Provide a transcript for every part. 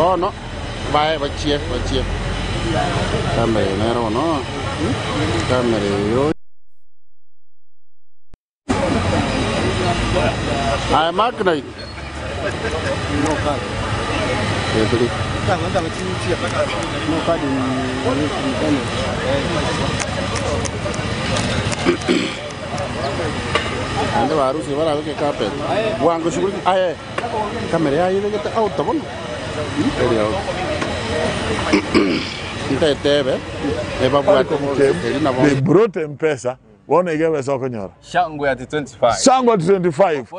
Oh no. Vai chia. Camera nero no. Camera yo. Ai mark này. No card. Yes, please. No card ande baru sih baru ke carpet. Buang shughuli. Aye. Kamera ya ile kita out tabon. Ini out. Kita tebe. Eba buat they brought M-Pesa. One again soko nyora. Shangwe at 25. Shangwe at 25.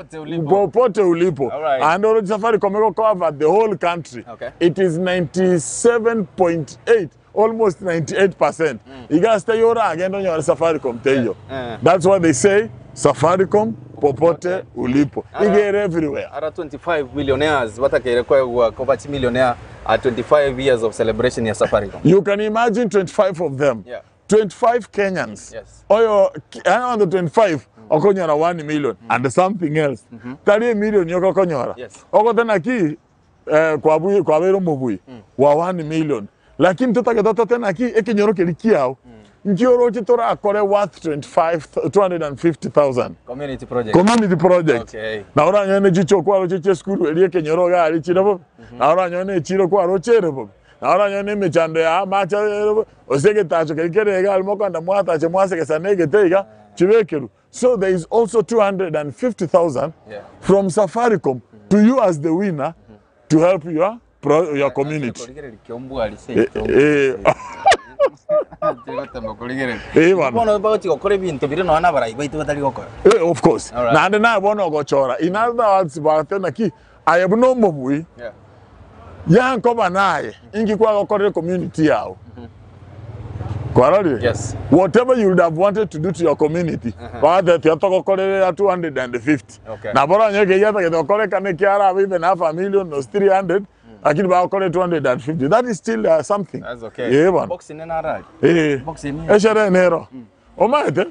Popote ulipo. Right. And already Safaricom covered the whole country. Okay. It is 97.8. Almost 98%. You guys stay yora again on your Safaricom tell you. That's what they say. Safaricom, popote, ulipo. You get everywhere. Ara 25 millionaires, what a cover millionaire at 25 years of celebration in Safaricom. You can imagine 25 of them. Yeah. 25 Kenyans. Yes. Or on the 25, okonyora 1 million and something else. 30 million yoko konyora. Yes. Oko tena ki kwa bero mobui wa 1 million. Lakini tutaketoto tena ki ekinyoro kelikiao. Njoro chitora akore worth 250,000. Community project. Community project. Okay. Na ora nyone chicho kwa chiche skuru elie kenyoro ga ali chirabo. Na ora nyone chiro kwa ro cherebo. Na ora nyone mechando ya macha osege tacho kelikere ga almoko nda mwata che mwase ke sanege teiga chivekeru. So there is also 250,000 from Safaricom to you as the winner to help your community. Of course. Now I want to go chora. In other words, I have no mobui. Young come naye ingi kwa community yao. Yes. Whatever you would have wanted to do to your community, but that you talk 250. Okay. Now, bora nyeke yata ke kore kane kiara even half a million or 300. Lakini ba kore 250. That is still something. That's okay. Yeah, man. Boxing in right. Boxing. Eshere nero. Omaete.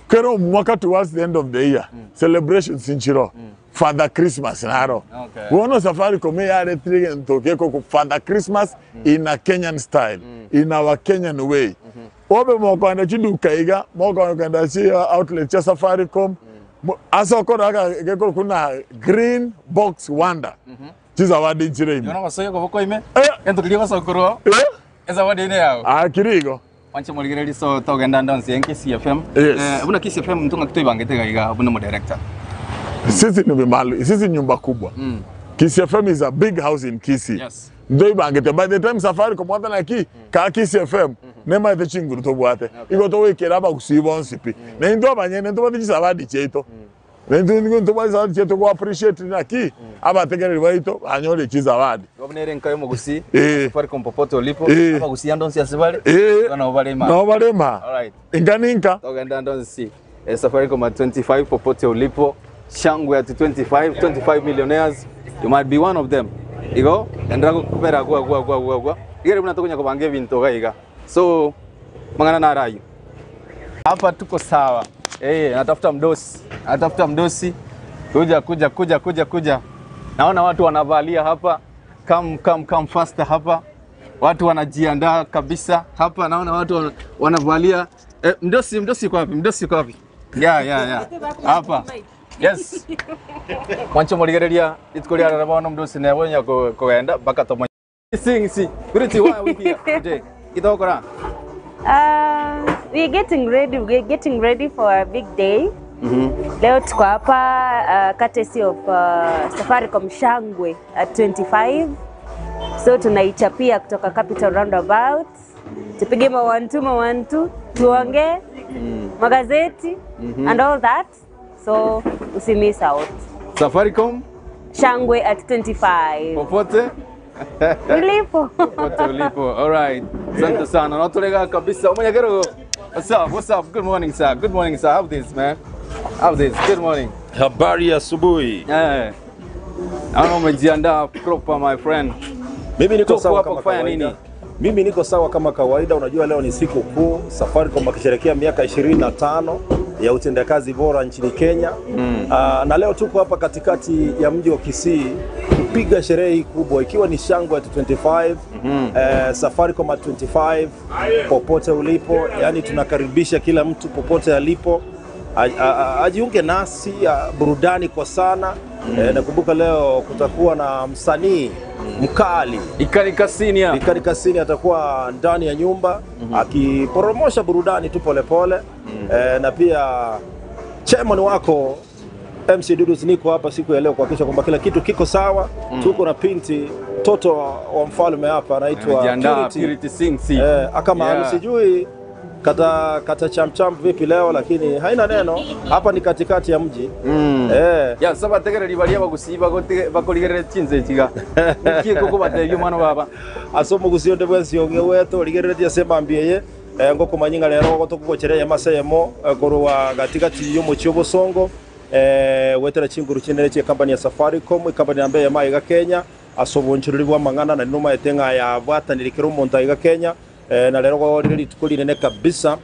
Kero mwaka towards the end of the year. Celebrations in Chiro. Father Christmas naro. Okay. Wono Safaricom ya retire ntokeko Father Christmas in a Kenyan style, in our Kenyan way. Obe moko anda chiduka iga, moko anda si outlet cha Safaricom. Asa kora keko kuna Green Box Wonder. Chiza wadi chire ime. Yona wasoyo ko boko ime? Ento kiliyo sokoro. Eza wadi ine yao. Kirigo. Wancha moligere so togenda ndonsi en KCFM. Abuna KCFM mtunga kitoi bangetega iga abuna mo director. Sisi ni bimalu, sisi nyumba kubwa. KCFM is a big house in Kisii. Yes. Ndoi bangete. By the time Safaricom wata na ki ka KCFM nema ite chinguru to buate. Iko to weke raba kusibo nsipi. Na ndo abanyene ndo bati chisabadi cheito. Na ndo bati chisabadi cheito ko appreciate na ki aba tegere baito anyole chizabadi. Gobnere nkayo mugusi. Safaricom popote ulipo. Aba gusi ndonsi asibale. Wana obalema. Na obalema. All right. Inganinka. Togenda ndonsi. Safaricom at 25 popote ulipo. Shangwe at 25 millionaires. You might be one of them. Igo, endrago kupera gua. Igere muna tokonya kubange bintu gaiga. So, mangana na rayu. Hapa tuko sawa. Natafuta mdosi. Kuja. Naona watu wanavalia hapa. Come faster hapa. Watu wanajiandaa kabisa. Hapa naona watu wanavalia. Mdosi kwa wapi? Yeah. Hapa. Yes. Wancho moligereria itkolia rabano mdosi na wonya koenda baka to sing. Pretty why we here today? Kitokora. We're getting ready for a big day. Leo tuko hapa courtesy of Safaricom Shangwe at 25. So tunaichapia kutoka Capital Roundabout. Tupige ma 1 2 tuonge magazeti and all that. So usi miss out. Safaricom Shangwe at 25. Popote ulipo. All right. Asante sana. Natulega kabisa. Omanyagero. What's up? Good morning, sir. How this, man? Good morning. Habari asubuhi. Naona umejiandaa proper, my friend. Mimi niko sawa kama kufanya nini? Mimi niko sawa kama kawaida. Unajua leo ni siku kuu, Safaricom wakisherehekea miaka 25 ya utendakazi bora nchini Kenya. Na leo tuko hapa katikati ya mji wa Kisii kupiga sherehe kubwa, ikiwa ni shangwe at 25, Safaricom at 25, popote ulipo. Yani tunakaribisha kila mtu popote alipo ajiunge nasi, burudani kwa sana. Nakumbuka leo kutakuwa na msanii mkali Ikari Kasini atakuwa ndani ya nyumba akiporomosha burudani tu polepole. Na pia chairman wako MC Dudus niko hapa siku ya leo kuhakikisha kwamba kila kitu kiko sawa. Tuko na Pinti, mtoto wa mfalme hapa anaitwa Purity Singh. Kama sijui kata chamcham vipi leo, lakini haina neno. Hapa ni katikati ya mji. Ya saba tegereri balia bagusiba bakoligerere chinze chiga. Kiko kubateyo mwana baba. Asomo gusionde bwensi onge weto ligerere sema ambiye ngoko manyinga lero gotokugochereye masemo korwa gatigati yo muchi obosongo wetera chinguru chinere che company ya Safaricom, company ambaye ya maiga Kenya asobonchirirwa mangana na numa etenga ya bwatanirikero monta iga Kenya. Na lero go riri tukulinene kabisa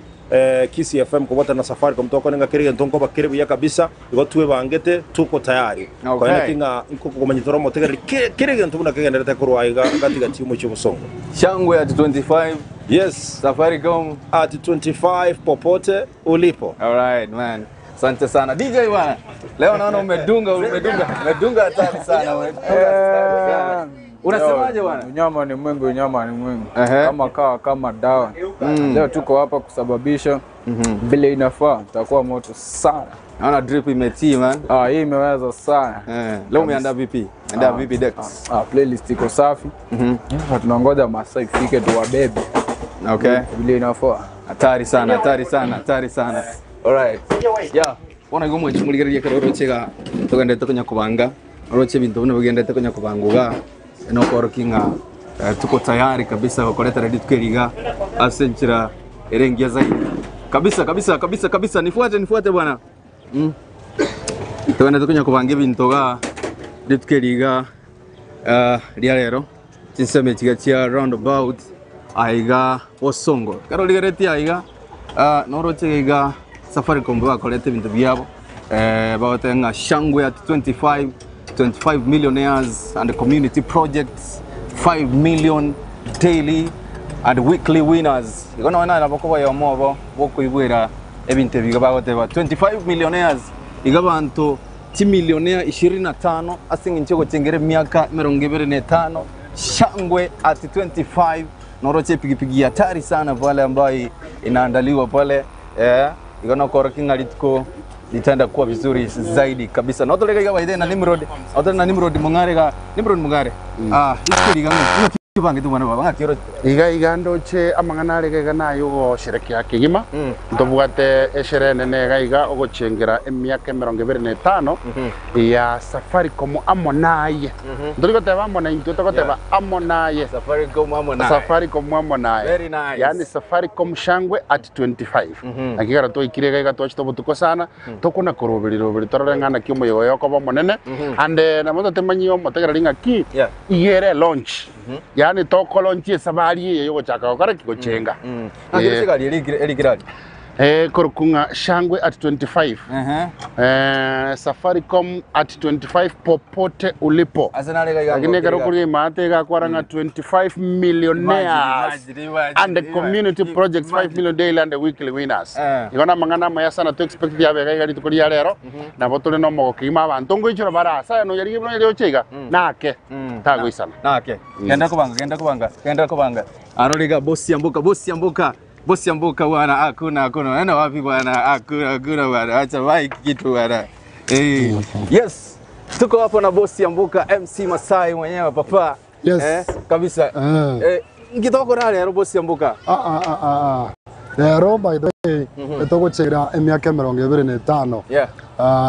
Kisii FM kubata na Safaricom toko nenga kirige ntongo bakiribu ya kabisa igo tuwe bangete tuko tayari. Kwa hiyo kinga nkuko kumanyitoro motegeri kirige ntubuna kigenderete kurwa iga gatigati yo muchi obosongo. Shangwe at 25. Yes, Safaricom at 25 popote ulipo. Alright man. Asante sana DJ bwana. Leo naona umedunga hatari sana. Unasemaje bwana? Unyama ni mwingi. Kama dawa. Leo tuko hapa kusababisha vile inafaa, tutakuwa moto sana. Naona drip imetii man. Hii imeweza sana. Leo umeandaa vipi? Andaa vipi Dex? Playlist iko safi. Tunangoja masaa ifike tuwabebe. Okay. Vile inafaa. Hatari sana. Alright. Yeah. Ona gomwe chumuligereria karoro chega tugende tukonya kubanga. Oroche bintu bino bigende tukonya kubanguga. No korokinga tuko tayari kabisa kuleta ready tukeriga asenchira erengia zaidi. Kabisa nifuate bwana. Tugende tukonya kubanga bintu ga tukeriga ria rero. Tinseme chigatia roundabout aiga osongo. Karo ligereti aiga noroche iga Safaricom bakolete bintu byabo bawatenga shangwe at 25 millionaires and community projects, 5 million daily and weekly winners. Igona wana nabakoba ya mobo bokuibwera ebintu bigabagoteba 25 millionaires igabantu ti millionaire 25 asinga nchego chengere miaka 25 shangwe at 25 noroche pigipigi hatari sana pale ambayo inaandaliwa pale igona korokinga litko litenda kuwa vizuri zaidi kabisa. Na tolega baide na Nimrod mungare. Ikiriga kibange tu bana baba ngakiro iga ndoche amangana rege nayo go sherekea kigima ndobwate eshere nene iga ogochengera emyaka 25 ya Safaricom amonaye ndorigo teba amona into tokoteba amonaye Safaricom amonaye very nice. Yani Safaricom shangwe at 25 akigara to ikirega iga to chitobo tuko sana tokona korobiri tororengana kimo yoko bomonene ande na moto temanyo motegera ringa ki igere launch yani toko launch sabari yo chaka okara kigochenga Akirisigali eligirali Korokunga shangwe at 25 Safaricom at 25 popote ulipo lakini karokuri matega kwaranga 25 millionaires and the community projects 5 million daily and the weekly winners igona mangana maya sana to expect ya bega gari tukuri ya rero na botole no mo kima abantu ngo ichiro bara sa no yari no chega nake tago isana nake genda kubanga aroliga bosi amboka bwana hakuna nenda wapi bwana hakuna bwana acha vai kitu bwana yes tuko hapo na bosi amboka MC Masai mwenyewe papa kabisa ngitoko rale bosi amboka Lero by the way etogochera emyaka 25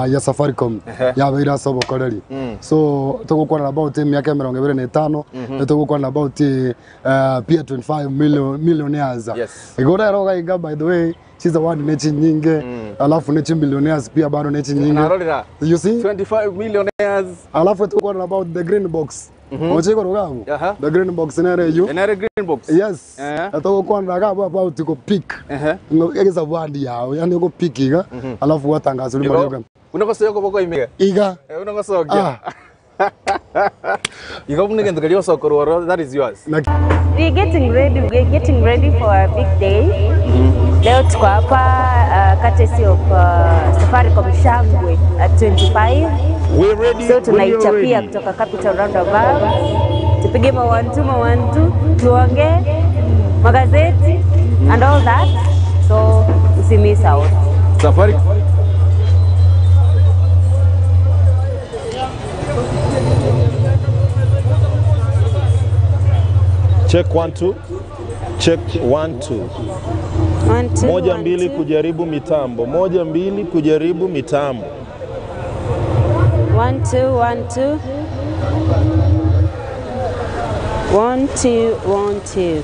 ya Safaricom ya beira sobokoreri so togokwana about emyaka 25 etogokwana about pia 25 millionaires igora ero gaiga by the way she's award nechi nyinge alafu nechi millionaires pia bado nechi nyinge you see 25 millionaires alafu togokwana about the green box Oche korogamu. The green box nere yu. Nere green box. Yes. Atoko kwa ndaga baba utiko pick. Ngeza bwandi yao. Yani uko pick iga. Alafu watangazo lima yoga. Unakosa yoko boko imega. Iga. Unakosa yoga. You go to the Sokoro, that is yours. We're getting ready for a big day. Leo tuko hapa courtesy of Safaricom Shangwe at 25. We're ready. So tunaichapia kutoka Capital Roundabout. Tupige mawantu, tuonge magazeti and all that. So usi miss out. Safaricom. Check 1 2. Check 1 2. 1 2. Moja mbili kujaribu mitambo. Moja mbili kujaribu mitambo. 1 2 1 2. 1 2 1 2.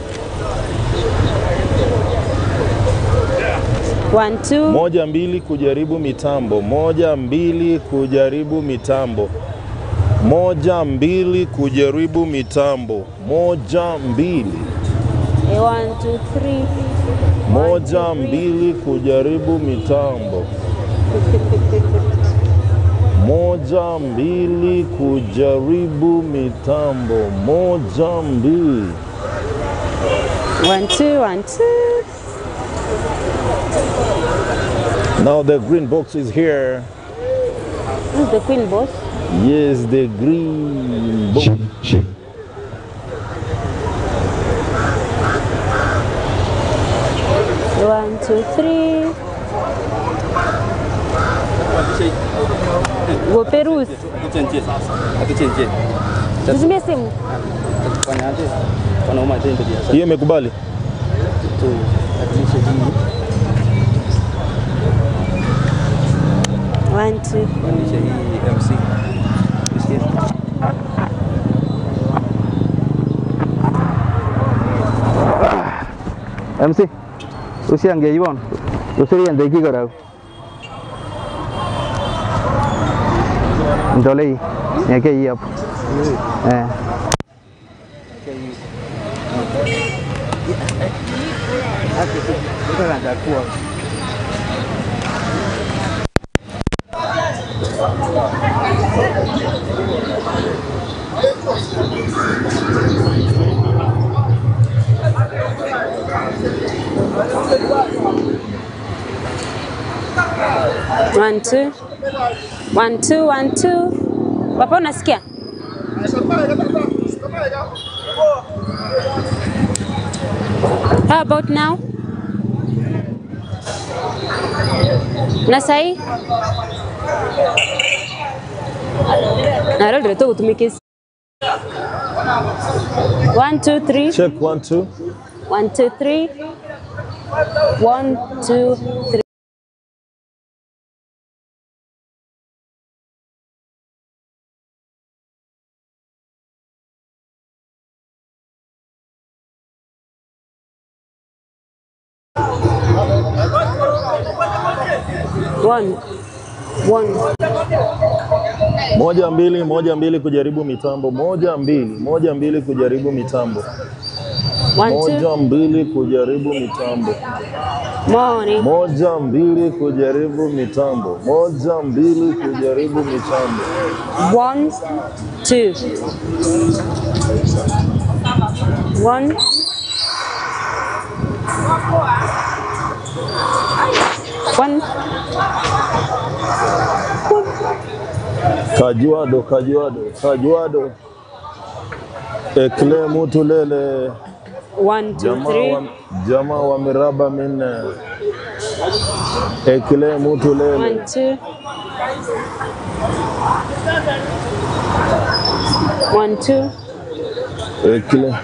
1 2. Moja mbili kujaribu mitambo. Moja mbili kujaribu mitambo. Moja mbili kujaribu mitambo. Moja mbili. 1 2 3. Moja mbili kujaribu mitambo. Moja mbili kujaribu mitambo. Moja mbili. 1 2 1 2. Now the green box is here. Who's the queen boss? Yes, the green box. 1 2 3. Go Perus. Tusimie simu. Hiyo imekubali. One, two. MC, usiange Yvonne, usiriende kikora. Ndole yake hii hapo. One, two. 1 2 1 2. Papa unasikia? How about now? Na sahi? Narudi tu utumike. 1 2 3. Check 1 2. 1 2 3. 1 2 3. Moja mbili kujaribu mitambo. Moja mbili kujaribu mitambo. Moja mbili kujaribu mitambo. Morning. Moja mbili kujaribu mitambo. Moja mbili kujaribu mitambo. 1 2. 1 1. Kajuado. Ekle mutulele. 1 2 3. Jama wa miraba minne. Ekle mutulele. 1 2. 1 2. Ekle.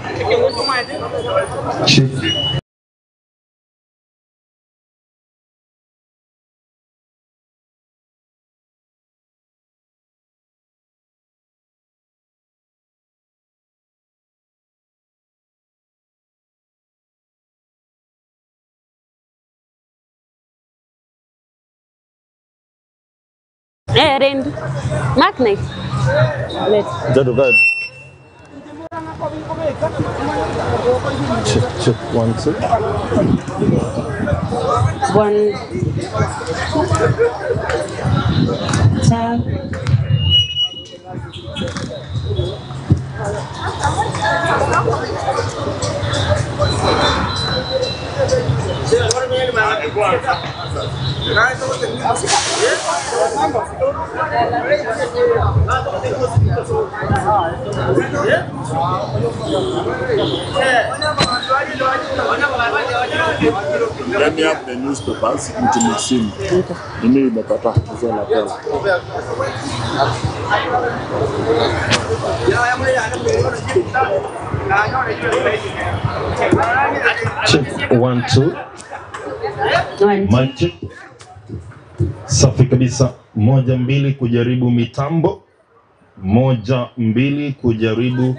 Rend. Mark nice. Let's. Jadu guide. Check, 1, 2. 1 tap. Let me have the newspapers into my sim. Mimi nimepata hizo la pesa. Check 1, 2. Mic check. Safi kabisa. 1, 2 kujaribu mitambo. 1, 2 kujaribu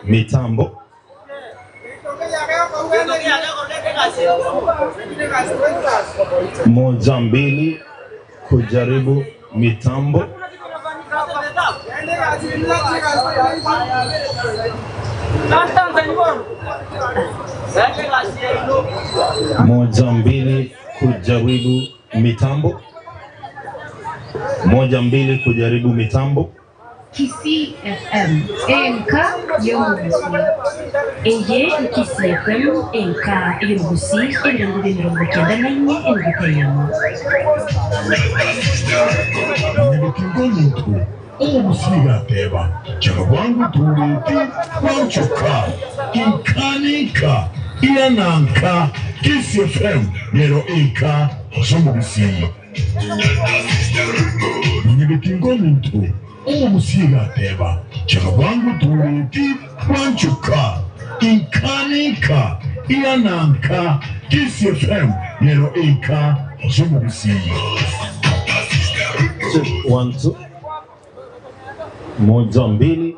mitambo. 1, 2 kujaribu mitambo. 1, 2 kujaribu mitambo. 1, 2 kujaribu mitambo. Kisii FM NK Yomugusi Eye Kisii FM NK Yomugusi Endangudi 94 Endutayamo Nilikingomuntu umusiga teba chakwangu turiti wanchuka inkanika iyananka Kisii FM nero inka Yomugusi Nilikingomuntu umusiga teba chakwangu turiti wanchuka inkanika iyananka Kisii FM nero inka Yomugusi 1, 2. 1, 2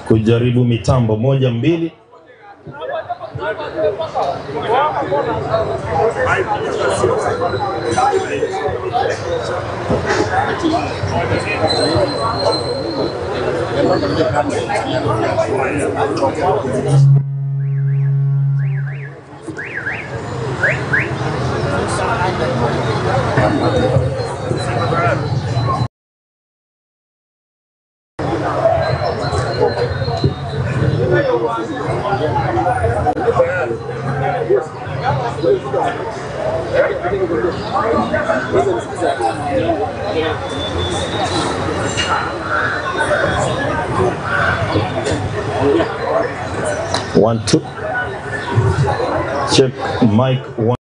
kujaribu mitambo. 1, 2. One, two. Check mic 1.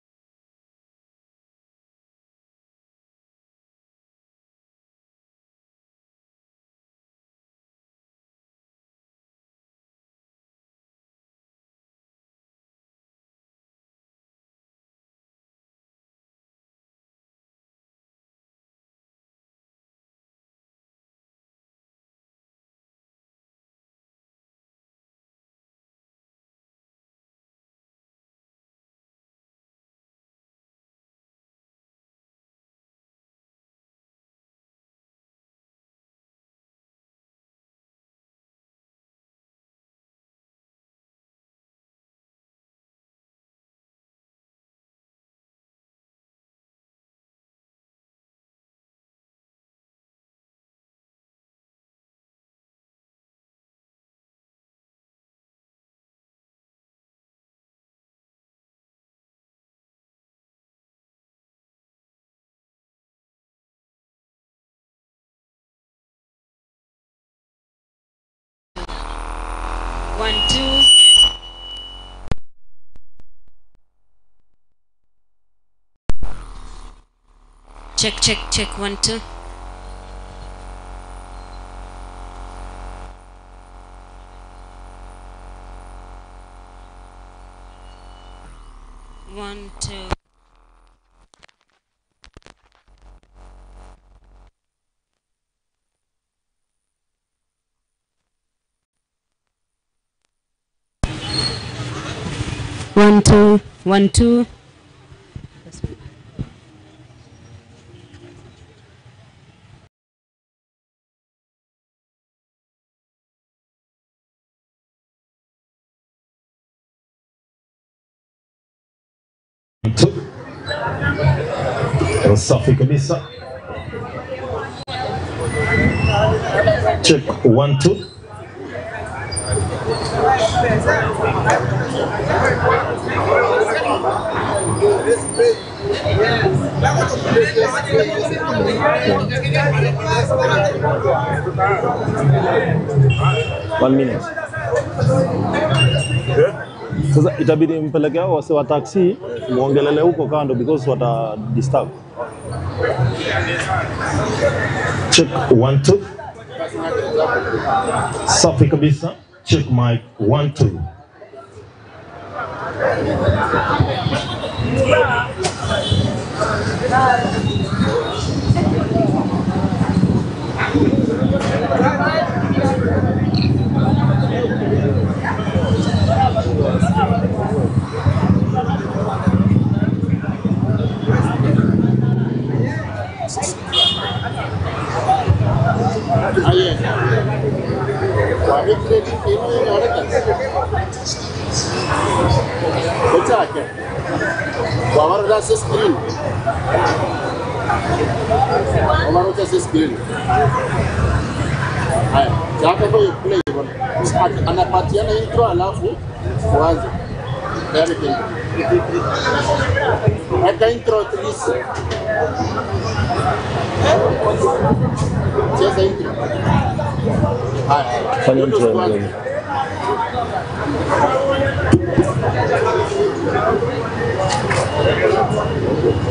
One, two. Check, 1, 2. One, two. One, two, 1, 2. Safi kabisa. Check 1 2. One minute. Sasa itabidi mpeleke hao wase wa taxi muongelele huko kando because wata disturb. Check 1 2. Safi kabisa. Check mic 1 2. Anapatiana intro alafu kuanza. Eka intro please. Cheza intro. Fanya intro.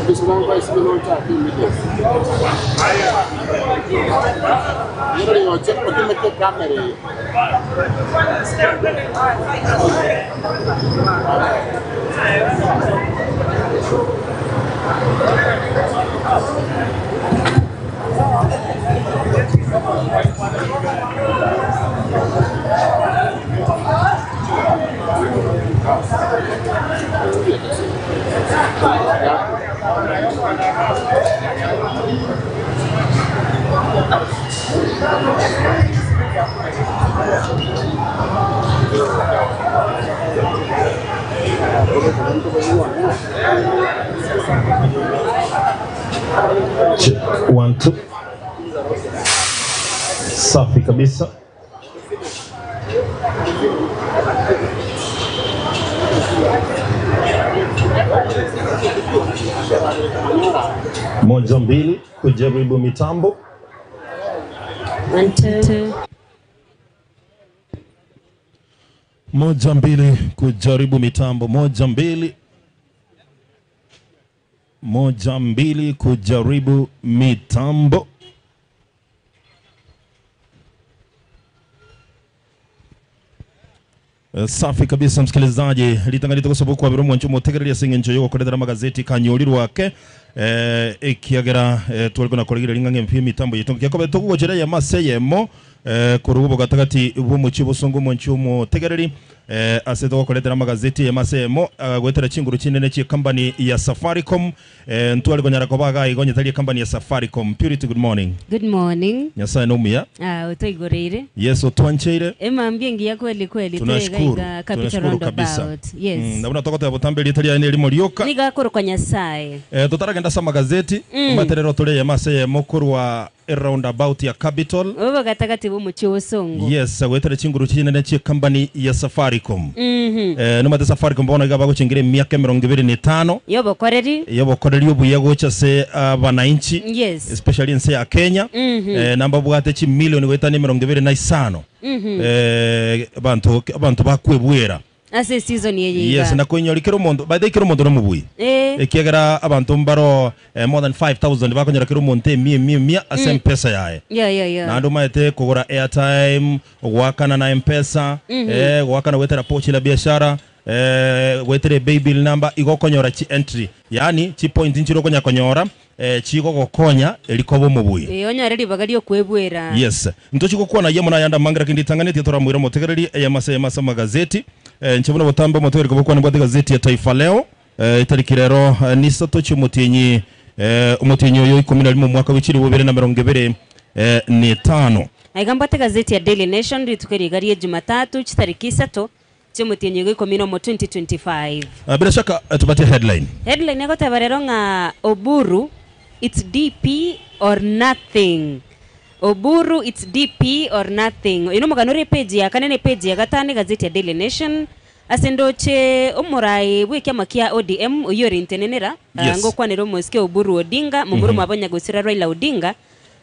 This one vai spinolta immediately. Io check potete mettere camere. Check 1 2. Safi kabisa. Moja mbili kujaribu mitambo. 1 2. Moja mbili kujaribu mitambo. Moja mbili kujaribu mitambo. Safi kabisa msikilizaji, litangalito kwa sababu kwa biromo ncho motegereri yasinge ncho yoko kodera magazeti kanyuri wake ikiagera tuliko na kolegire lingange mfi mitambo yitongo yakobe tokugocera ya maseyemo kurububo gatagati bo mu kibosongo mu ncho motegereri aseto kodera magazeti ya maseyemo gwetera chinguru kinene ki company ya Safaricom ntwali gonyara ko baga igonye tali company ya Safaricom. Purity, good morning. Good morning. Nyasa nomia Utoigoreire. Yes, otwancheire Ambie ngia kweli tunashukuru kabisa. Yes. Ndabona tokote abotambeli itali ya neli morioka niga koro kwa Nyasaye tutaragenda sa magazeti materero tole ya mase mukuru wa around about ya capital ubu gatagati bo mu Kibosongo. Yes, wetere chinguru kinene ki company ya Safaricom. No mate Safaricom bona gaba gucingire myaka 25 yobokoreri obuyago chase abananchi. Yes. Especially in ya Kenya. Namba bwate chi milioni wetani 25 abantu bakwebwera ase season yeye. Yes, na konyolikero mondo by the kero mondo no mubui ekiagera abantu mbaro more than 5000 bakonyolikero monte mia ase mpesa yae. Yeah. Na ndo maete kugura airtime gwakana na mpesa gwakana wetera pochi la biashara wetere bill number igokonyora chi entry, yani chi point nchiro konya konyora chigo gokonya elikobo mubui onyareri bagario kwebwera. Yes, ntochiko kuwa na yemo na yanda mangira kindi tangane tora mwira motegereri ya masa magazeti nchabona botambo motegereri ko kwa na gazeti ya Taifa Leo itarikirero ni sato cyumutinyi umutinyi yo 11 mu mwaka w'ikiri 2025 aigambate gazeti ya Daily Nation ritukerigarie Jumatatu chitariki 3 cyumutinyi yo 2025. Bila shaka tupate headline yako tabarero nga Oburu it's DP or nothing. Oburu, it's DP or nothing. Ino muganore page ya kanene page ya gatane gazeti ya Daily Nation. Asendoche umurai wiki makia ODM uyori intenenera. Ngo kwa nero mosike Oburu Odinga. Mumuru mabanya gusira Raila Odinga.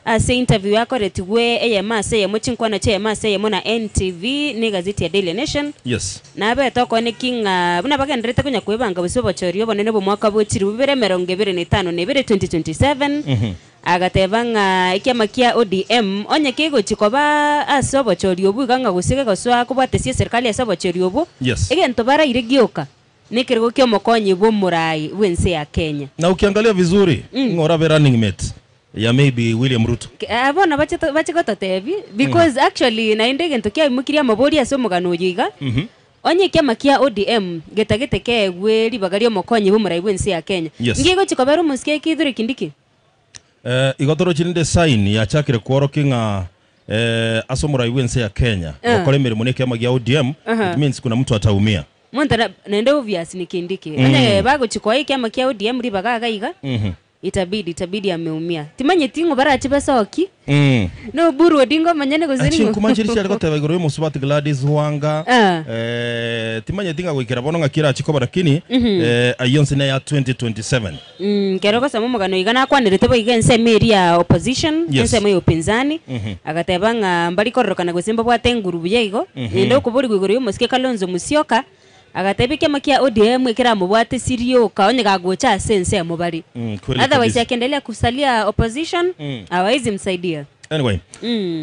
Ase interview yako retigwe EMA se yemo chinkwana che EMA se yemo na NTV ni gazeti ya Daily Nation. Yes. Na abe toko ne kinga buna bagendrete kunya kwebanga busobo chorio bonene bo mwaka bwechiri bubere 2025 ne 2027. Agatebanga ikiama kia ODM onye kego chikoba asobo chorio buganga gusige goswa kubwatesie serikali asobo chorio bu. Yes. Egento bara iregioka. Nikirego kyo mokonyi bo murai wense ya Kenya. Na ukiangalia vizuri ngora be running mate ya maybe William Ruto. Abona bachikoto tebi because actually na indege ntokia mukiria mabori asomo ganoyiga. Onye kiama kia ODM getagete kegwe ribagario mokonyi bo murai wense ya Kenya. Ngigo chikobero musike kithuri kindiki. Igotoro chinde sign ya chakire kworo kinga asomurai wense ya Kenya. Wakole mirimo ne kiama kia ODM, it means kuna mtu ataumia. Mwantara nende obvious ni kindiki. Onye bago chikoi kiama kia ODM ribagaga iga. Itabidi ameumia. Timanye tingo bara achibasa oki. No Oburu Odinga manyane kuziringo. Achi kumanchirisha aliko teba igoro musubati Gladys Wanga. Timanye tinga gwikira bono ngakira achiko barakini ayonse na ya 2027. Keroko samu magano igana kwanirete bo igense meri ya opposition, ense mo upinzani. Agatebanga mbali korokana gwesemba bwa tenguru buyego. Nendo kuburi gwigoro yomusike Kalonzo Musyoka. Agatebike makia ODM ikira mubwate sirio kaonye gagocha sense ya mubari. Otherwise yakendelea kusalia opposition hawaizi msaidia. Anyway,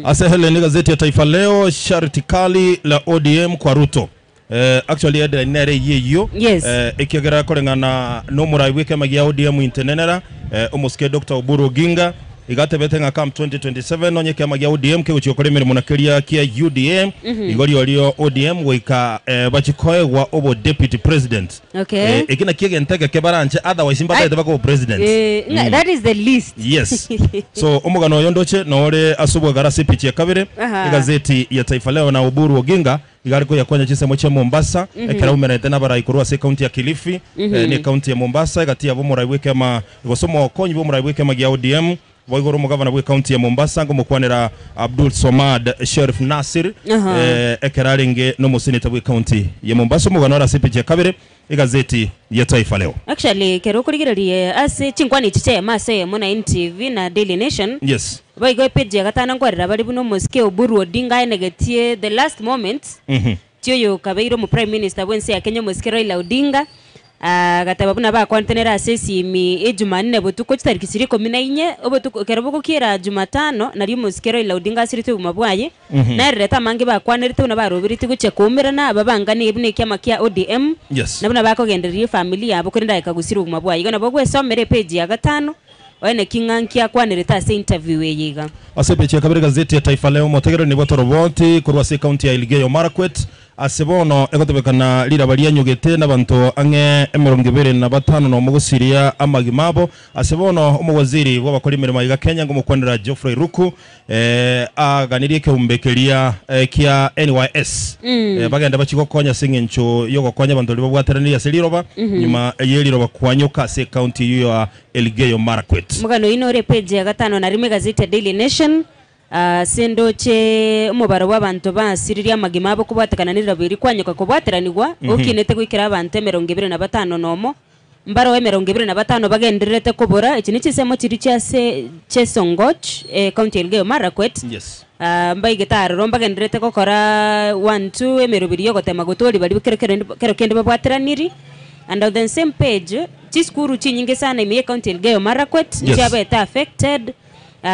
asehele ni gazeti ya Taifa Leo, sharti kali la ODM kwa Ruto. Actually ya nere yeyo ikiagera korengana no murai wike magia ODM intenenera umuske Dr. Oburu Oginga igatebete nga kam 2027 onye kama gia ODM ke uchiokore mirimo nakiria kia UDM igori olio ODM wika bachikoe wa obo deputy president. Ikina kiege nteke kebaranche otherwise mbata iteba ko president. That is the list. Yes. So omugano yondoche nore asubwa garasi pichi ya kabire gazeti ya Taifa Leo na Oburu Oginga igariko ya kwanya chise moche Mombasa ekara umena tena bara ikurua se county ya Kilifi ni county ya Mombasa gati ya bomo raiweke ma gosomo konyi bomo raiweke magia ODM Waigoro mugavana bwe county ya Mombasa ngo mukwanira Abdul Somad Sheriff Nasir ekeraringe no museneta bwe county ya Mombasa mugano ara CPJ kabere igazeti ya Taifa Leo. Actually kero kurigirie ase chingwani chiche mase mona NTV na Daily Nation. Yes. Baigo page ya gatana ngwarira bari buno muske Oburu Odinga enegetie the last moment. Tioyo kabeiro mu prime minister wense ya Kenya muske Raila Odinga. Gataba buna ba kwantenera asesi mi ejumanne botuko chitariki 14 obotuko kerabo kira Jumatano nari musikero ila Odinga siritu mabwaye na reta mangi ba kwanerite buna ba robiriti guche kumirana ababangani ibune kyama kya ODM na buna ba ko genderie family yabo kurinda ikagusira mabwaye gana bogwe somere page ya gatano Oene kingankia kwanereta ase interview yiga. Asepeche kabiri gazeti ya Taifa Leo motegero ni boto roboti kurwa se county ya Elgeyo Marakwet asebono egotebekana lira bali nyogete nabantu ange 25 no mugusiria amagimabo asebono umugwaziri w'abakora imirimo ya Kenya ngo mukwanira Geoffrey Ruku aganirie ke umbekeria kia NYS bagenda bachiko konya singencho yogo konya bantu libobwaterania seliroba nyuma yeliroba kwanyuka se county ya Elgeyo Marakwet. Mugano inore page ya gatano na rime gazeti ya Daily Nation sendoche umubaro w'abantu basiriria magimabo kubwatekananira biri kwanyuka kubwateranirwa ukinete gwikira abantu 25 nomo mbaro we 25 bagenderete kubura iki nikisemo kiri cyase Chesongoch county Elgeyo Marakwet. Yes. Mbai gitaro romba genderete kokora 1-2 emerubiri yogotema gutori bari kero kende babwateraniri. And on the same page chiskuru chinyinge sana ime county Elgeyo Marakwet nicyabeta affected.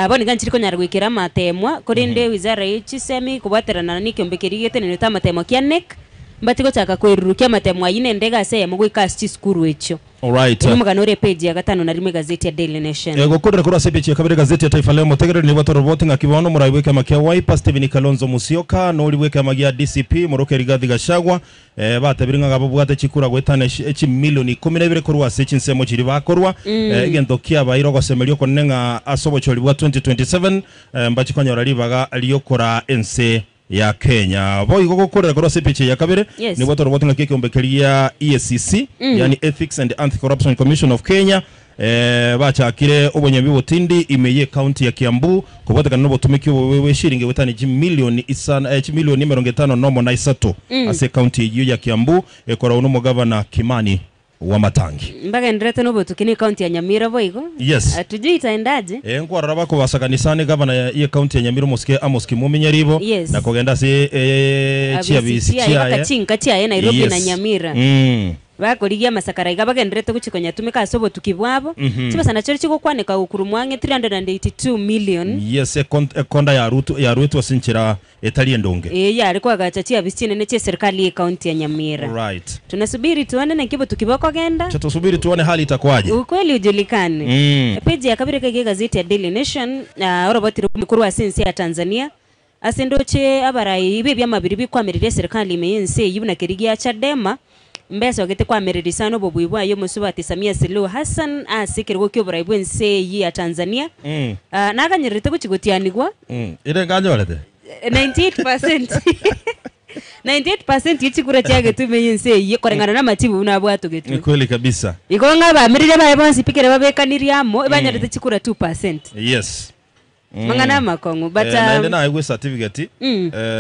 Boni ganchiri ko nyarwikira matemwa korinde wizara y'ichisemi kubwaterana n'ikyombekerie tene ta matemwa kyanek mbatiko chaka kwerurukia matemwa yine ndega se yamugwika chiskuru echo. Alright. Umuganore page ya gatano na rime gazeti ya Daily Nation. Gokorera kora sepeche kabiri gazeti ya Taifa Leo motegero ni bato roboti ngakibono muraiweka makia Wiper Steven Kalonzo Musyoka no liweka magia DCP Muroke Rigathi Gachagua batabiringa gabo bwate chikura gwetana milioni 12 kurwa se chinsemo chiri bakorwa igendokia bairo gosemerio konenga asobochori bwa 2027 mbachikonya ralibaga aliyokora ense ya Kenya. Boy gokorera kora sepeche ya kabere ni bato roboti ngakike umbekeria EACC yani Ethics and Anti-Corruption Commission of Kenya bachakire obonyambi botindi imeye county ya Kiambu kubotekana no botumiki wewe shiringi wetani milioni 50 nomo na isatu ase county iyo ya Kiambu ekora uno governor Kimani wa Matangi mbaga ndrete no botukini county ya Nyamira boigo. Yes, atujui itaendaje ngwara bako basakanisane governor ya county ya Nyamira Mosike Amos Kimumenyaribo na kogenda se chiabisi chia chinka chia Nairobi na Nyamira bakorigia masakaraiga bagendrete guchikonya tumika asobo tukibwabo chiba na chori chigukwanika ukuru mwange 382 million. Yes, konda ya rutu wasinchira etali ndonge ya alikuwa gachachia bisine neche serikali ya county ya Nyamira. Right, tunasubiri tuone na kibo tukiboko genda tusubiri tuone hali itakuwaje, ukweli ujulikane. Page ya kabiri kage gazeti ya Daily Nation roboti mkuru wa sensi ya Tanzania asendoche abarai ibi byamabiri bikwamirire serikali imeyense yibuna kirigia Chadema mbese ogete kwamiriri sano bobuyibwa yo musubati Samia Suluhu Hassan asikirwo kyo burayi bwense ya Tanzania nakanyirite kuchigotianigwa ire nganyolete 98% 98% yichikura cyage tumenyense yikorengana n'amatibu nabwato getu. Ni kweli kabisa. Ikonga bamirire baye bonsi pikere babekaniriamo ibanyarite chikura 2%. Yes. Mangana makongo but naende na igwe certificate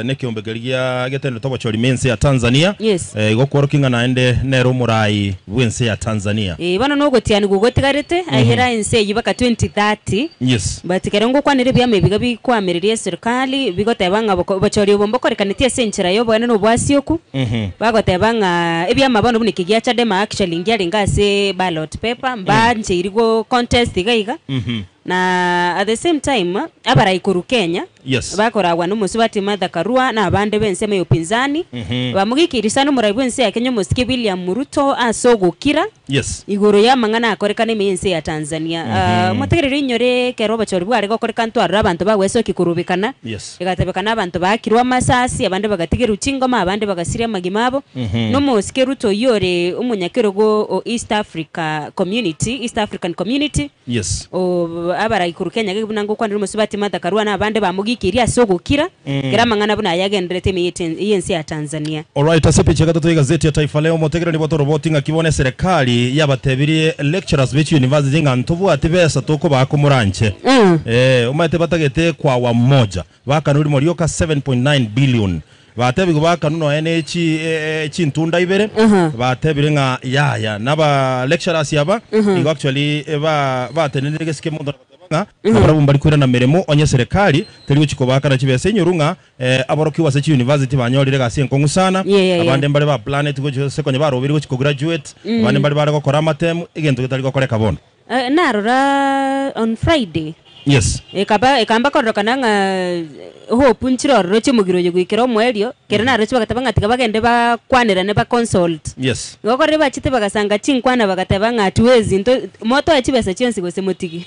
nekiombegeria getendo tobo chori mense ya Tanzania. Yes. Igokorokinga naende nero murai wense ya Tanzania. Bana no gotiani gugotigarete ahera ense yibaka 2030. Yes. But kerengo kwanire byame biga bikwamirire serikali bigotebanga bachori bombo korekanite senchira yo bwana no bwasioku. Bagotebanga ebyama bano bunikigia Chadema actually ngiaringa se ballot paper mbanje irigo contest igaiga. Na at the same time abarayikuru Kenya bakoragwa n'umusubati Martha Karua na abande bense me upinzani bamugikirisa no murayi bense ya Kenya Mosike William Ruto asogukira iguru ya mangana akorekane mense ya Tanzania mutegerero inyore kero bachori bware gokoreka ntwara abantu bagweso kikurubikana igatebekana abantu bakirwa masasi abande bagatigera ukingoma abande bagasiria magimabo no Mosike Ruto yore umunyakerogo East African community abarayikuru Kenya gebunango kwandira umusubati Martha Karua na abande bamugikiria sogukira kiramangana buna yagendrete yense ya Tanzania. Alright, asepiche gatatu gazeti ya Taifa Leo motegera ni boto roboting akibone serikali yabatebirie lecturers bichi university ngantovu atibesa toko bakomuranche umate batagete kwa wa mmoja bakanuri morioka 7.9 billion batebigo bakanuno NH chintunda ibere batebire nga yaya naba lecturers yaba igo actually batenenere gesike mondo abarabu mbari kwira na meremo onye serikali teri uchikobaka na chibese nyurunga aboroki wase university banyorire gasi enkongu sana abande mbari ba planet go sekonye barobiri go chiko graduate abande mbari bare gukora amatem igento gitari gukore bono narora on Friday. Yes. Ekamba korokana nga hope nchiro roche mugiro yo gwikira mwerio kerana roche bagatabanga tiga bagende ba kwanira ne ba consult. Yes. Gokore bachite bagasanga chinkwana bagatabanga atwezi moto achibesa chensi gose motigi.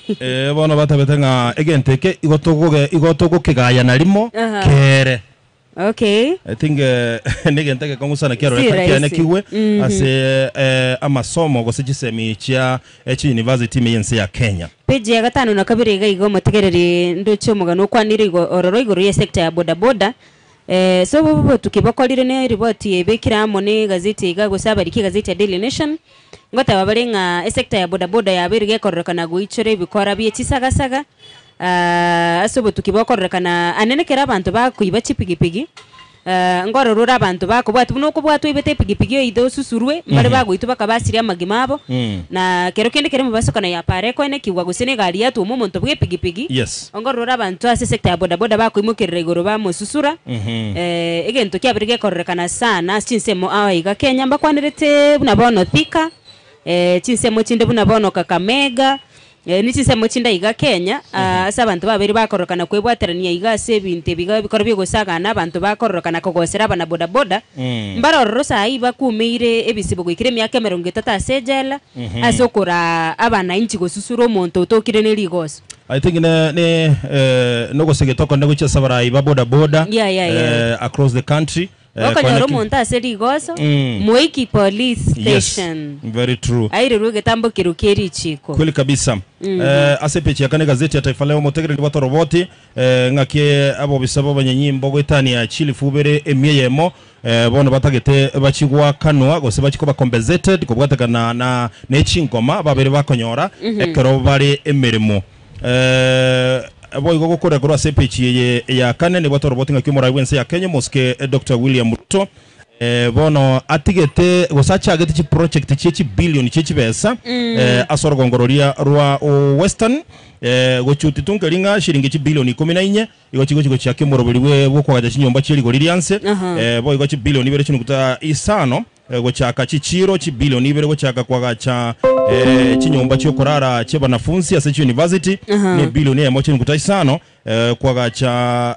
Bono batabetanga egenteke igotogo kigaya narimo kere. Okay. I think nigenteke kongusana kiaro rekane kiwe ase amasomo gosichisemi chia university meyense ya Kenya. Page ya gatano na kabiri gaigo mategereri ndocho mugano kwanire ororo igoro ye sector ya boda boda so bobo tukibakolire ne report ebekira mone gazeti gago sabariki gazeti ya Daily Nation ngota babarenga sector ya boda boda ya berige korrekana guichore bikora bye chisagasaga asobo tukibakorrekana anenekera abantu bakuiba chipigipigi ngororora abantu bako bwatu nuko bwatu ibete pigipigi ido susurwe mbare bago itu bakabasiria magimabo na kero kende kere mubasokana ya pare ko ene kiwa gusene gari yatu mu muntu bwe pigipigi ngororora abantu ase sector ya boda boda bako imukirira igoro ba mususura egento kyabirige korrekana sana chinsemo awaiga Kenya mbakwanirete buna bono thika chinsemo chinde buna bono Kakamega nichisemo chinda iga Kenya asa abantu babiri bakorokana kwebwaterania iga sebinte biga bikoro bigosagana abantu bakorokana kogosera bana boda boda mbarororo sai bakumeire ebisibo gwikire myaka 30 asejela asokora abana inchi gosusuro monto tokire ne ligos. I think ne no gosege toko nego chesa barai ba boda boda across the country Wakanyoro monta seri goso Moiki Police Station. Yes, very true. Aire ruge tambo kirukeri chiko. Kweli kabisa. Asepechi yakane gazeti ya Taifa Leo motegere ni batoro boti ngakie abo bisabo banyanyimbo gwetani ya chili fubere emiyemo bono batagete bachigwa kanwa gose bachiko compensated kubwatakana na nechingoma babere bakonyora ekero bari emirimo boy gogo kore gro asepechi ya kane ni batoro boti ngakio murawense ya Kenya moske Dr. William Ruto bono atigete gosacha agete chi project chi billion chi besa asorogongororia rwa Western gochuti tunkelinga shilingi chi billion 14 igochigo chake morobiriwe bwo chinyomba chiri goririanse boy gochi billion ibere chinu kuta isano gochaka chichiro chi billion ibere gochaka kwagacha chinyomba cyo korara che banafunzi ase university ni billion ya mochinu kuta isano kwagacha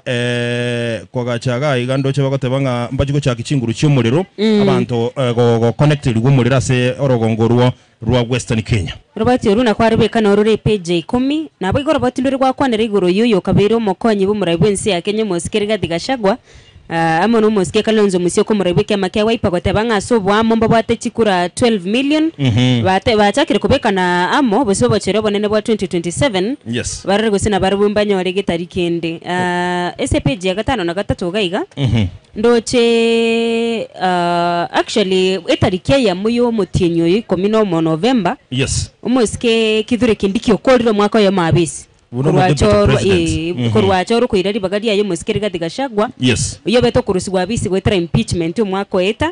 ga igando che bagotebanga mbajigo chaka chinguru cy'umuriro abantu go connected gumurira se orogongorwo rwa Western Kenya. Robert Yoruna kwa rebeka na orore page 10 na abo igoro batindore kwa kwanera igoro yoyo kabero mokonyi bumurabwense ya Kenya mosikeriga digashagwa amo no mosike kalonzo musio ko murabeke makia waipa gotebanga sobwa momba bate chikura 12 million bate bachakire kubeka na amo bose bachere bonene bwa 2027 yes barare gusina barabumbanyo rege tarikende SPG ya gatano na gatatu gaiga ndoche actually etarikia ya muyo mutienyo 10 November yes umosike kidhure kindiki okoriro mwaka ya mabisi kurwachoro kuirari bagari ayo musikiriga digashagwa yes iyo beto kurusigwa bisi gwetera impeachment umwako eta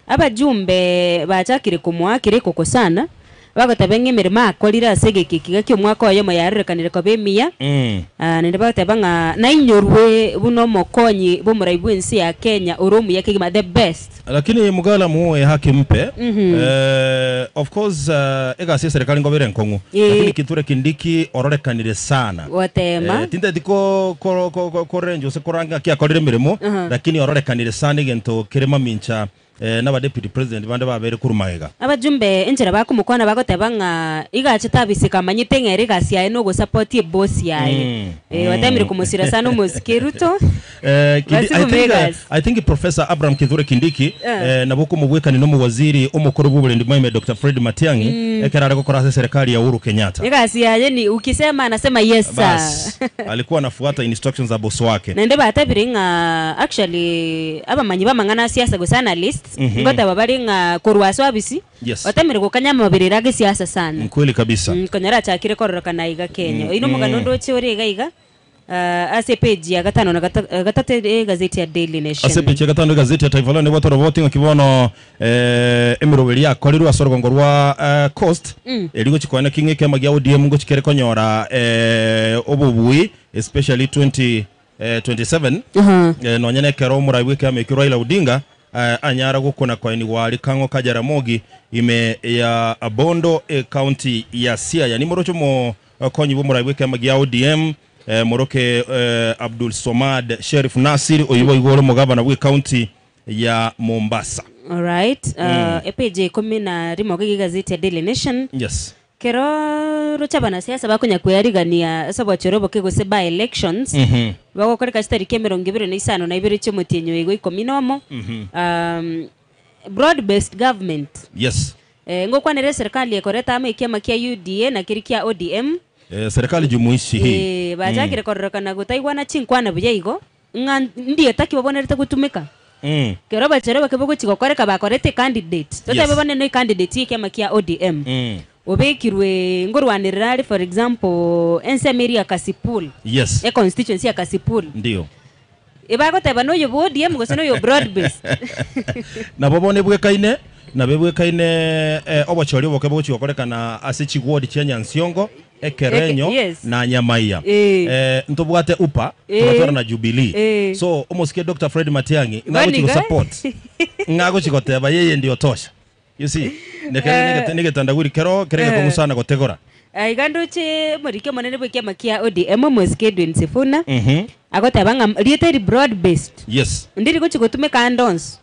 abajumbe bachakire kumwakire kokosana bagotabenge mirima akorira segekiki kyo mwako ayo mayarekanire ko bemia nende bagotabanga nainyorwe buno mokonyi bo muraibwensi ya Kenya uromu yake gima the best lakini mugala muwe haki mpe of course ega serikali ngobere nkongu lakini kiture kindiki ororekanire sana watema tinde diko ko renjo se koranga kya korire mirimo lakini ororekanire sana gento kirema mincha n'aba deputy president bande babere kurumaega abajumbe enjera bakumukwana bagotebanga igache tabisika manyite ngere gasia no go support ye boss yaye watamire kumusira sana umusikiruto I think Professor Abraham Kithure Kindiki naboko mubwekani no mu waziri umukuru w'uburendi mweme Dr. Fred Matiang'i ekerara gukora serikali ya Uhuru Kenyatta igasia yani ukisema anasema yes bas alikuwa anafuata instructions za boss wake nende batabiringa actually abamanyi bamangana siasa gusana list ngoda babaringa kurwaso abisi watamire gukanyama babiriraga siasa sana kweli kabisa konyara chakire kororoka na iga Kenya ino mugano ndoche ori iga ACPG ya gatano na gatate gazeti ya Daily Nation ACPG ya gatano gazeti ya Taifa Leo ni batoro voting kibono emirobeli akorirwa asorogongorwa coast eligo chikwana kinge kema gya ODM ngo chikere konyora obubui especially 2027 no nyene kero muraiwe kama Raila Odinga anyara gukona kwa ni wali kango Kajaramogi ime ya Abondo county ya Siaya ni morocho mo konyi bo muraiwe kama gya ODM moroke Abdul Somad Sheriff Nasir oyibo igoro mugabana bwe county ya Mombasa. All right epeje komina rimoge gazeti ya Daily Nation yes kero ruchabana siasa bakonya kuyarigania sabo chorobo kego se by elections bako kore kastari kemero ngibere ni sano na ibere cyo mutenyo ego ikominomo broad based government yes ngokwanere serikali ekoreta ama ikiama kia UDA na kirikia ODM serikali jumuishi hii bajagire kororokana gutaigwana chinkwana buyaigo ndiye taki babonerete gutumika kero bachero bakebo chikokoreka bakorete candidate babone no candidate ikiama kia ODM obekirwe ngorwanirari for example ensemeri ya Kasipul yes constituency ya Kasipul ndio ibagoteba no yo ODM gose no yo broad based na babone bwekaine na bebwekaine obachori bokebo chikokorekana ase chigwodi chenya Nsiongo ekerenyo na Nyamaiya ntobwate upa tunatora na Jubilee so omosike Dr. Fred Matiang'i ngago chiko support ngago chikoteba yeye ndio tosha you see nege tandaguri kero kerege kongusana gotegora igando che morike monene bwe kia makia ODM mosike Edwin Sifuna agotebanga rieteri broad based yes ndiri gochi gotume candons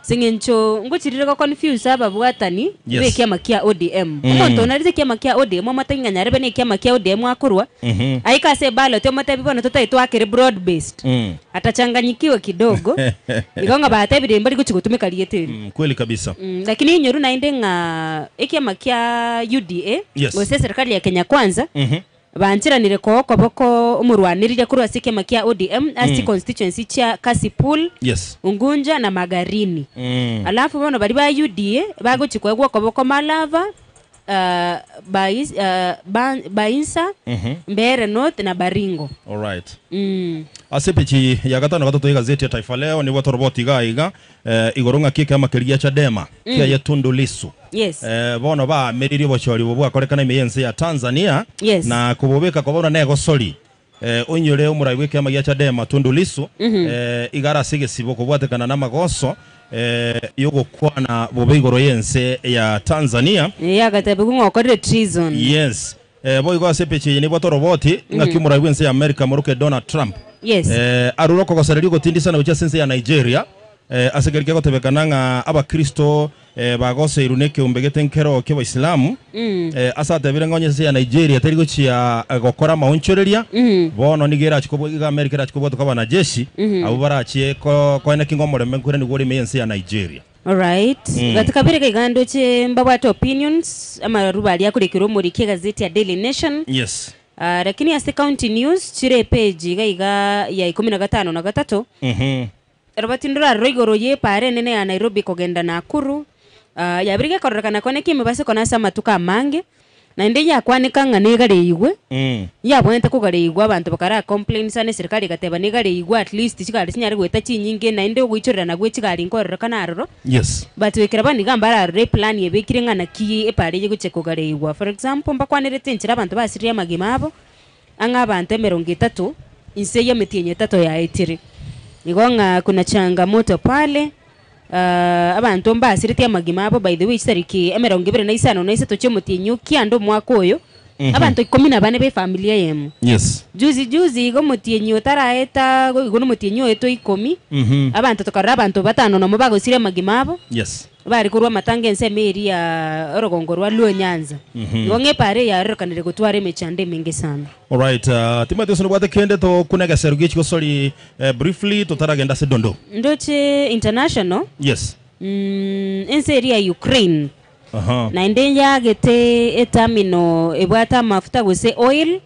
singencho ngochirire ko confuse ababwatani be kiama kia ODM umuntu narite kiama kia ODM amatanga nyarebe ne kiama kia ODM akurwa aika se balo te matabi bono totaitu akere broad based atachanganyikiwa kidogo igonga batabire mbali gochi gotume karieteri kweli kabisa lakini nyoru nainde nga kiama kia UDA gose serikali ya Kenya Kwanza banchiranire ko koboko umurwanirije kuri wasike makia ODM as constituency cha Kasipul Ungunja na Magarini alafu bono bari ba UDA baguchikwegwa koboko Malava Bainsa Mbere North na Baringo. All right. Asepichi ya gatano gatoto gazeti ya Taifa Leo ni watu roboti gaiga igorunga kike ama kiria Chadema kia ya Tundu Lissu. Yes. Bono ba meriri bochori bobwa korekana imeyense ya Tanzania na kubobeka kwa bona nego soli. Onyore umuraiwe kama ya Chadema Tundu Lissu igara sige sibo kubwatekana na magoso yogo kwana bobegoro yense ya Tanzania gatebe ngokore treason. Yes. Boy go sepeche ni boto roboti ngakimura wense ya America muruke Donald Trump. Yes. Aruroko ko sariri ko tindi sana ucha sense ya Nigeria. Asegerike ko tebekananga abakristo bagose iruneke umbegete nkero ke Islamu asa tebire ngonye se ya Nigeria tari gochia gokora maunchoreria bono nigera chikobo iga America chikobo to kabana jeshi abo barachie ko ena kingomore menkure ni gori meyense ya Nigeria. All right. Gatukabire kigando che mbabwato opinions ama rubali yakurikiro muri ke gazeti ya Daily Nation. Yes. Lakini ya county news chire page gaiga ya 15 na 3. Robatindura roigoro ye pare nene ya Nairobi kogenda Nakuru. Yabirige korrekana kone kimi base kona sama tuka mange. Na inde ya kwanika ngane gare igwe. Ya bwente ko gare igwe abantu bakara complain sane serikali gateba ne gare igwe at least chikari sinyari gweta chinyinge na inde gwichorera na gwe chikari nkorrekana aroro. Yes. But we kirabani gambara re plan ye bekire ngana ki epare ye gucheko gare igwe. For example mbakwanire tenchira abantu basiriya magima abo. Anga abantu 30 inse ya metienye 3 ya etiri. Igonga kuna changamoto pale abantu mbasiriti amagima abo by the way sariki 25 na isa tochemutinyu kiando mwako oyo abantu 14 be familia yemu. Yes. Juzi go mutinyu taraeta go mutinyu eto 10 abantu tokara abantu 5 no mubago sire magima abo. Yes. Bari kurwa matange nsemeri ya Orogongorwa Luo Nyanza. Ngonge pare ya rokanire gutware mechande mingi sana. All right, Timothy sonobwate kende to kunega serugi chiko sori briefly to taragenda se dondo. Ndoche international? Yes. Enseri ya Ukraine. Na indenja gete etamino ebwata mafuta gose oil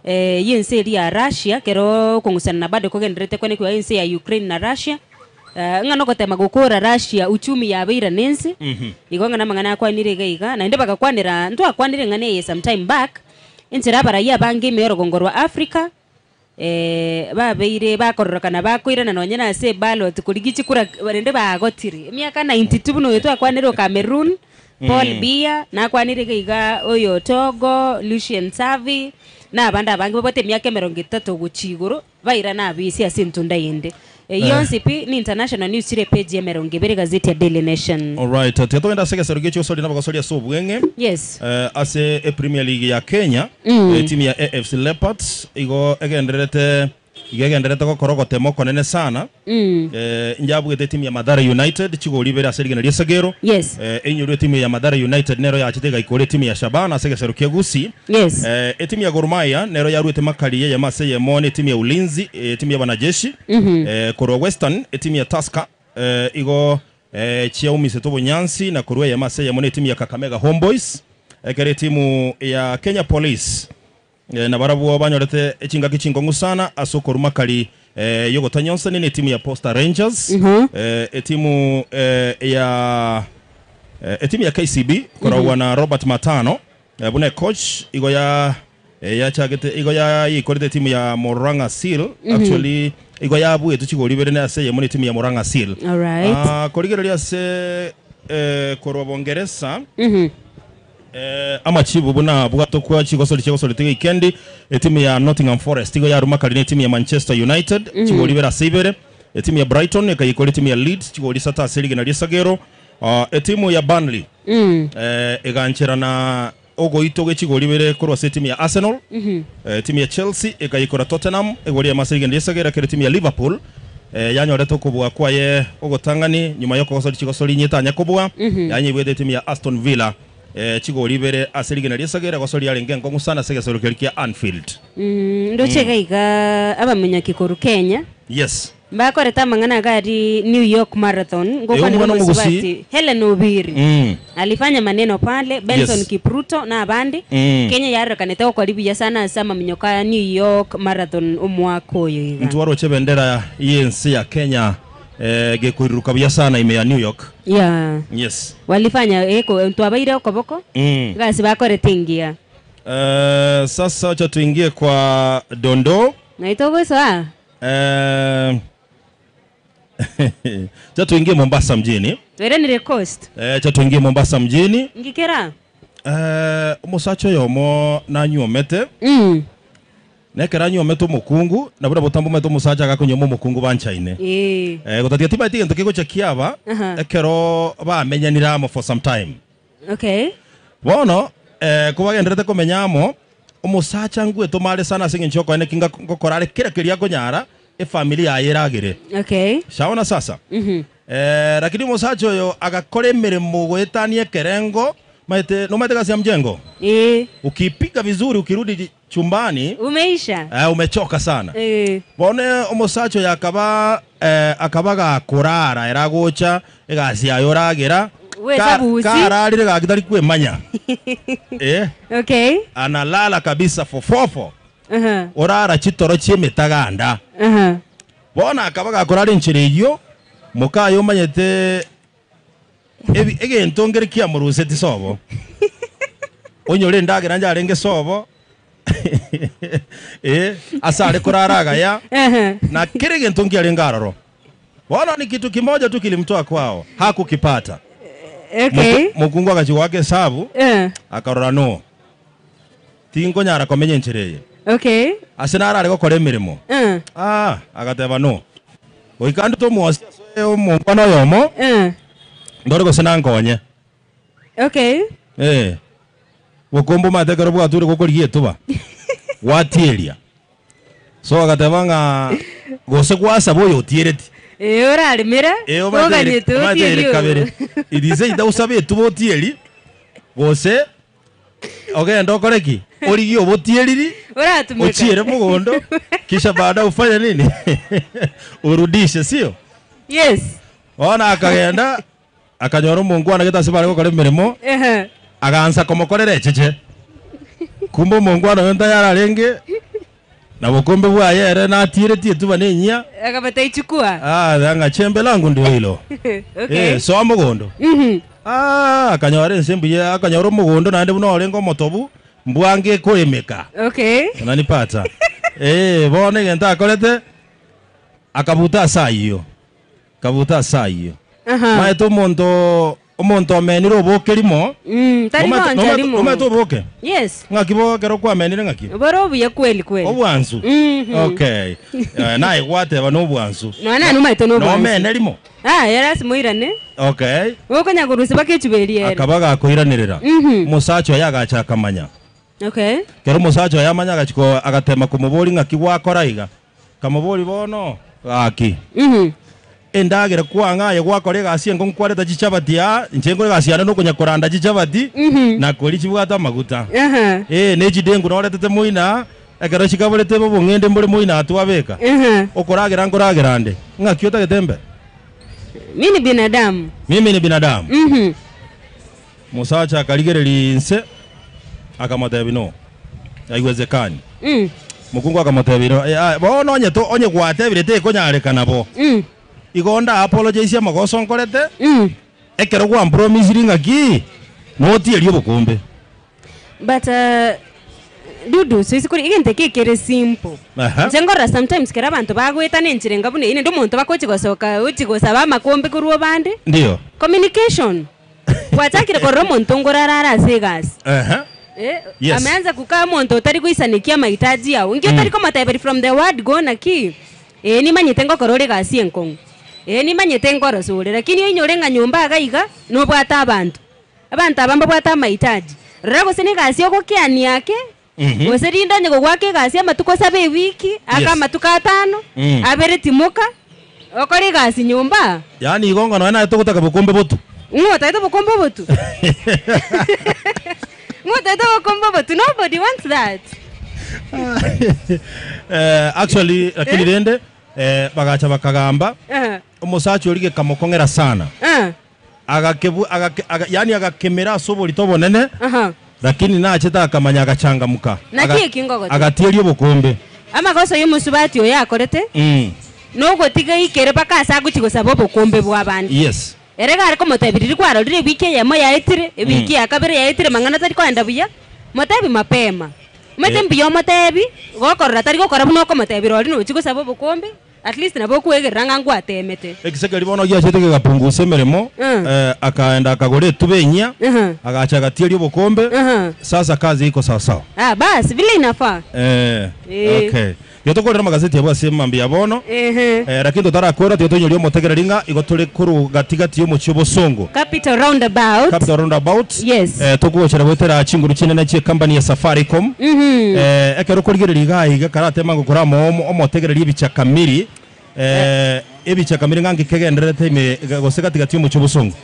yenseri ya Russia kero kongusana na bado kogendrete kwane kwa yense ya Ukraine na Russia. Ngano kotema gukora Russia uchumi ya beira nensi igonga na mangana kwa nirega iga na inde bakakwanira ndo akwanire ngane sometime back intira baraya bangi mero gongorwa Africa babeire bakorokana bakwira na nonyena se ballot kuligichi kura barende bagotiri miaka 92 no yetu akwaniro Cameroon Paul Biya na akwanire iga oyo Togo Lucien Savi na abanda bangi bote miaka 30 guchiguru baira na bisi asintunda yende. Yonsipi ni international news chire page ya merongibere gazeti ya Daily Nation. All right, tetoenda sege serugecho usoli na bagosoli ya sobwenge. Yes. Ase Premier League ya Kenya, timu ya AFC Leopards igo egenderete ko korogote moko nene sana. Njabu gete timu ya Mathare United chigo libere aseri na Liesagero. Yes. Enyuru timu ya Mathare United nero ya chitega ikore timu ya Shabana sege serukia gusi. Yes. Timu ya Gor Mahia nero ya ruete makali ya Maseye Mone timu ya Ulinzi, timu ya wanajeshi. Korwa Western timu ya Tusker igo Chiaumi Setobo Nyansi na Korwa ya Maseye Mone timu ya Kakamega Homeboys. Kere timu ya Kenya Police na barabu banyorete echinga kichingongu sana asoko rumakali yogo tanyonsa ni timu ya Posta Rangers timu ya KCB kora na Robert Matano bune coach igo ya chagete igo ya ikorete timu ya Moranga Seal actually igo ya abu etuchigo libere na se yemone timu ya Moranga Seal. All right. Korigereria se korwa Bongereza amachibu buna bwato kwa chigosoli tege ikendi timu ya Nottingham Forest igo ya rumakali ni timu ya Manchester United chigo libera sibere timu ya Brighton ikayikora timu ya Leeds chigo lisata serige na Liesagero timu ya Burnley iganchera na ogoito gechigori bere korwa se timu ya Arsenal, timu ya Chelsea ikayikora Tottenham, egori ya masirige ndisagera kere timu ya Liverpool. Yanyoretwo kubwa kwaye ogotangani nyuma yo kogosori chigosori nyetanya kubwa yanyibwete timu ya Aston Villa chigori bere asirige ndisagera gosori arenge ngongu sana segesorokerikia Anfield. Ndochega iga abamenya kikoru Kenya. Yes. Bakoreta mangana gari New York Marathon ngoko ni msibati Helen Obiri alifanya maneno pale Benson Kipruto na abandi Kenya yaro kaneta ko libya sana sama minyoka New York Marathon umwaka oyo iga mtuwaro che bendera ENC ya Kenya gekuruka bya sana ime ya New York. Yes. Walifanya eko mtuabaire okoboko gasi bakoretingia. Sasa acha tuingie kwa Dondo. Naitogo sawa. Cha tuingie Mombasa mjini. Twere ni coast. Cha tuingie Mombasa mjini. Ngikera. Umusacho yomo na nyomete. Nekera nyomete mukungu na bura botambo meto musacha gakonyomo mukungu banchaine. Gotatia tiba tinto kiko chakiaba. Ekero ba menyanira mo for some time. Okay. Bono kubagenderete komenyamo umusacha ngwe tomare sana singe nchoko ene kinga kokorale kira kiria konyara familia yeragire. Okay. Shaona sasa. Lakini musacho yo agakore mirimo gwetanie kerengo maite no maite kasi ya mjengo. Ukipiga vizuri ukirudi chumbani umeisha. Umechoka sana. Bone umusacho yakaba akabaga kurara eragocha egasi ayoragira. Kararire gagitari kwemanya. Okay. Analala kabisa fofofo. Orara chitoro chimetaganda. Bona akabaga kurari nchireyo mukayo manyete egento ngerikia muruseti sobo. Onyore ndagira njarenge sobo. Asare kuraraga ya. Na kile gento ngiarengaroro. Bona ni kitu kimoja tu kilimtoa kwao. Hakukipata. Okay. Mukungu akachiwake sabu. Akarora no. Tingo nyara komenye nchireye. Okay. Asenara ariko kore mirimo. Agateba no. Oikandu to mwasi omumpano yomo. Ndoro go senangonye. Okay. Wokombo matekero bwa turi kokoriye tuba. Watieria. So agateba nga gose kwasa boyo tiereti. Orari mira. Oganyeto kabere. Idize ida usabe tubo tieri. Gose ogenda okoreki. Ori yo botieriri. Uratumika. Uchiere mugondo. Kisha baada ufanya nini? Urudishe sio? Yes. Ona akagenda akanyoro Mungu anageta sibare ko kare mirimo. Agansa komokorere cheche. Kumbo Mungu anayonda yararenge. Na bukombe bwa yere na atire tie tuba nenya. Akabata ichukua. Danga chembe langu ndio hilo. Okay. So mugondo. Akanyore nsembu ya akanyoro mugondo nande buno orengo motobu. Mbwange koemeka. Okay. Unanipata. Bone genta akorete akabuta saa hiyo. Kabuta saa hiyo. Maeto omonto ameniro bokerimo. Tarimo njarimo. Ometo boke. Yes. Ngakibo kero kwa amenire ngaki. Borobu ya kweli. Obwanzu. Okay. Na igwate bano obwanzu. No maeto no bwanzu. No amenerimo. Yarasi muirane. Okay. Woko nyagurusi bakechuberiere. Akabaga akoiranirira. Musacho yagacha kamanya. Okay. Kero musacho yamanya gachiko agatema kumubori ngaki gwakoraiga. Kamubori bono gaki. Endagera kwanga ye gwakore gasie ngo nkwareta chichabati ya njengo gasiana no kunyakoranda chichabati na kuri chibwata maguta. Nejidengu no retete muina ekero chikaborete bo ngende mbore muina atwabeka. Okoragira ngoragirande ngaki otagetembe. Mimi ni binadamu. Musacha akaligereri nse akamatebino. Aiwezekani. Mukungu akamatebino. Bono nyeto onye gwatebirete konyareka nabo. Igonda apologize amagoso nkorete. Ekero gwa promise ngaki. Noti eri obukombe. But dudu so isikuri igente kekere simple. Njengora sometimes kera abantu bagweta nenchirenga bune ine ndo muntu bakochigosoka uchigosa ba makombe kuruo bande. Ndio. Communication. Watakire korro muntu ngorarara segas. Yes. Ameanza kukaa muntu utari kuisanikia mahitaji yao. Ngio tari koma type from the word go na ki. Ni manyitengo korore gasi enkongo. Ni manyitengo rosore lakini inyorenga nyumba agaiga no bwata abantu. Abantu abamba bwata mahitaji. Rago sini kasi yoko kiani yake. Oserinda nyego gwake kasi amatuko 7 wiki, aka matuko 5, abere timuka. Okori kasi nyumba. Yani igonga no ena etogota kabukombe botu. Taito bukombe botu. Taito bukombe botu. Nobody wants that. Actually lakini rende bagacha bakagamba umusachi orige kamokongera sana. Agakebu yani agakemera sobo litobo nene. Lakini nacheta akamanya agachangamuka. Nakiye kingogo. Agatierio bukombe. Ama goso yumusubati oya akorete. Nogo tiga ikere bakasa guchigo sabobo kombe bwabandi. Yes. Erega ariko motabiriri kwaro rire wiki yamo yaitire wiki yakabere yaitire mangana tari kwenda buya. Motabi mapema. Matembi yo motabi gokorra tari gokora buno ko motabiro ri no chigo sabobo kombe. At least na boku egeranga ngwatemete. Ekiseke libono gya chetege gapunguse meremo akaenda akagore tubenya agacha gatierio bukombe. Sasa kazi iko sawa sawa. Basi vile inafaa. Okay. Yotokorera magazeti yabwa sema mbia bono. Lakini tutarakora tyotonyo motegera ringa igotore kuru gatigati yo muchibo songo. Capital roundabout. Yes. Tukuochera wetera chinguru chinene chie company ya Safaricom. Ekero korigere riga iga karate mango kuramo omotegera ribicha kamiri. Ebicha kamiri ngangi kegenderete ime goseka tigati yo muchibo songo.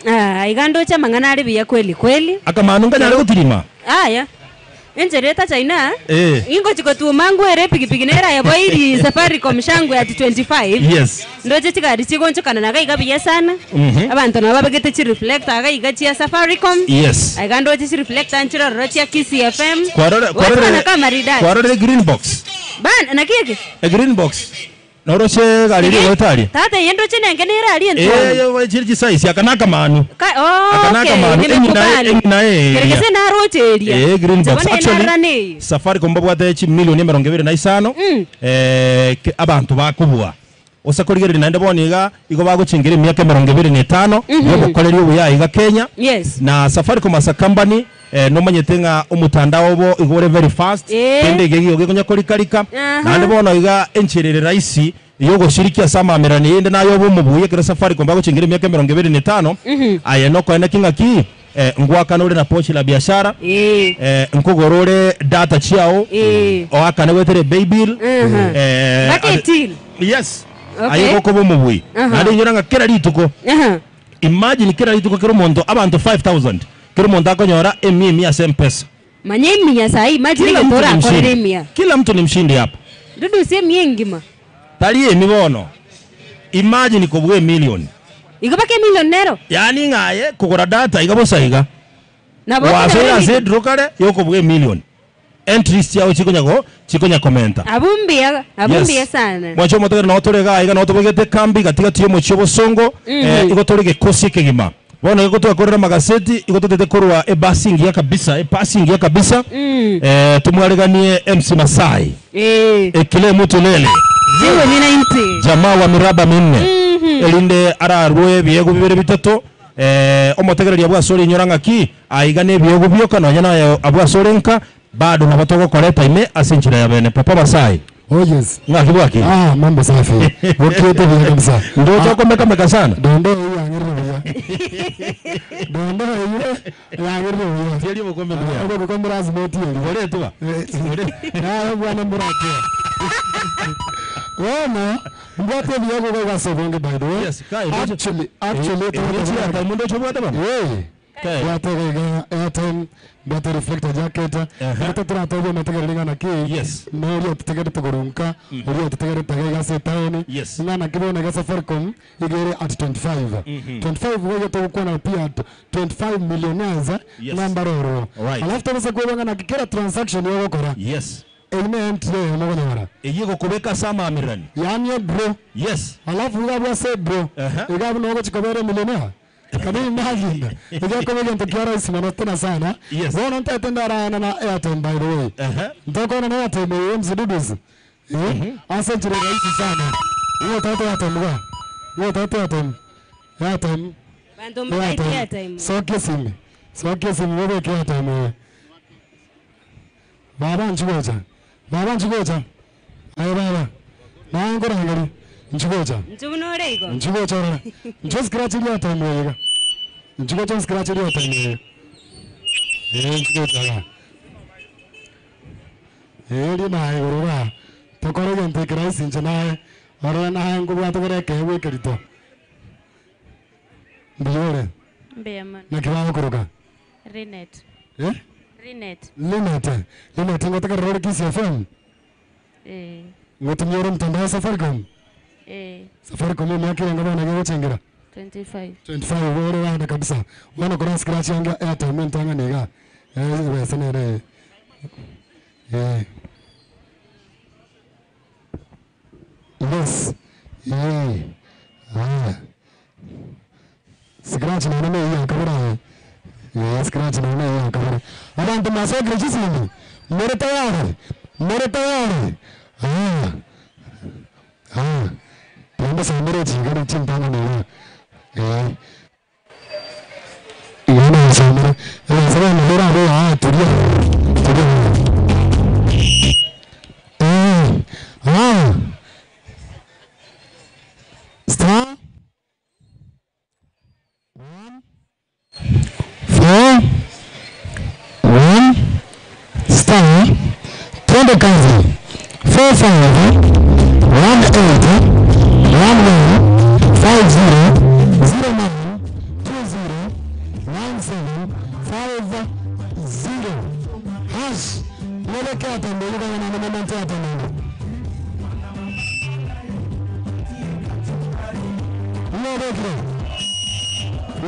Igando cha mangana ari biya kweli. Akamanu nganya gutirima. Aya. Enjereta China. Ingo chiko tu mangu ere pigipigi nera ya boiri Safaricom shangwe at 25. Yes. Ndoje chikari chigoncho kana naga igabiye sana. Abantu nabo bagete chi reflect aga igachi ya Safaricom. Yes. Aga ndoje chi reflect anchiro rochi ya Kisi FM. Kwarore green box. Ban nakike. A green box. Noroshe galiri wetari. Tate yendo chine ngenera ali ento. Yo chirchi size akanaka manu. Akanaka manu. Kerese na roche area. Green box actually. Safaricom babwate chi milioni 25. Abantu bakubwa. Osakorigere nande boniga igo bagucingire myaka 25 yo gukorera ubuya iga Kenya. Yes. Na Safaricom as a company no manyetenga umutandao bo igore very fast kende gegi ogekonya kolikalika nande bono iga encherere raisi yo goshirikia sama merani ende nayo bo mubuye kera Safaricom bagucingire myaka 25 aya no kwenda kinga ki ngwaka nore na pochi la biashara nkogorore data chiao o akane wetere baybill baketil. Yes. Ayo ko bo mubuye nande nyoranga kera rituko imagine kera rituko kero mondo abantu 5000 kero mondo akonyora emi ya sempesa manyemi ya sai imagine tora akoremia kila mtu ni mshindi hapa dudu sie miengima tali emibono imagine ko bwe million igabake millionero yani ngaye kugura data igabosaiga na wasera zedrokare yoko bwe million entries yao chikonya komenta abumbia sana mwacho motogera no torega iga no tobogete kambi katika tiyo mochibo songo igotorege kosi kegima bona igoto akorera magaseti igototete korwa passing ya kabisa tumwareganie MC Masai kile mtu lele jiwe ni 90 jamaa wa miraba minne elinde ararwe biego bibere bitato omotegereri abwa sori nyoranga ki aigane biego byoka no nyana abwa sorenka bado nabatogo koleta ime asinchira ya bene papa Masai. Oh yes. Ngakibwaki. Mambo safi. Wote vile kabisa. Ndio choko meka sana. Ndio hiyo angiribia. Ndio hiyo angiribia. Sio libo kombe ndio. Ndio kombe lazima utie. Ngore tu. Na bwana mburate. Wona mbote biego kwa sabonge by the way. Yes, kai. Actually tu mundo chobata baba. Watega airtime bata reflector jacket bata tratobo mategerenga na ki no rio tegere togorunka rio tegere tegega setani ngana kibona ga Safaricom igere at 25 wewe to kuna pia 25 millionaires number oro alafu taweza kuona na kila transaction yako kora element leo mwana eyigo kubeka sama amirani yani bro alafu ngabwa se bro igabo no chikobere millionaire kani imagine ndio kama ndio tukiara isimama tena sana bona ntatenda rana na airtime by the way ndoko na airtime mzidudus asa jira rahisi sana hiyo tata airtime bando mbaiti airtime so kesi wewe kwa airtime baba nchugocha ayo baba naangora ngari nchugocha nchugocha rara ncho scratch ile airtime wewe nchugocha scratch ile airtime Nchikochaga. Eri na igurura. Tokore gente kira sinchana. Ora na hangu batogere kewe kerito. Ndiore. Mbeman. Na kiwa kuruka. Rinet. Eh? Rinet. Linet ngotaka road Kiss FM. Ngotumyoro mtandao wa Safaricom. Safaricom yake ngaba na gawa chengira. 25 wore wana kabisa. Wana kuna scratch yanga airtime mentanga nega. Senere. Yes. Scratch na name ya kabara. Scratch na name ya kabara. Abantu masogre jisini. Mere tayari. Panda samere chingari chintanga nega. Yana samere. Sara nera ro turia. Star 1 4 1 star 20 kazi 45 18 11 50 09 20 97 50 hash mwelekea tembeleka na moment ya tembeleka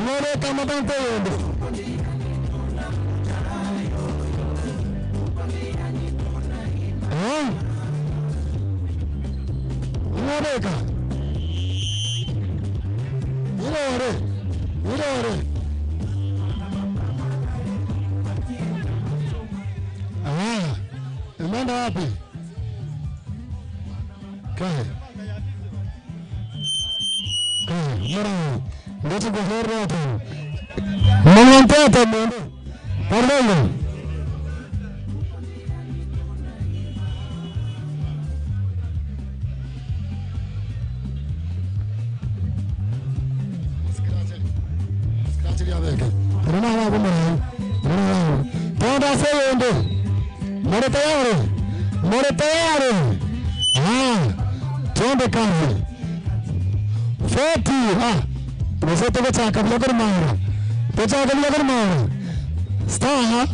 mweleka matante yondo mweleka Ure. Umeenda wapi? Kae. Mara. Ndio kuhoro hapo. Mwende hapo mwende. Pardon. More tayari. Twende kazi. 40 Tumezote kwa kabla kwa mara. Tocha kabla kwa mara. Star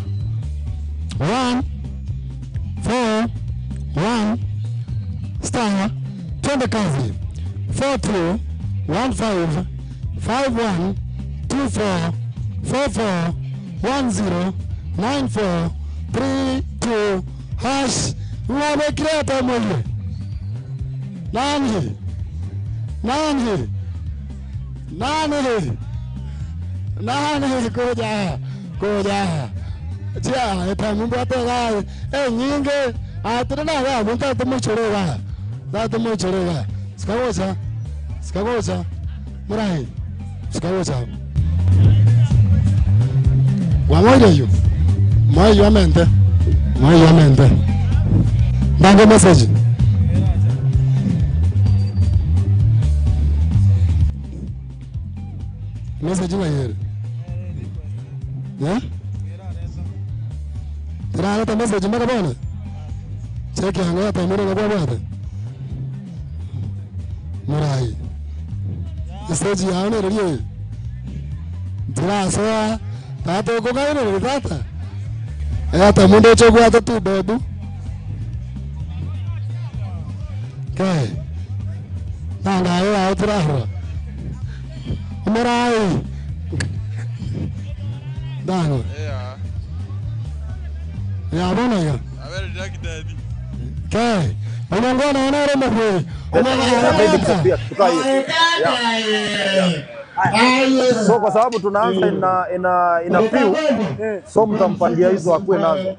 1 4 1 star. Twende kazi. 42 15 51 24 44 10 94 32 hash. Mwane kireta mwele. Nani? Koja. Tia, eta mungu atega. Nyinge. Atrena ya mungu atumuchorega. Atumuchorega. Sikagocha. Murai. Sikagocha. Wamoja yu. Moyo amente. Dango message. Message wa yere. Tara ta message maka bana. Check yangu ta mure ngwa bana. Murai. Message ya ne riye. Tara so ta to ko ga ne tata. Hata mundo chogo hata tu bebu. Kai. Nanga ya utrahra. Murai. Dango. Ya bana ya. Abere dakitadi. Kai. Unangona unaona mbona? So kwa sababu tunaanza ina few, so mtampangia hizo akue nazo.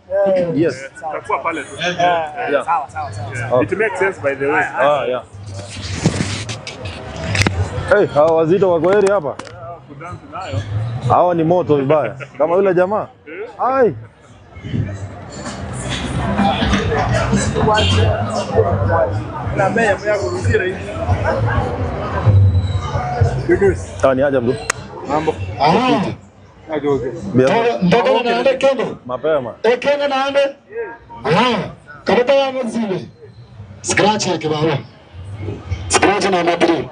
Yes. Tutakuwa pale tu. Sawa. It makes sense by the way. Yeah. Hey, hawa wazito wako heri hapa. Kudansi nayo. Hawa ni moto vibaya. Kama yule jamaa. Ai. Na mimi yako rudira hivi. Ni aje mdu? Mambo. Ndoko na ande Kenya. Mapema. Kenya na ande. Kabata ya mzile. Scratch yake baba. Scratch na mabiri.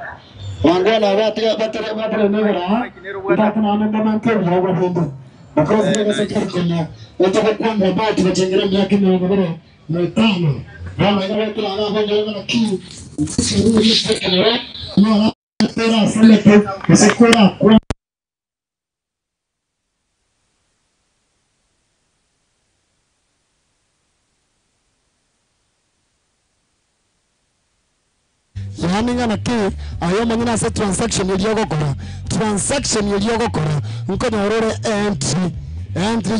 Wangwana batare negara. Ndako na ande kama nke baba bendo. Because ndio sasa kuna unataka kwamba bati tunachengelea miaka 25. Bana ile watu wanaanza na kiu. Sisi ni sekere. No, era sale que se cura. Yaninga na ki ayo manyina se transaction yogokora nko nyorore entry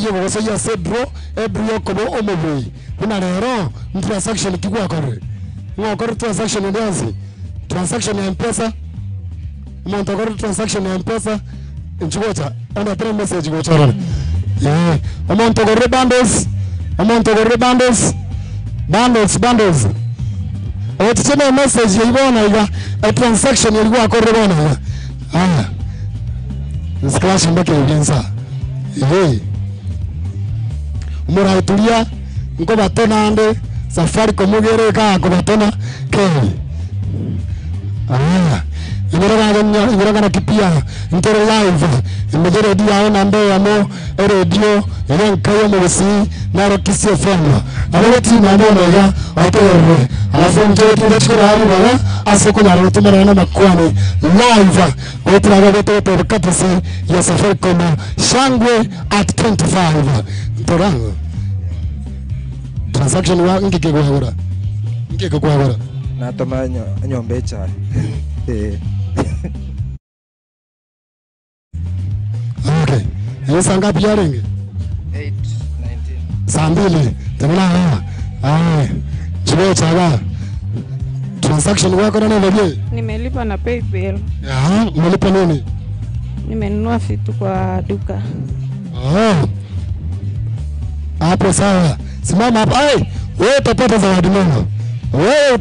yo so ya sedro ebrio kobo omobe kuna rero transaction kigwa kore ngokore transaction ndiazi transaction ya M-Pesa montokore transaction ya M-Pesa nchigota onda tena message gochora montokore bundles Otitene message yibona iga a transaction yalikuwa kore bona. Scratch mbake ugenza. Umura tulia ngo batona ande safari komugere ka ko batona ke. Ingera na kipia intero live imejere dia ona ndo amo radio ile kayo mwesi na Rokisi FM awati na ndo ya atore alafu mtoto tunachukua hali baba asoko na rutumana na makwani live wetra gato katasi ya Safaricom Shangwe at 25 torango transaction wa ngike kwa hora na toma nyombe cha Okay. Esa ngapi ya ringi? 8:19. Saa 2. Tena chiwe chaga. Transaction wako na nini? Nimelipa na PayPal. Umelipa nini? Nimenunua vitu kwa duka. Hapo sawa. Simama hapa. Wewe utapata zawadi nono. Wewe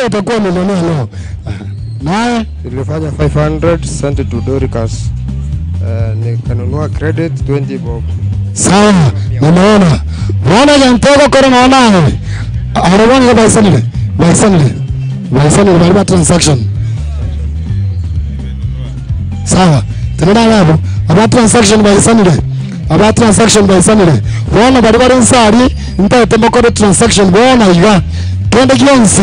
utakuwa milionea leo. Naye nilifanya 500 sent to Doricas. Nikanunua credit 20 bob. Sawa, nimeona. Bwana jantoko kore naona. Arabani by Sunday by transaction. Sawa. Tena hapo. About transaction by Sunday. Bwana bari nsari ntaitemo kore transaction bwana iga. Twende kionsi.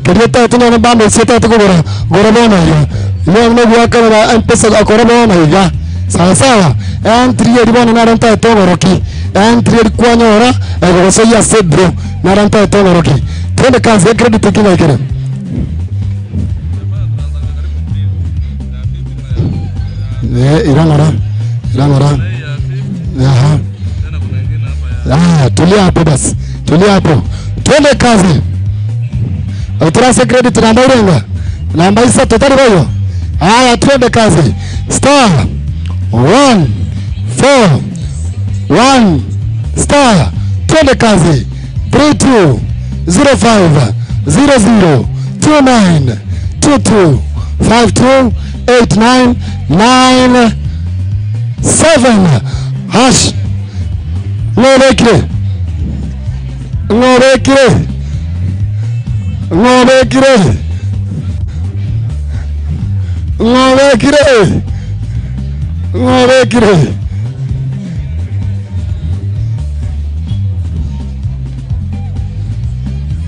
Kadieta tuna bando sita tukugora. Gora bwana iga. Leo gwaka na M-Pesa akora bwana iga. Sawa entry edibona naranta togoroki entry kwanyora egoso ya sedro naranta togoroki twende kazi credit kina kile irangara tulia hapo basi twende kazi utrase credit namba urenga namba isa totali boyo twende kazi star 1 4 1 star twende kazi 32 05 00 29 22 52 89 97 hash ngorekire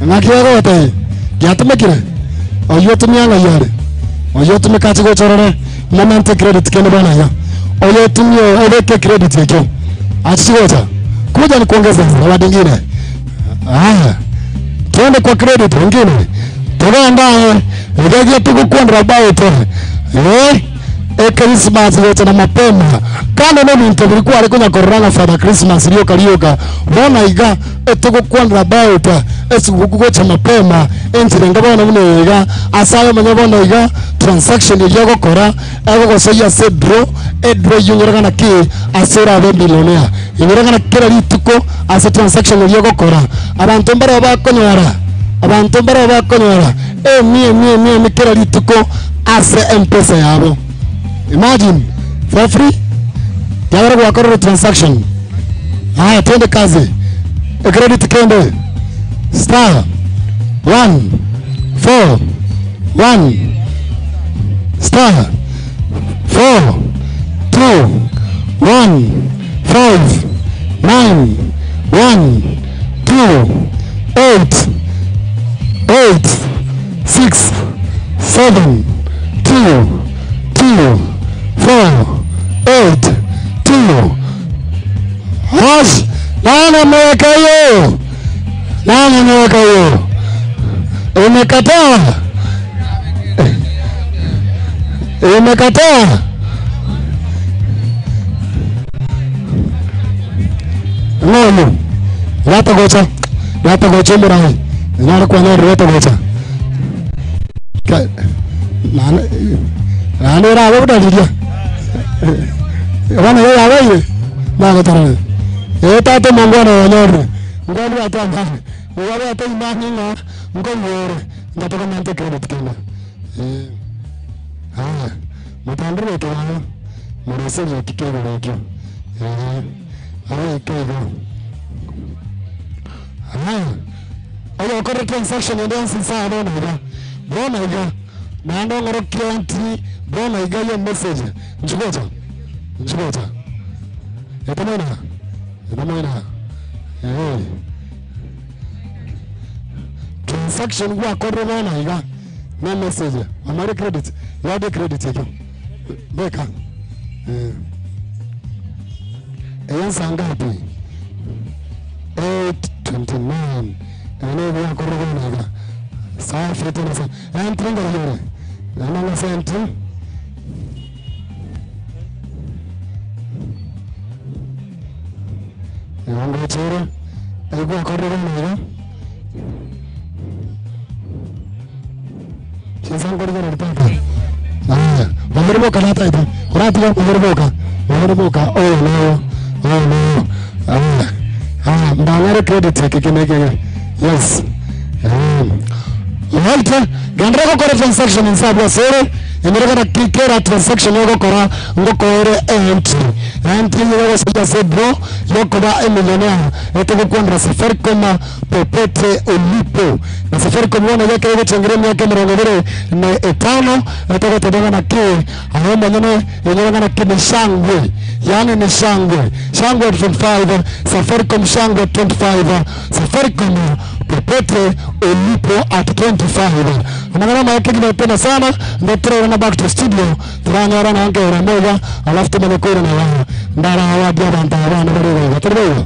nakiago wate yatumekire oyotumia ngayare oyotumika chiko chorore moment credit kene bana ya oyotumia odeke credit yake achigocha kuja ni kuongeza zawadi nyingine twende kwa credit nyingine tunaenda ndio tukukwenda bao tena Christmas yote na mapema kana nini ntabirikuwa alikunya korana for Christmas leo kalioka bona iga etukukwenda bao ta esikukugocha mapema entire ngabona mune iga asayo manyabona iga transaction yego kora ego gosoya sedro edro yungurana ki asera be millionaire yungurana kera lituko asa transaction yego kora abantu mbara bakonyora mie kera lituko asa M-Pesa yabo. Imagine, for free. Tayari kuwakorera transaction. Haya, twende kazi. Credit kende. Star 1 4 1 star 4 2 1 5 9 1 2 8 8 6 7 2 2 4 8 2 Hash, nani ameweka hiyo? Nani ameweka hiyo? Umekataa? Umekataa? No. Lata gocha murai. Nara kwa nara lata gocha. Nani rawa udah dia. Wana ya wae. Naga tarane. Eta to mangwana wanyor. Ngani ata ngani. Ngani ata imani na ngomore. Ngatoka mante credit kena. Mutandire kana. Murasema kitoro rekyo. Kego. Ayo kore transaction and dance inside on it. Bona iga. Nando ngoro client bona iga yo message. Njugota. Etamana. Transaction wa kore bona iga. Na message. Amare credit. Yade credit yako. Beka. Eyansa ngapi? 829. Ene ya korona ga. Saa fete na saa. Entry ngare. Nana na entry. Yango chere. Ego korona ga. Sisa korona ga. Mamerbo kana taita. Kurati ya mamerbo ka. Oh no. Mbangare credit kikimeke. Yes. Walter, gandreko kore transaction inside wa sore. Emereka na kikera transaction yoko kora ngokore entry. Entry yoko sija se bro yoko ba millionaire. Ete kukwandra Safaricom popote ulipo. Na Safaricom wana yake yoko chengremi yake mrongobere na etano. Ete kutodonga na kii. Ayomba nyone yonyoga na kii ni shangwe. Yani ni shangwe 25, Safaricom shangwe 25, Safaricom popote ulipo at 25. Anagana yake kinapenda sana, ndio tuna back to studio, tunanyora na ange ora moja, alafu tumekora na wao. Ndara hawa dia bantara na bado. Turbo.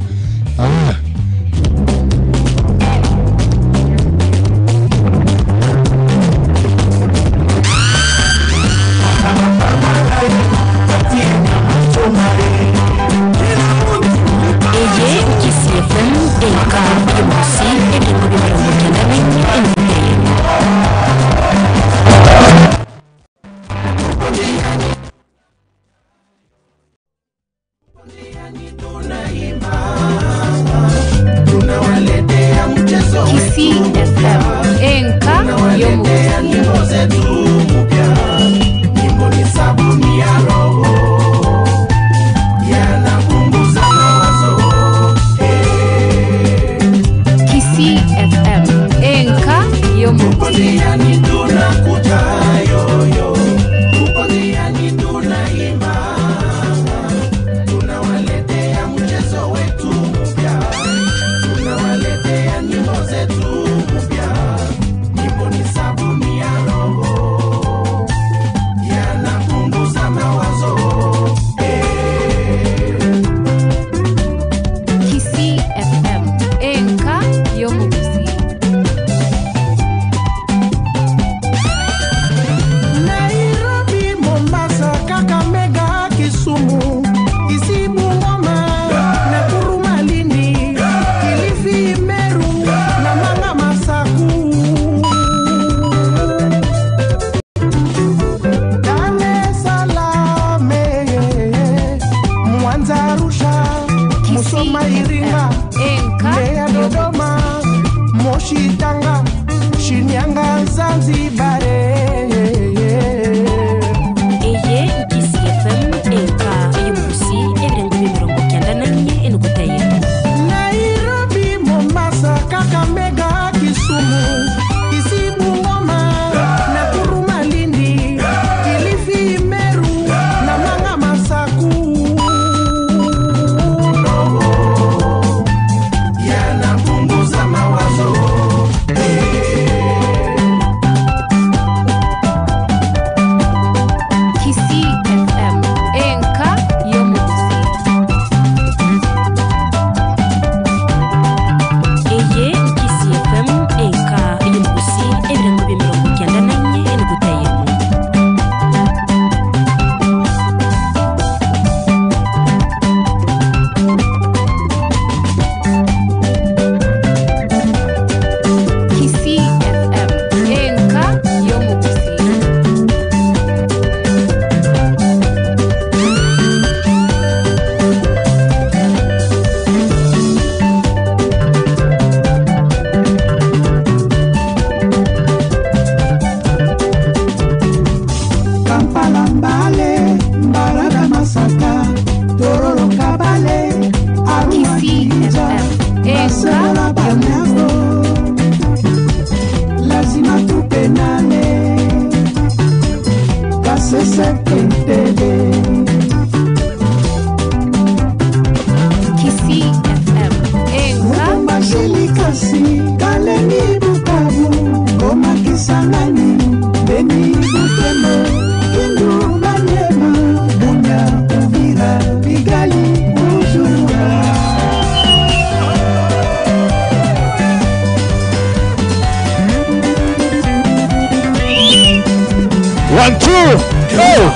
1, 2. Oh.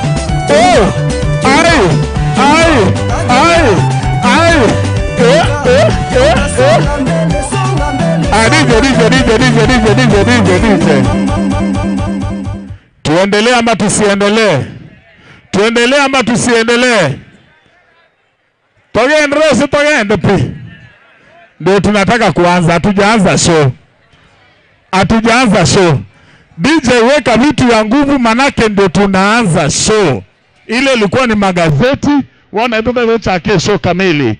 DJ. Tuendelee ama tusiendelee? Tuendelee ama tusiendelee? Togende pi. Ndio tunataka kuanza, hatujaanza show. DJ weka vitu ya nguvu manake ndio tunaanza show. Ile ilikuwa ni magazeti, wana ndio chake show kamili.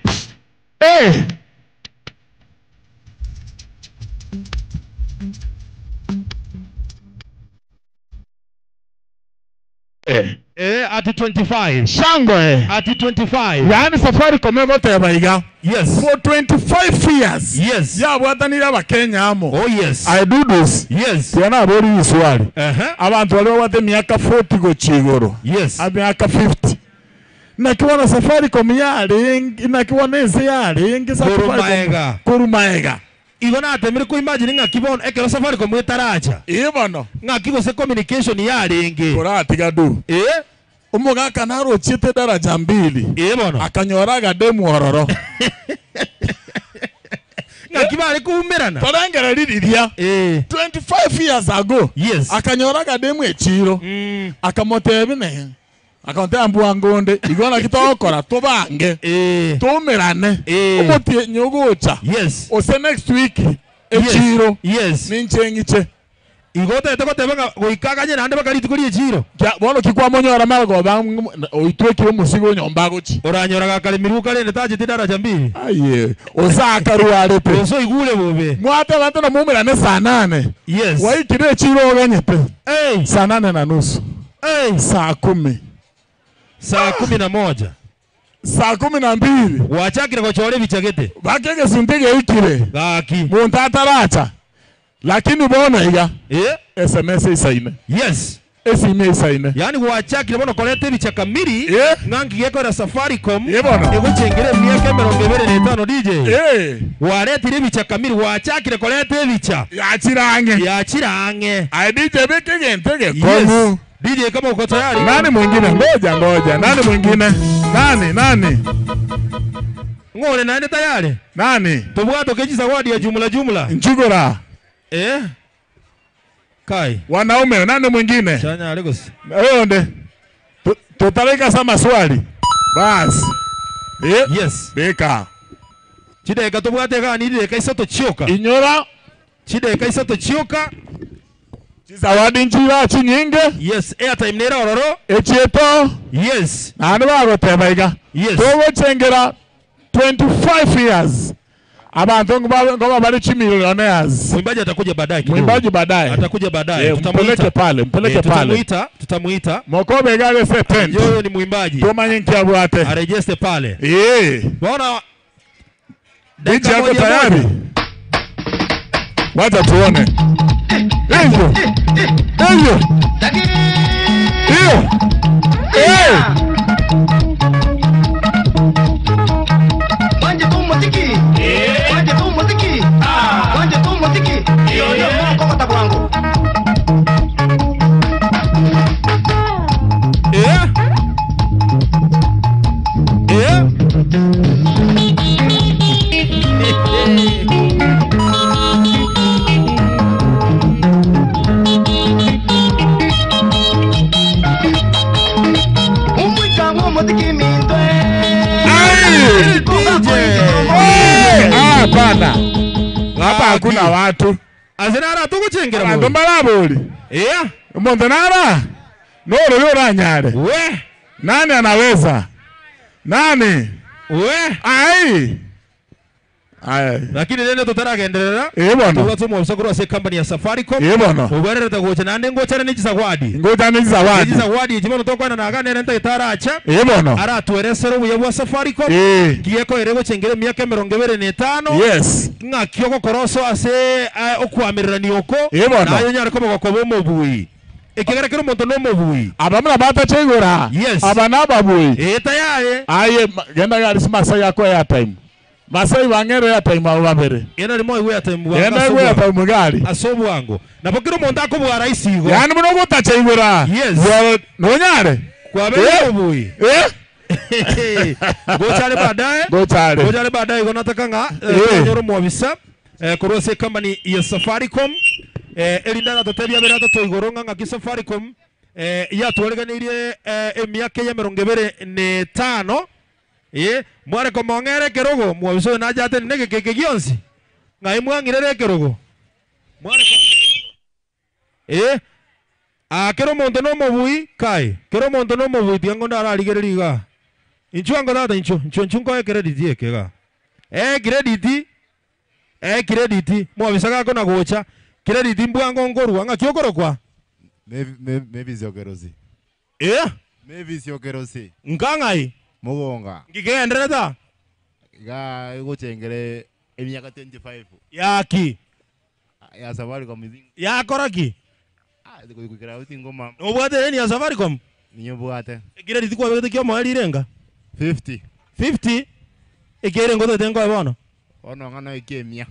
At 25. Shangwe. At 25. Yani Safaricom yote ya baiga. Yes. For 25 years. Yes. Ya watanira wa Kenya amo. Oh yes. I do this. Yes. Tiana abori iswali. Abantu wale wate miaka 40 go chigoro. Yes. Miaka 50. Na kiwa na Safaricom yale, na kiwa nese yale, ngisa Kurumaega. Igona atemire ko imagine ngakibona ekero Safaricom etaracha. Ibono. Ngakigo se communication yarenge. Kuratiga du. Umugaka naro chite daraja 2. Ibono. Akanyoraga demu ororo. Ngakibare kuumerana. Torangera lidiria. 25 years ago. Yes. Akanyoraga demu echiro. Akamotebine. Akonte mbuwa ngonde igona kitokora tubange tumerane umutie nyugucha ose next week echiro nincengiche igote tekotebanga goikaganye nande bakariti kuri echiro bono kikwa monyora margo ba oitwekire musigo nyomba gochi oranyoraga kalemiru kale taje tidaraja 2 aye osakaruarete oso igule bobe mwate bantu na mumerane saa 8 waikire echiro oganyete saa 8:30 saa 10 saa 11 saa 12 wachakire ko chore bichagete bakege sundege ikire gaki muntu ataracha lakini bona iga SMS isaine esime isaine yani wachakire bona kolete bichakamiri ngangi gekora Safaricom eguchengere miaka 25 DJ waretire bichakamiri wachakire kolete bicha yachirange ai DJ bekege ntege komu DJ kama uko tayari. Nani mwingine? Ngoja. Nani mwingine? Nani? Ngone nani tayari? Nani? Tobwato keji zawadi ya jumla. Njugura. Kai. Wanaume nani mwingine? Chanya Lagos. Onde. Tutaleka sama swali. Bas. Yes. Beka. Chideka tobwate ga ni deka isato chioka. Inyora. Chideka isato chioka. Zawadi njira chinyinge. Yes, airtime nera ororo. Echieto. Yes. Nani bago tebaiga. Yes. Togo chengera 25 years. Abantu ngoma bali millionaires. Mwimbaji atakuja baadaye kidogo. Mwimbaji baadaye. Atakuja baadaye. Mpeleke pale. Tutamuita. Mokobe gale setent. Yeye ni mwimbaji. Toma nyinki abwate. Arejeste pale. Bwana DJ yako tayari. Wacha tuone. Hiyo. Wanje tu muziki. Wanje tu muziki. Yo moko kota kwangu. Hapana. Hapa hakuna watu. Azinara tukuchengera mo. Ndo malaboli. Mondanara. Noro yora nyare. Nani anaweza? Nani? Ai. Lakini nene tutaragenderera. Bwana. Tuwatu mu bisakuru ase company ya Safaricom. Bwana. Ubarera gocha nande ngocha ni zawadi. Ngocha ni zawadi. Ni zawadi jimono tokwana na gane nenda itaracha. Bwana. Ara tueresero buye bwa Safaricom. Kiyeko erego chengere miaka 25. Yes. Ngakiyoko koroso ase okwamirira ni oko. Bwana. Nayo nyara komo gakobo mu bui. Ekigara kiro monto no mu bui. Abamuna bata chegura. Yes. Abana babui. Tayaye. Aye genda gari smasa yako ya time. Masai bangere ya time aba bere. Ena limo iwe ya time wangu. Ena iwe ya time gari. Asobu wangu. Na pokiro monda ko bwa rais igo. Yani muno gutacha igura. Yes. No nyare. Kwa bere bui. Gochale baadaye. Gochale baadaye gona takanga nyoro mwabisa. Kurose company ya Safaricom. Elindana toteria bera to igoronga ngaki Safaricom. Ya tuoleganirie emyaka ya 25. Mware ko mongere kerogo mwabiso na jate nege keke gionsi ngai mwangirere kerogo mware ko kero monto no mobui kai kero monto no mobui tiango ndara ligereriga inchuango data inchunko credit yekega credit mwabisaga ko na gocha credit mbwango ngoru anga kyokoro kwa maybe ziokerosi maybe ziokerosi ngangai Mugonga. Ngigenda ta? Ga guchengere emyaka 25. Yaki. Ya Safaricom izingo. Ya koraki. Ndikukira uti ngoma. Obwate ni ya Safaricom? Niyo bwate. Ekira ditikwa bete kyo mwali renga. 50. 50. Ekere ngoto tengo ebono. Ono ngana ikemia.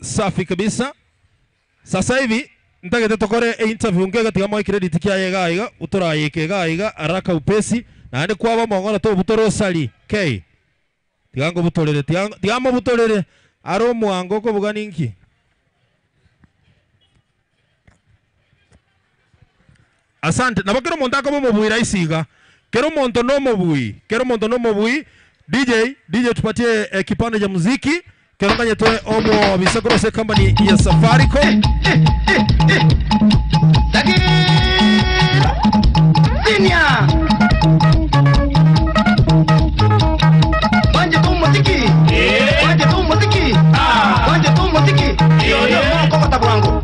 Safi kabisa. Sasa hivi nitagete tokore interview ngega tigamo credit kya yega iga utora yekega iga araka upesi na ande kwaba mongona to butoro sali k tigango butolere tigamo butolere aro mwango ko buganinki asante nabakero monta ko mobuira isiga kero monto no mobui DJ tupatie kipande cha muziki Keronganya toe omo bisakoro se company ya Safaricom. Dinya. Wanje tu muziki. Wanje tu muziki. Wanje tu muziki. Yo moko kata bwangu.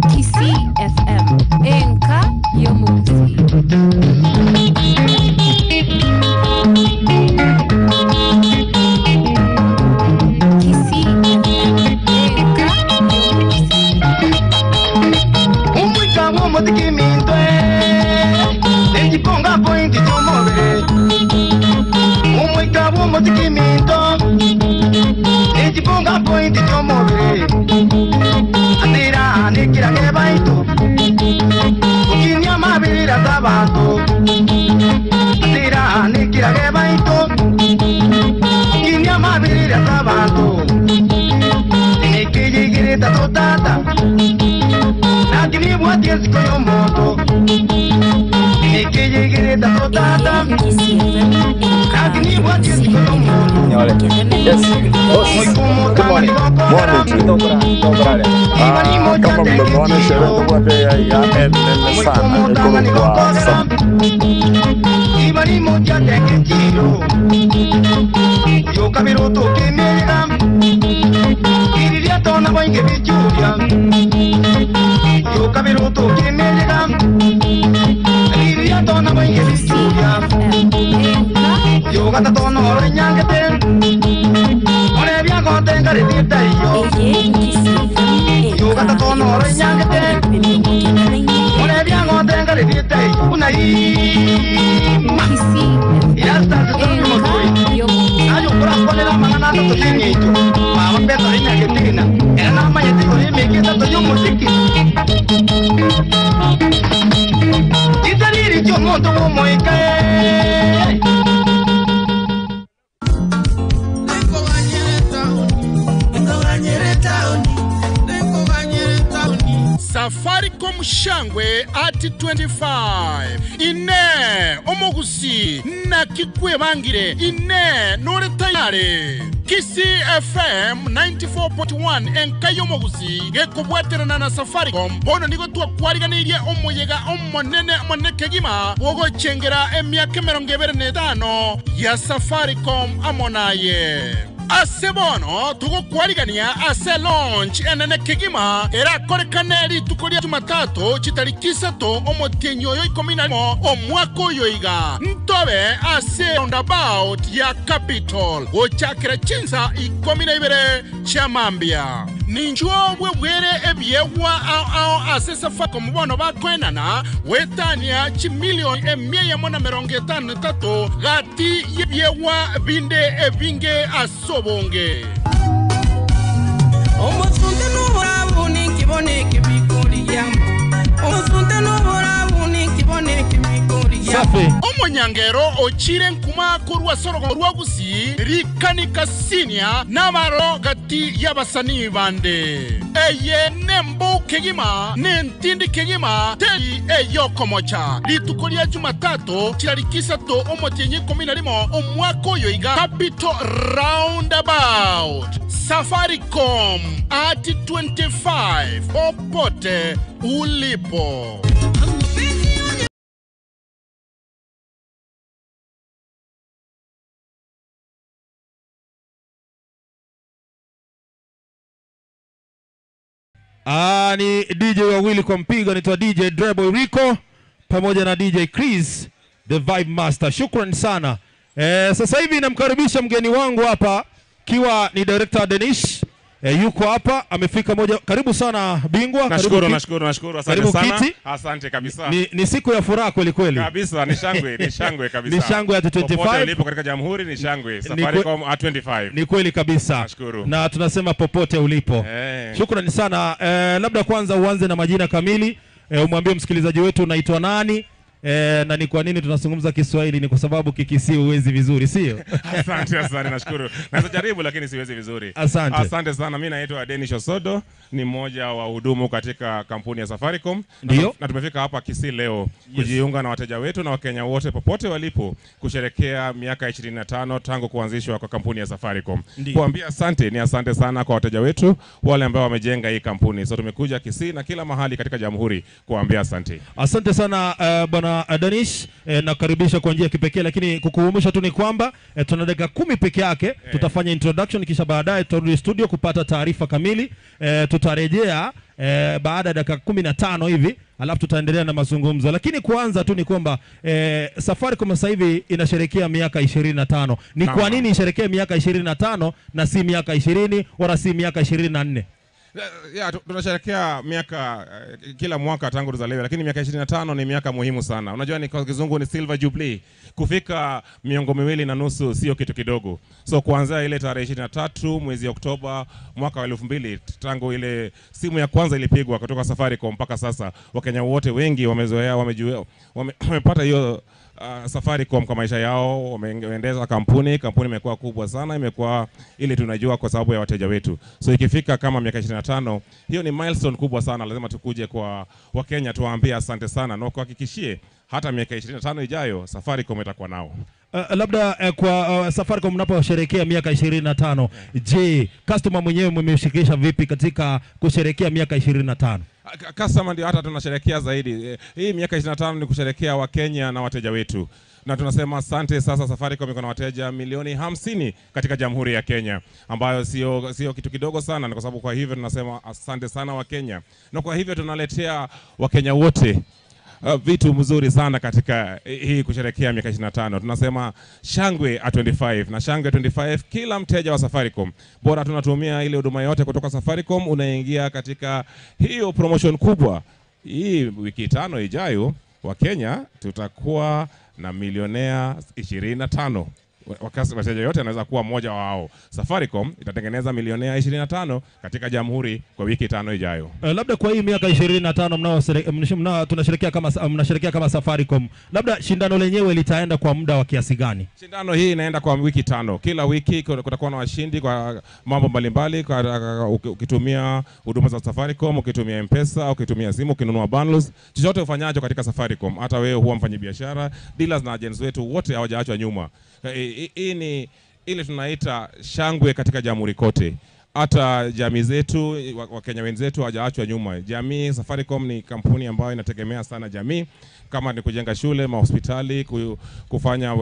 Kisii FM. Enka yo muziki. Motiki mintwe Ejiponga pointi chomove Umwika motiki minto Ejiponga pointi chomove Atira nikira ngebaito Ukinya mabira sabato Atira nikira ngebaito Ukinya mabira sabato Nikijigirita totata Nakini buati esiko yo moto Nikijigiri da totata Nakini buati esiko yo moto Yes. Good morning. Kama mdogoane sherehe tukwate ya sana kwa sa Ibani moja teke chiro Yo kabiro to kemega Iriria tona boinge bichuria Yo kabiro to kemega Iriria tona boinge bichuria Yo gata tono ore nyangete Ore bia gote ngare tita yo Yo gata tono ore nyangete Ore bia gote ngare tita yo Unai Ya está se tono motoi Ayo pura pone la mano nata to tinito Mama peto rinya que tina Era na maya te kore me que tato yo musiki Itariri yo moto mo moikae Safaricom Shangwe at 25 ine omogusi na kikwe bangire ine nore tayare Kisii FM 94.1 enkayo mogusi gekobwaterana na Safaricom bono nigo twakwariganirie omoyega omonene monekegima wogo chengera emyaka 25 ya Safaricom amonaye Asebono tugo kwarigania ase launch enene kigima era korekaneri tukoria Jumatatu chitariki 3 omotenyo yo 11 omwako yoiga ntobe ase roundabout ya Capital ochakira chinsa 12 chamambia ninjobwe bwere ebyewa ao asesa fako mubono bakwenana wetania chimilioni 153 gati yebyewa binde ebinge asobonge Omusunte n'uburabu n'ikiboneke bikuriya. Omusunte n'uburabu n'ikiboneke bikuriya. Omonyangero ochire nkuma kurwa sorogo rwagusi rikanika sinia namaro gati yabasani bande eye nembo kegima nentindi kegima teri eyokomocha litukolia Jumatatu kirarikisa to omotenye 11 omwaka oyo iga Capital Roundabout Safaricom at 25 popote ulipo. Ni DJ wawili kwa mpigo, anaitwa DJ Drebo Rico pamoja na DJ Chris the Vibe Master. Shukrani sana. Sasa hivi namkaribisha mgeni wangu hapa kiwa ni Director Denish. Yuko hapa, amefika moja. Karibu sana bingwa. Nashukuru, asante sana. Kiti. Asante kabisa. Ni siku ya furaha kweli kweli. Kabisa, ni shangwe kabisa. Ni shangwe ya 25. Popote ulipo katika jamhuri ni shangwe. Safaricom A25. Ni kweli kabisa. Nashukuru. Na tunasema popote ulipo. Shukrani sana. Labda kwanza uanze na majina kamili. Umwambie msikilizaji wetu unaitwa nani? Na ni kwa nini tunazungumza Kiswahili? Ni kwa sababu Kikisi huwezi vizuri, sio? Asante, nashukuru. Naweza jaribu lakini siwezi vizuri. Asante sana. Mimi naitwa Denish Osodo, ni mmoja wa hudumu katika kampuni ya Safaricom. Na tumefika hapa Kisii leo kujiunga na wateja wetu na Wakenya wote popote walipo kusherekea miaka 25 tangu kuanzishwa kwa kampuni ya Safaricom. Kuambia asante sana kwa wateja wetu wale ambao wamejenga hii kampuni. So tumekuja Kisii na kila mahali katika jamhuri kuambia asante. Asante sana bwana Danish, nakaribisha kwa njia kipekee, lakini kukuumisha tu ni kwamba tuna dakika 10 peke yake. Tutafanya introduction kisha baadaye tutarudi studio kupata taarifa kamili. Tutarejea baada ya dakika 15 hivi, alafu tutaendelea na mazungumzo. Lakini kuanza tu ni kwamba Safaricom sasa hivi inasherehekea miaka 25. Ni kwa nini isherehekee miaka 25 na si miaka 20 wala si miaka 24? Tunasherehekea miaka kila mwaka tangu tuzaliwe, lakini miaka 25 ni miaka muhimu sana. Unajua ni kwa kizungu ni Silver Jubilee. Kufika miongo 2.5 sio kitu kidogo. So kuanzia ile tarehe 23 mwezi Oktoba mwaka wa 2000 tangu ile simu ya kwanza ilipigwa kutoka Safaricom mpaka sasa, Wakenya wote wengi wamezoea, wamepata hiyo Safaricom kwa maisha yao, wameendeza kampuni imekuwa kubwa sana, imekuwa ile tunajua kwa sababu ya wateja wetu. So ikifika kama miaka 25, hiyo ni milestone kubwa sana. Lazima tukuje kwa Wakenya tuwaambie asante sana na kuhakikishie hata miaka 25 ijayo Safaricom itakuwa nao. Labda kwa Safaricom mnaposherehekea miaka 25, je, customer mwenyewe mmeshirikisha vipi katika kusherehekea miaka 25? Customer ndio hata tunasherehekea zaidi. Hii miaka 25 ni kusherehekea Wakenya na wateja wetu. Na tunasema asante. Sasa Safaricom iko na wateja milioni 50 katika Jamhuri ya Kenya, ambayo sio kitu kidogo sana, na kwa sababu kwa hivyo tunasema asante sana Wakenya. Na kwa hivyo tunaletea Wakenya wote vitu mzuri sana katika hii kusherehekea miaka 25. Tunasema shangwe A25, na shangwe A25 kila mteja wa Safaricom, bora tunatumia ile huduma yote kutoka Safaricom, unaingia katika hiyo promotion kubwa. Hii wiki 5 ijayo Wakenya tutakuwa na milionea 25. Wateja yote anaweza kuwa mmoja wao. Safaricom itatengeneza milionea 25 katika jamhuri kwa wiki 5 ijayo. Labda kwa hii miaka 25 tunasherehekea kama Safaricom, labda shindano lenyewe litaenda kwa muda wa kiasi gani? Shindano hii inaenda kwa wiki 5. Kila wiki kutakuwa na washindi kwa mambo mbalimbali. Ukitumia huduma za Safaricom, ukitumia M-Pesa, ukitumia simu, ukinunua bundles, chochote ufanyacho katika Safaricom, hata wewe huwa mfanyabiashara, dealers na agents wetu wote hawajaachwa nyuma. Hii ni ile tunaita shangwe katika jamhuri kote. Hata jamii zetu, Wakenya wenzetu hawajaachwa nyuma. Jamii, Safaricom ni kampuni ambayo inategemea sana jamii, kama ni kujenga shule, mahospitali, kufanya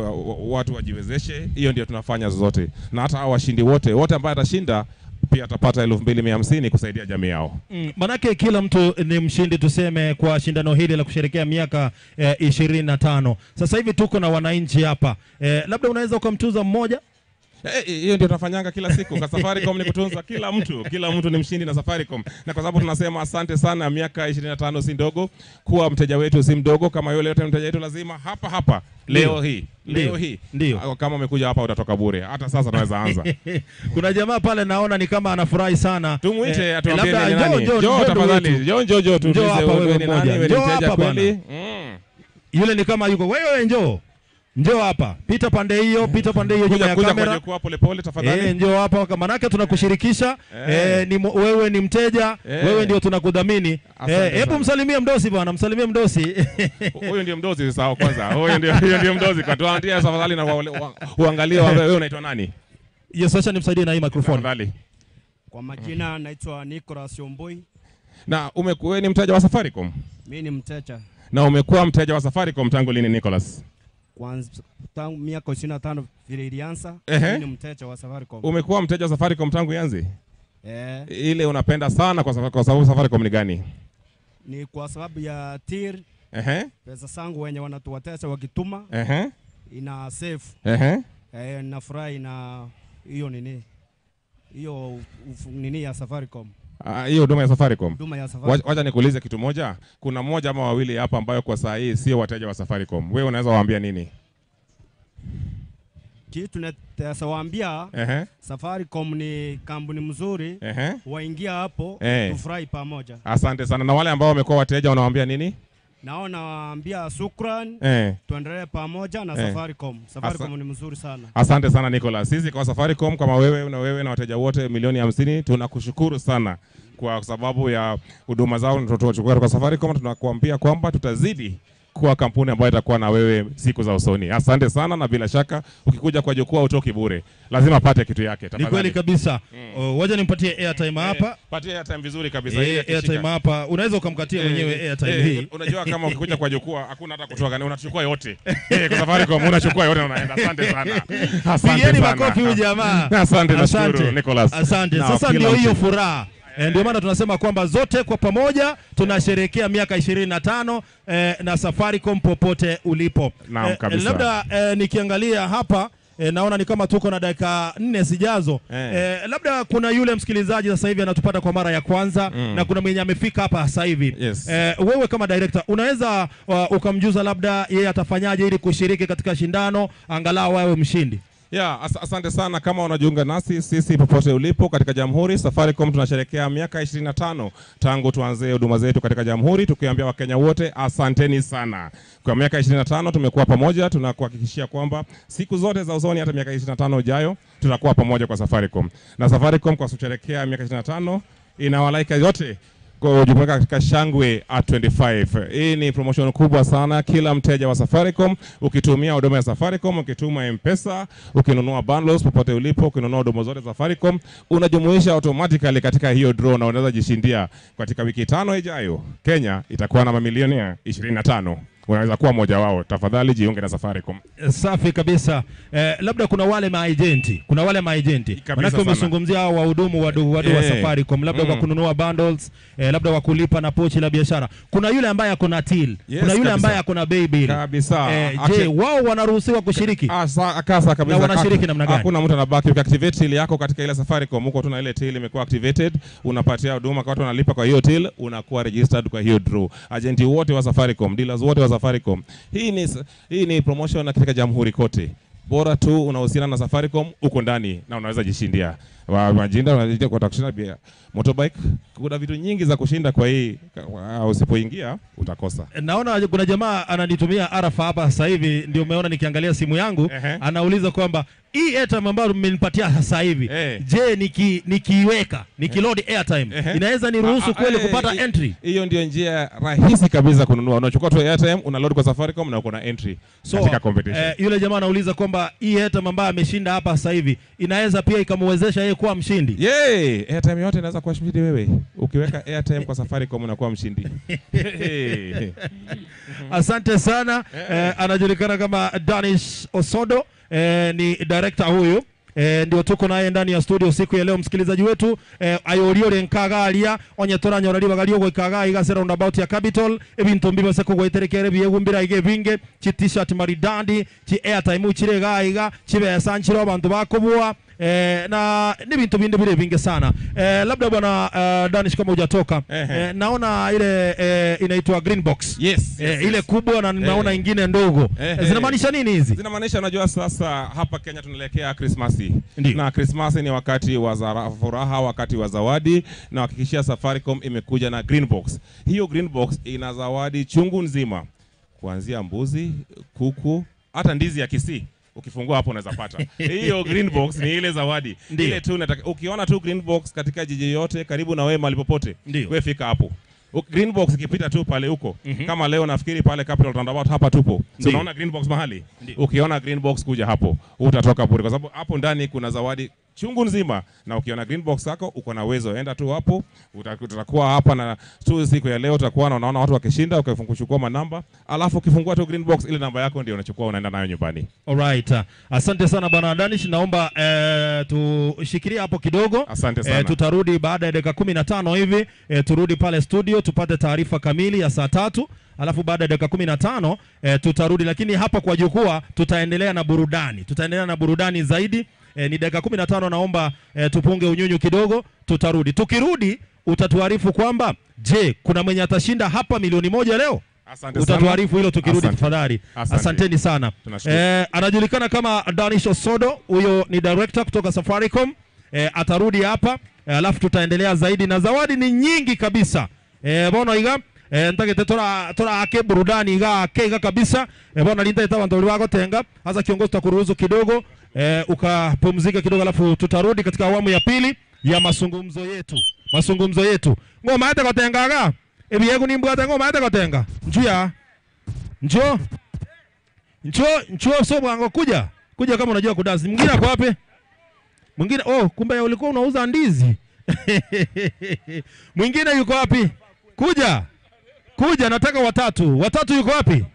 watu wajiwezeshe. Hiyo ndio tunafanya zote. Na hata washindi wote ambao atashinda pia atapata 2,250 kusaidia jamii yao. Manake kila mtu ni mshindi tuseme kwa shindano hili la kusherehekea miaka 25. Sasa hivi tuko na wananchi hapa. Labda unaweza ukamtuza mmoja? Hiyo ndio tunafanyanga kila siku. Kwa Safaricom ni kutunza kila mtu ni mshindi na Safaricom. Na kwa sababu tunasema asante sana, miaka 25 si ndogo, kuwa mteja wetu si mdogo. Kama yule yote mteja wetu lazima hapa leo hii ndio kama umekuja hapa utatoka bure. Hata sasa tunaweza anza. Kuna jamaa pale naona ni kama anafurahi sana. Tumuite atuambie ni nani. Njoo tafadhali. Njoo tuulize wewe ni nani, wewe ni mteja kweli? Yule ni kama yuko. Wewe njoo hapa. Pita pande hiyo nyuma ya kamera. Kuja pole tafadhali. Njoo hapa kwa maana tunakushirikisha. Wewe ni mteja, wewe ndio tunakudhamini. Hebu msalimie mdosi bwana, msalimie mdosi. Huyo ndio mdosi sawa kwanza. Huyo ndio mdosi. Katuandia tafadhali na uangalie wewe unaitwa nani? Yes, acha nimsaidie na hii microphone. Tafadhali. Kwa majina naitwa Nicholas Omboi. Na wewe ni mteja wa Safaricom? Mimi ni mteja. Na umekuwa mteja wa Safaricom tangu lini Nicholas? Kwanza tangu miaka 25 vile ilianza, mimi ni mteja wa Safaricom. Umekuwa mteja wa Safaricom tangu ianze? Ile unapenda sana kwa sababu Safaricom ni gani? Ni kwa sababu ya TIR. Pesa zangu wenye wanatuwatesa wakituma. Ina save. Nafurahi na hiyo nini? Hiyo nini ya Safaricom. Hiyo huduma ya Safaricom. Wacha nikuulize kitu moja. Kuna mmoja ama wawili hapa ambayo kwa saa hii sio wateja wa Safaricom. Wewe unaweza waambia nini? Kitu naweza waambia, Safaricom ni kampuni mzuri. Waingia hapo tufurahi pamoja. Asante sana. Na wale ambao wamekuwa wateja unawaambia nini? Naona waambia shukran. Tuendelee pamoja na Safaricom. Safaricom ni mzuri sana. Asante sana Nicholas. Sisi kwa Safaricom kama wewe na wateja wote milioni 50 tunakushukuru sana kwa sababu ya huduma zao tunachukua kwa Safaricom. Tunakuambia kwamba tutazidi kuwa kampuni ambayo itakuwa na wewe siku za usoni. Asante sana, na bila shaka ukikuja kwa jukwaa utoki bure. Lazima pate kitu yake tafadhali. Ni kweli kabisa. Wacha nimpatie airtime hapa. Patie airtime vizuri kabisa. Airtime hapa. Unaweza ukamkatia mwenyewe airtime hii. Unajua kama ukikuja kwa jukwaa hakuna hata kutoka, na unachukua yote. Kwa Safaricom unachukua yote na unaenda. Asante sana. Asante sana. Makofi huyu jamaa. Asante nashukuru Nicholas. Asante. Sasa ndio hiyo furaha. Ndio maana tunasema kwamba zote kwa pamoja tunasherehekea miaka 25 na Safaricom popote ulipo. Naam kabisa. Labda nikiangalia hapa naona ni kama tuko na dakika 4 zijazo. Labda kuna yule msikilizaji sasa hivi anatupata kwa mara ya kwanza na kuna mwenye amefika hapa sasa hivi. Wewe kama director unaweza ukamjuza labda yeye atafanyaje ili kushiriki katika shindano angalau wewe mshindi? Asante sana. Kama unajiunga nasi sisi popote ulipo katika Jamhuri, Safaricom tunasherehekea miaka 25 tangu tuanze huduma zetu katika Jamhuri, tukiambia Wakenya wote asanteni sana. Kwa miaka 25 tumekuwa pamoja, tunakuhakikishia kwamba siku zote za usoni hata miaka 25 ijayo tutakuwa pamoja kwa Safaricom. Na Safaricom kwa kusherehekea miaka 25 inawalaika yote kujumuika katika shangwe at 25. Hii ni promotion kubwa sana. Kila mteja wa Safaricom ukitumia huduma ya Safaricom, ukituma M-Pesa, ukinunua bundles popote ulipo, ukinunua huduma zote za Safaricom, unajumuisha automatically katika hiyo draw na unaweza jishindia katika wiki 5 ijayo. Kenya itakuwa na mamilioni 25. Unaweza kuwa mmoja wao. Tafadhali jiunge na Safaricom. Safi kabisa. Labda kuna wale maagenti. Maana umezungumzia hao wahudumu wa Safaricom, labda kwa kununua bundles, labda wa kulipa na pochi la biashara. Kuna yule ambaye ako na till. Kuna yule ambaye ako na baby bill. Kabisa. Je, wao wanaruhusiwa kushiriki? Kasa kabisa. Na wanashiriki namna gani? Hakuna mtu anabaki. Ukiactivate till yako katika ile Safaricom, huko tuna ile till imekuwa activated, unapatia huduma kwa watu wanalipa kwa hiyo till, unakuwa registered kwa hiyo draw. Agenti wote wa Safaricom, dealers wote wa Safaricom. Hii ni promotion katika Jamhuri kote. Bora tu unahusiana na Safaricom uko ndani na unaweza jishindia. Majinda unajishindia kwa kushinda motorbike. Kuna vitu nyingi za kushinda kwa hii, usipoingia utakosa. Naona kuna jamaa ananitumia arafa hapa sasa hivi, ndio umeona nikiangalia simu yangu, anauliza kwamba hii airtime ambayo mmenipatia sasa hivi, je, nikiweka nikiload airtime inaweza niruhusu kweli kupata entry? Hiyo ndio njia rahisi kabisa kununua. Unachukua tu airtime, unaload kwa Safaricom na uko na entry katika competition. Yule jamaa anauliza kwamba hii airtime ambayo ameshinda hapa sasa hivi inaweza pia ikamwezesha yeye kuwa mshindi. Airtime yote inaweza kuwa mshindi wewe. Ukiweka airtime kwa Safaricom unakuwa mshindi. Asante sana. Anajulikana kama Danish Osodo, ni director huyu. ndio tuko naye ndani ya studio siku ya leo msikilizaji wetu ayorio renkagaria onye toranyora libagario goikaga igase roundabout ya Capital ebintu mbibase kugweterekere biegumbira ige binge chi t-shirt maridandi chi airtime uchirega iga chibe sanchiro abantu bakubwa na ni bintu binde bile binge sana. Labda bwana Danish kama hujatoka naona ile inaitwa green box. Yes, ile kubwa na naona ingine ndogo. Zinamaanisha nini hizi? Zinamaanisha unajua sasa hapa Kenya tunaelekea Christmas. Na Christmas ni wakati wa furaha, wakati wa zawadi, na hakikishia Safaricom imekuja na green box. Hiyo green box ina zawadi chungu nzima. Kuanzia mbuzi, kuku, hata ndizi ya Kisii. Ukifungua hapo unaweza pata. Hiyo green box ni ile zawadi. Ile tu ukiona tu green box katika jiji yote karibu na wewe mahali popote, wewe fika hapo. Green box ikipita tu pale huko. Kama leo nafikiri pale Capital Roundabout hapa tupo. So unaona green box mahali? Ukiona green box kuja hapo, utatoka bure kwa sababu hapo ndani kuna zawadi chungu nzima, na ukiona green box yako uko na uwezo enda tu hapo, utakuwa hapa na tu siku ya leo utakuwa unaona watu wakishinda, ukachukua manamba, alafu ukifungua tu green box ile namba yako ndio unachukua unaenda nayo nyumbani. Alright. Asante sana bwana Danish, naomba tushikilie hapo kidogo. Asante sana. Tutarudi baada ya dakika 15 hivi, turudi pale studio tupate taarifa kamili ya saa 3. Alafu baada ya dakika 15 tutarudi, lakini hapa kwa jukwaa tutaendelea na burudani. Tutaendelea na burudani zaidi. Ni dakika 15 naomba tupunge unyunyu kidogo, tutarudi. Tukirudi utatuarifu kwamba je, kuna mwenye atashinda hapa milioni 1 leo? Utatuarifu hilo tukirudi tafadhali. Asanteni sana. Anajulikana kama Danish Osodo, huyo ni director kutoka Safaricom. Atarudi hapa, alafu tutaendelea zaidi na zawadi ni nyingi kabisa. Bono iga ntagete tora ake burudani iga kega kabisa. Bona linda itawa ndo wako tenga hasa kiongozi tutakuruhusu kidogo ukapumzika kidogo, alafu tutarudi katika awamu ya pili ya mazungumzo yetu. Ngoma hata kotengaga ebiego ni mbwata ngoma hata kotenga njoo so bwango kuja kama unajua kudansi. Mwingine kwa wapi? Mwingine kumbe ulikuwa unauza ndizi. Mwingine yuko wapi? Kuja nataka watatu yuko wapi?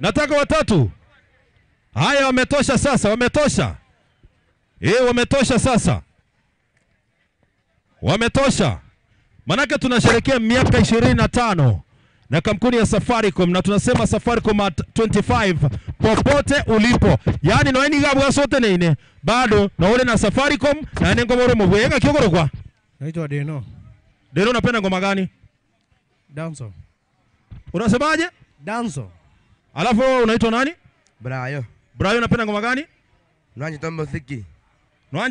Nataka watatu. Haya wametosha sasa, wametosha sasa. Wametosha. Manake tunasherehekea miaka 25 na kampuni ya Safaricom, na tunasema Safaricom at 25 popote ulipo. Yaani noeni gabu sote nene. Bado na ule na Safaricom na nengo bora mwenga kiogoro kwa. Naitwa Deno. Deno unapenda ngoma gani? Danso. Unasemaje? Danso. Alafu unaitwa nani? Brayo. Brayo unapenda ngoma gani? Nwanje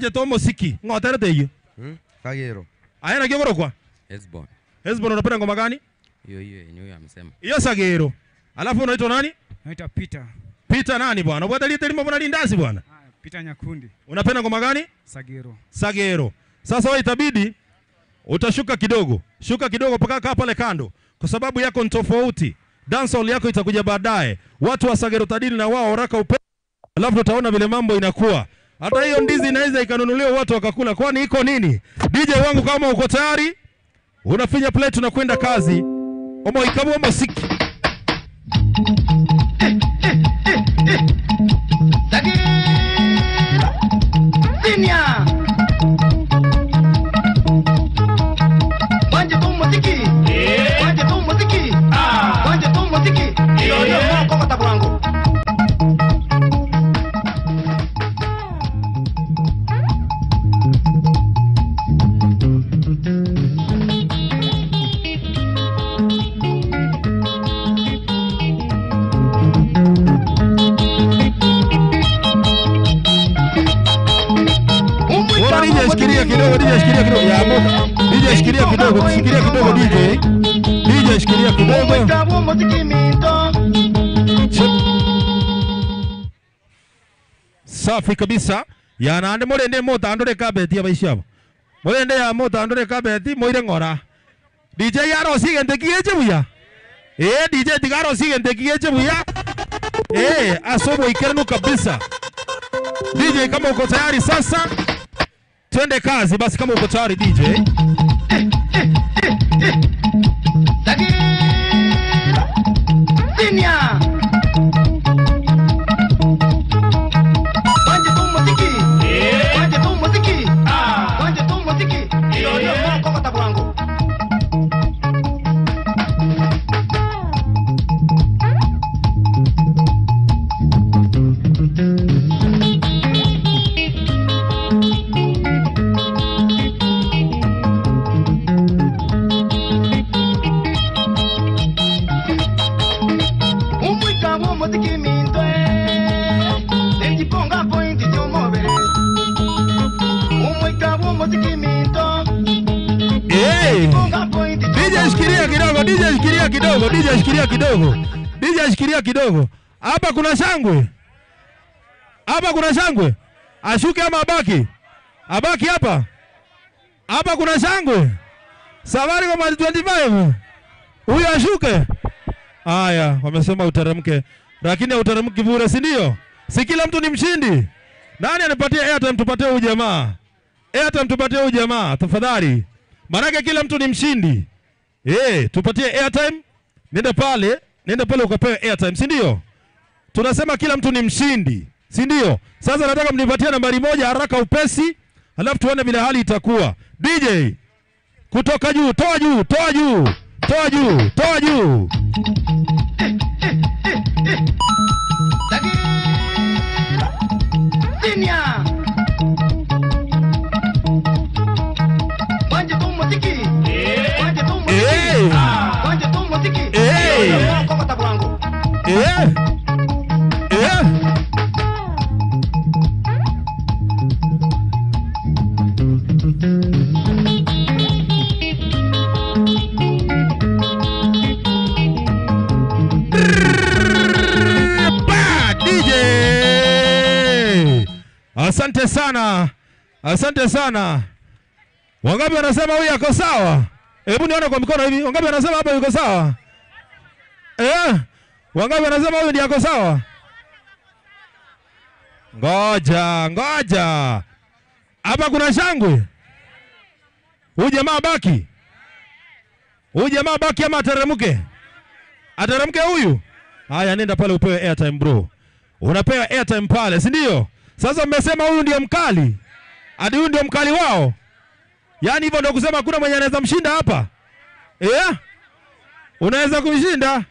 Tombo Siki. Ngotere teyo. Sagero. Ayana kiogoro kwa? Hezbon unapenda ngoma gani? Hiyo amesema. Hiyo Sagero. Alafu unaitwa nani? Naitwa Peter. Peter nani bwana? Ubada lite limo bwana lindazi bwana? Peter Nyakundi. Unapenda ngoma gani? Sagero. Sasa wewe itabidi utashuka kidogo. Shuka kidogo paka pale kando. Kwa sababu yako ni tofauti. Dancehall yako itakuja baadaye. Watu wa Sagero tadili na wao haraka upe. Alafu utaona vile mambo inakuwa. Hata hiyo ndizi inaweza ikanunuliwa watu wakakula. Kwani iko nini? DJ wangu kama uko tayari, unafinya play tunakwenda kazi. Omo ikabu omo siki. Sinia. Wanje tu muziki. Wanje tu muziki. Wanje tu muziki. Yo kwa katabu wangu. Shikilia kidogo ya moto. DJ shikilia kidogo DJ. DJ shikilia kidogo. Safi kabisa. Ya nande morende mota andore kabeti abaishabo. Morende ya mota andore kabeti moire ngora. DJ yaro sigente kiyeje buya. DJ digaro sigente kiyeje buya. Asobo ikerenu kabisa. DJ kama uko tayari sasa, twende kazi basi kama uko tayari DJ. Sinia. Wanje tu muziki. kiminto nejiponga point chomobere umwikabo moti kiminto DJ shikilia kidogo, DJ shikilia kidogo, DJ shikilia kidogo. DJ shikilia kidogo. Hapa kuna shangwe. Hapa kuna shangwe. Ashuke ama abaki? Abaki hapa. Hapa kuna shangwe. Safari kwa 25. Huyu ashuke. Haya, wamesema uteremke. Lakini uteremki bure, si ndio? Si kila mtu ni mshindi. Nani anipatie airtime tupatie huyu jamaa? Airtime tupatie huyu jamaa, tafadhali. Manake kila mtu ni mshindi. Tupatie airtime. Nenda pale ukapewe airtime, si ndio? Tunasema kila mtu ni mshindi, si ndio? Sasa nataka mnipatie nambari moja haraka upesi, alafu tuone vile hali itakuwa. DJ, kutoka juu, toa juu, toa juu. Toa juu, toa juu. Dinia. Wanje tu muziki. Wanje tu muziki. Wanje tu muziki. Kwa tabu wangu. Asante sana. Asante sana. Wangapi wanasema huyu yako sawa? Hebu nione kwa mikono hivi. Wangapi wanasema hapa yuko sawa? Wangapi wanasema huyu ndiye yako sawa? Ngoja. Hapa kuna shangwe. Huyu jamaa baki. Huyu jamaa baki ama ateremke? Ateremke huyu? Haya, nenda pale upewe airtime bro. Unapewa airtime pale, si ndio? Sasa mmesema huyu ndiye mkali. Hadi huyu ndiye mkali wao. Yaani hivyo ndio kusema kuna mwenye anaweza mshinda hapa. Unaweza kumshinda?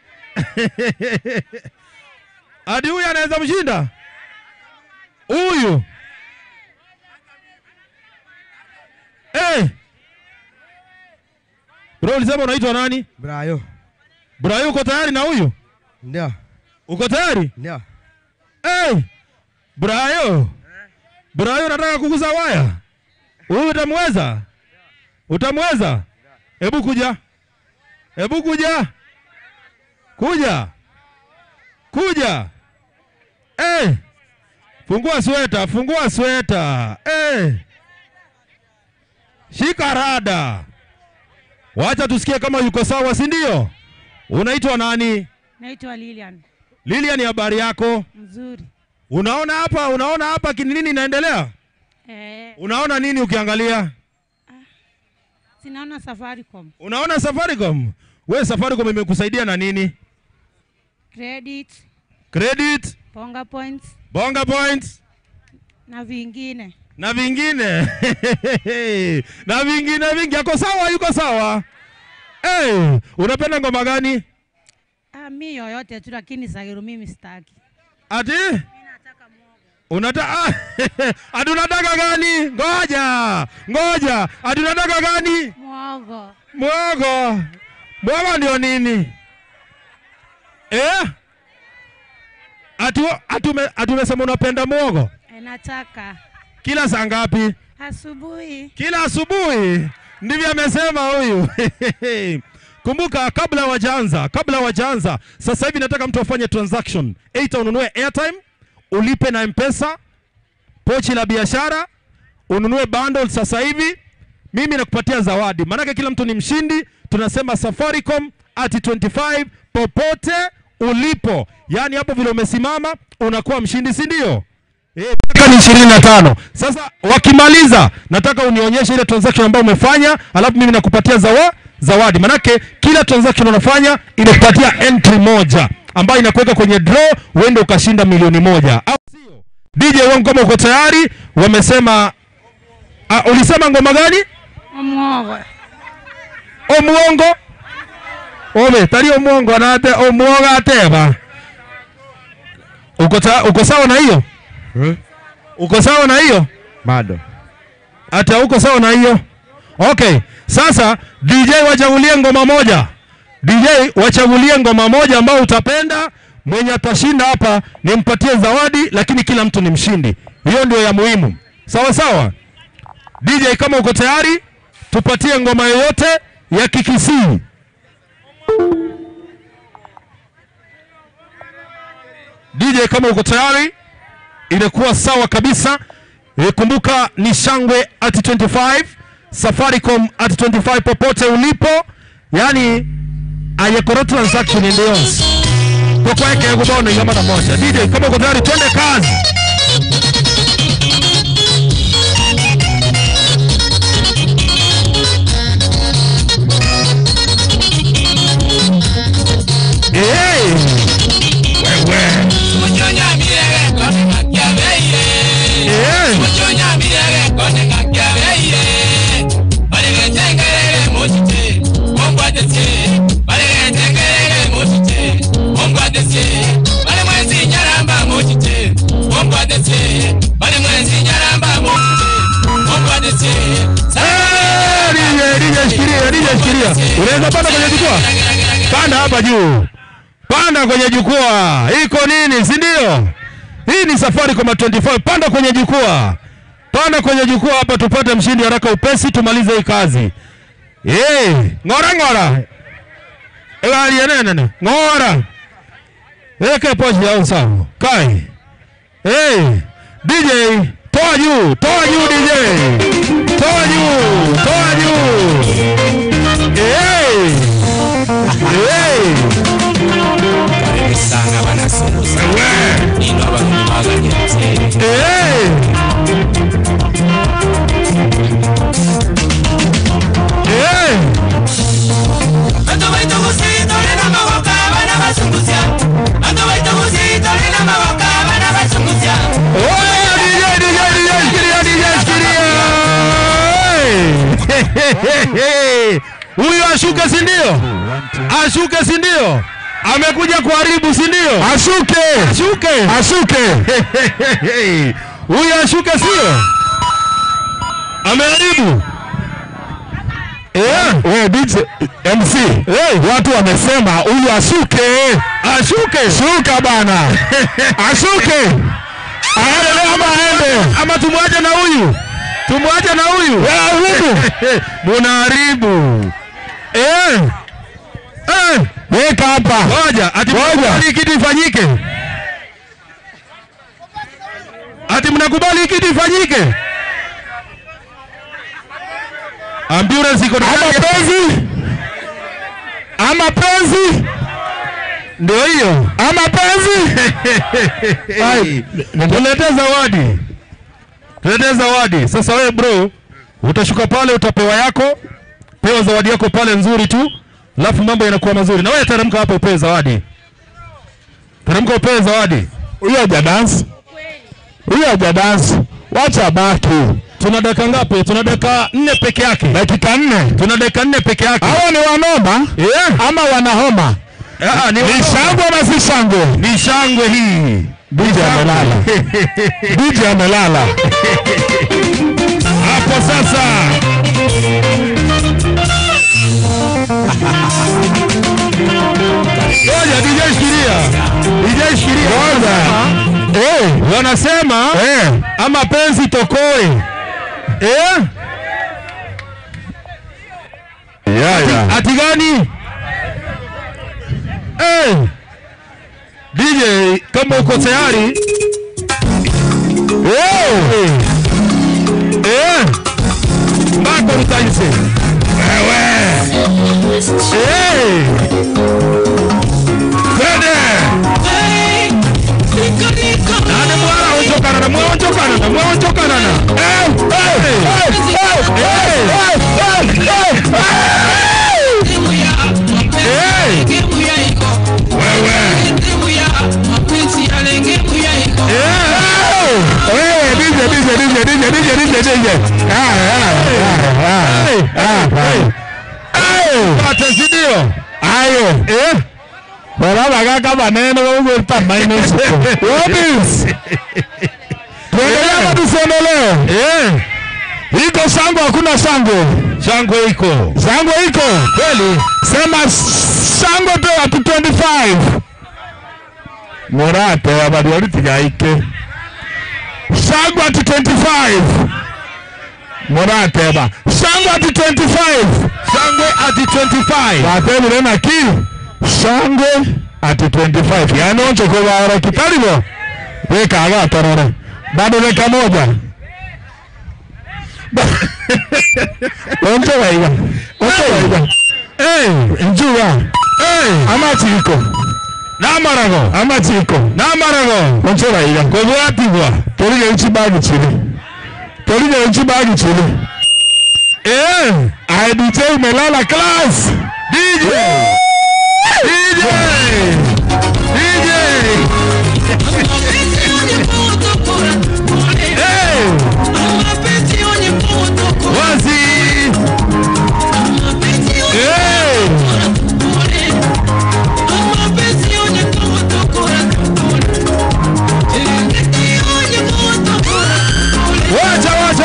Hadi huyu anaweza mshinda? Huyu. Bro, ulisema unaitwa nani? Brayo. Brayo, uko tayari na huyu? Ndio. Uko tayari? Ndio. Brayo. Brayo, nataka kuguza waya. Huyu utamweza? Utamweza? Hebu kuja. Hebu kuja. Kuja. Fungua sweta, fungua sweta. Shika rada. Wacha tusikie kama yuko sawa, si ndio? Unaitwa nani? Naitwa Lilian. Lilian, habari yako? Mzuri. Unaona hapa nini inaendelea? Unaona nini ukiangalia? Sinaona Safaricom. Unaona Safaricom? Wewe Safaricom imekusaidia na nini? Credit. Bonga points. Na vingine. Na vingine vingi. Yako sawa, yuko sawa? Unapenda ngoma gani? Mimi yoyote tu, lakini Sagiru mimi sitaki. Ati? Mimi nataka muogo. Ati unataka gani? Ngoja. Ati unataka gani? Muogo. Muogo ndio nini? Ati umesema unapenda muogo? Nataka. Kila saa ngapi? Asubuhi. Kila asubuhi. Ndivyo amesema huyu. Kumbuka, kabla wajaanza, sasa hivi nataka mtu afanye transaction. Either ununue airtime, ulipe na M-Pesa, pochi la biashara, ununue bundle sasa hivi. Mimi nakupatia zawadi. Manake kila mtu ni mshindi. Tunasema Safaricom at 25 popote ulipo. Yaani hapo vile umesimama unakuwa mshindi, si ndio? Mpaka ni 25. Sasa wakimaliza nataka unionyeshe ile transaction ambayo umefanya, alafu mimi nakupatia zawadi. Manake kila transaction unafanya inakupatia entry moja ambayo inakuweka kwenye draw, uende ukashinda milioni moja. Au sio? DJ wangu, kama uko tayari, wamesema ulisema ngoma gani? Omuongo. Tari omuongo anate omuoga ateba. Uko sawa na hiyo? Uko sawa na hiyo? Bado. Hata uko sawa na hiyo? Okay. Sasa DJ wachagulie ngoma moja. DJ wachagulie ngoma moja ambao utapenda. mwenye atashinda hapa nimpatie zawadi, lakini kila mtu ni mshindi. Hiyo ndio ya muhimu. Sawa sawa. DJ kama uko tayari, tupatie ngoma yoyote ya Kikisii. DJ kama uko tayari, inakuwa sawa kabisa. Kumbuka ni shangwe at 25, Safaricom at 25 popote ulipo. Yani ayekoro transaction in the ons. Kwa yake kubono yama na moja. DJ kama uko tayari, twende kazi. Unaweza panda kwenye jukwaa? Panda hapa juu. Panda kwenye jukwaa. Iko nini, si ndio? Hii ni Safaricom 25. Panda kwenye jukwaa. Panda kwenye jukwaa hapa tupate mshindi haraka upesi tumalize hii kazi. Ngora ngora. Ewa nene. Ngora. Weke pochi ya sawa. Kai. DJ, toa juu DJ. Toa juu. Sana wanasumusa ino abakumaga nyete Ando baito kusito lena mawoka bana basungusya Ando baito kusito lena mawoka bana basungusya Huyu ashuke si ndio? Ashuke si ndio? Amekuja kuharibu si ndio? Ashuke. Huyu ashuke sio? Ameharibu. DJ MC. Watu wamesema huyu ashuke. Shuka bana. Ashuke. Aende ama aende. Ama tumwache na huyu. Munaharibu. Weka hapa. Ngoja, ati kitu ifanyike. Ati mnakubali kitu ifanyike. Ambulance iko na ama penzi. Ndio hiyo. Ama penzi. Tulete zawadi. Sasa wewe bro, utashuka pale utapewa yako. Pewa zawadi yako pale nzuri tu. Alafu mambo yanakuwa mazuri. Na wewe teremka hapa upewe zawadi. Huyo haja dance. Wacha baki. Tuna dakika ngapi? Tuna dakika 4 peke yake. Dakika 4. Tuna dakika 4 peke yake. Hao ni wanoma? Ama wanahoma? Ni shangwe na si shangwe. Ni shangwe hii. DJ amelala. Hapo sasa. Ngoja DJ shikilia. Wanasema ama penzi tokoe. Ati gani? DJ kama uko tayari. Mbako utaise. Wala kama neno wewe minus. What is? Tuendelea tuendelee. Iko shangwe hakuna shangwe? Shangwe iko. Shangwe iko. Kweli. Sema shangwe tu at 25. Morate abadwari tigaike. Shangwe at 25. Morate ba. Shangwe at 25. Shangwe at 25. Bateni rena ki. Shangwe at 25. Yani oncho kwa wara kitalibo. Weka aga torore. Bado weka moja. Oncho waiga. Oncho waiga. Njua. Amachiko. Namarago. Amachiko. Namarago. Oncho waiga. Kwa pigwa. Toriga ichibagi chile. Toriga ichibagi chile. IDJ umelala class. DJ. DJ. DJ. Wazi.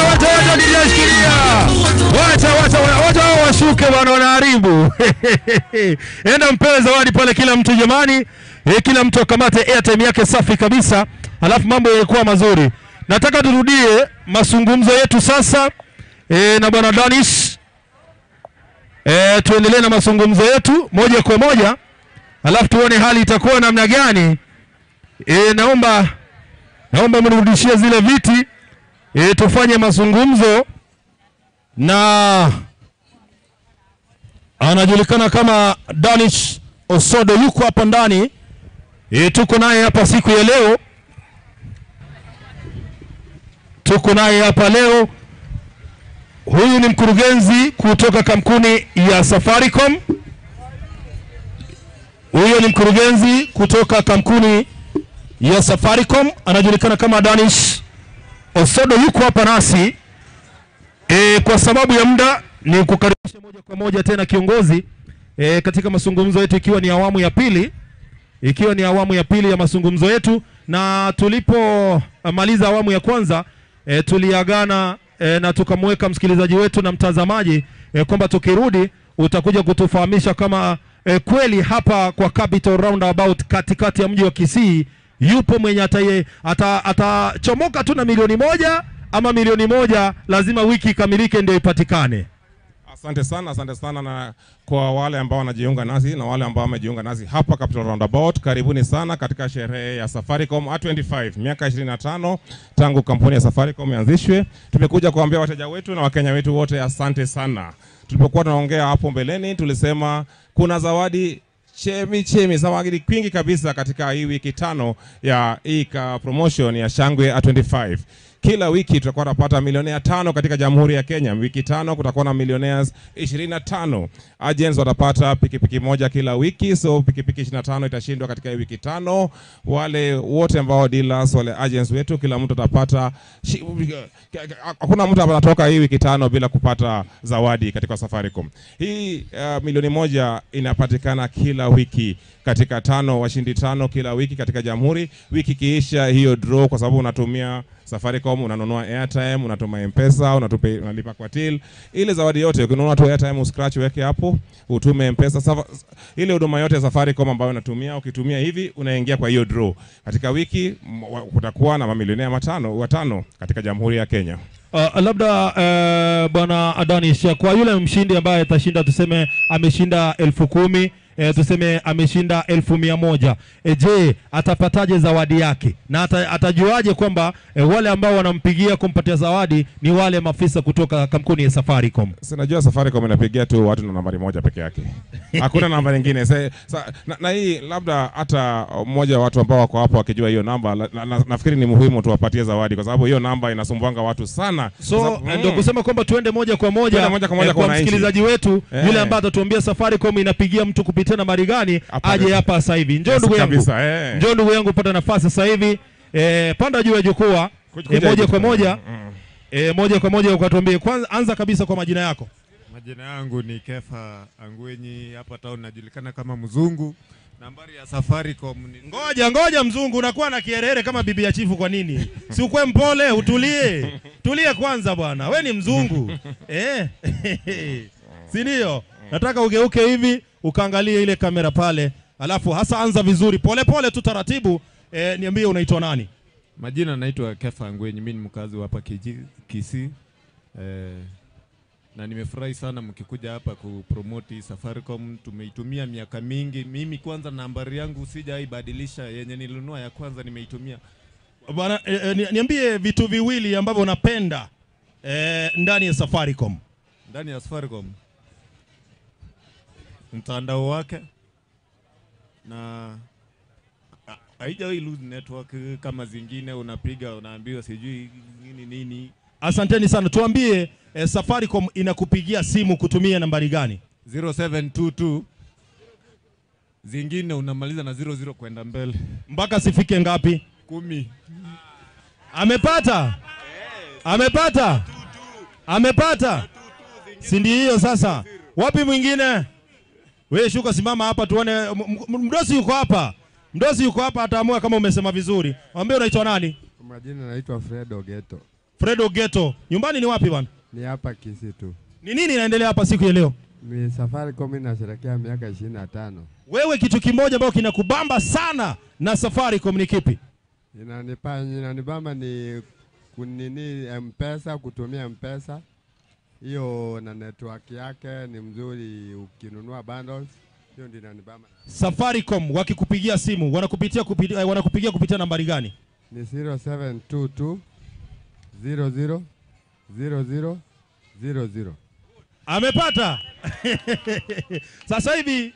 Wacha niliashiria. Wacha washuke bwana wanaharibu. Enda mpewe zawadi pale kila mtu jamani. Kila mtu akamate airtime yake safi kabisa. Alafu mambo yalikuwa mazuri. Nataka turudie mazungumzo yetu sasa na bwana Danish. Tuendelee na mazungumzo yetu moja kwa moja. Alafu tuone hali itakuwa namna gani. Naomba mnirudishie zile viti. Tufanye mazungumzo na anajulikana kama Danish Osodo yuko hapa ndani. Tuko naye hapa siku ya leo. Tuko naye hapa leo. Huyu ni mkurugenzi kutoka kampuni ya Safaricom. Huyu ni mkurugenzi kutoka kampuni ya Safaricom. Anajulikana kama Danish Osodo yuko hapa nasi. Kwa sababu ya muda ni kukaribisha moja kwa moja tena kiongozi katika mazungumzo yetu ikiwa ni awamu ya pili. Ikiwa ni awamu ya pili ya mazungumzo yetu, na tulipomaliza awamu ya kwanza tuliagana na tukamweka msikilizaji wetu na mtazamaji kwamba tukirudi utakuja kutufahamisha kama kweli hapa kwa Capital Roundabout katikati ya mji wa Kisii yupo mwenye atachomoka tu na milioni moja ama milioni moja lazima wiki ikamilike ndio ipatikane. Asante sana na kwa wale ambao wanajiunga nasi na wale ambao wamejiunga nasi hapa Capital Roundabout, karibuni sana katika sherehe ya Safaricom A25, miaka 25 tangu kampuni ya Safaricom ianzishwe. Tumekuja kuambia wateja wetu na Wakenya wetu wote asante sana. Tulipokuwa tunaongea hapo mbeleni tulisema kuna zawadi chemi zawadi kwingi kabisa katika hii wiki tano ya hii promotion ya Shangwe A25. Kila wiki tutakuwa tunapata milionea 5 katika Jamhuri ya Kenya. Wiki 5 kutakuwa na millionaires 25. Agents watapata pikipiki moja kila wiki, so pikipiki 25 itashindwa katika wiki 5. Wale wote ambao dealers, wale agents wetu, kila mtu atapata, hakuna mtu anatoka hii wiki 5 bila kupata zawadi katika Safaricom. Hii milioni moja inapatikana kila wiki katika 5 washindi 5 kila wiki katika Jamhuri. Wiki kiisha hiyo draw, kwa sababu unatumia Safaricom, unanunua airtime, unatuma M-Pesa, unalipa kwa till. Ile zawadi yote ukinunua tu airtime uscratch weke hapo, utume M-Pesa. Ile huduma yote ya Safaricom ambayo unatumia, ukitumia hivi unaingia kwa hiyo draw. Katika wiki kutakuwa na mamilionea 5 katika Jamhuri ya Kenya. Labda bwana Adanish, kwa yule mshindi ambaye atashinda, tuseme ameshinda 10,000, tuseme ameshinda 100,000. Je, atapataje zawadi yake? Na atajuaje kwamba wale ambao wanampigia kumpatia zawadi ni wale maafisa kutoka kampuni ya Safaricom? Sinajua Safaricom inapigia tu watu na nambari moja peke yake. Hakuna namba nyingine. Na hii labda hata mmoja wa watu ambao wako hapo wakijua hiyo namba, nafikiri ni muhimu tuwapatie zawadi, kwa sababu hiyo namba inasumbuanga watu sana. So ndio kusema kwamba tuende moja kwa moja kwa msikilizaji wetu yule ambaye atatuambia Safaricom inapigia mtu kupitia nambari gani, aje hapa sasa hivi. Njoo ndugu yangu. Njoo ndugu yangu, pata nafasi sasa hivi. Panda juu ya jukwaa. Moja kwa moja. Moja kwa moja ukatuambie, kwanza anza kabisa kwa majina yako. Majina yangu ni Kefa Angwenyi, hapa town najulikana kama Mzungu. Nambari ya Safaricom ni... Ngoja mzungu, unakuwa na kierere kama bibi ya chifu kwa nini? Si ukwe mpole, utulie. Tulie kwanza bwana. Wewe ni mzungu. Si ndio? Nataka ugeuke hivi, ukaangalie ile kamera pale. Alafu hasa anza vizuri, pole pole tu taratibu. Niambie unaitwa nani? Majina naitwa Kefa Ngwenyi, mimi ni mkazi wa hapa Kisii. Na nimefurahi sana mkikuja hapa kupromote Safaricom. Tumeitumia miaka mingi. Mimi kwanza nambari yangu sijaibadilisha, yenye nilinunua ya kwanza nimeitumia. Bwana, niambie vitu viwili ambavyo unapenda ndani ya Safaricom. Ndani ya Safaricom, mtandao wake na haijawahi lose network kama zingine, unapiga unaambiwa sijui nini. Asanteni sana. Tuambie Safaricom inakupigia simu kutumia nambari gani? 0722 zingine unamaliza na 00 kwenda mbele. Mpaka sifike ngapi? 10. Amepata? Amepata? Amepata? Si ndio hiyo sasa? Wapi mwingine? Wewe shuka, simama hapa tuone. Mdosi yuko hapa. Mdosi yuko hapa, ataamua kama umesema vizuri. Mwambie unaitwa nani? Kwa majina naitwa Fredo Geto. Fredo Geto. Nyumbani ni wapi bwana? Ni hapa Kisii tu. Ni nini inaendelea hapa siku ya leo? Ni Safaricom inasherehekea miaka 25. Wewe kitu kimoja ambao kinakubamba sana na Safaricom ni kipi? Inanibamba ni kunini M-Pesa, kutumia M-Pesa. Hiyo na network yake ni mzuri ukinunua bundles. Hiyo ndio inanibamba. Safaricom wakikupigia simu wanakupigia kupitia nambari gani? Ni 0722 00 0000. Amepata? Sasa hivi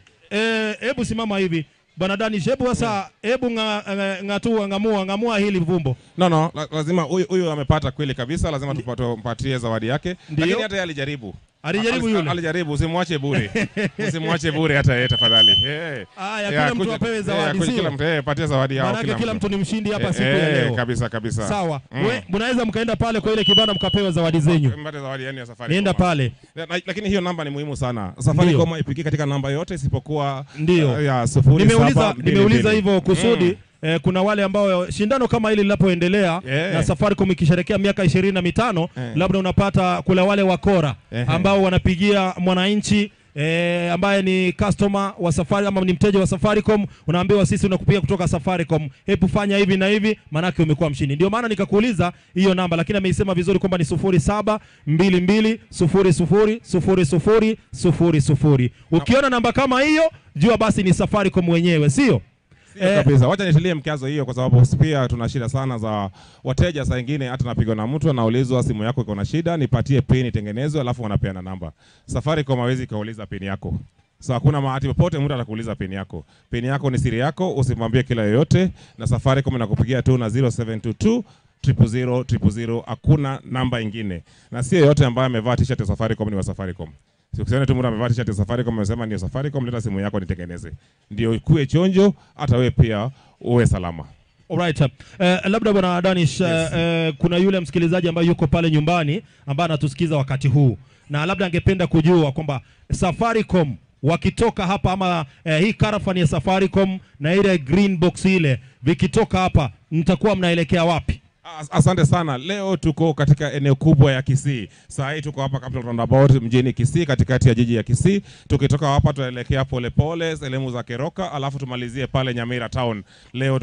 hebu simama hivi. Bwana Danish, hebu sasa hebu ngamua hili vumbo. No, lazima huyu amepata kweli kabisa, lazima tumpatie zawadi yake. Lakini hata alijaribu. Alijaribu yule. Alijaribu, usimwache bure. Usimwache bure hata yeye tafadhali. Kila mtu apewe zawadi, sio? Kila mtu patie zawadi yao kila mtu. Kila mtu ni mshindi hapa siku ya leo. Kabisa. Sawa. Mnaweza mkaenda pale kwa ile kibanda mkapewa zawadi zenyu. Mpate zawadi yani ya Safaricom. Nienda pale. Lakini hiyo namba ni muhimu sana. Safaricom ipigie katika namba yote isipokuwa ya 07. Nimeuliza hivyo kusudi. Kuna wale ambao shindano kama hili linapoendelea na Safaricom ikisherehekea miaka 25, labda unapata kula wale wakora ambao wanapigia mwananchi ambaye ni customer wa Safaricom ama ni mteja wa Safaricom, unaambiwa sisi unakupigia kutoka Safaricom, hebu fanya hivi na hivi, maana yake umekuwa mshindi. Ndio maana nikakuuliza hiyo namba, lakini ameisema vizuri kwamba ni 0722000000. Ukiona namba kama hiyo, jua basi ni Safaricom wenyewe, sio? Kabisa. Wacha nitilie mkazo hiyo, kwa sababu pia tuna shida sana za wateja. Saa nyingine hata napigwa na mtu anaulizwa simu yako iko na shida, nipatie pin itengenezwe, alafu wanapeana namba. Safaricom hawezi kauliza pin yako. So hakuna mahali popote mtu atakuuliza pin yako. Pin yako ni siri yako, usimwambie kila yoyote, na Safaricom inakupigia tu na 0722 00000. Hakuna namba nyingine. Na sio yote ambaye amevaa t-shirt ya Safaricom ni wa Safaricom. Ukiona tu mtu amevaa t-shirt ya Safaricom amesema ni Safaricom, leta simu yako nitengeneze. Ndio ikue chonjo, hata wewe pia uwe salama. Alright. Labda bwana Danish, kuna yule msikilizaji ambaye yuko pale nyumbani ambaye anatusikiza wakati huu, na labda angependa kujua kwamba Safaricom wakitoka hapa ama hii caravan ya Safaricom na ile green box ile vikitoka hapa, mtakuwa mnaelekea wapi? Asante sana. Leo tuko katika eneo kubwa ya Kisii. Saa hii tuko hapa Capital Roundabout mjini Kisii, katikati ya jiji ya Kisii. Tukitoka hapa tunaelekea polepole sehemu za Keroka, alafu tumalizie pale Nyamira Town. Leo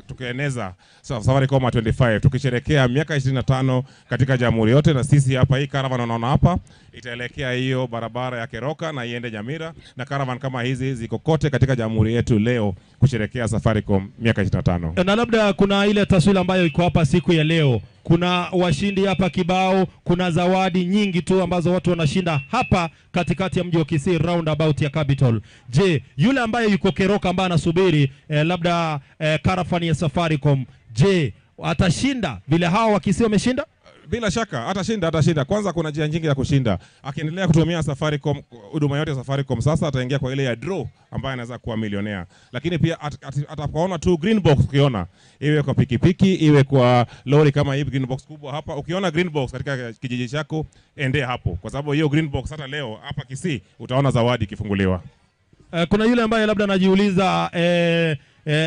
tukieneza Safaricom 25, tukisherehekea miaka 25 katika jamhuri yote, na sisi hapa hii caravan unaona hapa itaelekea hiyo barabara ya Keroka na iende Nyamira, na caravan kama hizi ziko kote katika jamhuri yetu leo kusherehekea Safaricom miaka 25. Na labda kuna ile taswira ambayo iko hapa siku ya leo. Kuna washindi hapa kibao, kuna zawadi nyingi tu ambazo watu wanashinda hapa katikati ya mji wa Kisii roundabout ya Capital. Je, yule ambaye yuko Keroka ambaye anasubiri labda caravan ya Safaricom, je, atashinda vile hao wa Kisii wameshinda? Bila shaka atashinda. Kwanza kuna njia nyingi ya kushinda. Akiendelea kutumia Safaricom, huduma yote ya Safaricom, sasa ataingia kwa ile ya draw ambaye anaweza kuwa milionea. Lakini pia atapaona tu green box, ukiona iwe kwa pikipiki, iwe kwa lori kama hii green box kubwa hapa. Ukiona green box katika kijiji chako, endea hapo, kwa sababu hiyo green box hata leo hapa Kisii utaona zawadi ikifunguliwa. Kuna yule ambaye labda anajiuliza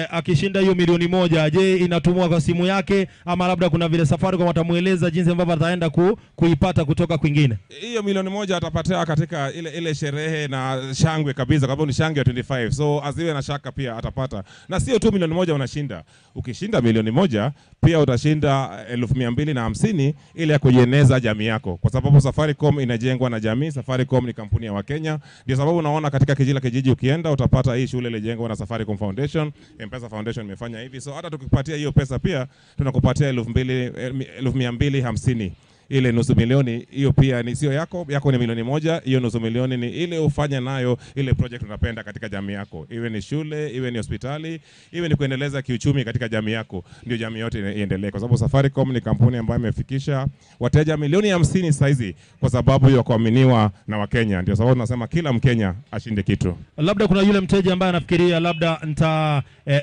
akishinda hiyo milioni moja, je, inatumwa kwa simu yake ama labda kuna vile Safaricom watamueleza jinsi ambavyo ataenda kuipata kutoka kwingine? Hiyo milioni moja atapatia katika ile sherehe na shangwe kabisa, kwa sababu ni shangwe ya 25. So asiwe na shaka, pia atapata. Na sio tu milioni moja unashinda. Ukishinda milioni moja pia utashinda 250,000 ili ya kujieneza jamii yako, kwa sababu Safaricom inajengwa na jamii. Safaricom ni kampuni ya Wakenya, ndio sababu unaona katika kijiji ukienda utapata hii shule ilijengwa na Safaricom Foundation, M-Pesa Foundation imefanya hivi. So hata tukipatia hiyo pesa pia tunakupatia 250,000. Ile nusu milioni hiyo pia ni sio yako ni milioni moja. Hiyo nusu milioni ni ile ufanye nayo ile project unapenda katika jamii yako, iwe ni shule, iwe ni hospitali, iwe ni kuendeleza kiuchumi katika jamii yako, ndio jamii yote iendelee, kwa sababu Safaricom ni kampuni ambayo imefikisha wateja milioni 50 saizi kwa sababu ya kuaminiwa na Wakenya. Ndio sababu tunasema kila Mkenya ashinde kitu. Labda kuna yule mteja ambaye anafikiria labda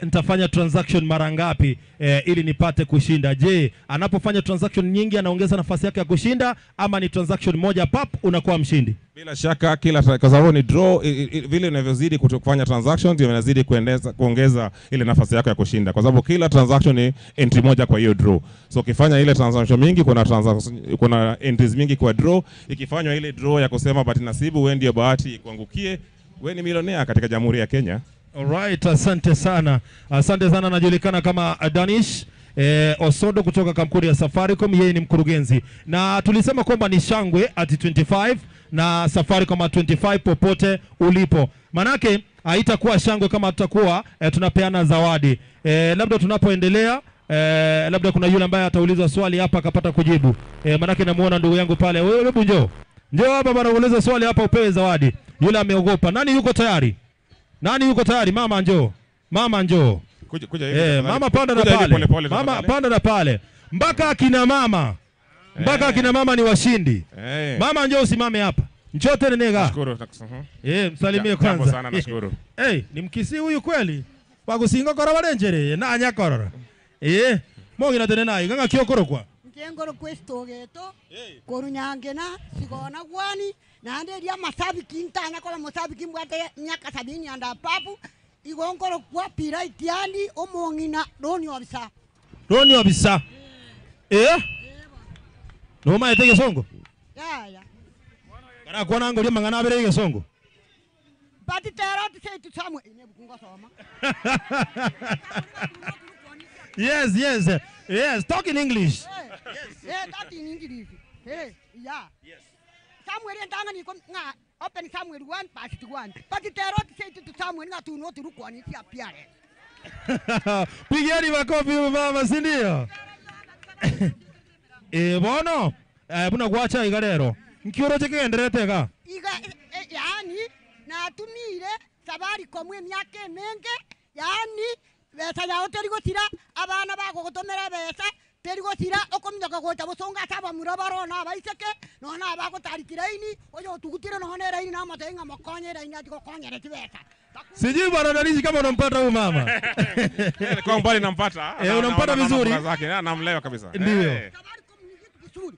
nitafanya transaction mara ngapi ili nipate kushinda. Je, anapofanya transaction nyingi anaongeza nafasi yake ya kushinda, ama ni transaction moja pap unakuwa mshindi? Bila shaka kwa sababu ni draw, vile unavyozidi kufanya transactions ndio unazidi kuongeza ile nafasi yako ya kushinda, kwa sababu kila transaction ni entry moja kwa hiyo draw. So ukifanya ile transaction mingi, kuna entries mingi kwa draw. Ikifanywa ile draw ya kusema bahati nasibu wewe ndio bahati kuangukie, wewe ni milionea katika Jamhuri ya Kenya. Alright, asante sana. Asante sana. Najulikana kama Danish Osodo kutoka kampuni ya Safaricom, yeye ni mkurugenzi. Na tulisema kwamba ni shangwe at 25 na Safaricom at 25 popote ulipo. Manake haitakuwa shangwe kama tutakuwa tunapeana zawadi. Labda tunapoendelea labda kuna yule ambaye atauliza swali hapa akapata kujibu. Manake namuona ndugu yangu pale. Wewe hebu njoo. Njoo hapa bwana, uulize swali hapa upewe zawadi. Yule ameogopa. Nani yuko tayari? Nani yuko tayari? Mama njoo. Mama njoo. Kuja hivi. Mama panda na pale. Mama panda na pale. Mpaka akina mama. Mpaka akina mama ni washindi. Mama njoo usimame hapa. Njoo tena nega. Nashukuru. Msalimie kwanza. Jambo sana, nashukuru. Ni mkisi huyu kweli? Wagusinga kora barenjere na anyakorora. Mogi tena nayi ganga kiokoro kwa. Ngengoro questo geto. Korunyangena sigona gwani na ande dia masabiki ntanya kola masabiki mbwate myaka 70 anda papu. Igongoro kwa pira itiandi omongina Roni wabisa. Roni wabisa. No maete gesongo. Ya. Kana kuona ngoli mangana bere gesongo. Bati tera tse tutsamwe ine bukunga soma. Yes, talk in English. Talk in English. Yeah. Yes. Samuel ndanga ni nga open Samuel 1:1. Bati tera tse tutsamwe nga tuno turukwani tia piare. Pigeni makofi mama, si ndio? Bono, buna kuacha iga rero. Nkioro chekeenderete ga. Iga yani na tumire Safaricom emyaka menge, yani besa ya hoteli gotira abana bako gotomera besa teri gotira okomnyoka gota bosonga saba murabaro na baiseke no na bako tarikiraini oyo tugutire no honera ini na matenga makonyera ini atiko konyera tibesa. Sijui bwana Danishi kama unampata huyu mama. Kwa mbali nampata. Unampata vizuri. Namlewa kabisa. Ndio.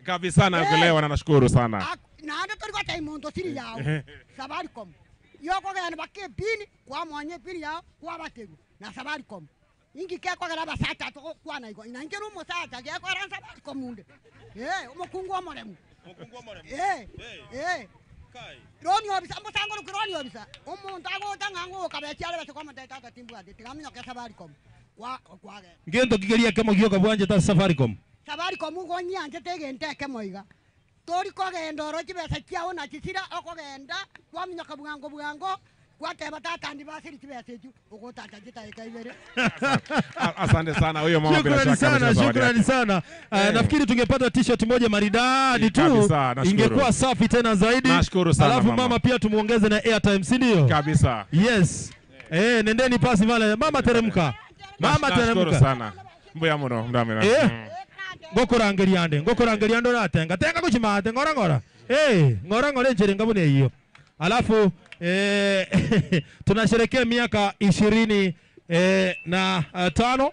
Kabisa na kuelewa na nashukuru sana. Na hata tulikuwa taimondo siri yao. Safaricom. Yoko gana bakke pini kwa mwanye pini yao kwa bategu na Safaricom. Ingi kwa gara basata to kwa na iko. Ina ngero mo sata ke kwa ran Safaricom munde. Umukungu wa moremu. Kai. Roni wabisa mbo sango ku Roni wabisa. Umuntu ago tangango kabecyale base kwa matata timbu ade. Tigamnya ke Safaricom. Kwa ge. Ngendo kigeria kemo giyoka bwanje ta Safaricom. Safaricom ngo nyanje tegente kemoiga. Tori kogenda orochi besa kiao na kisira okogenda kwa mnyaka bwango kwa teba tata ndi basiri kibesa eju okotata jita ibere. Asante sana huyo mama, bila shaka. Shukrani sana. Nafikiri tungepata t-shirt moja maridadi tu, ingekuwa safi tena zaidi. Nashukuru sana. Alafu mama pia tumuongeze na airtime, si ndio? Kabisa. Yes. Nendeni pasi vale. Mama teremka. Mama teremka. Nashukuru sana. Mbuya muno ndamira. Ngokora natenga tenga kuchimate ngora njere ngabune hiyo. Alafu tunasherehekea miaka 25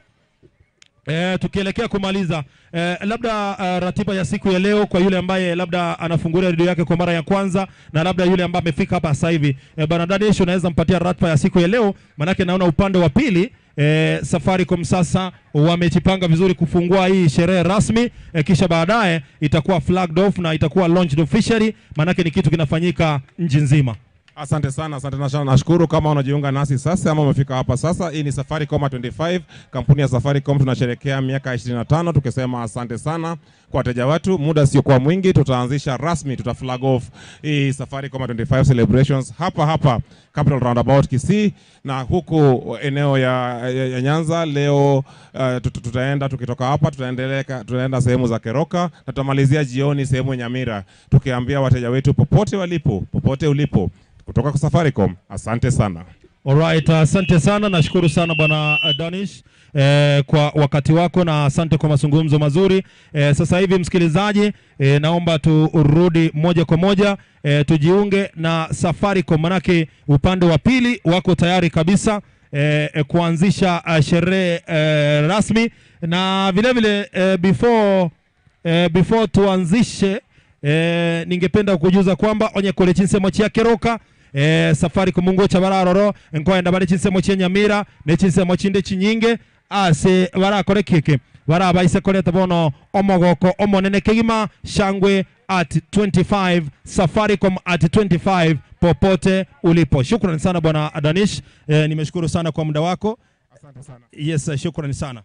tukielekea kumaliza. Labda ratiba ya siku ya leo kwa yule ambaye labda anafungulia redio yake kwa mara ya kwanza, na labda yule ambaye amefika hapa sasa hivi. Bwana Danish, unaweza mpatia ratiba ya siku ya leo? Manake naona upande wa pili Safaricom sasa wamejipanga vizuri kufungua hii sherehe rasmi, kisha baadaye itakuwa flagged off na itakuwa launched officially, manake ni kitu kinafanyika nchi nzima. Asante sana sana. Nashukuru kama unajiunga nasi sasa ama umefika hapa sasa. Hii ni Safaricom 25, kampuni ya Safaricom tunasherehekea miaka 25, tukisema asante sana kwa wateja wetu. Muda sio kwa mwingi, tutaanzisha rasmi, tuta flag off hii Safaricom 25 celebrations hapa Capital Roundabout Kisii, na huku eneo ya Nyanza leo tutaenda, tukitoka hapa tutaenda sehemu za Keroka na tutamalizia jioni sehemu ya Nyamira, tukiambia wateja wetu popote ulipo kutoka kwa Safaricom, asante sana. Alright, asante sana. Nashukuru sana bwana Danish kwa wakati wako na asante kwa mazungumzo mazuri. Sasa hivi msikilizaji, naomba turudi moja kwa moja tujiunge na Safaricom, manake upande wa pili wako tayari kabisa kuanzisha sherehe rasmi, na vile vile before tuanzishe ningependa kujuza kwamba onye kole chinsemo chia Keroka Safaricom mungo cha bararoro enkwenda bari chinsemo chia Nyamira ne chinsemo chinde chinyinge ase barakore keke barabaise koleta bono omogoko omonene kegima shangwe at 25 Safaricom at 25 popote ulipo. Shukrani sana bwana Danish, nimeshukuru sana kwa muda wako. Asante sana. Yes, shukrani sana.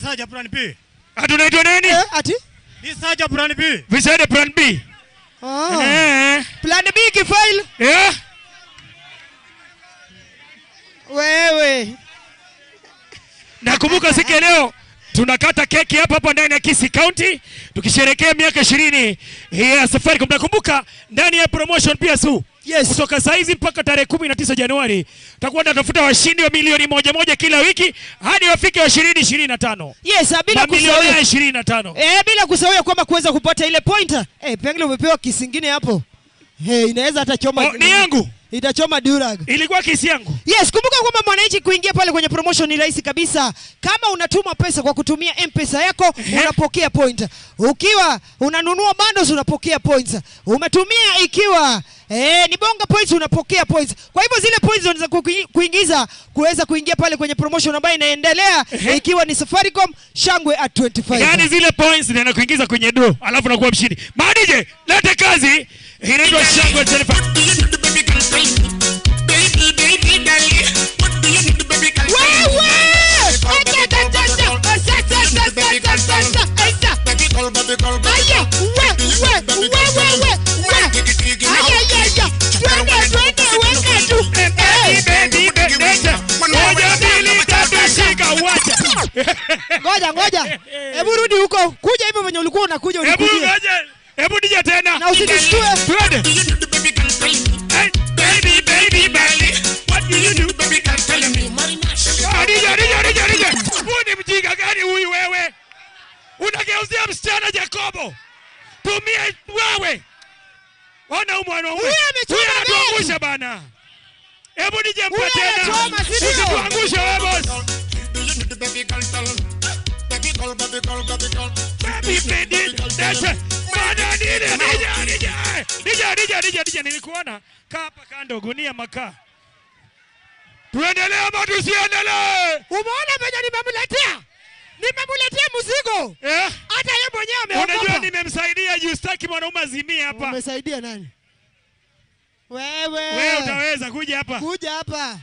Saja plan B. Atunaitwa nani? Ati? Ni Saja plan B. Visaide plan B. Plan B kifail. Wewe. Nakumbuka siku ya leo tunakata keki hapa ndani ya Kisii County tukisherehekea miaka 20 ya Safaricom. Nakumbuka ndani ya promotion pia su. Yes. Kutoka saizi mpaka tarehe 19 Januari tutakuwa tunatafuta washindi wa milioni moja kila wiki hadi wafike wa 20-25. Yes, bila kusahau 25. Bila kusahau kwamba kuweza kupata ile pointer. Pengine umepewa kisingine hapo. Inaweza hata choma. Ni yangu. Itachoma durag. Ilikuwa kisi yangu. Yes, kumbuka kwamba mwananchi kuingia pale kwenye promotion ni rahisi kabisa. Kama unatuma pesa kwa kutumia M-Pesa yako, unapokea point. Ukiwa unanunua bundles unapokea points. Umetumia ikiwa ni bonga points unapokea points. Kwa hivyo zile points unaweza kuingiza kuweza kuingia pale kwenye promotion ambayo inaendelea ikiwa ni Safaricom Shangwe at 25. Yaani zile points ndio kuingiza kwenye draw, alafu unakuwa mshindi. Madije, lete kazi. Inaitwa Shangwe at 25. Ngoja. Hebu rudi huko. Kuja hivyo venye ulikuwa unakuja ulikujia. Hebu nije tena. Na usinishtue. Twende. Baby. What do you do? Baby can't tell me. Nije. Mbona mjinga gani huyu wewe? Unageuzia msichana Jacobo. Tumia wewe. Ona mwana wewe. Huyu anatuangusha bana. Hebu nije mpe tena. Usituangushe wewe boss. Nije nilikuona kaa hapa kando gunia makaa. Tuendelee ama tusiendelee? Umeona venye nimemletea? Nimemletea mzigo. Hata yeye mwenyewe ameogopa. Unajua nimemsaidia juu sitaki mwanaume azimie hapa. Umesaidia nani? Wewe utaweza kuja hapa. Kuja hapa.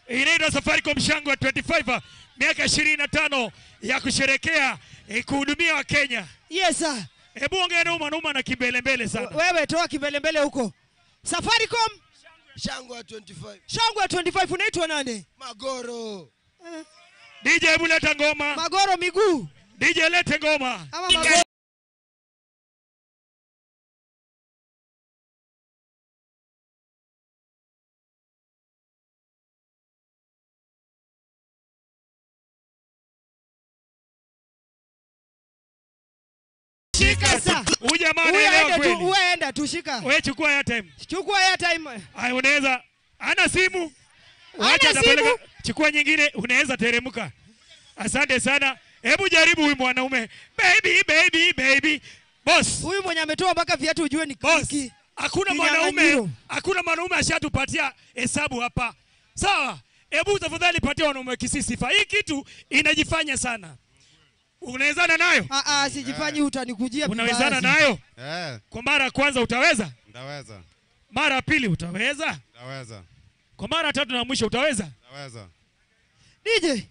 Inaitwa Safaricom Shangwe 25 miaka 25 ya kusherekea kuhudumia wa Kenya. Yes sir. Hebu ongea na mwanaume na kimbelembele sana. Wewe toa kimbelembele huko. Safaricom Shangwe 25. Shangwe 25 unaitwa nani? Magoro. DJ hebu leta ngoma. Magoro miguu. DJ lete ngoma. Ama Magoro. Huyu jamaa anaelewa kweli. Uenda tushika. Wewe chukua airtime. Chukua airtime. Hai unaweza. Ana simu. Acha tapeleka. Chukua nyingine unaweza teremka. Asante sana. Hebu jaribu huyu mwanaume. Baby. Boss. Huyu mwenye ametoa mpaka viatu ujue ni kiki. Hakuna mwanaume ashatupatia hesabu hapa. Sawa? Hebu tafadhali patia wanaume Kisii sifa. Hii kitu inajifanya sana. Unawezana nayo? Sijifanyi utanikujia vibaya. Unawezana nayo? Kwa mara ya kwanza utaweza? Ndaweza. Mara ya pili utaweza? Ndaweza. Kwa mara ya tatu na mwisho utaweza? Ndaweza. DJ.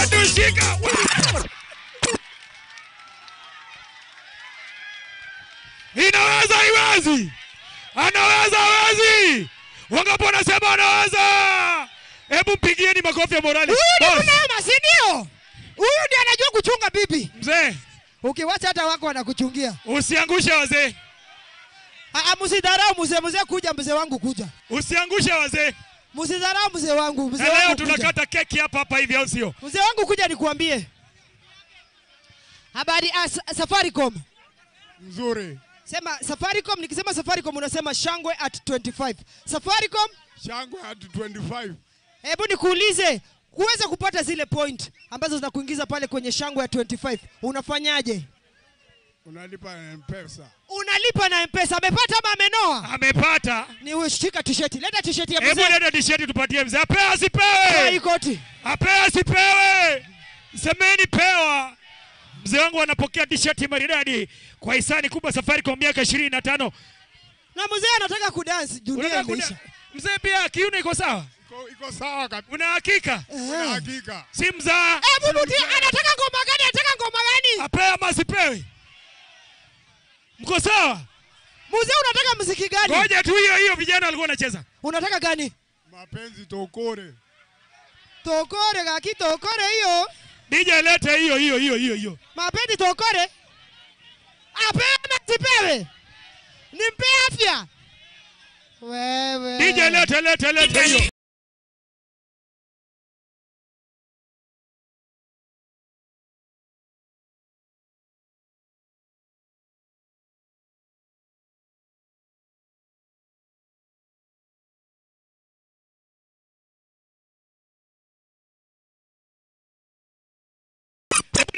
Tushika. Inaweza iwezi. Anaweza wezi. Wangapo wanasema anaweza. Hebu mpigieni makofi ya morali. Huyu ni mnema, si ndio? Huyu ndiye anajua kuchunga bibi. Mzee. Ukiwacha hata wako wanakuchungia. Usiangushe wazee. Msidharau mzee kuja, mzee wangu kuja. Usiangushe wazee. Msidharau mzee wangu, mzee wangu. Leo tunakata keki hapa hivi au sio? Mzee wangu kuja nikuambie. Habari Safaricom. Nzuri. Sema Safaricom, nikisema Safaricom unasema Shangwe at 25. Safaricom Shangwe at 25. Hebu nikuulize, kuweza kupata zile point ambazo zinakuingiza pale kwenye Shangwe at 25, unafanyaje? Unalipa na M-Pesa. Unalipa na M-Pesa. Amepata ama amenoa? Amepata. Ni ushika t-shirt. Leta t-shirt ya mzee. Hebu leta t-shirt tupatie mzee. Apewe asipewe. Hii koti. Apewe asipewe. Semeni pewa. Mzee wangu anapokea t-shirt maridadi kwa hisani kubwa Safaricom miaka 25. Na mzee anataka kudance dunia imeisha. Mzee pia kiuno iko sawa? Iko sawa kabisa. Una hakika? Una hakika. Si mzaa. Bubuti anataka ngoma gani? Anataka ngoma gani? Apewe ama asipewe? Mko sawa? Mzee unataka muziki gani? Ngoja tu hiyo vijana walikuwa wanacheza. Unataka gani? Mapenzi tokore. Tokore gaki tokore hiyo. DJ lete hiyo. Mapenzi tokore. Apewe ama asipewe? Nimpe afya. Wewe. DJ lete hiyo.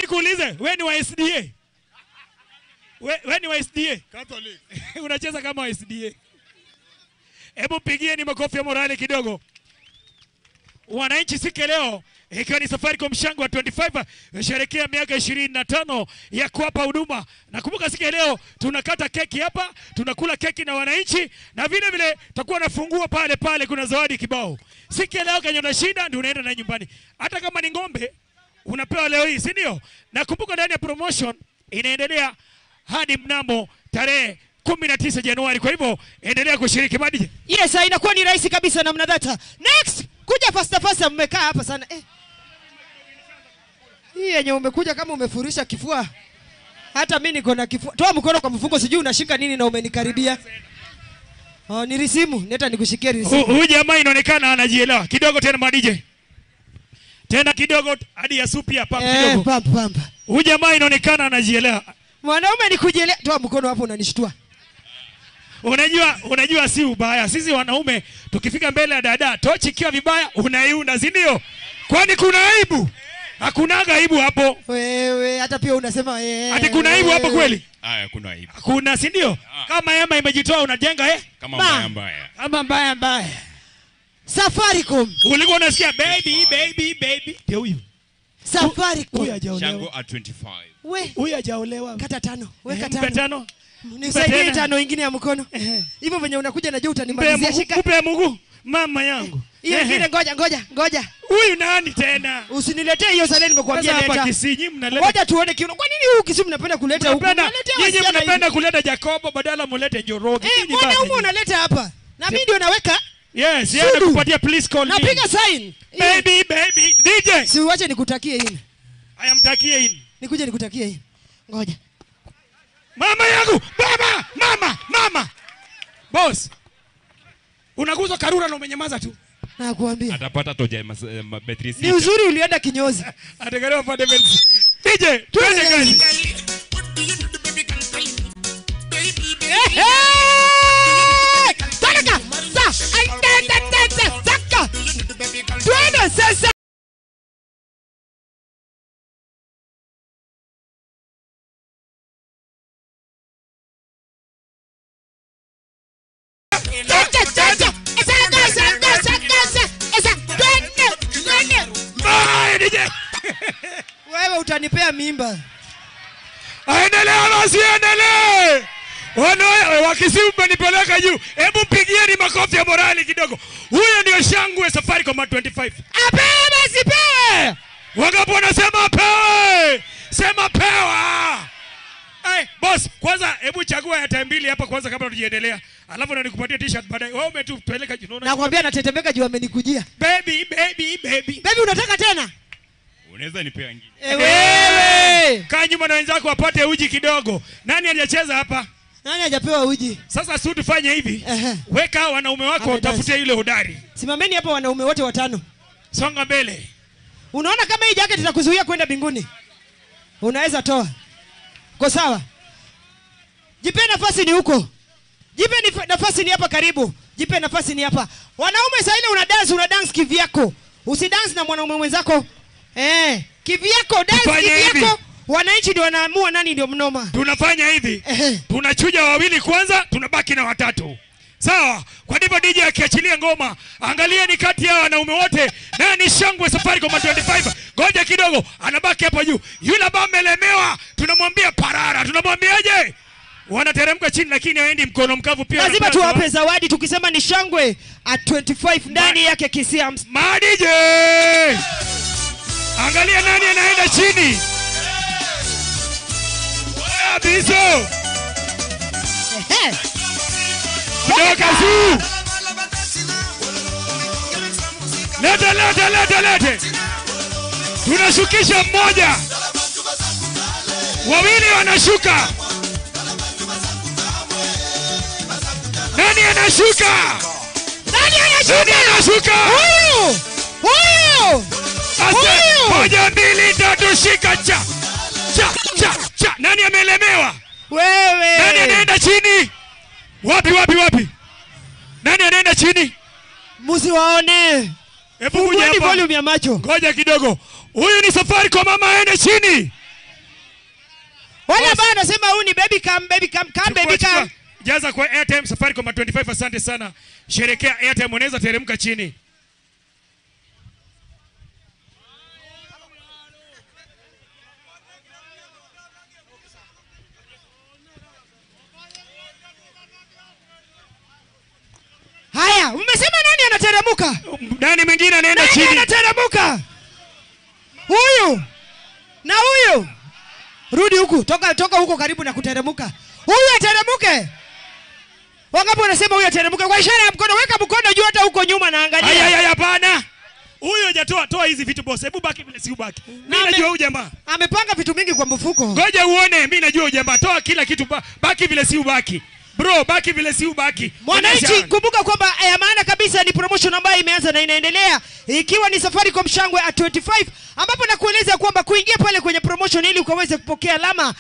Nikuulize, wewe ni wa SDA? Wewe ni wa SDA? Catholic. Unacheza kama wa SDA. Hebu pigieni makofi ya morale kidogo. Wananchi siku leo ikiwa ni Safaricom Shangwe 25 yasherehekea miaka 25 ya kuwapa huduma. Nakumbuka siku leo tunakata keki hapa, tunakula keki na wananchi na vile vile tutakuwa nafungua pale kuna zawadi kibao. Siku leo kwenye unashinda ndio unaenda na nyumbani. Hata kama ni ng'ombe unapewa leo hii, si ndio? Nakumbuka ndani ya promotion inaendelea hadi mnamo tarehe 19 Januari. Kwa hivyo endelea kushiriki madije. Yes, inakuwa ni rahisi kabisa namna dhata. Next, kuja fasta mmekaa hapa sana. Hii yenye umekuja kama umefurisha kifua. Hata mimi niko na kifua. Toa mkono kwa mfuko, sijui unashika nini na umenikaribia. Ni risimu, neta nikushikie risimu. Huyu jamaa inaonekana anajielewa. Kidogo tena madije. Tena kidogo hadi ya supi hapa kidogo. Pamp. Huyu jamaa inaonekana anajielewa. Mwanaume ni kujielewa. Toa mkono hapo unanishtua. Unajua si ubaya. Sisi wanaume tukifika mbele ya dada, tochi ikiwa vibaya unaiunda, si ndio? Kwani kuna aibu? Hakunaga aibu hapo. Wewe hata pia unasema ati kuna aibu hapo kweli? Haya kuna aibu. Kuna, si ndio? Kama hema imejitoa unajenga kama mbaya. Kama mbaya. Safaricom. Ulikuwa unasikia baby. Ndio huyu. Safaricom. Huyu hajaolewa. Shangwe at 25. Huyu hajaolewa. Kata 5. Weka 5. Nisaidie 5 nyingine ya mkono. Hivyo venye unakuja najua utanimalizia. Shika. Kupe Mungu mama yangu. Hiyo nyingine ngoja. Huyu nani tena? Usiniletee hiyo saleni nimekuambia leta. Hapa Kisinyi mnaleta. Ngoja tuone kiuno. Kwa nini huyu Kisumu mnapenda kuleta huko? Nyinyi mnapenda kuleta Jacobo badala mulete Njoroge. Mbona huko unaleta hapa? Na mimi ndio naweka. Yes, yeye anakupatia please call me. Napiga sign. Baby. DJ. Si uache nikutakie hii. Ayamtakie hii. Nikuje nikutakie hii. Ngoja. Mama yangu, baba, mama. Boss. Unaguza karura na umenyamaza tu. Nakuambia. Atapata toja betri. Ni uzuri ulienda kinyozi. Atakariwa pande betri. DJ, twende kazi. Taraka! Saka! Twende sasa. Wewe utanipea mimba. Aendelea basi, endelee. Wakisimu mmenipeleka juu. Hebu pigieni makofi ya morali kidogo. Huyo ndio Shangwe Safaricom 25. Apewe sipewe. Wangapo wanasema apewe. Sema pewa. Boss, kwanza hebu chagua ya time mbili hapa kwanza kabla tujiendelea. Alafu na nikupatie t-shirt baadaye. Wewe umetupeleka juu. Nakwambia natetemeka juu amenikujia. Baby. Baby unataka tena? Unaweza nipea nyingine. Wewe. Kaa nyuma na wenzako wapate uji kidogo. Nani hajacheza hapa? Nani hajapewa uji? Sasa si tufanye hivi. Weka wanaume wako utafute yule hodari. Simameni hapa wanaume wote 5. Songa mbele. Unaona kama hii jacket itakuzuia kwenda mbinguni? Unaweza toa. Kwa sawa? Jipe nafasi ni huko. Jipe nafasi ni hapa karibu. Jipe nafasi ni hapa. Wanaume sasa ile una dance kivyako. Usidance na mwanaume mwenzako. Kivyako, dance kivyako. Wananchi ndio wanaamua nani ndio mnoma. Tunafanya hivi. Tunachuja wawili kwanza, tunabaki na watatu. Sawa? Kwa hivyo DJ akiachilia ngoma, angalia ni kati ya wanaume wote nani shangwe Safaricom 25. Ngoja kidogo, anabaki hapo juu. Yule ambaye amelemewa, tunamwambia parara. Tunamwambiaje? Wanateremka chini lakini haendi mkono mkavu pia. Lazima tuwape zawadi tukisema ni shangwe at 25 ndani yake kisia. DJ! Angalia nani anaenda chini. Abizo. Kutoka juu. Lete. Tunashukisha mmoja. Wawili wanashuka. Nani anashuka? Huyu. Moja, mbili, tatu, shika cha. Nani amelemewa? Wewe. Nani anaenda chini? Wapi? Nani anaenda chini? Msiwaone. Hebu kuja hapa. Volume ya macho. Ngoja kidogo. Huyu ni Safaricom mama aende chini. Wala bana anasema huyu ni baby cam. Jaza kwa Airtime Safaricom 25. Asante sana. Sherekea Airtime, unaweza teremka chini. Haya, umesema nani anateremka? Nani mwingine anaenda chini? Nani anateremka? Huyu. Na huyu. Rudi huku, toka huko karibu na kuteremka. Huyu ateremke. Wangapi wanasema huyu ateremke? Kwa ishara ya mkono, weka mkono juu hata huko nyuma na angalia. Haya hapana. Huyu hajatoa, toa hizi vitu boss. Hebu baki vile si ubaki. Mimi najua huyu jamaa. Amepanga vitu mingi kwa mfuko. Ngoja uone, mimi najua huyu jamaa. Toa kila kitu, baki vile si ubaki. Bro, baki vile si ubaki. Mwananchi, kumbuka kwamba ya maana kabisa ni promotion ambayo imeanza na inaendelea. Ikiwa ni Safaricom shangwe at 25, ambapo nakueleza kwamba kuingia pale kwenye promotion ili ukaweze kupokea alama,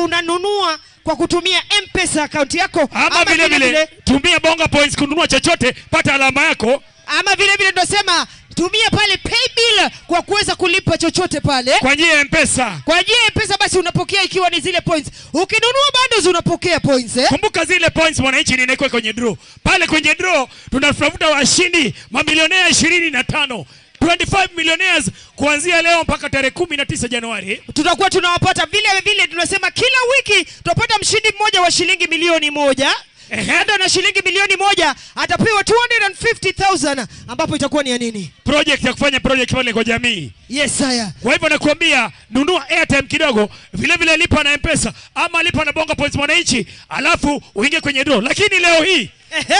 unanunua kwa kutumia M-Pesa account yako. Ama vile tumia bonga points kununua chochote, pata alama yako. Ama vile tunasema tumia pale pay bill kwa kuweza kulipa chochote pale. Kwa njia ya M-Pesa. Kwa njia ya M-Pesa basi unapokea ikiwa ni zile points. Ukinunua bundles unapokea points. Kumbuka zile points mwananchi ni inakuwa kwenye draw. Pale kwenye draw tunatafuta washindi mamilionea 25. 25 millionaires kuanzia leo mpaka tarehe 19 Januari. Tutakuwa tunawapata vile tunasema kila wiki tutapata mshindi mmoja wa shilingi milioni 1. Ndo na shilingi milioni 1 atapewa 250,000 ambapo itakuwa ni ya nini? Project ya kufanya project pale kwa jamii. Yes haya. Kwa hivyo nakuambia nunua Airtime kidogo, vile lipa na M-Pesa ama lipa na bonga points mwananchi, alafu uingie kwenye draw. Lakini leo hii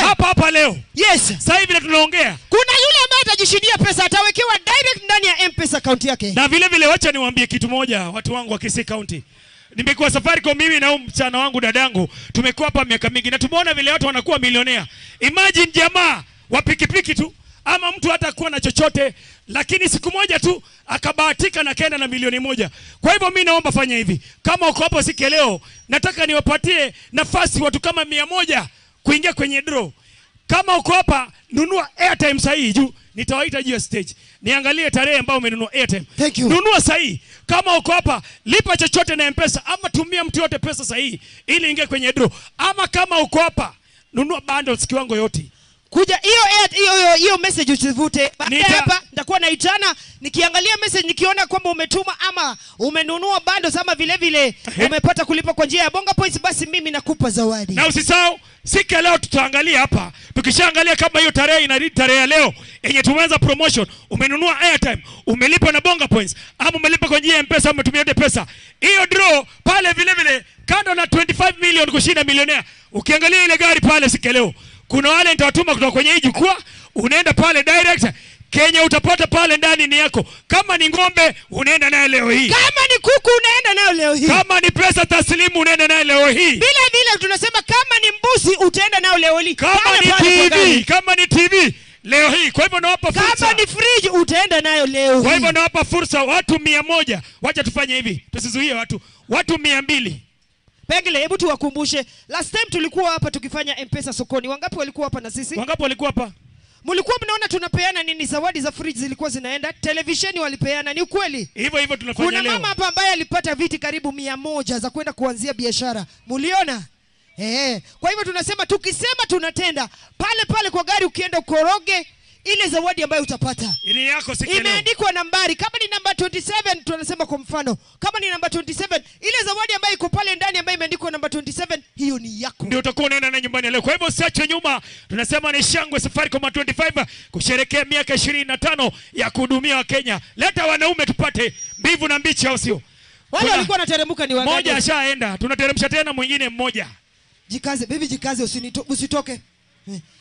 hapa leo. Yes. Sasa hivi tunaongea. Kuna yule ambaye atajishindia pesa atawekewa direct ndani ya M-Pesa account yake. Na vile wacha niwaambie kitu moja watu wangu wa Kisii County. Nimekuwa Safaricom mimi na mchana wangu dadangu, tumekuwa hapa miaka mingi na tumeona vile watu wanakuwa milionea. Imagine jamaa wa pikipiki tu ama mtu hata kuwa na chochote, lakini siku moja tu akabahatika na kaenda na milioni 1. Kwa hivyo mimi naomba fanya hivi. Kama uko hapo siku leo, nataka niwapatie nafasi watu kama 100 kuingia kwenye draw. Kama uko hapa, nunua Airtime sahihi juu nitawaita juu ya stage. Niangalie tarehe ambayo umenunua Airtime. Nunua sahihi. Kama uko hapa, lipa chochote na M-Pesa ama tumia mtu yote pesa sahihi ili ingie kwenye draw. Ama kama uko hapa, nunua bundles kiwango yote. Kuja hiyo message usivute. Baada hapa nitakuwa naitana nikiangalia message nikiona kwamba umetuma ama umenunua bundles ama vile umepata kulipa kwa njia ya bonga points, basi mimi nakupa zawadi. Na usisahau siku leo tutaangalia hapa. Tukishaangalia kama hiyo tarehe inarudi tarehe ya leo yenye tumeanza promotion, umenunua Airtime, umelipa na bonga points ama umelipa kwa njia ya M-Pesa ama umetumia ile pesa. Hiyo draw pale vile kando na 25 million kushinda milionea. Ukiangalia ile gari pale siku leo, kuna wale nitawatuma kutoka kwenye hii jukwaa, unaenda pale direct, Kenya utapata pale ndani ni yako. Kama ni ng'ombe unaenda naye leo hii. Kama ni kuku unaenda nayo leo hii. Kama ni pesa taslimu unaenda naye leo hii. Vile tunasema kama ni mbuzi utaenda nayo leo hii. Kama ni TV leo hii. Kwa hivyo nawapa fursa. Kama ni fridge utaenda nayo leo hii. Kwa hivyo nawapa fursa watu 100. Wacha tufanye hivi. Tusizuie watu 200. Pengine hebu tuwakumbushe. Last time tulikuwa hapa tukifanya M-Pesa sokoni. Wangapi walikuwa hapa na sisi? Wangapi walikuwa hapa? Mlikuwa mnaona tunapeana nini? Zawadi za fridge zilikuwa zinaenda, televisheni walipeana, ni ukweli? Hivyo tunafanya leo. Kuna mama hapa ambaye alipata viti karibu 100 za kwenda kuanzia biashara. Muliona? Kwa hivyo tunasema tukisema tunatenda, pale pale kwa gari ukienda ukoroge ile zawadi ambayo utapata. Ini yako siku leo. Imeandikwa nambari. Kama ni namba 27 tunasema kwa mfano, kama ni namba 27, ile zawadi ambayo iko pale ndani ambayo imeandikwa namba 27, hiyo ni yako. Ndio utakuwa unaenda na nyumbani leo. Kwa hivyo usiache nyuma. Tunasema ni shangwe Safaricom 25 kusherehekea miaka 25 ya kuhudumia Wakenya. Leta wanaume tupate mbivu na mbichi, au sio? Wale walikuwa wanateremka ni wangapi? Mmoja ashaenda. Tunateremsha tena mwingine mmoja. Jikaze, baby jikaze, usitoke.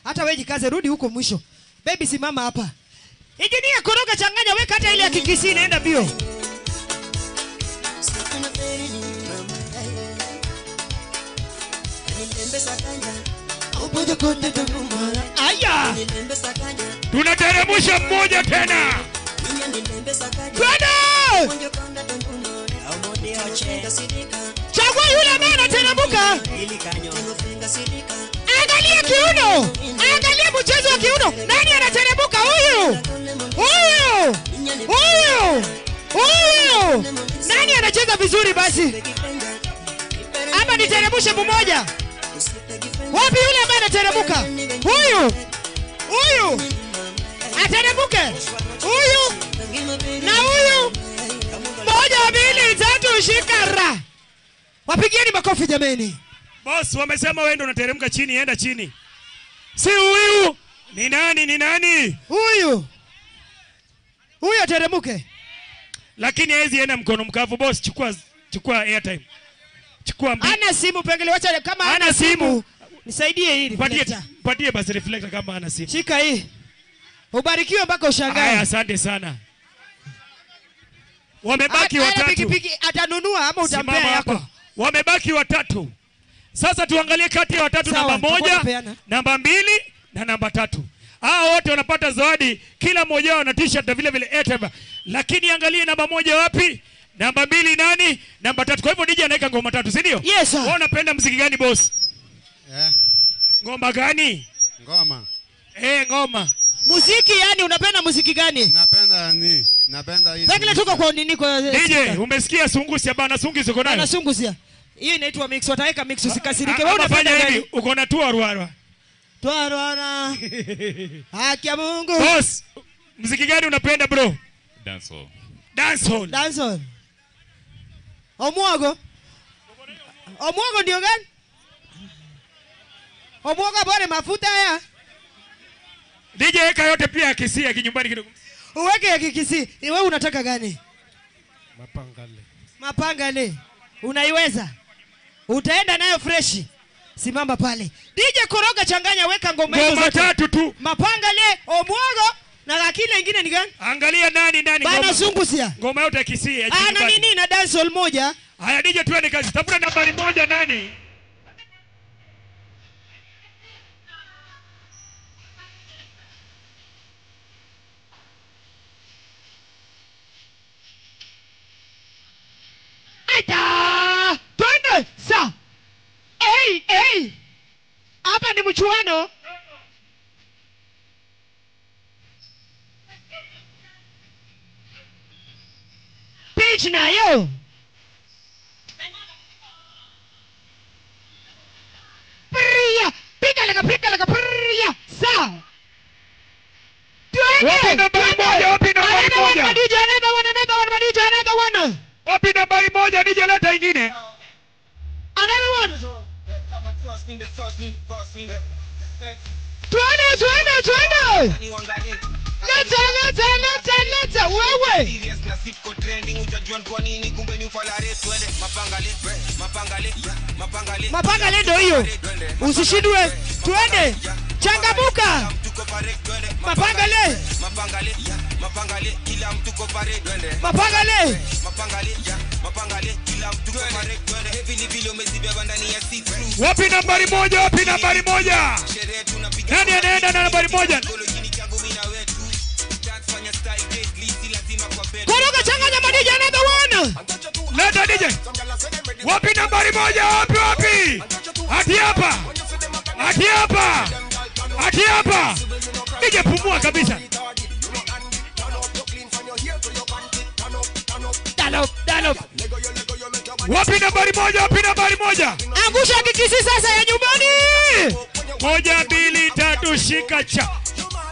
Hata wewe jikaze, rudi huko mwisho. Baby simama hapa. Injinia koroga changanya, weka hata ile ya kikisi inaenda bio. Aya! Tunateremsha mmoja tena. Twende! Chagua yule ambaye anateremka. Angalia kiuno. Angalia mchezo wa kiuno. Nani anateremka? Huyu. Huyu. Huyu. Huyu. Nani anacheza vizuri basi? Ama niteremshe mmoja. Wapi yule ambaye anateremka? Huyu. Huyu. Ateremke. Huyu. Na huyu. 1 2 3 shikara. Wapigieni makofi jameni. Boss wamesema wewe ndio unateremka chini, enda chini. Si huyu. Ni nani? Ni nani? Huyu. Huyu ateremke. Lakini haizi enda mkono mkavu boss, chukua airtime. Chukua mbi. Ana simu pengine, wacha kama ana simu. Nisaidie hili. Patie basi reflector kama ana simu. Shika hii. Ubarikiwe mpaka ushangae. Haya, asante sana. Wamebaki watatu. Pikipiki atanunua ama utampea yako? Wamebaki watatu. Sasa tuangalie kati ya watatu, namba 1, namba 2 na namba 3. Hao wote wanapata zawadi, kila mmoja wao ana t-shirt na vile vile airtime. Lakini angalie namba 1 wapi? Namba 2 nani? Namba 3. Kwa hivyo DJ anaweka ngoma 3, si ndio? Yes sir. Wewe unapenda muziki gani boss? Ngoma gani? Ngoma. Ngoma. Muziki yani unapenda muziki gani? Napenda hii. Pengine tuko kwa nini kwa DJ, umesikia sungusia bana, sungusia uko nayo? Bana sungusia. Hiyo inaitwa mix, wataweka mix usikasirike. Wewe unafanya hivi, uko na tuarwara. Tuarwara. Haki ya Mungu. Boss, muziki gani unapenda bro? Dancehall. Dancehall. Dancehall. Omwogo. Omwogo ndio gani? Omwogo bora mafuta haya. DJ weka yote pia ya Kisii ya kinyumbani kidogo. Uweke ya Kisii. Wewe unataka gani? Mapangale. Mapangale. Unaiweza? Utaenda nayo fresh. Simama pale. DJ koroga changanya, weka ngoma hizo zote. Ngoma 3 tu. Mapangale, omwogo na kile lingine ni gani? Angalia nani Bana sungusia. Ngoma yote ya Kisii ya kinyumbani. Ana nini na dancehall moja? Haya DJ tuende kazi. Tafuta nambari 1 nani? Aita! Twende! Sa! Hey! Hapa ni mchuano. Pitch nayo. Priya! Piga laka priya! Sa! Twende! Wapi nambari 1? Wapi nambari 1? Another one. Wapi nambari 1? DJ leta ingine. Another one. Twende. Leta. Wewe. Mapangale ndio hiyo. Usishindwe. Twende. Changamuka. Mapangale. Kila mtu ko pare twende. Mapangale. Kila mtu ko pare twende. Vile umezibeba ndani ya see-through. Wapi nambari 1? Wapi nambari 1? Nani anaenda na nambari 1? Koroga changanya madiji, another one. Leta DJ. Wapi nambari 1? Wapi? Hadi hapa. DJ pumua kabisa. Dalo. Wapi nambari moja? Wapi nambari moja? Angusha kikisi sasa ya nyumbani. 1, 2, 3 shika cha.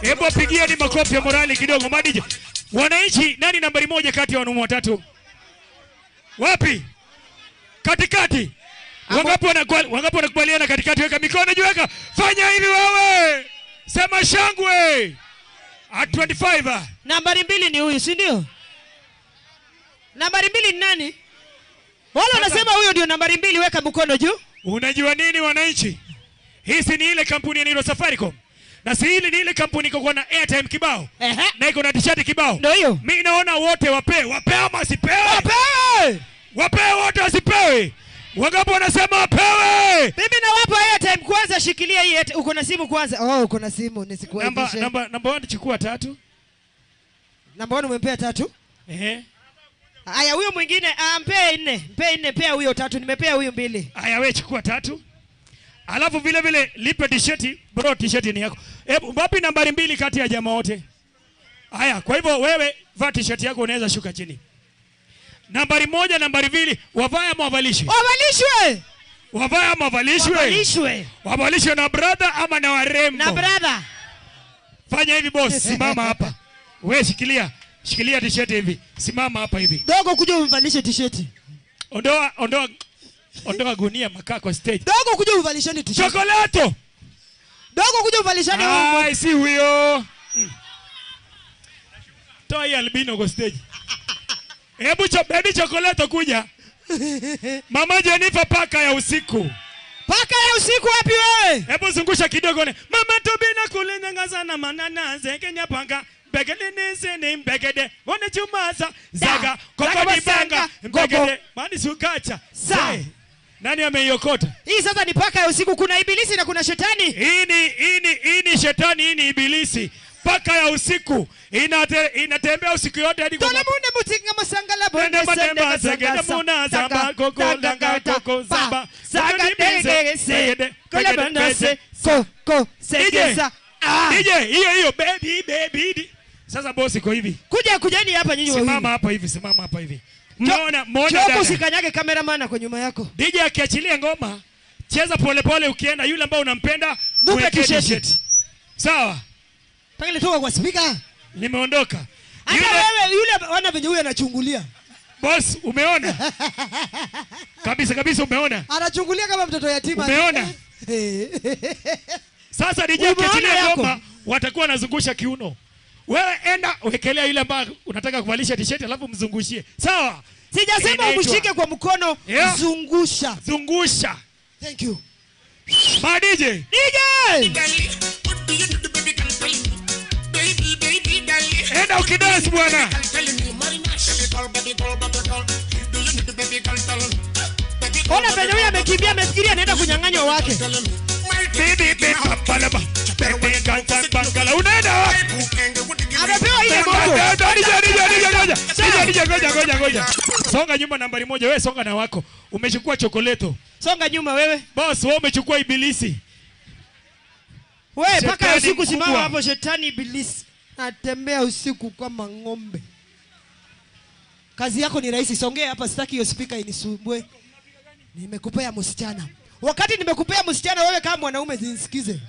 Hebu pigia ni makofi ya morali kidogo madije. Wananchi, nani nambari moja kati ya wanaume watatu? Wapi? Katikati. Wangapi wanakubaliana katikati? Weka mikono juu, weka. Fanya hivi wewe. Sema shangwe. At 25. Nambari 2 ni huyu, si ndio? Nambari 2 ni nani? Wala wanasema huyo ndio nambari 2, weka mkono juu. Unajua nini wananchi? Hizi ni ile kampuni inaitwa Safaricom. Na si hili ni ile kampuni iko na airtime kibao. Na iko na t-shirt kibao. Ndio hiyo. Mimi naona wote wapewe ama wasipewe? Wapewe wote wasipewe. Wangapi wanasema wapewe? Mimi nawapa airtime kwanza, shikilia hii uko na simu kwanza. Oh, uko na simu nisikuaibishe. Namba 1 chukua 3. Namba 1 umempea 3? Aya, huyo mwingine ampee 4. Mpe 4, pea huyo 3, nimepea huyo 2. Aya, wewe chukua 3. Alafu vile lipe t-shirt, bro, t-shirt ni yako. Hebu wapi nambari 2 kati ya jamaa wote? Aya, kwa hivyo wewe vaa t-shirt yako, unaweza shuka chini. Nambari 1, nambari 2, wavae ama wavalishwe? Wavalishwe. Wavae ama wavalishwe? Wavalishwe. Wavalishwe na brother ama na warembo? Na brother. Fanya hivi boss, simama hapa. Wewe shikilia t-shirt hivi. Simama hapa hivi. Dogo kuja umvalishe t-shirt. Ondoa gunia makaa kwa stage. Dogo kuja uvalishane t-shirt. Chokolato. Dogo kuja uvalishane huko. Ai, si huyo. Toa hii albino kwa stage. Hebu baby chokolato kuja. Mama Jennifer, paka ya usiku. Paka ya usiku wapi wewe? Hebu zungusha kidogo ne. Mama Tobina kulinyangaza na manana Kenya panga. Begede nisini mbegede. Wone chumaza. Zaga. Koko nibanga. Mbegede. Mani sukacha. Sa. Nani ameiokota? Hii sasa ni paka ya usiku, kuna ibilisi na kuna shetani. Hii ni shetani, hii ni ibilisi. Paka ya usiku inatembea usiku yote hadi kwa mune mutinga masangala bonde sende sende muna zamba koko langa koko zamba saga dege sende kole bandase koko sejesa. Hiyo baby. Sasa boss iko hivi. Kujeni hapa nyinyi wawili. Simama hapa hivi. Mnaona dada. Choko usikanyage cameraman kwa nyuma yako. DJ akiachilia ngoma, cheza pole ukienda, yule ambao unampenda mupe t-shirt. Sawa? Pale toka kwa speaker. Nimeondoka. Yule wana venye huyu anachungulia. Boss, umeona? Kabisa umeona? Anachungulia kama mtoto yatima. Umeona? Sasa DJ akiachilia ngoma, watakuwa wanazungusha kiuno. Wewe enda uwekelea yule ambaye unataka kuvalisha t-shirt alafu mzungushie. Sawa? Sijasema umshike kwa mkono, zungusha. Thank you. Ma DJ. Enda ukidance bwana. Ona venye huyu amekimbia, amefikiria anaenda kunyang'anywa wake. Unaenda wapi? Amepewa ile moto. Ngoja. Songa nyuma nambari 1, wewe songa na wako. Umechukua chokoleto. Songa nyuma wewe. Boss, wewe umechukua ibilisi. Wewe paka usiku simama hapo, shetani ibilisi. Atembea usiku kama ng'ombe. Kazi yako ni rahisi, songea hapa, sitaki hiyo speaker inisumbue. Nimekupea msichana. Wakati nimekupea msichana, wewe kama mwanaume zinisikize.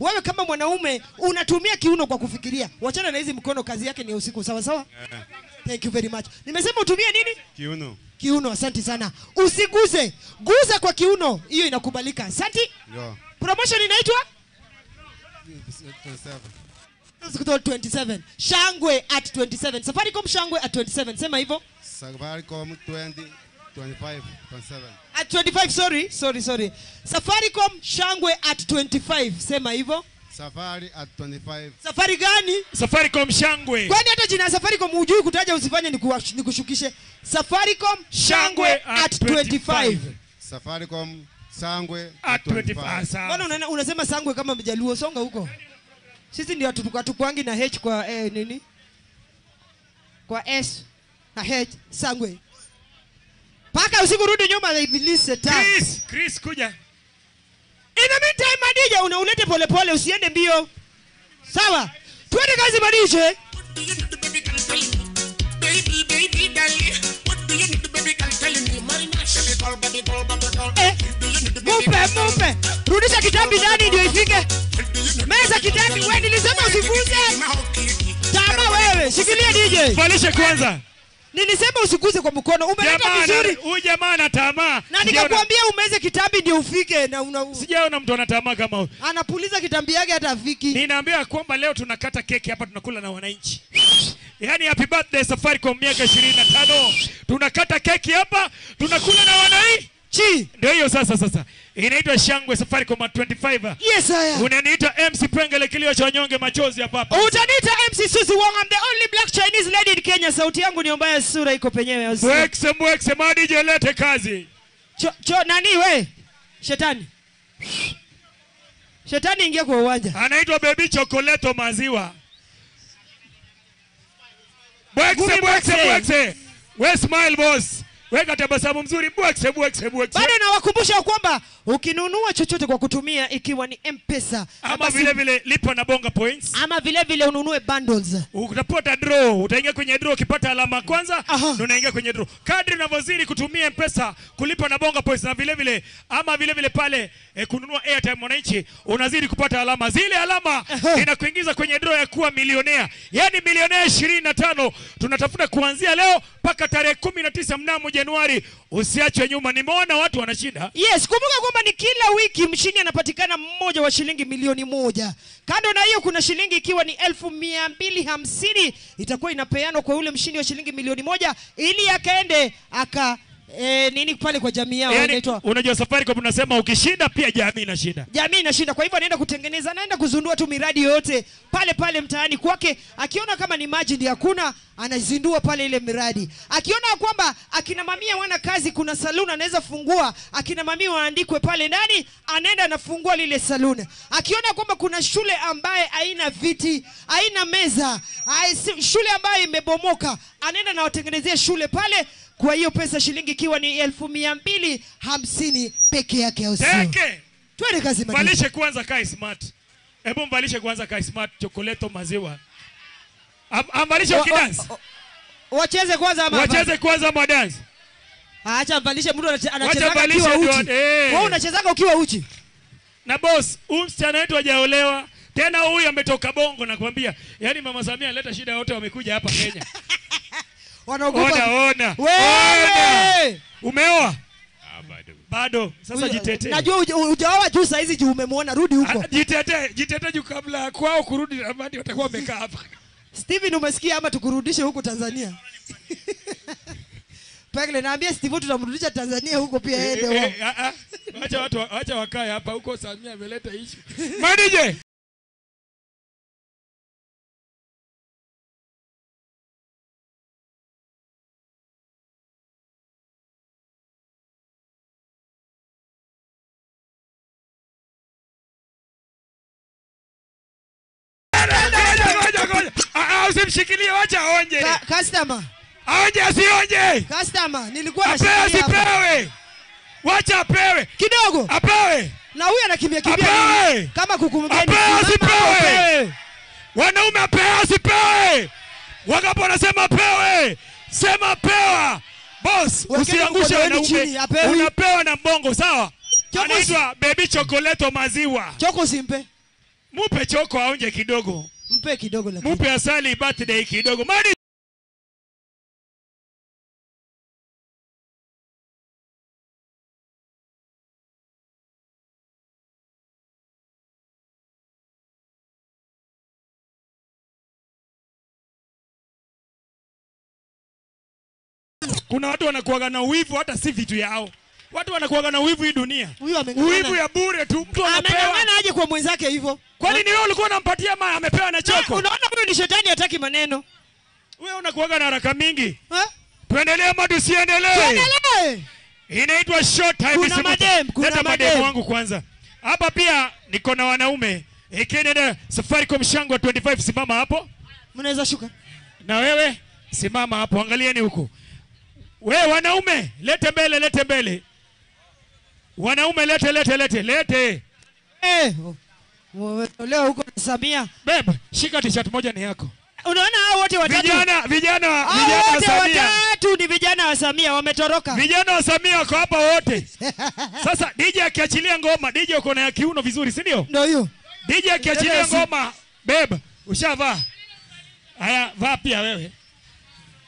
Wewe kama mwanaume unatumia kiuno kwa kufikiria. Wachana na hizi mkono, kazi yake ni usiku, sawa? Thank you very much. Nimesema utumie nini? Kiuno, asante sana. Usiguze. Guza kwa kiuno. Hiyo inakubalika. Asante. Promotion inaitwa 27. Shangwe at 27. Safaricom Shangwe at 27. Sema hivyo. Safaricom 25.7. At 25, sorry. Safaricom Shangwe at 25. Sema hivyo. Safari at 25. Safari gani? Safaricom Shangwe. Kwani hata jina Safaricom hujui kutaja, usifanye nikushukishe. Safaricom Shangwe at 25. Safaricom Shangwe at 25. Bwana unasema Shangwe kama Mjaluo, songa huko. Sisi ndio hatukwangi na H kwa nini? Kwa S na H, Shangwe. Paka usiku rudi nyuma na ibilisi tatu. Chris kuja. In the meantime, Madija unaulete pole, usiende mbio. Sawa? Twende kazi madije. Mupe. Rudisha kitambi ndani ndio ifike. Meza kitambi wewe nilisema usiguze. Tama wewe, shikilia DJ. Valishe kwanza. Nilisema usiguze kwa mkono. Umeleta vizuri. Huyu jamaa ana tamaa. Na nikakwambia umeze kitambi ndio ufike na sijaona mtu ana tamaa kama huyu. Anapuliza kitambi yake hata afiki. Ninaambia kwamba leo tunakata keki hapa tunakula na wananchi. Yaani happy birthday Safaricom miaka 25. Tunakata keki hapa tunakula na wananchi. Ndio hiyo sasa. Inaitwa Shangwe Safaricom at 25. Yes sir. Unaniita MC Pengele kilio cha wanyonge machozi hapa. Utaniita MC Suzy Wong. I'm the only black Chinese lady in Kenya. Sauti yangu ni mbaya, sura iko penyewe. Mwekse madije lete kazi. Nani we? Shetani ingia kwa uwanja. Anaitwa Baby Chocolate maziwa. Mwekse. We smile boss. Weka tabasamu mzuri bwekse. Bado nawakumbusha kwamba ukinunua chochote kwa kutumia ikiwa ni M-Pesa ama vile lipa na bonga points ama vile ununue bundles, utapata draw, utaingia kwenye draw ukipata alama kwanza ndio unaingia kwenye draw. Kadri unavyozidi kutumia M-Pesa kulipa na bonga points na vile pale kununua airtime mwananchi unazidi kupata alama. Zile alama inakuingiza kwenye draw ya kuwa milionea. Yaani milionea 25 tunatafuta kuanzia leo mpaka tarehe 19 mnamo Januari. Usiachwe nyuma. Nimeona watu wanashinda. Yes, kumbuka kwamba ni kila wiki mshindi anapatikana mmoja wa shilingi milioni 1. Kando na hiyo kuna shilingi ikiwa ni 1250 itakuwa inapeanwa kwa yule mshindi wa shilingi milioni 1 ili akaende nini pale kwa jamii yao inaitwa. Unajua Safaricom unasema ukishinda pia jamii inashinda. Jamii inashinda. Kwa hivyo anaenda kutengeneza, anaenda kuzundua tu miradi yote pale mtaani kwake. Akiona kama ni maji ndio hakuna, anazindua pale ile miradi. Akiona kwamba akina mamia wana kazi, kuna saluni anaweza fungua, akina mamia waandikwe pale ndani, anaenda anafungua lile saluni. Akiona kwamba kuna shule ambaye haina viti, haina meza, shule ambayo imebomoka, anaenda na watengenezea shule pale. Kwa hiyo pesa shilingi ikiwa ni 1250 peke yake au sio? Twende kazi madini. Valishe kwanza Kai Smart. Hebu mvalishe kwanza Kai Smart chocolate maziwa. Ambalishe ukidance. Wacheze kwanza ama wacheze kwanza ama dance. Acha mvalishe mtu anacheza ukiwa uchi. Wewe unachezaga ukiwa uchi. Na boss, msichana wetu hajaolewa. Tena huyu ametoka Bongo nakwambia. Yaani Mama Samia aleta shida wote wamekuja hapa Kenya. Wanaogopa. Ona. Umeoa? Bado. Sasa jitete. Najua hujaoa juu saa hizi juu umemwona, rudi huko. Jitete juu kabla kwao kurudi Ramadi watakuwa wamekaa hapa. Steven umesikia ama tukurudishe huko Tanzania? Pengine naambia Steve tutamrudisha Tanzania huko pia aende. Acha wakae hapa huko Samia ameleta issue. Madije. Usimshikilie, wacha aonje. Customer. Aonje asionje. Customer, nilikuwa nashikilia. Asipewe. Wacha apewe. Kidogo. Apewe. Na huyu anakimbia kama kuku mgeni. Apewe. Wanaume apewe, asipewe. Wakapo wanasema apewe. Sema pewa. Boss, usiangushe wanaume. Unapewa na mbongo, sawa? Anaitwa Baby Chocolate maziwa. Choko simpe. Mupe choko aonje kidogo. Mpe kidogo lakini. Mupe asali birthday kidogo. Mani kuna watu wanakuaga na uwivu hata si vitu yao. Watu wanakuaga na uwivu hii dunia. Uwivu ya bure tu, mtu anapewa. Ameng'ang'ana aje kwa mwenzake hivyo? Kwani ni wewe ulikuwa unampatia ama amepewa na choko? Unaona huyu ni shetani, hataki maneno. Wewe unakuaga na haraka mingi. Tuendelee ama tusiendelee? Tuendelee. Inaitwa short time. Kuna madem wangu kwanza. Hapa pia niko na wanaume. Ekenenda Safaricom Shangwe 25, simama hapo. Mnaweza shuka. Na wewe simama hapo, angalieni huko. Wewe wanaume, lete mbele. Wanaume lete. Leo huko Samia. Bebe, shika t-shirt moja ni yako. Unaona hao wote watatu? Vijana wa Samia. Watatu ni vijana wa Samia wametoroka. Vijana wa Samia wako hapa wote. Sasa DJ akiachilia ngoma, DJ uko na ya kiuno vizuri, si ndio? Ndio hiyo. DJ akiachilia ngoma, bebe, ushavaa. Haya, vaa pia wewe.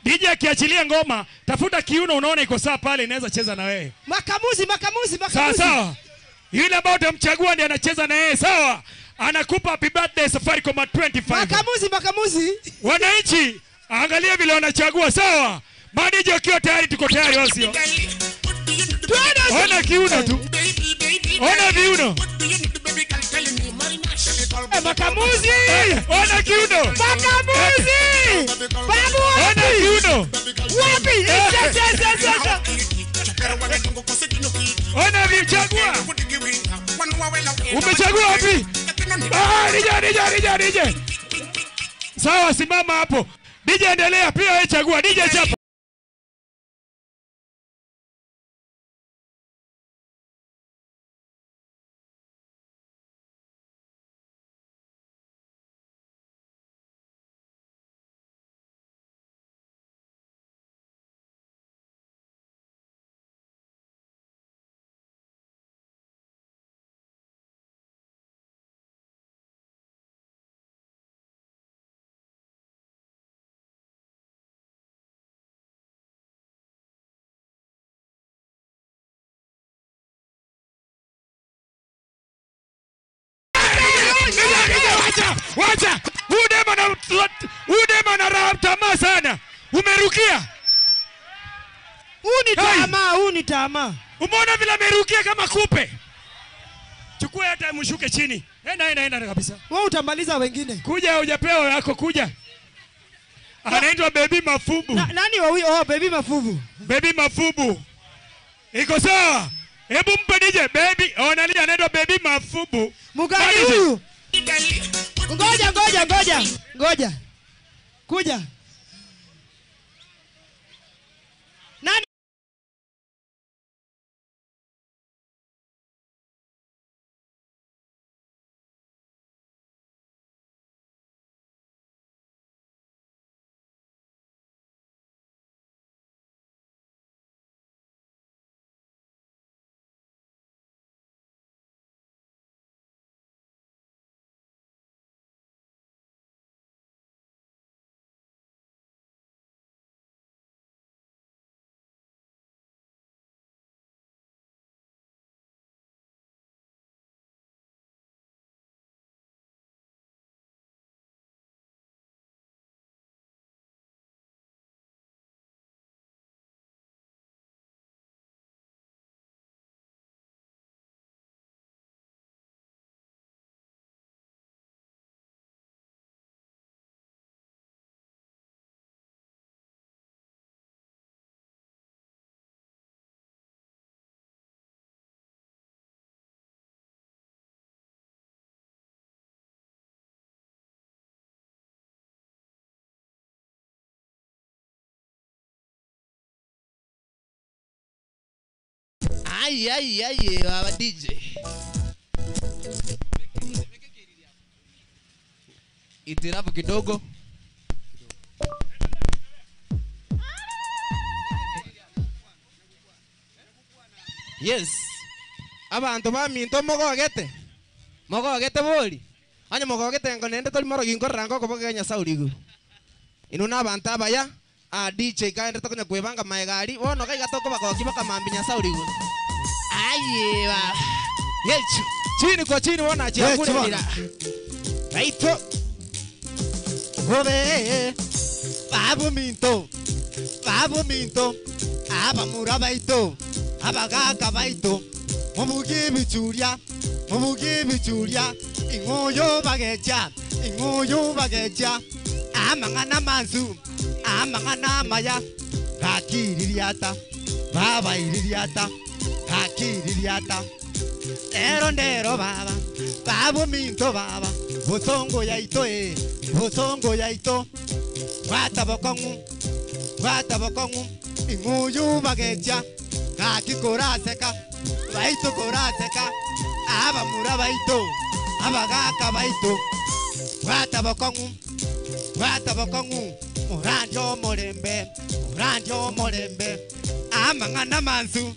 DJ akiachilia ngoma, tafuta kiuno unaona iko sawa pale, inaweza cheza na wewe. Makamuzi. Sawa. Yule ambao utamchagua ndiye anacheza na yeye, sawa? Anakupa happy birthday Safaricom 25. Makamuzi. Wananchi, angalia vile wanachagua, sawa? Madiji ukiwa tayari tuko tayari wasio. Ona kiuno tu. Ona viuno. Makamuzi. Ona kiuno. Makamuzi. Babu. Ona kiuno. Wapi? Sasa. Ona vichagua. Umechagua wapi? DJ. Sawa, simama hapo. DJ endelea pia wewe chagua. DJ chapa. Wacha. Udema na raha tamaa sana. Umerukia. Huu ni tamaa. Umeona vile amerukia kama kupe. Chukua hata mshuke chini. Enda kabisa. Wewe utamaliza wengine. Kuja hujapewa yako kuja. Anaitwa Baby Mafubu. Nani huyo? Baby Mafubu. Baby Mafubu. Iko sawa? Hebu mpe DJ Baby. Analia anaitwa Baby Mafubu. Mugani huyu. Ngoja. Kuja. Nani? Ai, baba DJ. Itirafu kidogo. Yes. Abantu baminto mogogete boli. Anya mogogete ngonende toli moro ginkorrango ko bogenya saurigu. Inuna abantu abaya DJ kaende tokonya kwebanga maegari bono kai gatoko bakoki bakamambinya saurigu. Aye ba. Yechu. Chini kwa chini wana chiakurira. Baito. Hobe. Babu minto. Aba mura baito. Aba kaka baito. Momugi bichuria. Ingoyo bagecha. Amangana manzu. Amangana maya. Kakiririata. Baba iririata. Kakiririata. Ndero baba. Babu minto baba. Bosongo yaito Wata bokongu. Ingoyo bagecha. Kaki koraseka. Baito koraseka. Aba mura baito. Aba kaka baito. Watabokongu Muranjo Morembe Amangana Mansu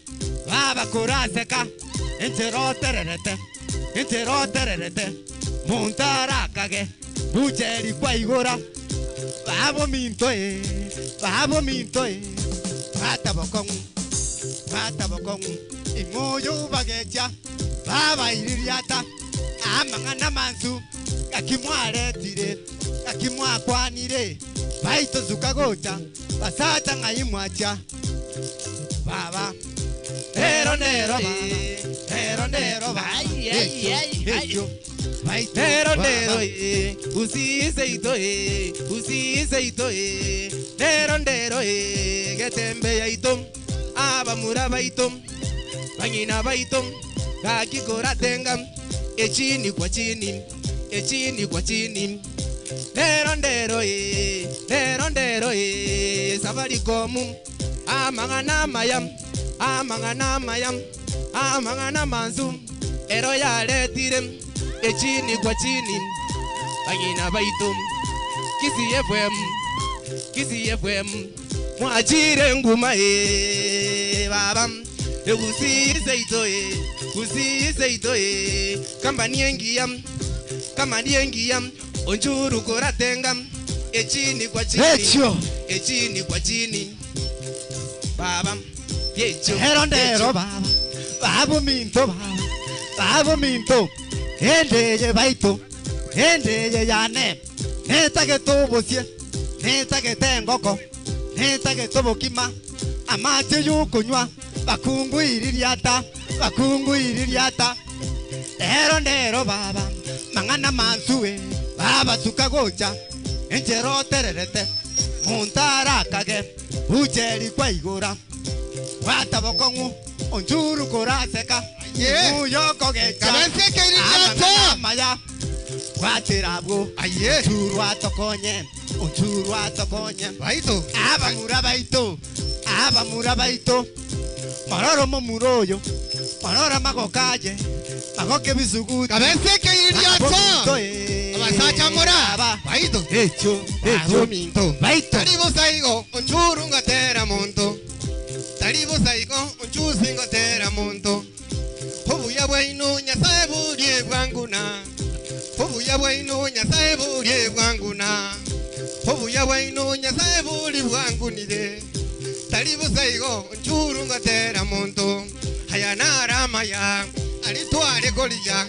Baba Kuraseka Interotererete Muntarakage Bujeri kwa igora Babo minto Watabokongu Imoyo bagecha Baba iririata Amangana Mansu Akimwaretire Akimwakwanire Baito zukagocha Basata ngayimwacha Baba Nero baba Nero Usize ito Nero Getembe ya itom Abamura baitom Bangina baitom Kakikora tengam Echini kwa chini Nero Safaricom Amangana mayam Amangana manzu Ero ya letirem Echini kwa chini Bangina baitum Kisi FM Mwajire nguma babam Usize ito Kamba niengiyam Onjuru koratengam Echini kwa chini Babam Nero baba Babo minto Endeye baito Endeye yane Netage tobosie Netage tengoko Netage tobokima Amache yukunywa Bakungu iririata Nero baba Mangana mansue Baba tukagocha Enjero tererete Muntarakage Ujeri kwa igora Watabokongu Onjuru koraseka Muyoko gecha Kabenseke iririata Maya Watirabgo Onjuru atokonye Baito Abamura baito Maroro momuroyo Marora magokaje Magoke bisuguti Kabenseke iririata Abasacha mora Baito Hecho minto Baito Taribo saigo Onjuru ngatera monto Taribo saigo Onjusi ngatera monto Hobuya bwaino nyasaye burie bwanguna Hobuya bwaino nyasaye burie bwanguna Hobuya bwaino nyasaye buri bwangunire Taribo saigo Onjuru ngatera monto Hayanara maya Alitware Goliya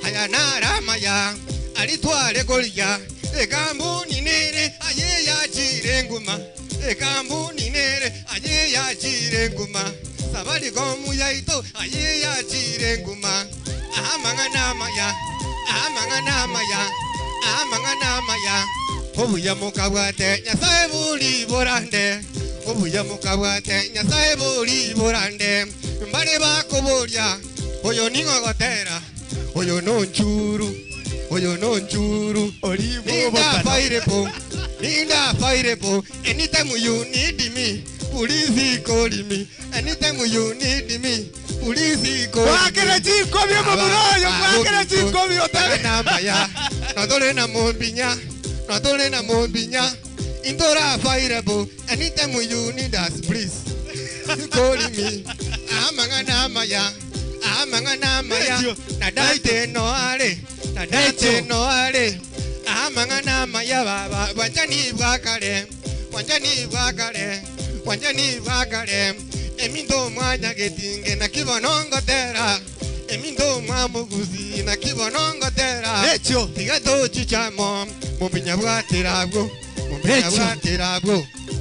Hayanara maya Alitware Goliya Egambu ninere aye yachire nguma Egambu ninere aye yachire nguma Safaricom yaito aye yachire nguma Amangana maya Obuya mukabwate nyasaye buri borande Obuya mukabwate nyasaye buri borande Mbale bakoborya Oyo ningogotera Oyo nonchuru Ninda fairepo Anytime you need me Police call me Anytime you need me Police call me Wakere chiko vyo maburoyo Wakere chiko vyo Namaya Nadole na mombinya Indora fairepo Anytime you need us please Call me Amangana maya Nadaite no ale Amangana maya baba Wanjani bakare Emindo mwanya getinge na kibonongo tera Emindo mwamuguzi na kibonongo tera Tigato chichamo Mumbinya bwaterabwo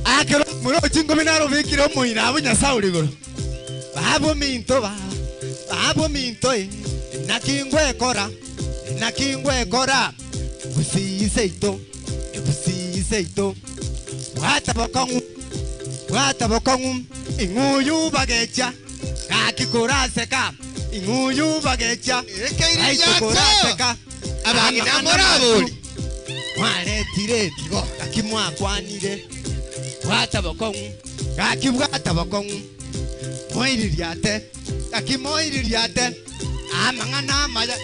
Akero muro chingo minaro vikiro muirabo nyasauri goro Babo minto Nakingwe kora Usize ito Watabokongu Inguyu bagecha Kakikuraseka Inguyu bagecha Kuraseka Abangina morabuli Mwaretire Kakimwakwanire Watabokongu Kakibwatabokongu Moiririate Kakimoiririate Amangana maya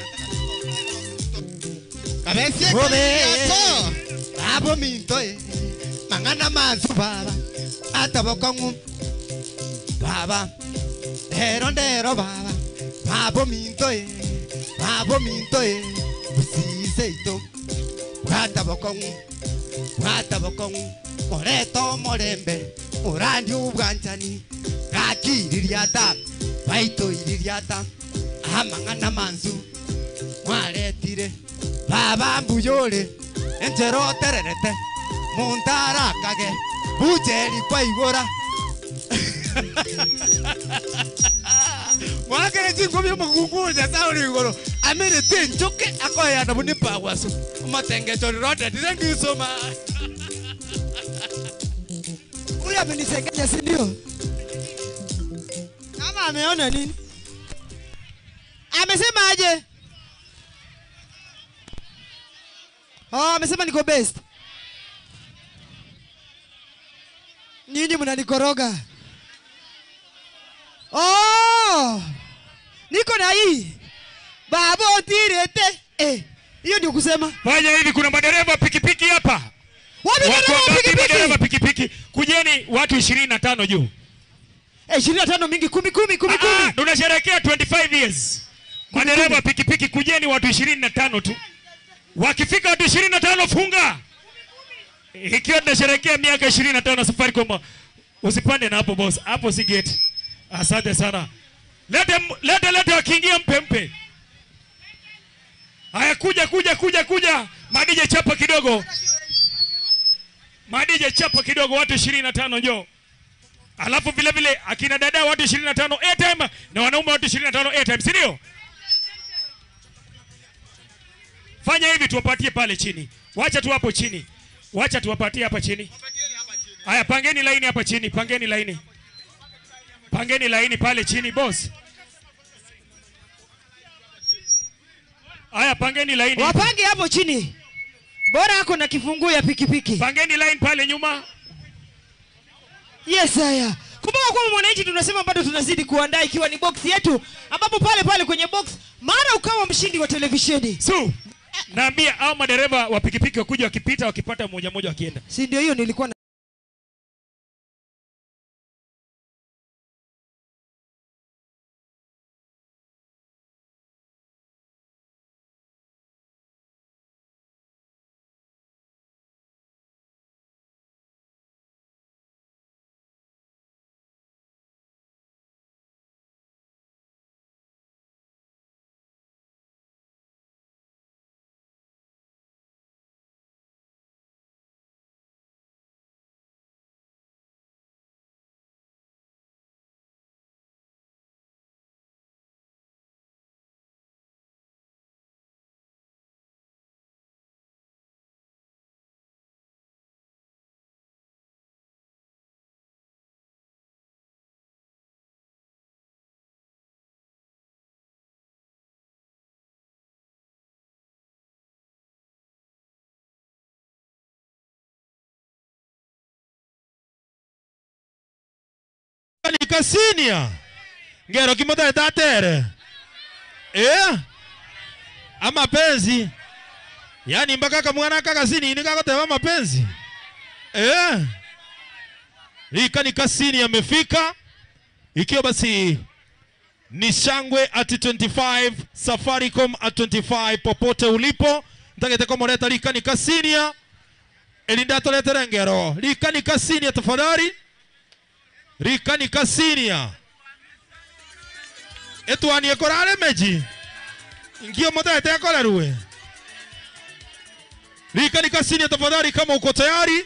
Abesie kaniato. Abo minto mangana manzu baba. Atabokongu. Baba. Ndero baba. Abo minto Abo minto Usiseito. Atabokongu. Moreto morembe. Murandi ubwanjani. Gakiririata. Baito iririata. Amangana manzu. Mwaretire. Baba mbuyore. Enjero tererete. Muntara kage. Bujeri kwa igora. Mwakere chingumi mukukuja sauri igoro. Amene tenchoke akoya na munipa wasu. Matenge chori rote tizengi soma. Huyu amenisengenya si ndio? Kama ameona nini? Amesema aje? Amesema niko best. Nyinyi mnanikoroga. Niko na hii. Babo tirete. Hiyo ndio kusema. Fanya hivi, kuna madereva pikipiki hapa. Madereva pikipiki. Kujeni watu 25 juu. 25 mingi 10. Tunasherehekea 25 years. Madereva pikipiki kujeni watu 25 tu. Wakifika watu 25 funga. Ikiwa tunasherehekea miaka 25 Safaricom, usipande na hapo boss. Hapo si gate. Asante sana. Lete wakiingia mpe. Haya kuja. Madije chapa kidogo watu 25 njoo. Alafu vile akina dada watu 25 airtime na wanaume watu 25 airtime, si ndio? Fanya hivi tuwapatie pale chini. Wacha tu hapo chini. Wacha tuwapatie hapa chini. Haya pangeni laini hapa chini, Pangeni laini pale chini boss. Haya pangeni laini. Wapange hapo chini. Bora yako na kifunguo ya pikipiki. Pangeni line pale nyuma. Yes haya. Kumbuka kwa mwananchi tunasema bado tunazidi kuandaa ikiwa ni box yetu ambapo pale kwenye box mara ukawa mshindi wa televisheni. So, naambia au madereva wa pikipiki wakuja wakipita wakipata moja wakienda. Si ndio hiyo nilikuwa Kasinia ngero kimoda datere ama penzi yani mpaka kamwana kakasini ni kakoteva mapenzi Rika Kasini amefika ikiwa basi ni shangwe at 25 Safaricom at 25 popote ulipo ndagete komoreta Rika Kasinia elindato letere ngero Rika Kasinia tafadhali Rika Kasinia etwani ekorale meji ingio moda etekole ruwe Rika Kasinia tafadhali kama uko tayari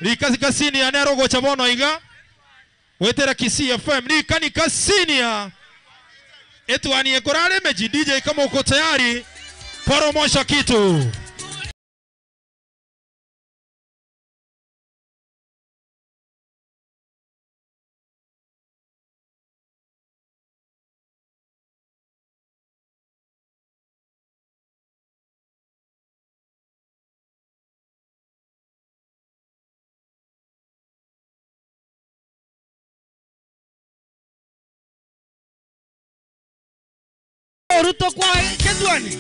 Rika Kasinia nerogo chabono iga wetera Kisii FM Rika Kasinia etwani ekorale meji DJ kama uko tayari poromosha kitu Ruto kwa ketwani.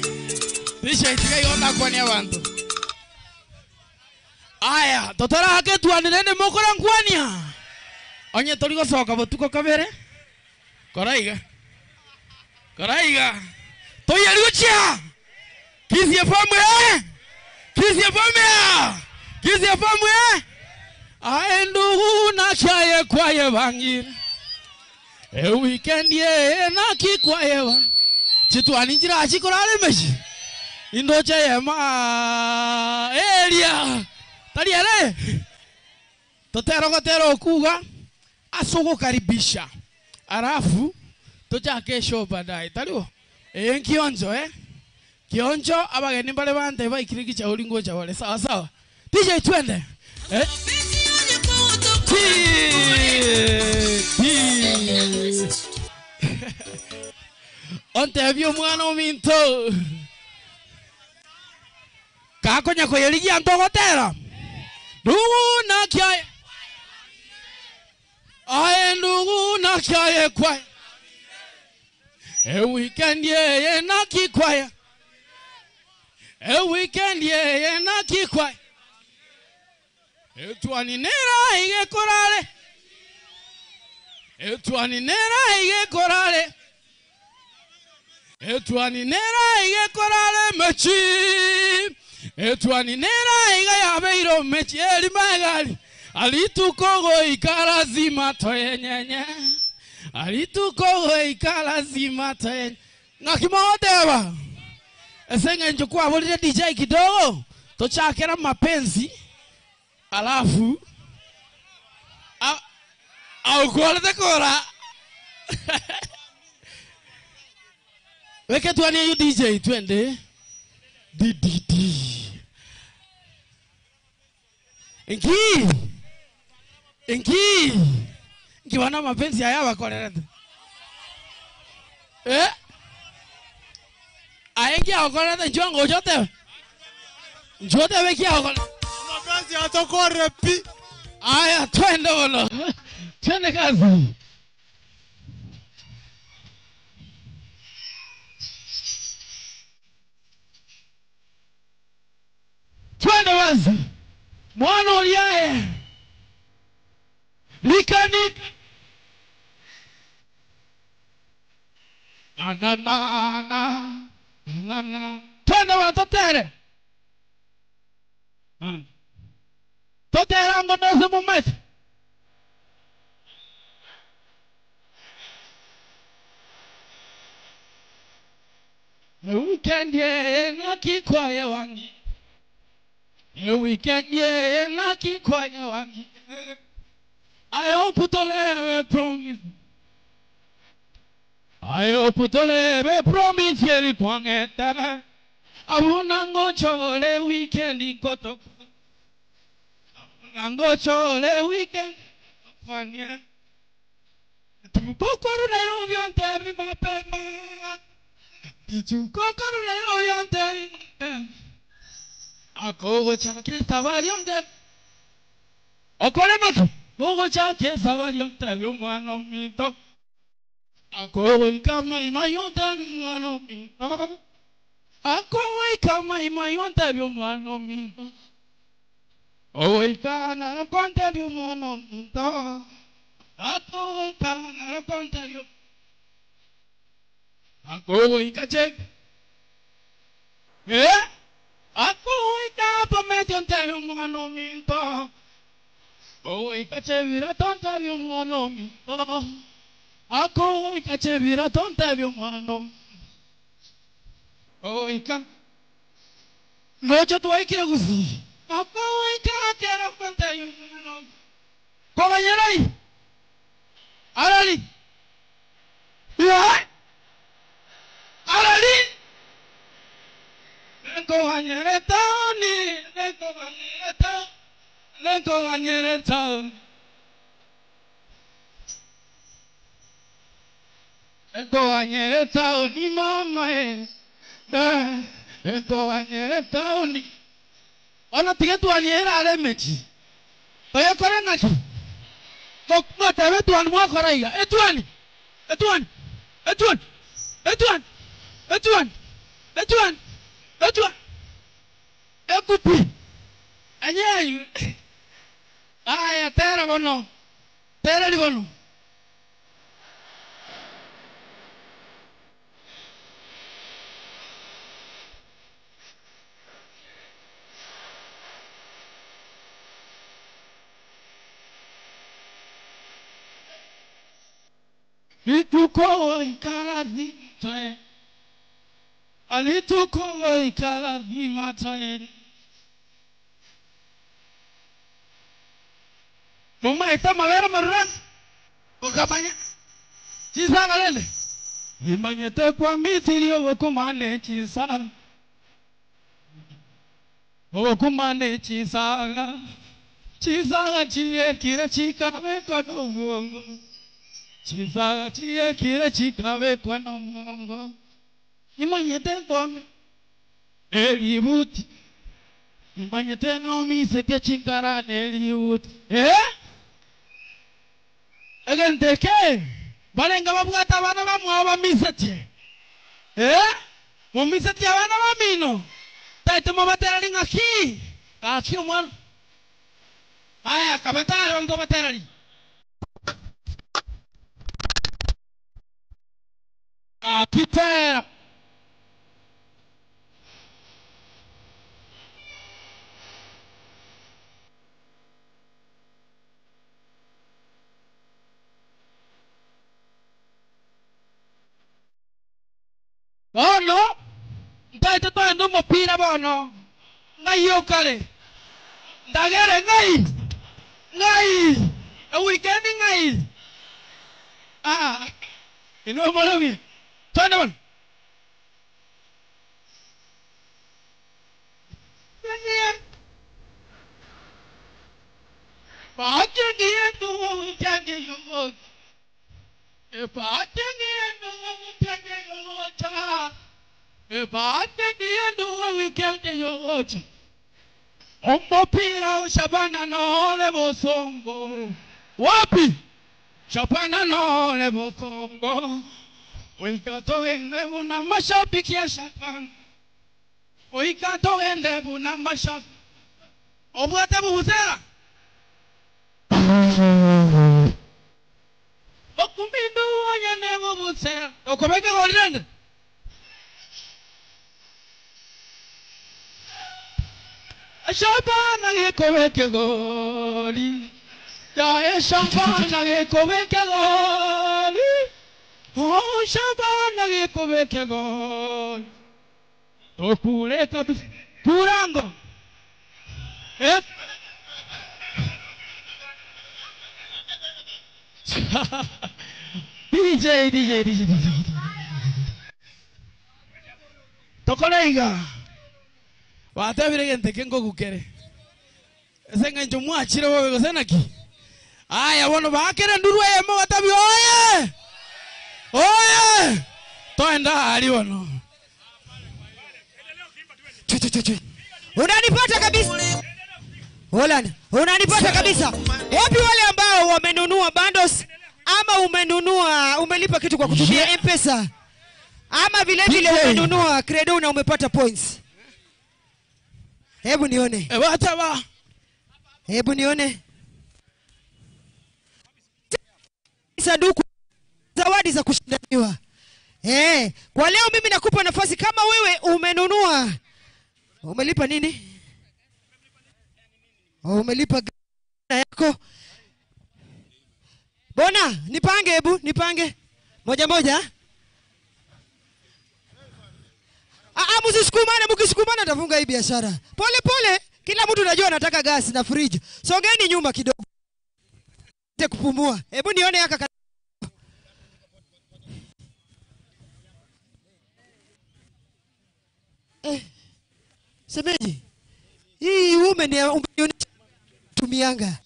Tisha itika yona kwa ni abantu. Aya, totara ketwani nene mokora ngwania. Onye torigo soka botuko kabere. Koraiga. Koraiga. Toya lucha. Kisia famwe. Kisia famwe. Kisia famwe. Aendu na chaye kwaye bangira. E weekend ye na ki kwaye wa. Chitwani njira achikorale meshi. Indocha ye ma area. Tariere. Totero kuga. Asogo karibisha. Arafu toja kesho baadaye. Taliwo. Kionjo Kionjo abageni bale bande baikiriki cha ulingo cha wale sawa sawa. DJ twende. Onte vyo mwana minto. Kakonya ko yeligi antogotera. Ndugu na kya. Aye ndugu na kya kwa. E weekend ye na kikwaya. E weekend ye na kikwaya. E tuani nera ige korale. E tuani nera ige korale. E tuani nera ige korale mechi. E tuani nera ige yabeiro mechi eli magali. Alitukogo ikalazima toyenyenye. Alitukogo ikalazima toyenyenye. Ngakimoteba. Esenga njukua bolide DJ kidogo. Tochakera mapenzi. Alafu au kwa dekora. Weke tuani yu DJ twende. DDD. Inki wana mapenzi haya wakorerete. Aengi wakorerete njongo jote. Njote weki wakorerete. Mapenzi atokore pi. Aya twende wala. Twende kazi. Twende wazi. Mwana uliaye. Likani. Na. Twende wa totere. Totere ango nose momete. Weekend ye na kikwaya wangi. Weekend ye na kikwaya wangi. I hope to live promise. I hope to live promise yeri kwangeta. Abuna ngochole weekend ikoto. Ngochole weekend fanya. Tukokoro na yonte mi mapema. Tukokoro na yonte. Ako chake safari yonte. Okole mato. Ogo chake safari yonte yumano mito. Ako kama imayonte yumano mito. Ako kama imayonte yumano mito. Oh, kana konte yumano mito. Ako kana konte yumano. Ako ikache. Ako ikapa metionte yumano mito. Oh, ikache vira tonta yumano mito. Ako ikache vira tonta yumano. Oh, ika. Ngoja tu aikira gusi. Ako ikakera konta yumano. Kwa nyerai. Arali. Ya. Arali. Leko anyereta ni. Leko anyereta. Leko anyereta. Leko anyereta ni mama e. Leko anyereta ni. Ona tigetu anyera alemechi. Oya kora nacho. Kokma tawe tuan mo koraiga. Etuan. Etuan. Ekupi. Anyayu. Aya, tera bono. Tera di bono. Nituko ikala di toe. Alituko ikala di matoe. Mama ita mawera maruran. Ukabanya. Chisa galele. Imanyete kwa mitilio wakumane chisa. Wakumane chisa. Chisa chie kire chika me kono. Chisa chie kire chika me kono. Imanyete kwa Elibuti. Imanyete no mi seke chikara Elibuti. Agente ke balenga babwata bana bamwaba misete mu misete abana bamino taito mabatera ngaki aki umwana aya kabatara ndo batera Peter Bono, ntaite toendo mupira bono. Ngai yokale. Ndagere ngai. A weekend ngai. Ino mologi. Toendo bono. Ompopira ushabana nole bosongo. Wapi? Shabana nole bosongo. Wikato ende buna mashabiki ya shabana. Wikato ende buna mashabiki. Obwate buzera. Okumbindu wanyane buzera. Okomeke golende. Shabana gekoweke goli. Ya shabana gekoweke goli. Oh shabana gekoweke goli. Okule kabisa. Kurango. DJ. Tokoleiga. Watabire gente kengo gukere. Esenga njumu achire wowe gosenaki. Aya wono bakere nduru emo watabi oye. Toenda ali wono. Unanipata kabisa. Holland, unanipata kabisa. Wapi wale ambao wamenunua bundles ama umelipa kitu kwa kutumia M-Pesa? Ama vile vile umenunua credo na umepata points? Hebu nione. Hebu nione. Saduku zawadi za kushindaniwa. Kwa leo mimi nakupa nafasi kama wewe umenunua. Umelipa nini? Umelipa yako. Bona, nipange. Moja. Mkisukumana tafunga hii biashara. Pole, kila mtu anajua anataka gas na fridge. Sogeni nyuma kidogo. Kupumua. Hebu nione yaka. Semeji. Hii umenionyesha tumianga.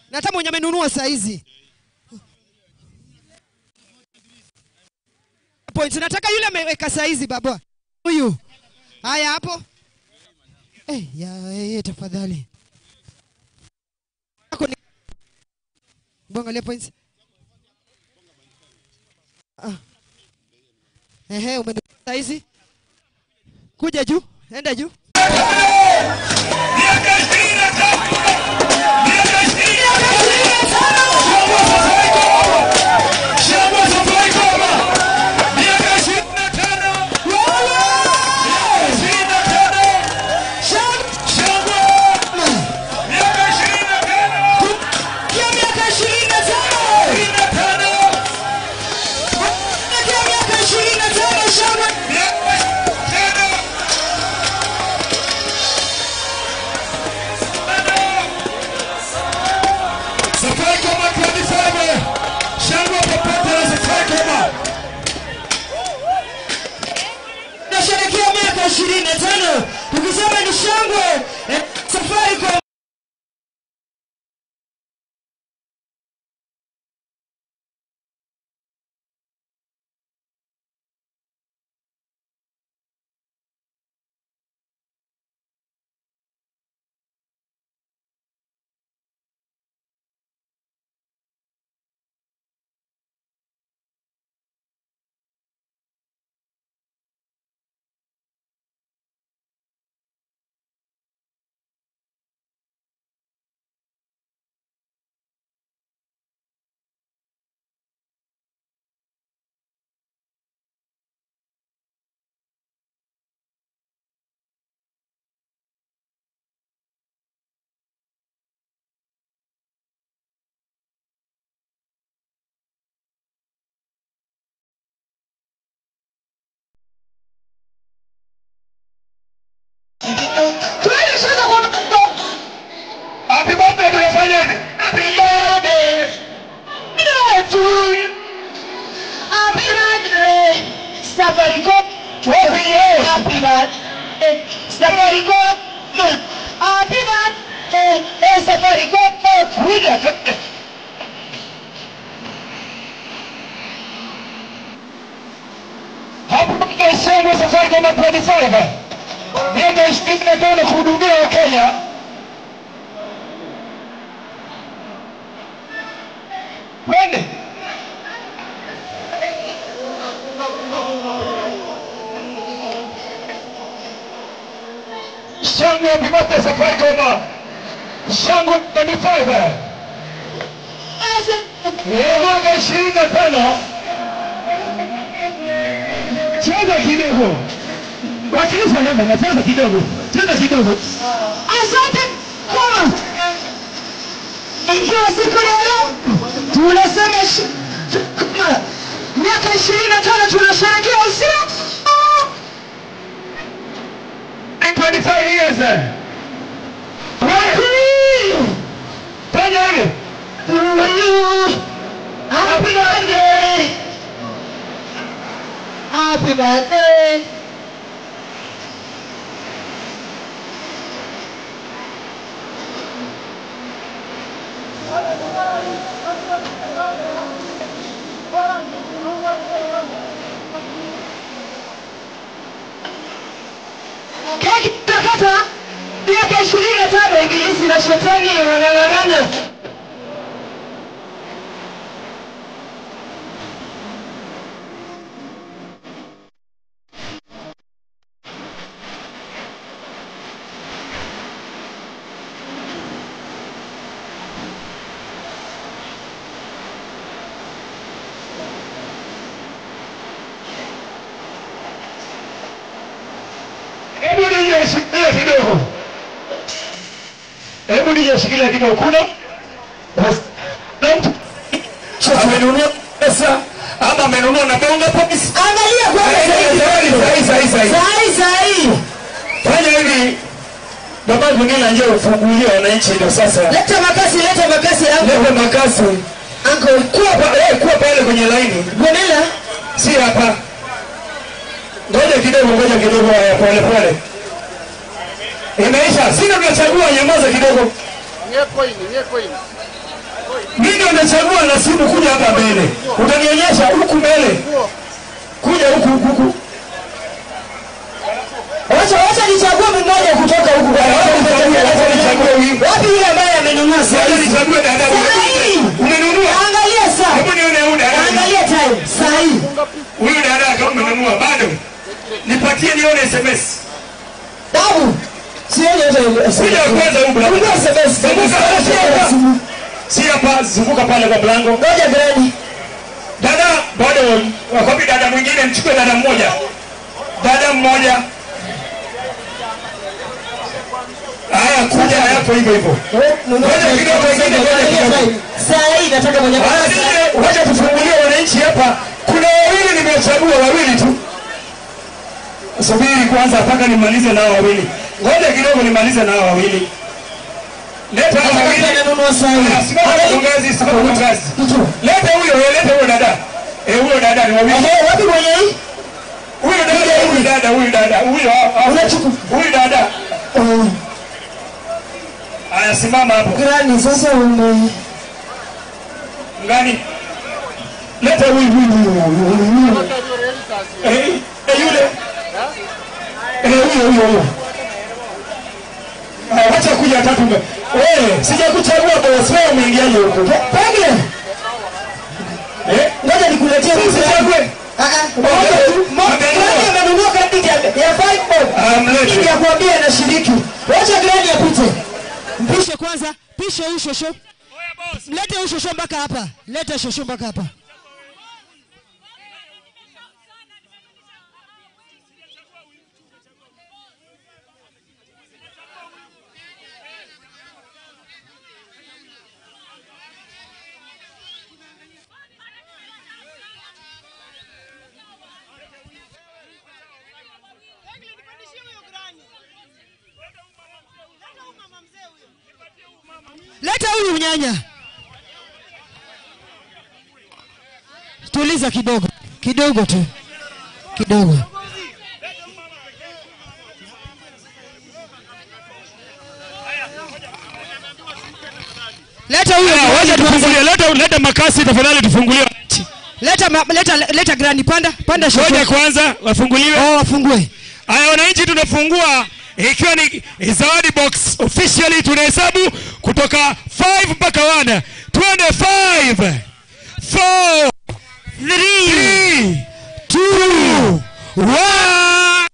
Na hata mwenye amenunua saa hizi. Points nataka yule ameweka saa hizi baba. Huyu. Haya hapo. Tafadhali. Bonga le points. Umenunua saizi. Kuja juu, enda juu. Nasherehekea miaka 25. Tukisema ni shangwe Safaricom. Happy birthday to your family. Happy birthday to you. Happy birthday, Safaricom. Happy birthday, Safaricom. Happy birthday, Safaricom. Happy birthday, Safaricom at 25. Miaka 25 kuhudumia Wakenya. Twende. Shangwe ya Bimate Safaricom. Shangwe 25. Miaka 25. Cheza kidogo. Wakilisha namba na cheza kidogo. Cheza kidogo. Asante kwa. Ikiwa siku leo tunasema miaka 25 tunasherehekea usiku. 25 years. Fanya hivi. Happy birthday. Happy birthday. Keki takata miaka 25 Ibilisi na Shetani wanang'ang'ana. Hebu nijishikilia kidogo. Kuna sasa amenunua pesa ama amenunua na bonga polisi. Angalia kwa sahi. Fanya hivi. Baba mwingine nje ufungulie wananchi ndio sasa. Leta makasi yangu. Leta makasi. Uncle, kuwa pale kwenye laini. Gonela. Si hapa. Ngoja kidogo haya pole. Imeisha. Sina tunachagua nyamaza kidogo. Mimi ndio nachagua na simu kuja hapa mbele. Utanionyesha huku mbele. Kuja huku. Wacha nichague mmoja kutoka huku. Wapi yule ambaye amenunua sasa? Nichague dada. Umenunua? Angalia saa. Hebu nione huyu dada. Angalia time. Sahi. Huyu dada kama umenunua bado. Nije nione SMS. Babu. Sioni hiyo. Sija kwanza huko. Si hapa zunguka pale kwa mlango. Ngoja gani? Dada bado wakopi dada mwingine mchukue dada mmoja. Dada mmoja. Haya kuja hapo hivyo hivyo. Ngoja kidogo wengine. Saa hii nataka mwenye basi. Wacha tufungulie wananchi hapa. Kuna wawili nimechagua wawili tu. Subiri kwanza mpaka nimalize nao wawili. Ngoja kidogo nimalize nao wawili. Leta wawili. Simama ngazi. Leta huyo dada. Huyo dada ni wawili. Wapi mwenye? Huyo dada. Aya simama hapo. Gani sasa Ngani? Leta huyu. Yule. Huyo. Wacha kuja tatu. Sijakuchagua boss, wewe umeingiaje huko? Pengine. Ngoja nikuletee usichague. Gani amenunua krediti ya 5 bob. Ya kuambia anashiriki. Wacha gani apite. Mpishe kwanza, pishe huyu shosho. Lete huyu shosho mpaka hapa. Leta shosho mpaka hapa. Leta huyu nyanya. Tuliza kidogo. Kidogo tu. Kidogo. Leta huyu. Wacha tufungulie. Leta makasi tafadhali tufungulie. Leta grani panda shosho. Ngoja kwanza wafunguliwe. Wafungue. Haya wananchi tunafungua ikiwa ni zawadi box officially tunahesabu kutoka 5 mpaka 1. Twende 5 4 3 2 1.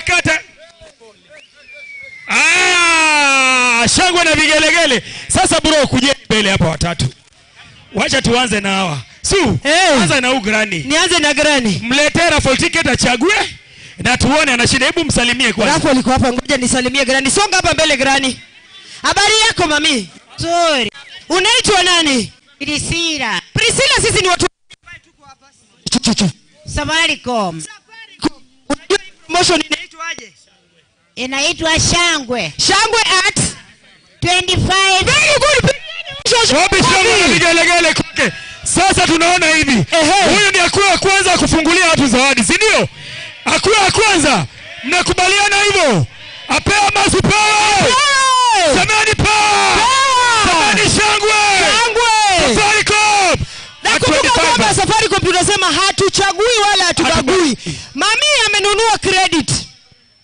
Kata. Shangwe na vigelegele. Sasa bro kuje mbele hapa watatu. Wacha tuanze na hawa. Anza na Ugrani. Nianze na Grani. Mletee raffle ticket achague. Na tuone ana shida, hebu msalimie kwanza. Raffle liko hapa, ngoja nisalimie Grani. Songa hapa mbele Grani. Habari yako mami? Nzuri. Unaitwa nani? Priscilla. Priscilla, sisi ni watu Safaricom. Unajua promotion inaitwaje? Inaitwa Shangwe. Shangwe at 25. Very good. Wapi Shangwe na vigelegele kwake. Sasa tunaona hivi. Huyu ndiye akuwa kwanza kufungulia watu zawadi, si ndio? Akuwa kwanza. Mnakubaliana hivyo? Apewa masu power. Samani power. Samani Shangwe. Safaricom. Nakumbuka kwamba Safaricom tunasema hatuchagui wala hatubagui. Mami amenunua credit.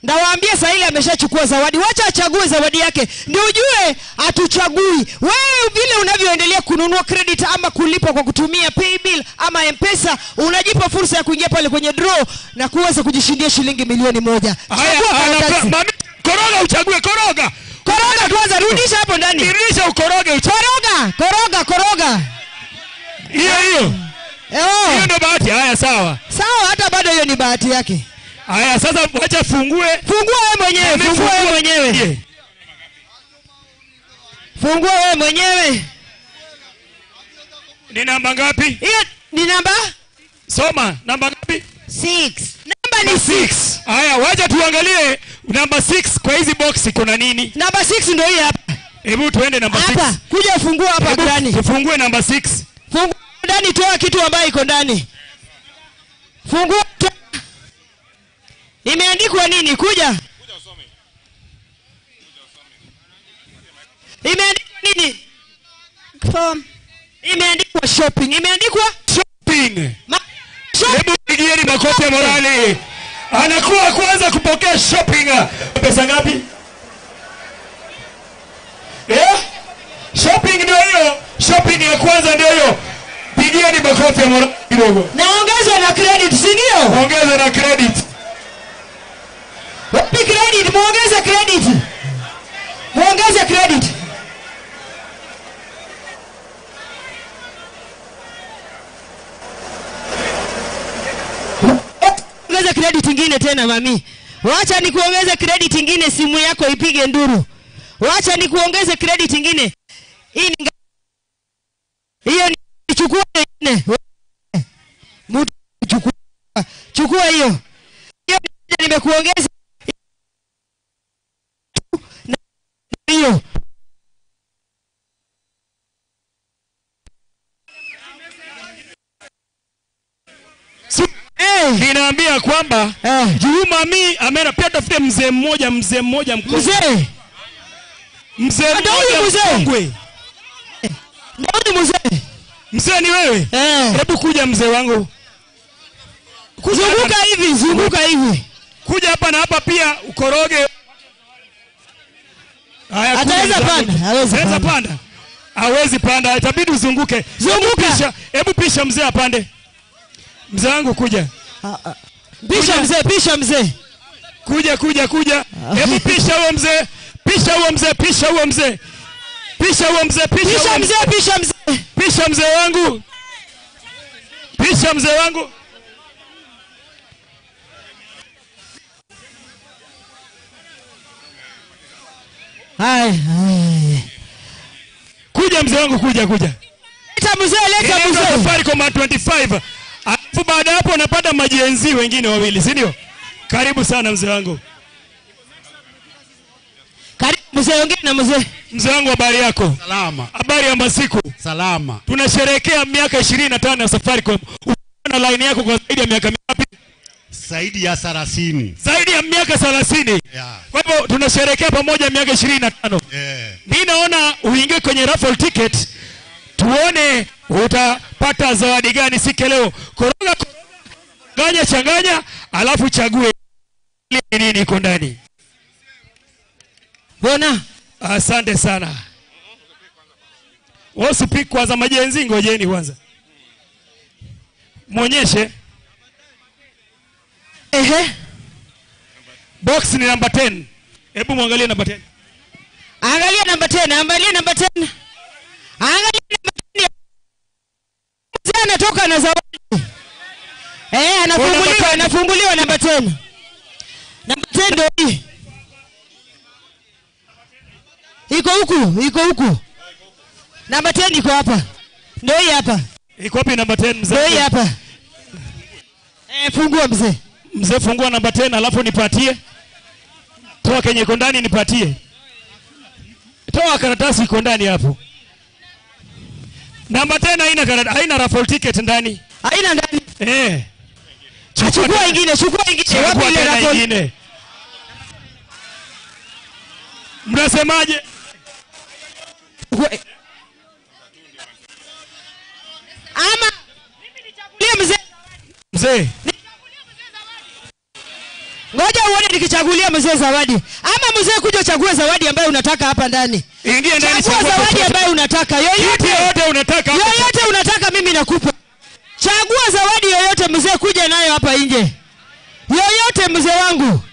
Ndawaambia sasa ile ameshachukua zawadi. Wacha achague zawadi yake. Ndio ujue hatuchagui. Wewe vile unavyoendelea kununua credit ama kulipa kwa kutumia paybill ama M-Pesa, unajipa fursa ya kuingia pale kwenye draw na kuweza kujishindia shilingi milioni 1. Mami koroga uchague koroga. Koroga kwanza, rudisha hapo ndani. Rudisha ukoroge uchague. Koroga. Hiyo. Hiyo ndio bahati. Haya sawa. Sawa, hata bado hiyo ni bahati yake. Haya sasa acha fungue. Fungua wewe mwenyewe. Ni namba ngapi? Hiyo ni namba? Soma, namba ngapi? 6. Namba ni 6. Haya, wacha tuangalie namba 6 kwa hizi box kuna nini? Namba 6 ndio hii hapa. Hebu tuende namba 6. Hapa, kuja fungua hapa ndani. Tufungue namba 6. Fungua ndani, toa kitu ambayo iko ndani. Fungua. Imeandikwa nini? Kuja usome. Imeandikwa nini? Imeandikwa shopping. Hebu pigieni makofi ya morali. Anakuwa kwanza kupokea shopping. Pesa ngapi? Shopping ndio hiyo. Shopping ya kwanza ndio hiyo. Pigieni makofi ya morali kidogo. Naongeza na credit, si ndio? Ongeza na credit. Wapi credit? Muongeze credit. Muongeze credit. Ongeza credit nyingine tena mami. Wacha nikuongeze credit nyingine, simu yako ipige nduru. Wacha nikuongeze credit nyingine. Hii ni hiyo, ni chukua nyingine. Mtu chukua hiyo. Hiyo nimekuongeza. Hiyo. Ninaambia kwamba Juma mi amena pia tafute mzee mmoja mkongwe. Mzee mkongwe. Ndio mzee. Mzee ni wewe? Hebu kuja mzee wangu. Zunguka hivi, zunguka hivi. Kuja hapa na hapa pia ukoroge. Haya, ataweza panda, hawezi panda. Hawezi panda, itabidi uzunguke. Zunguka. Hebu pisha mzee apande. Mzee wangu kuja. Pisha mzee, pisha mzee. Kuja. Hebu pisha huo mzee. Pisha huo mzee. Pisha huo mzee. Pisha mzee wangu. Pisha mzee wangu. Hai. Kuja mzee wangu, kuja. Leta mzee. Safaricom 25. Alafu baada hapo unapata majenzi wengine wawili, si ndio? Karibu sana mzee wangu. Karibu mzee, ongea na mzee. Mzee wangu, habari yako? Salama. Habari ya masiku? Salama. Tunasherehekea miaka 25 ya Safaricom. Una line yako kwa zaidi ya miaka mingapi? Zaidi ya 30. Zaidi ya miaka 30. Yeah. Kwa hivyo tunasherehekea pamoja miaka 25. Mimi naona uingie kwenye raffle ticket. Tuone utapata zawadi gani siku leo. Koroga, changanya, alafu chague nini iko ndani. Bona, asante sana. Usipiki kwanza majenzi, ngojeni kwanza. Muonyeshe. Box ni namba 10. Hebu muangalie namba 10. Angalia namba 10, angalia namba 10. Angalia namba 10. Mzee anatoka na zawadi. Anafunguliwa namba 10. Namba 10 ndio hii. Iko huku. Namba 10 iko hapa. Ndio hii hapa. Iko wapi namba 10 mzee? Ndio hii hapa. Fungua mzee. Mzee, fungua namba 10 alafu nipatie. Toa kenye iko ndani nipatie. Toa karatasi iko ndani hapo. Namba 10 haina karatasi, haina raffle ticket ndani. Haina ndani. Chukua ingine. Wapi ile raffle nyingine? Mnasemaje? Ama mimi nichagulie mzee. Ngoja uone nikichagulia mzee zawadi. Ama mzee kuja chague zawadi ambayo unataka hapa ndani. Ingia ndani, chagua zawadi ambayo unataka. Yoyote unataka. Yoyote unataka mimi nakupa. Chagua zawadi yoyote mzee, kuja nayo hapa nje. Yoyote mzee wangu.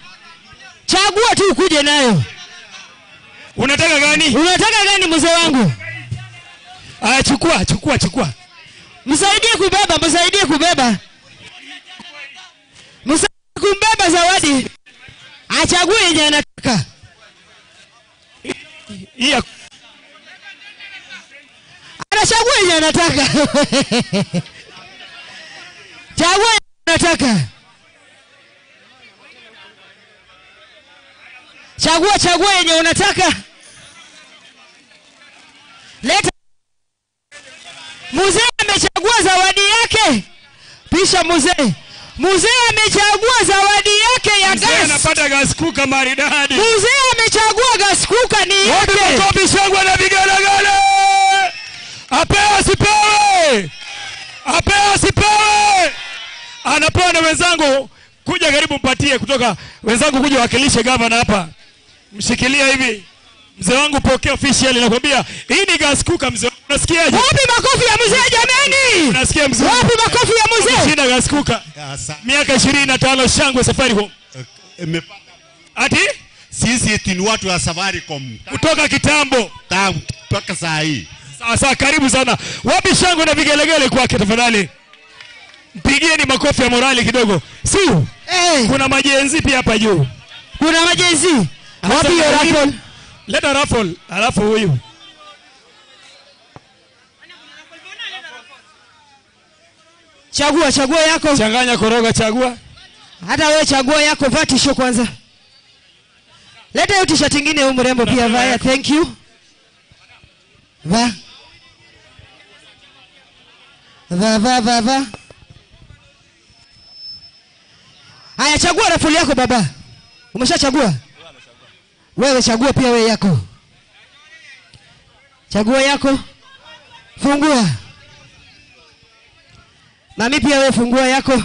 Chagua tu kuje nayo. Unataka gani? Unataka gani mzee wangu? Chukua. Msaidie kubeba. Msaidie kumbeba zawadi. Achague yenye anataka. Anachagua yenye anataka. Chagua yenye anataka. Chagua yenye unataka. Leta. Mzee amechagua zawadi yake. Pisha mzee. Mzee amechagua zawadi yake ya gas. Mzee anapata gas cooker maridadi. Mzee amechagua gas cooker ni yake. Wapi shangwe na vigelegele? Apewe sipewe. Anapewa na wenzangu. Kuja karibu mpatie kutoka wenzangu, kuja wakilishe gavana hapa. Mshikilia hivi. Mzee wangu, pokea official, nakwambia hii ni gas cooker mzee. Unasikiaje? Wapi makofi ya mzee jameni? Unasikia mzee? Wapi makofi ya mzee? Sina gas cooker. Miaka 25 shangwe Safaricom. Ati Sisi ni watu wa Safaricom kutoka kitambo mpaka saa hii. Sasa karibu sana. Wapi shangwe na vigelegele kwake tafadhali? Mpigieni makofi ya morali kidogo. Su. Kuna majenzi pia hapa juu. Kuna majenzi. Wapi hiyo raffle? Leta raffle. Alafu huyu. Chagua yako. Changanya koroga chagua. Hata wewe chagua yako, vaa tisho kwanza. Leta hiyo t-shirt nyingine huyu mrembo pia vaa. Thank you. Va. Haya, chagua raffle yako baba. Umeshachagua? Wewe chagua pia wewe yako. Chagua yako. Fungua. Mami pia wewe fungua yako.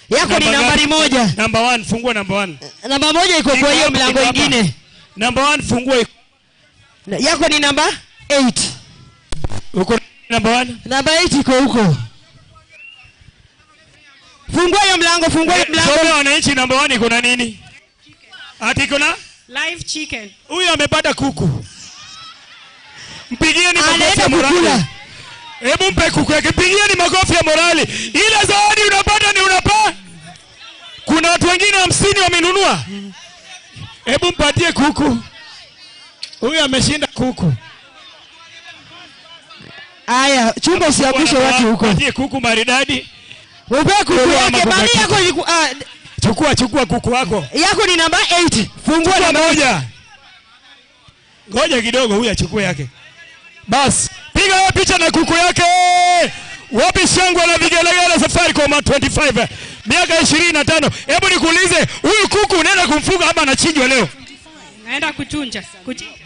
Yako ni nambari 1. Number 1, fungua number 1. Namba 1 iko kwa hiyo mlango mwingine. Number 1 fungua. Yako ni namba 8. Uko number 1? Namba 8 iko huko. Fungua hiyo mlango, fungua hiyo mlango. Sasa wananchi number 1 iko na nini? Ati iko na live chicken. Huyu amepata kuku. Mpigieni makofi ya morali. Hebu mpe kuku yake, pigieni makofi ya morali. Ile zawadi unapata ni unapa. Kuna watu wengine 50 wamenunua. Hebu mpatie kuku. Huyu ameshinda kuku. Aya, chunga usiangushe watu huko. Mpatie kuku maridadi. Upe kuku yake, mami yako chukua kuku wako. Yako ni namba 8. Fungua namba 1. Ngoja kidogo huyu achukue yake. Bas, piga hiyo picha na kuku yake. Wapi shangwe na vigelegele Safaricom 25. Miaka 25. Hebu nikuulize, huyu kuku unaenda kumfuga ama anachinjwa leo? Naenda kuchunja.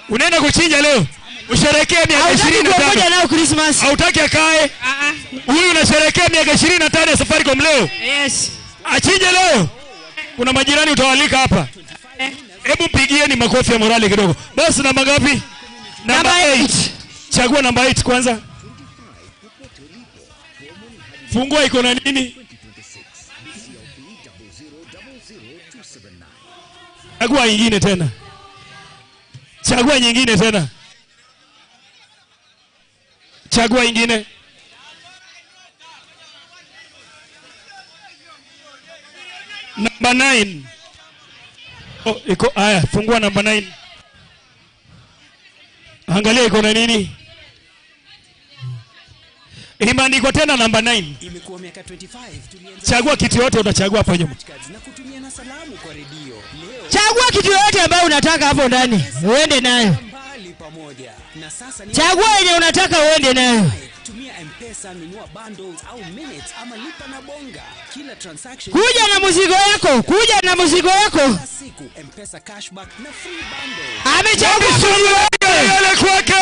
Unaenda kuchinja leo? Usherekee miaka 25. Nao Christmas. Hautaki akae? Huyu unasherekea miaka 25 ya Safaricom leo? Yes. Achinje leo? Kuna majirani utawalika hapa. Hebu pigieni makofi ya morali kidogo. Boss namba ngapi? Namba 8. Chagua namba 8 kwanza. Fungua iko na nini? Chagua nyingine tena. Chagua nyingine tena. Chagua nyingine. Namba 9. Oh, iko haya, fungua namba 9. Angalia iko na nini? Imeandikwa tena namba 9. Imekuwa miaka 25 tulianza. Chagua kitu yote utachagua hapo nyuma. Na kutumia na salamu kwa redio. Leo chagua kitu yote ambayo unataka hapo ndani. Uende nayo. mbali pamoja. Na sasa ni chagua yenye unataka uende nayo. Tumia M-Pesa, nunua bundles au minutes ama lipa na bonga. Kila transaction. Kuja na mzigo yako, kuja na mzigo yako. Kila siku M-Pesa cashback na free bundles. Amechagua ile kwake.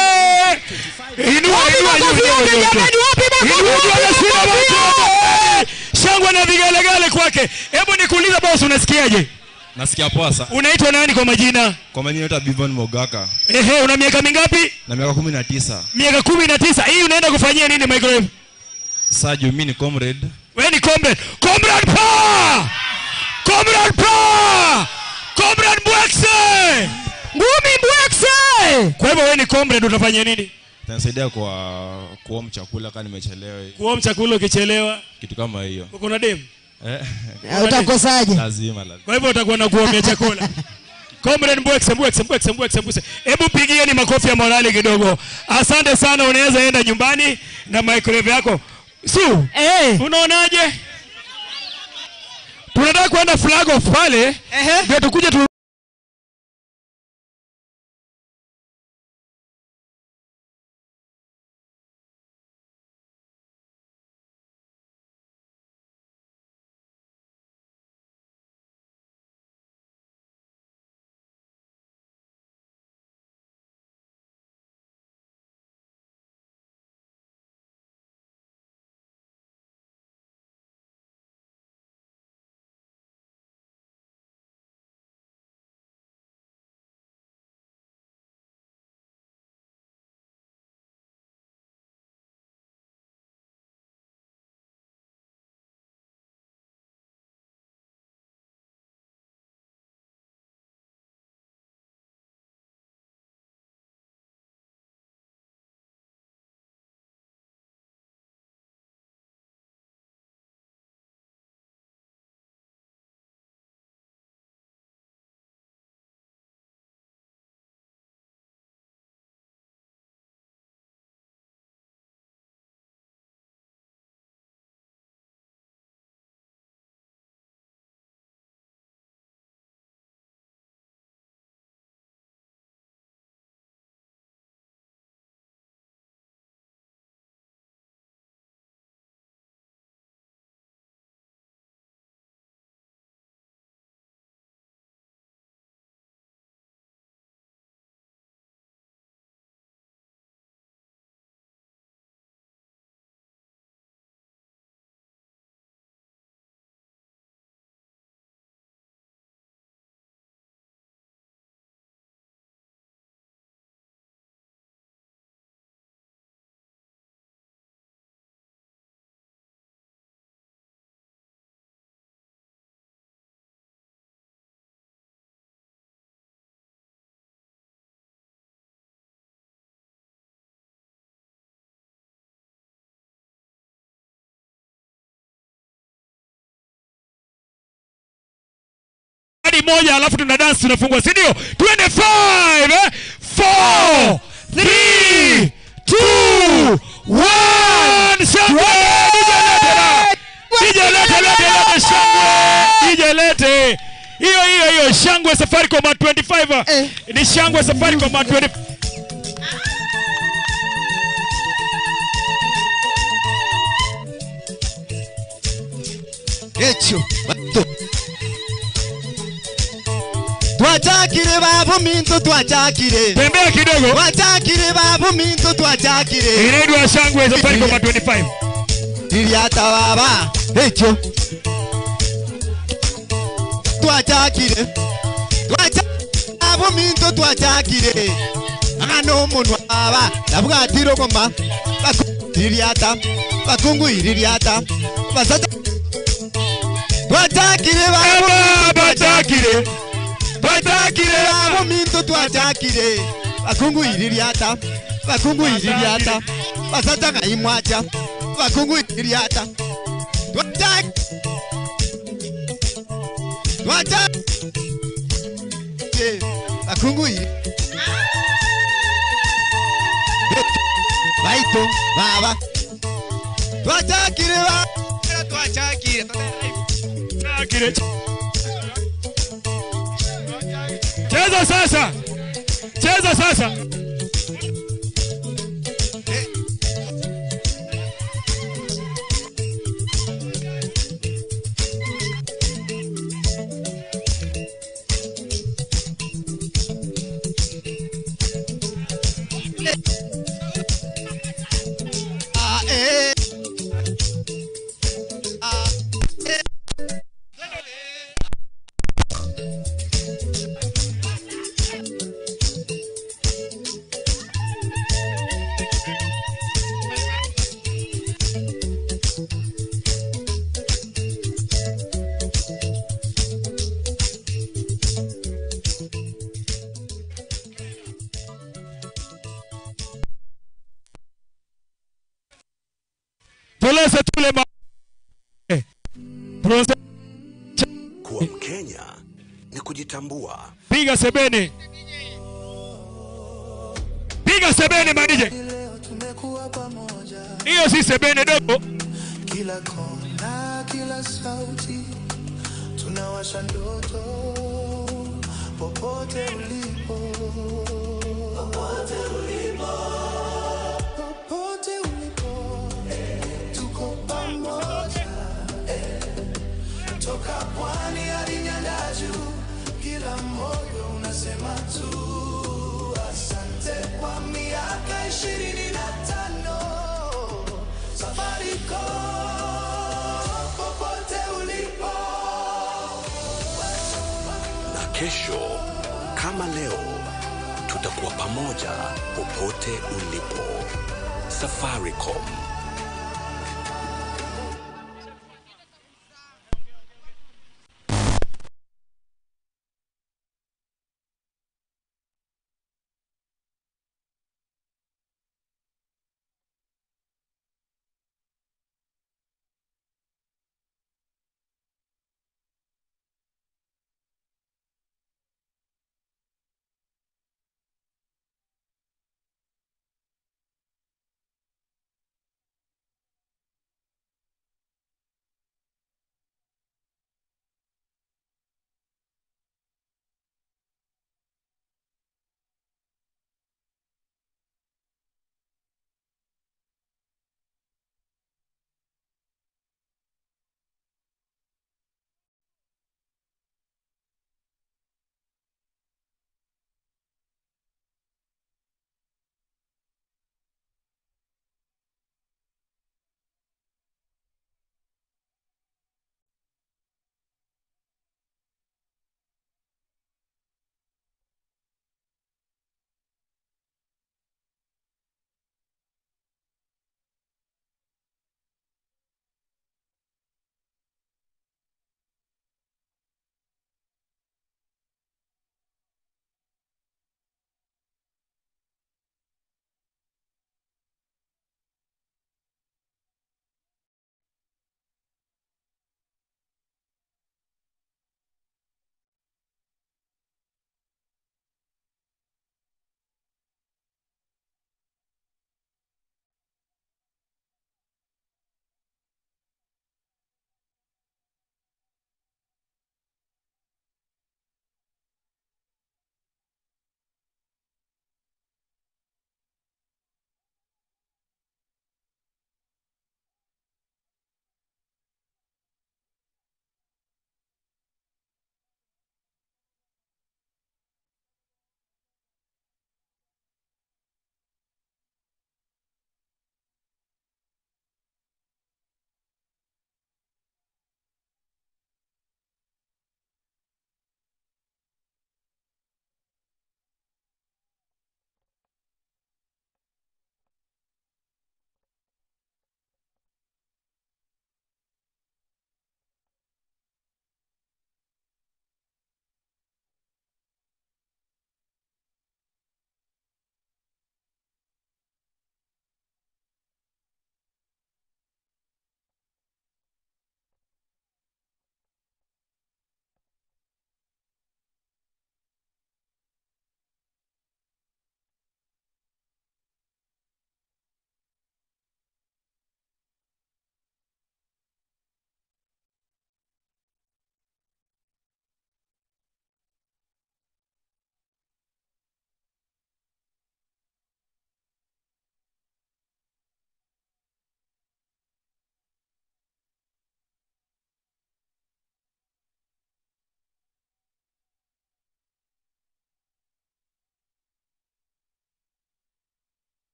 Inua shangwe na vigelegele kwake. Hebu nikuulize boss, unasikiaje? Nasikia poa sana. Unaitwa nani kwa majina? Kwa majina naitwa Bivon Mogaka. Una miaka mingapi? Na miaka 19. Miaka 19. Hii unaenda kufanyia nini microwave? Saju, mimi ni comrade. Wewe ni comrade. Comrade pa! Comrade pa! Comrade Bwekse! Ngumi Bwekse! Kwa hivyo wewe ni comrade, utafanya nini? Tanisaidia kwa kuom chakula kama nimechelewa. Kuom chakula ukichelewa? Kitu kama hiyo. Uko na dem? Utakosaje? Lazima. Kwa hivyo utakuwa na kuomea chakula. Comrade Bwekse. Hebu pigieni makofi ya morali kidogo. Asante sana, unaweza enda nyumbani na microwave yako. Su, unaonaje? Tunataka kwenda flag off pale. Ndio tukuje hadi moja, alafu tuna dance tunafungwa, si ndio? Twende 5 4 3 2 1. Shangwe! DJ lete shangwe! DJ lete hiyo shangwe Safaricom at 25. Ni shangwe Safaricom at 25. Echo bato twachakire babu minto twachakire tembea kidogo twachakire babu minto twachakire iredu wa shangwe Safaricom at 25 iliata baba echo twachakire babu minto twachakire ano munwa baba nabwatiro goma iliata bakungu iliata basata twachakire batakire babu minto twachakire bakungu iliata basata ngaimwacha bakungu iliata bakungu baito baba twachakire Cheza sasa. Kuwa Mkenya ni kujitambua. Piga sebene madije. Hiyo si sebene dogo. Kila kona, kila sauti, tunawasha ndoto popote ulipo. Tuko pamoja. Toka pwani hadi nyanda juu, kila moyo unasema tu asante kwa miaka 25. Safaricom, popote ulipo. Na kesho kama leo tutakuwa pamoja popote ulipo. Safaricom.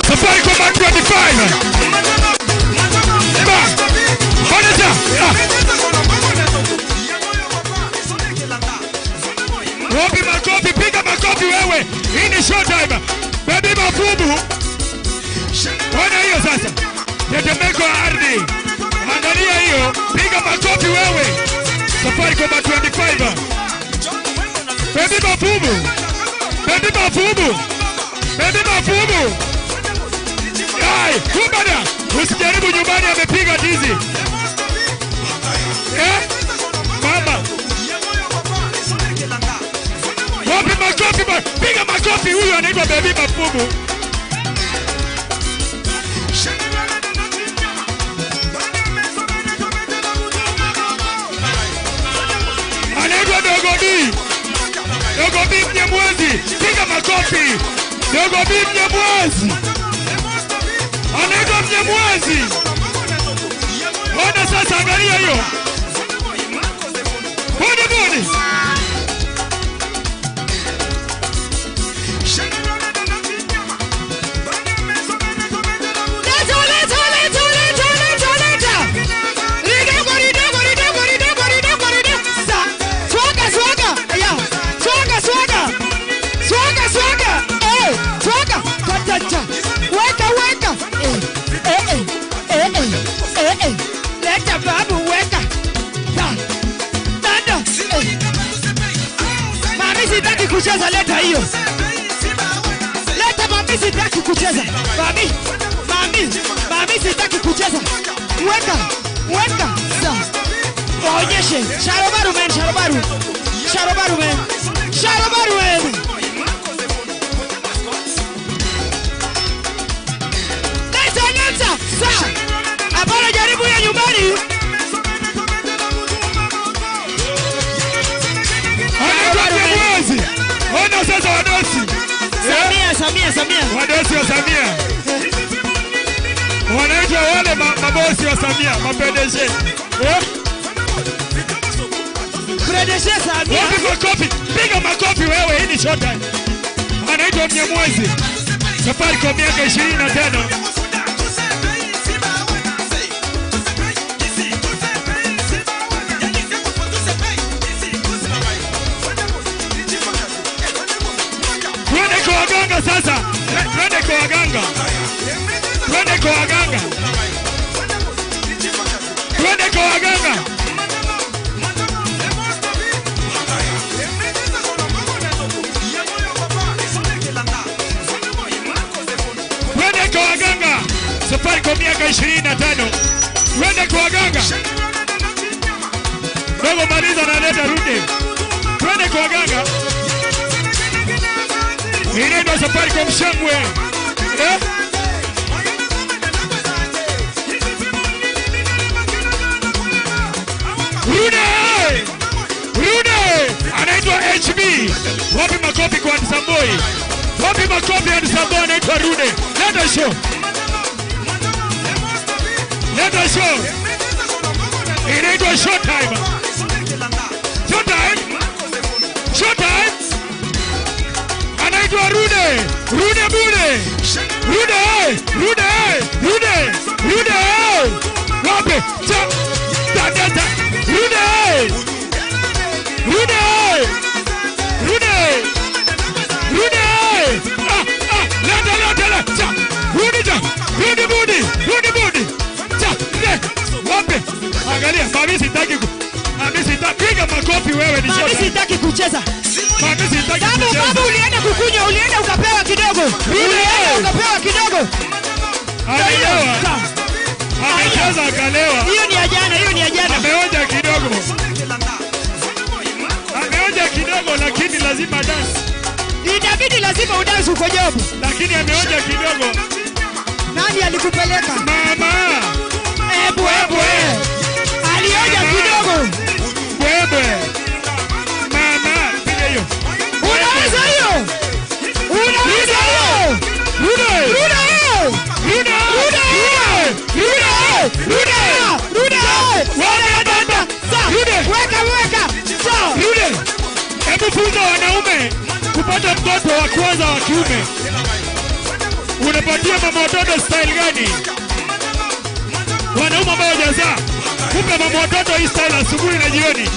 Safaricom at 25. Wapi makofi, piga makofi wewe. Hii ni show time. Baby Mafubu. Wana hiyo sasa. Tetemeko ya ardhi. Angalia hiyo. Piga makofi wewe. Safaricom at 25. Baby Mafubu. Baby Mafubu. Baby Mafubu. Ai, kumbana. Usijaribu nyumbani amepiga dizi. Mama. Wapi makofi, piga makofi, huyu anaitwa Baby Mafubu. Anaitwa Dogo B. Dogo B Mnyamwezi, piga makofi. Dogo B Mnyamwezi. Anaitwa Mnyamwezi. Ona sasa, angalia hiyo. Bodi. Leta babu weka. Dada. Mami sitaki kucheza, leta hiyo. Leta mami sitaki kucheza. Mami sitaki kucheza. Weka. Waonyeshe. Sharobaru men. Leta. Sa. Abara jaribu ya nyumbani. Ona sasa wadosi. Samia. Wadosi wa Samia. Wanaitwa wale mabosi wa Samia, mapendeje. Pendeje Samia. Wapi makofi? Piga makofi wewe, hii ni show time. Anaitwa Mnyamwezi. Safaricom miaka 25. Sasa twende kwa waganga. Safaricom miaka 25. Twende kwa waganga. Dogo maliza na leta rudi. Twende kwa waganga. Inaitwa Safaricom Shangwe. Rude! Anaitwa HB. Wapi makofi kwa Ansamboi? Wapi makofi ya Ansamboi? Anaitwa Rude. Leta show. Inaitwa show time. Anaitwa Rude bure. Rude. Wapi? Dada. Rude. Leta. Rude. Wapi? Angalia, mami sitaki piga makofi wewe ni show. Mami sitaki kucheza. Babu ulienda kukunywa, ulienda ukapewa kidogo. Amecheza akalewa. Hiyo ni ya jana. Ameonja kidogo lakini lazima dance. Inabidi lazima udansi uko job. Lakini ameonja kidogo. Nani alikupeleka? Mama. Ebu. Alionja kidogo. Mama, piga hiyo. Unaweza hiyo. Rude. Wanaume kupata mtoto wa kwanza wa kiume, unapatia mama watoto style gani? Wanaume ambao hawajazaa, kupe mama watoto hii style asubuhi na jioni.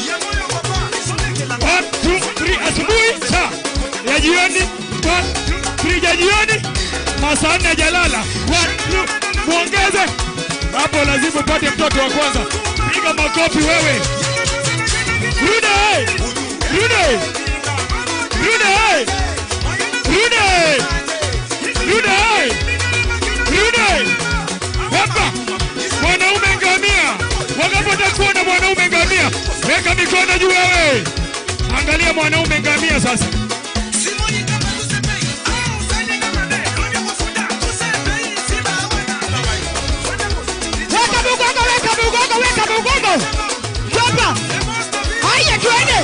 1, 2, 3 asubuhi, cha ya jioni, 1, 2, 3 ya jioni, masaa 4 hajalala. 1, 2, muongeze hapo, lazima upate mtoto wa kwanza. Piga makofi wewe. Rude! Rude! Rude! Rude! Rude! Rude! Hapa mwanaume ngamia. Wanapotaka kuona mwanaume ngamia, weka mikono juu wewe. Angalia mwanaume ngamia sasa. Weka mugongo. Hapa. Haya tuende.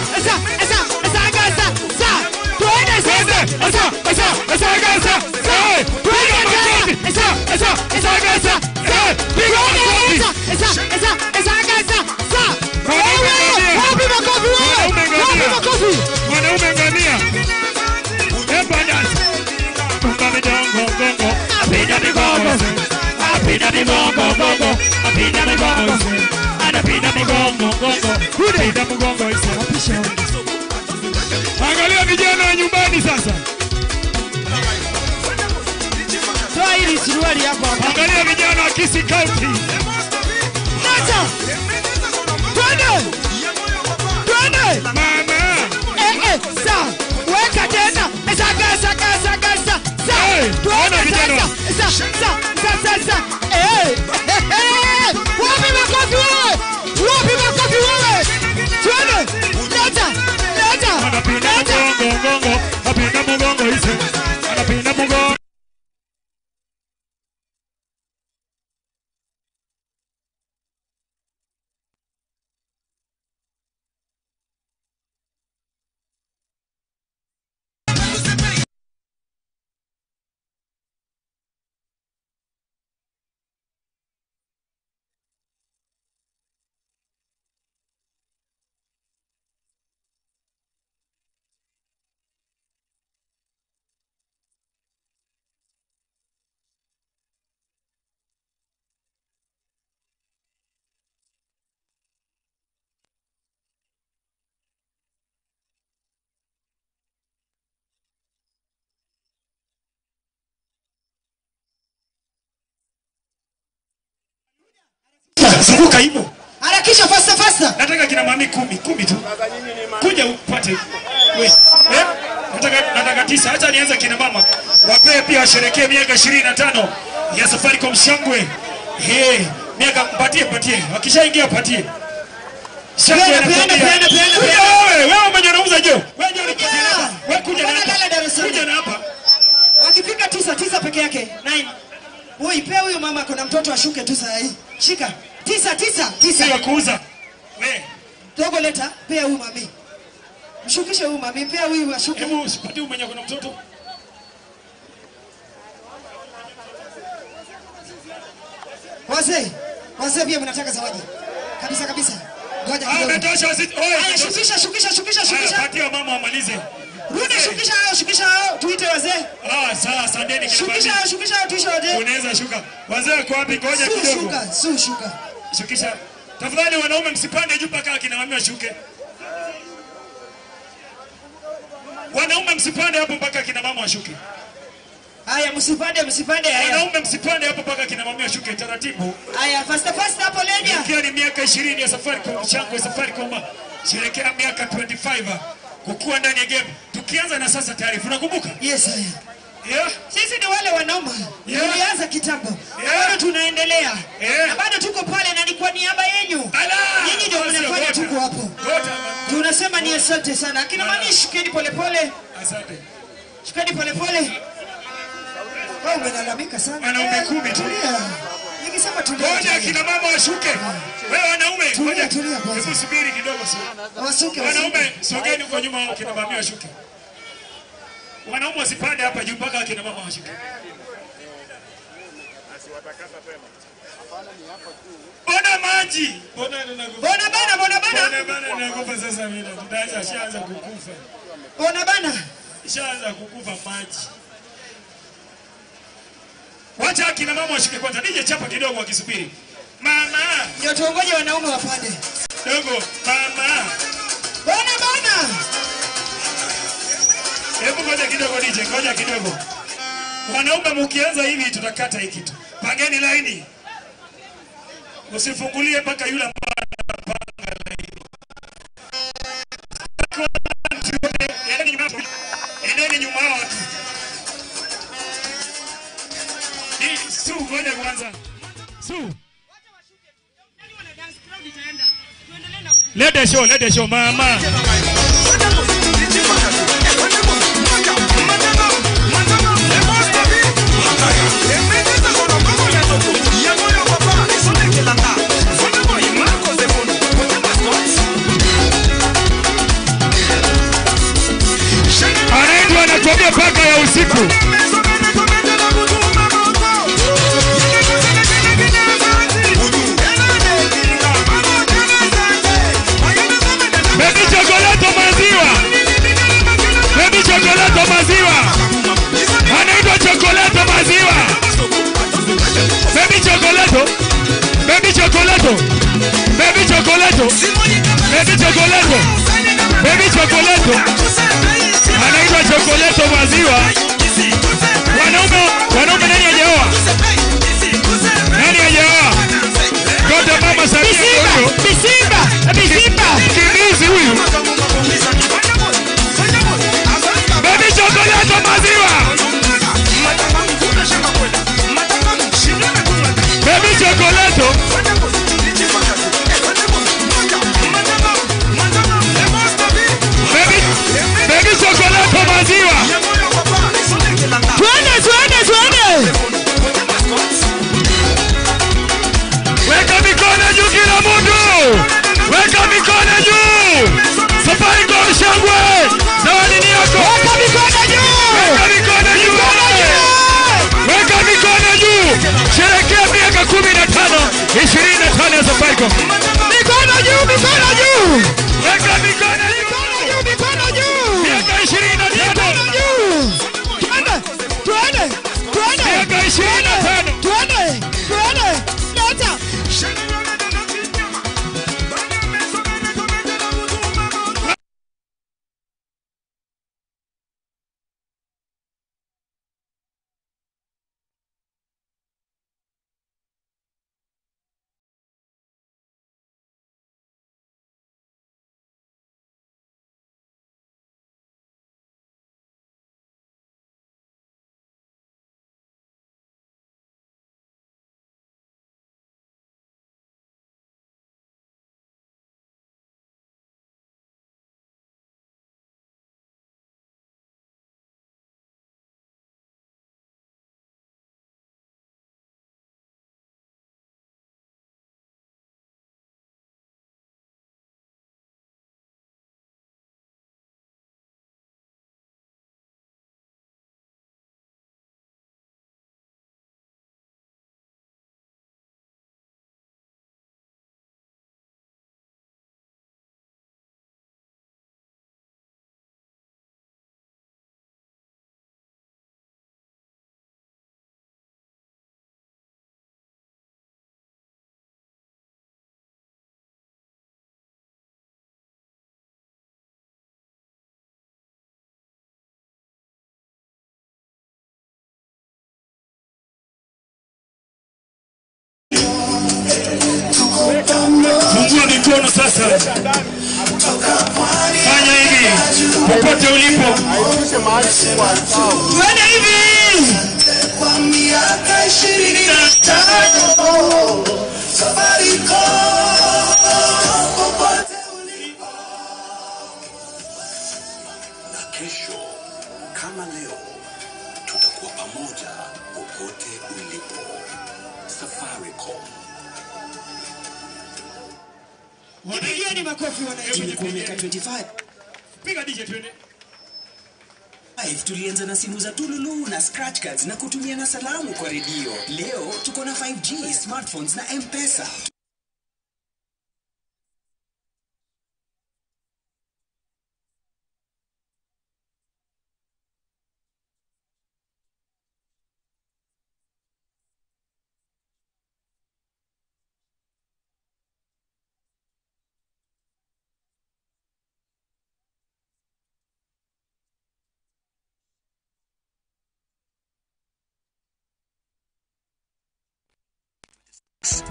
Mwanaume ngamia. Hapa dance. Kumba midongo gongo. Apinda migongo. Apinda migongo gongo. Apinda migongo. Anapinda migongo gongo. Apinda migongo isa. Angalia vijana wa nyumbani sasa. Toa hili suruali yako hapa. Angalia vijana wa Kisii County. Acha. Twende. Twende. Mama. Sa. Weka tena. Saka. Sa. Twende vijana. Sa. Wapi makofi wewe? Wapi makofi wewe? Twende. Leta. Anapinda mugongo. Apinda mugongo ise. Anapinda mugongo. Zunguka hivyo. Harakisha fasta. Nataka kina mami 10 tu. Kuja upate. Wewe. Nataka 9. Acha nianze kina mama. Wapee pia washerekee miaka 25 ya Safaricom Shangwe. Miaka patie. Wakishaingia patie. Shangwe wewe umenyonauza jo. Wewe ndio unipatie hapa. Wewe kuja na hapa. Wakifika 9 peke yake. 9. Wewe ipe huyo mama kuna mtoto ashuke tu saa hii. Shika. 9 ya kuuza. Wewe. Dogo leta, pea huyu mami. Mshukishe huyu mami, pea huyu ashuke. Hebu usipate umenya kuna mtoto. Wazee pia mnataka zawadi. Kabisa. Ngoja kidogo. Umetosha wazee. Haya shukisha. Patia mama amalize. Rudi shukisha hao. Tuite wazee. Sawa, asanteni kibali. Shukisha hao tuisha wazee. Unaweza shuka. Wazee wako wapi? Ngoja kidogo. Shuka. Shukisha. Tafadhali wanaume msipande juu mpaka akina mami washuke. Wanaume msipande hapo mpaka akina mama washuke. Haya msipande haya. Wanaume msipande hapo mpaka akina mami washuke taratibu. Haya fast hapo Lenia. Ikiwa ni miaka 20 ya Safaricom Shangwe Safaricom. Sherekea miaka 25 kukua ndani ya game. Tukianza na sasa taarifa. Unakumbuka? Yes haya. Yeah. Sisi ni wale wanaume. Tulianza kitambo. Bado tunaendelea. Na bado tuko pale na ni kwa niaba yenu. Nyinyi ndio mnafanya tuko hapo. Tunasema ni asante sana. Akina mami shukeni polepole. Asante. Shukeni polepole. Wao umelalamika sana. Wanaume 10 tulia. Nikisema tulia. Ngoja akina mama washuke. Wewe wanaume, ngoja tulia kwanza. Hebu subiri kidogo sio. Washuke. Wanaume sogeni kwa nyuma akina mama washuke. Wanaume wasipande hapa juu mpaka akina mama washuke. Bona maji. Bona bana. Bona bana nakufa sasa mimi. Tutaacha shaanza kukufa. Ona bana. Ishaanza kukufa maji. Wacha akina mama washike kwanza. Nije chapa kidogo wakisubiri. Mama. Ndio tuongoje wanaume wapande. Dogo, mama. Bana. Hebu ngoja kidogo DJ, ngoja kidogo. Wanaume mkianza hivi tutakata hiki kitu. Pangeni laini. Usifungulie mpaka yule ambaye anapanga laini. Endeni nyuma watu. Su, ngoja kwanza. Su. Let the show, mama. Anaitwa anakuambia paka ya usiku. Baby chocolate maziwa. Baby chocolate maziwa. Anaitwa chocolate maziwa. Baby chocolate. Baby chocolate. Baby chocolate. Baby chocolate. Baby chocolate. Anaitwa chocolate maziwa. Wanaume nani hajaoa? Nani hajaoa? Ngoja mama Samia huyo. Bisimba. Kimizi huyu. Baby chocolate maziwa. Baby chocolate. Baby chocolate maziwa. Tuende. Weka mikono juu kila mtu. Weka mikono juu. Safaricom shangwe. Zawadi ni yako. Weka mikono juu. Weka mikono juu. Sherehekea miaka 15, 25 ya Safaricom. Mikono juu. Weka mikono juu. Miaka 25. Tuende. Miaka 25. Tuende. Leta. Fungua mikono sasa. Fanya hivi. Popote ulipo. Tuende hivi. Kwa miaka 25 Safaricom popote ulipo. Na kesho kama leo tutakuwa pamoja popote ulipo. Safaricom. Nipigieni makofi wananchi. Tulikuwa miaka 25. Piga DJ twende. Tulianza na simu za tululu na scratch cards na kutumia na salamu kwa redio. Leo tuko na 5G, smartphones na M-Pesa.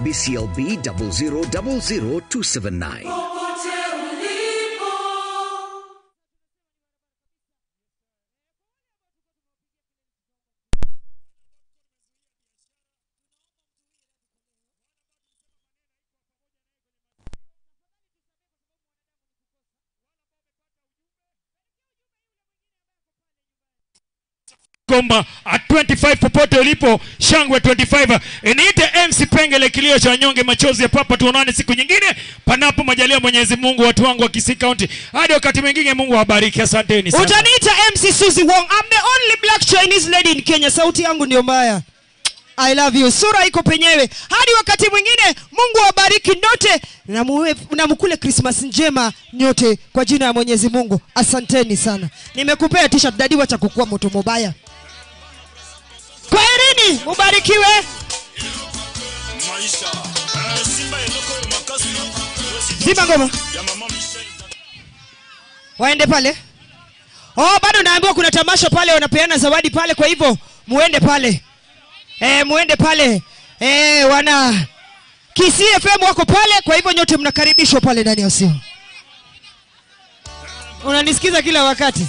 BCLB 0000279. Komba at 25 popote ulipo, shangwe 25. Niite MC Pengele, kilio cha wanyonge, machozi ya papa. Tuonane siku nyingine panapo majalia Mwenyezi Mungu, watu wangu wa Kisii County. Hadi wakati mwingine, Mungu awabariki. Asanteni sana. Utaniita MC Suzy Wong. I'm the only black Chinese lady in Kenya. Sauti yangu ndio mbaya. I love you. Sura iko penyewe. Hadi wakati mwingine, Mungu awabariki nyote na mkule Christmas njema nyote kwa jina ya Mwenyezi Mungu. Asanteni sana. Nimekupea t-shirt dadi, wacha kukua moto mobaya. Kwaherini, mubarikiwe. Zima ngoma. Waende pale. Oh, bado naambiwa kuna tamasha pale, wanapeana zawadi pale, kwa hivyo muende pale. Muende pale. Wana Kisii FM wako pale, kwa hivyo nyote mnakaribishwa pale ndani ya usio. Unanisikiza kila wakati.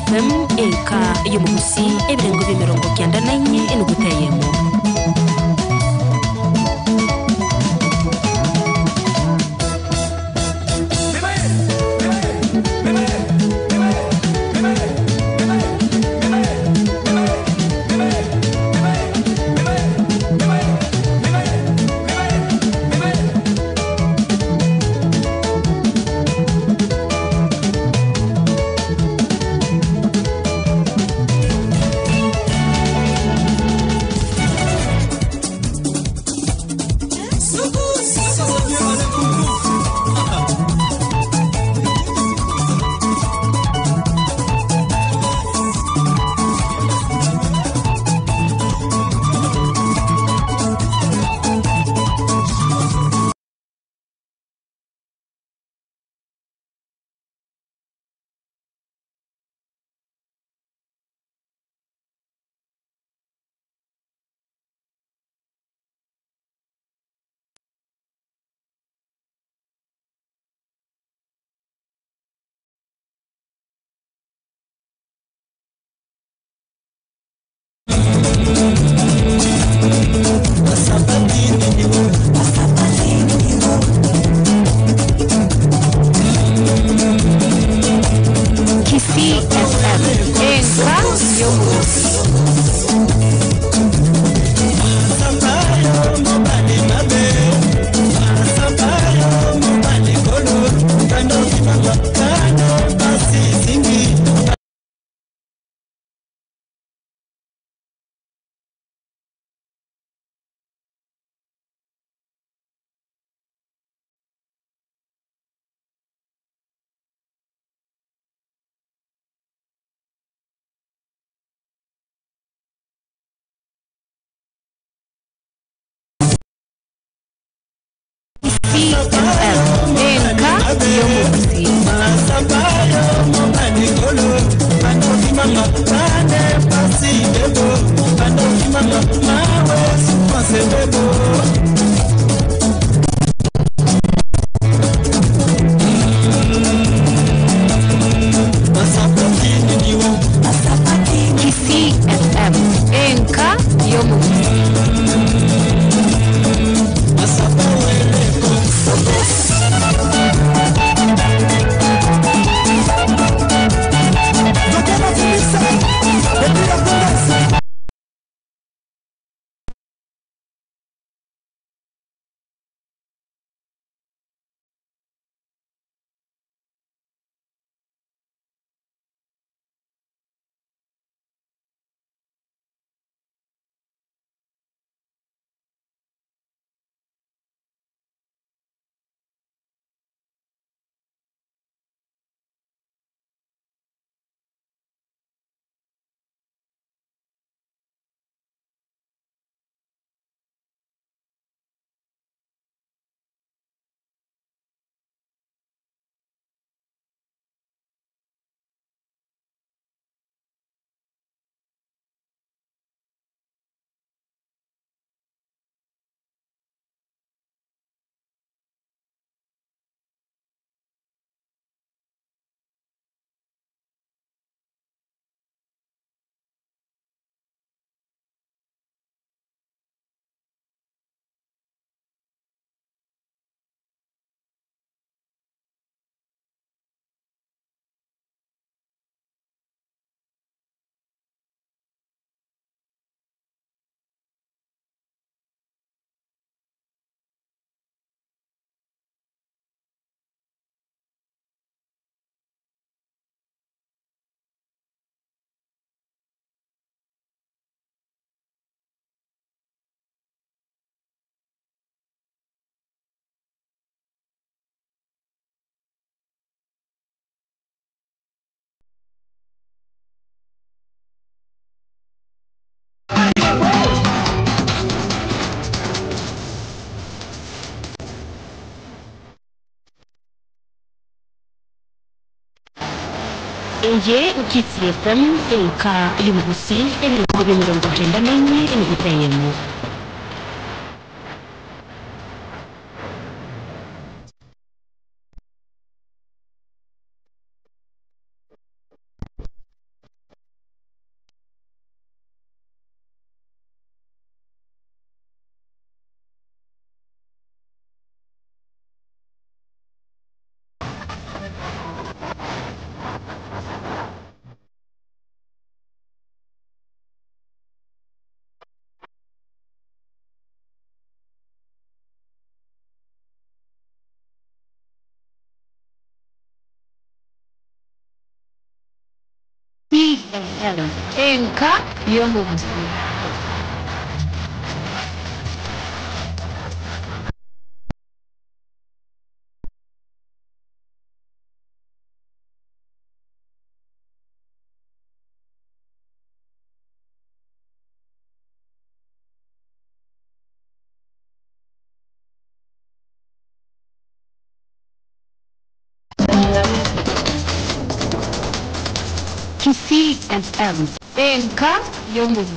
FM eka y'umugusi ebirengo by'imirongo cyenda nanye enuguteyemo Eje ukitsifem eka y'umugusi ebirengo by'imirongo cyenda nanye enuguteyemo CSL. Enka Yomuzi. CSL. Enka Yomuzi.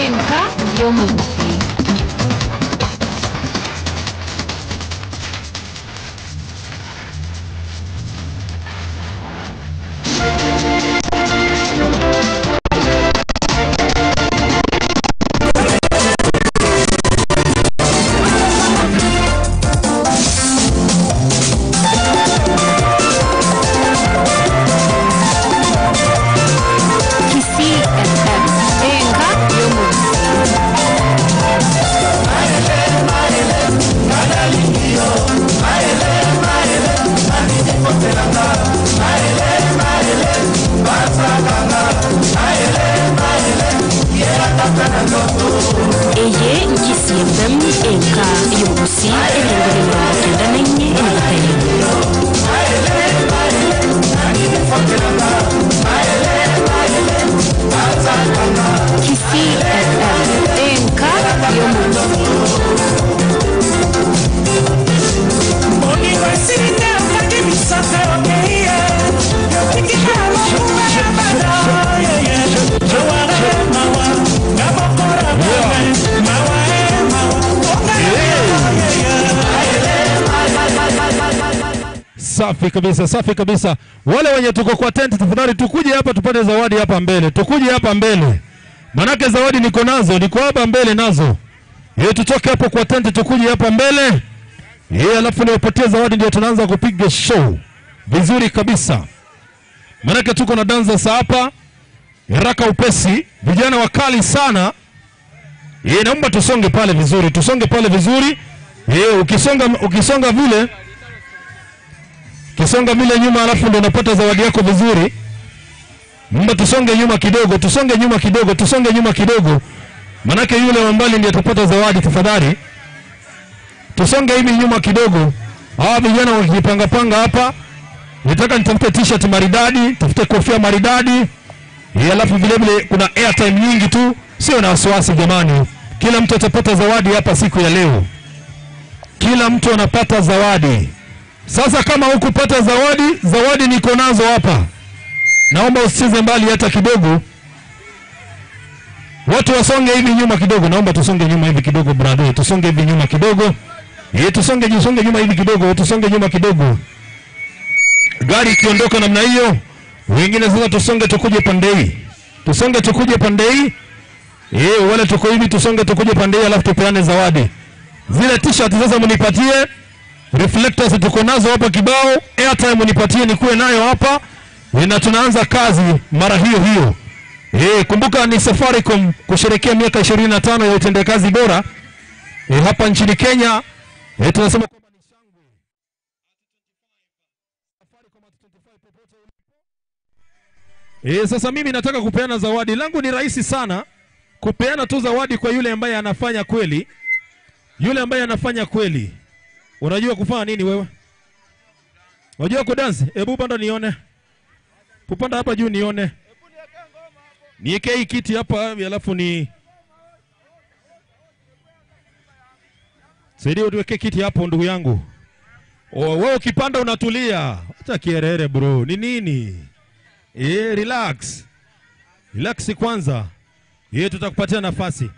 Enka Yomuzi. Eye GCFM Enka Yomuzi Safi kabisa, safi kabisa. Wale wenye tuko kwa tent tafadhali tukuje hapa tupate zawadi hapa mbele. Tukuje hapa mbele. Manake zawadi niko nazo, niko hapa mbele nazo. Tutoke hapo kwa tent tukuje hapa mbele. Alafu niwapatie zawadi ndio tunaanza kupiga show. Vizuri kabisa. Manake tuko na dancers hapa. Haraka upesi, vijana wakali sana. Naomba tusonge pale vizuri, tusonge pale vizuri. Ukisonga vile kisonga vile nyuma alafu ndio unapata zawadi yako vizuri. Naomba tusonge nyuma kidogo, tusonge nyuma kidogo, tusonge nyuma kidogo. Manake yule wa mbali ndiye atapata zawadi tafadhali. Tusonge hivi nyuma kidogo. Hawa vijana wakijipanga panga hapa. Nataka nitafute t-shirt maridadi, tafute kofia maridadi. Alafu vile vile kuna airtime nyingi tu. Sio na wasiwasi jamani. Kila mtu atapata zawadi hapa siku ya leo. Kila mtu anapata zawadi. Sasa kama hukupata zawadi, zawadi niko nazo hapa. Naomba usicheze mbali hata kidogo. Watu wasonge hivi nyuma kidogo. Naomba tusonge nyuma hivi kidogo brother. Tusonge hivi nyuma kidogo. Tusonge nyuma hivi kidogo. Tusonge nyuma kidogo. Gari ikiondoka namna hiyo, wengine sasa tusonge tukuje pande hii. Tusonge tukuje pande hii. Wale tuko hivi tusonge tukuje pande hii alafu tupeane zawadi. Zile t-shirt sasa mnipatie. Reflectors tuko nazo hapa kibao. Airtime mnipatie nikuwe nayo hapa. Na tunaanza kazi mara hiyo hiyo. Kumbuka ni Safaricom kusherehekea miaka 25 ya utendakazi bora hapa nchini Kenya. Tunasema kwamba ni shangwe. Safaricom at 25 popote ulipo. Sasa mimi nataka kupeana zawadi. Langu ni rahisi sana. Kupeana tu zawadi kwa yule ambaye anafanya kweli. Yule ambaye anafanya kweli. Unajua kufanya nini wewe? Unajua kudance? Hebu panda nione. Pupanda hapa juu nione. Niweke hii kiti hapa alafu ni Saidia uweke kiti hapo ndugu yangu. Wewe ukipanda unatulia. Acha kierere bro. Ni nini? Relax. Relax kwanza. Tutakupatia nafasi.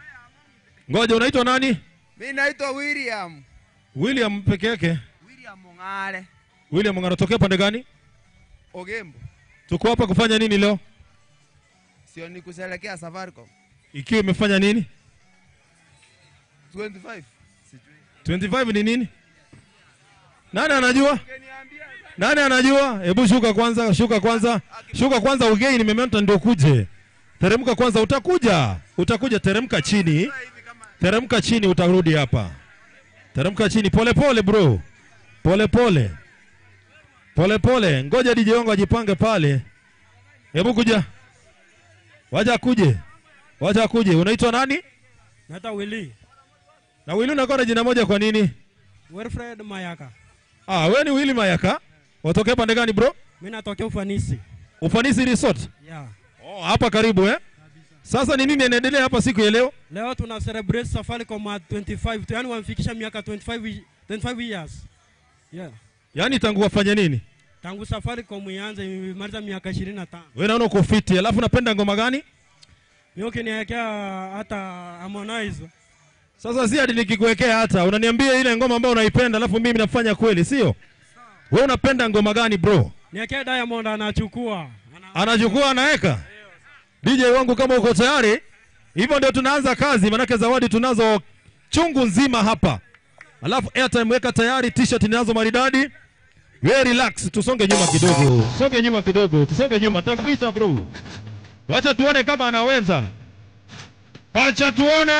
Ngoja unaitwa nani? Mimi naitwa William. William peke yake? William Mongale. William Mongale tokea pande gani? Ogembo. Tuko hapa kufanya nini leo? Sio ni kusherehekea Safaricom. Ikiwa imefanya nini? 25. 25 ni nini? Nani anajua? Nani anajua? Hebu shuka kwanza, shuka kwanza. Shuka kwanza ugei nimementa ndio kuje. Teremka kwanza utakuja. Utakuja teremka chini. Teremka chini utarudi hapa. Teremka chini pole pole bro. Pole pole. Pole pole. Ngoja DJ wangu ajipange pale. Hebu kuja. Waja kuje. Waja kuje. Unaitwa nani? Naitwa Willy. Na Willy unakuwa na jina moja kwa nini? Wilfred Mayaka. Ah, wewe ni Willy Mayaka? Watokea pande gani bro? Mimi natokea Ufanisi. Ufanisi Resort? Yeah. Oh, hapa karibu Sasa ni nini inaendelea hapa siku ya leo? Leo tuna celebrate Safaricom at 25, yani wamefikisha miaka 25 years. Yeah. Yaani tangu wafanye nini? Tangu Safaricom ianze imemaliza miaka 25. Wewe naona uko fit, alafu unapenda ngoma gani? Mimi ukiniwekea hata Harmonize. Sasa si hadi nikikuwekea hata unaniambia ile ngoma ambayo unaipenda alafu mimi nafanya kweli, sio? Wewe unapenda ngoma gani bro? Niwekea Diamond anachukua. Anachukua anaweka? DJ wangu kama uko tayari, hivyo ndio tunaanza kazi, manake zawadi tunazo chungu nzima hapa. Alafu airtime weka tayari, t-shirt ninazo maridadi. Wewe relax, tusonge nyuma kidogo. Songe nyuma kidogo, tusonge nyuma. Takuita bro. Wacha tuone kama anaweza. Wacha tuone.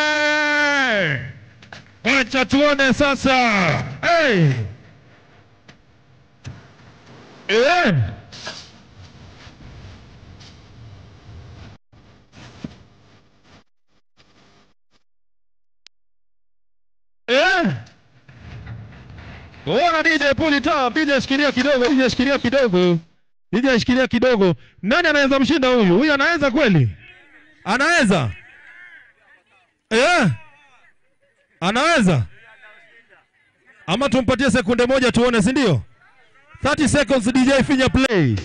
Wacha tuone sasa. Hey. Ona DJ puli taa, DJ shikilia kidogo, DJ shikilia kidogo. DJ shikilia kidogo. Nani anaweza mshinda huyu? Huyu anaweza kweli? Anaweza? Anaweza? Ama tumpatie sekunde moja tuone, si ndio? 30 seconds DJ finya play.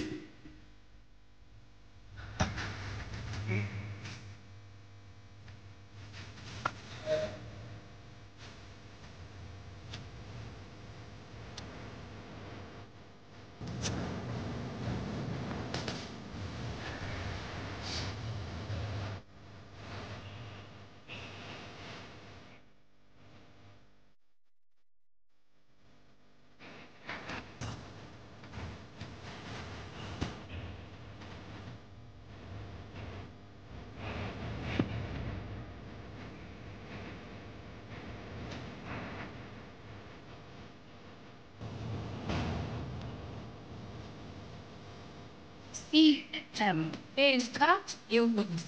Enka Yombus.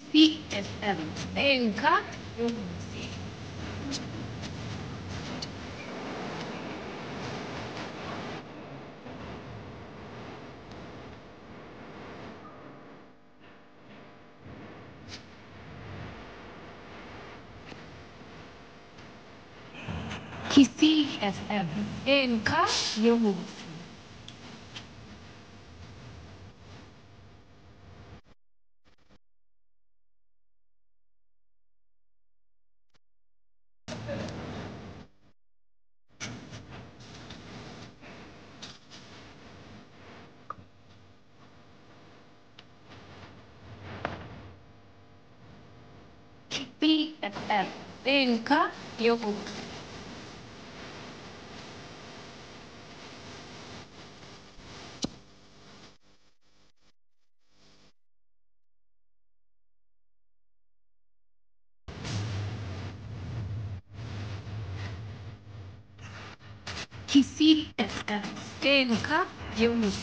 CSM Enka Yombus. Kisi FM Enka Yombus. Kisi FM Enka Yombus. Kisi FM Enka Yombus.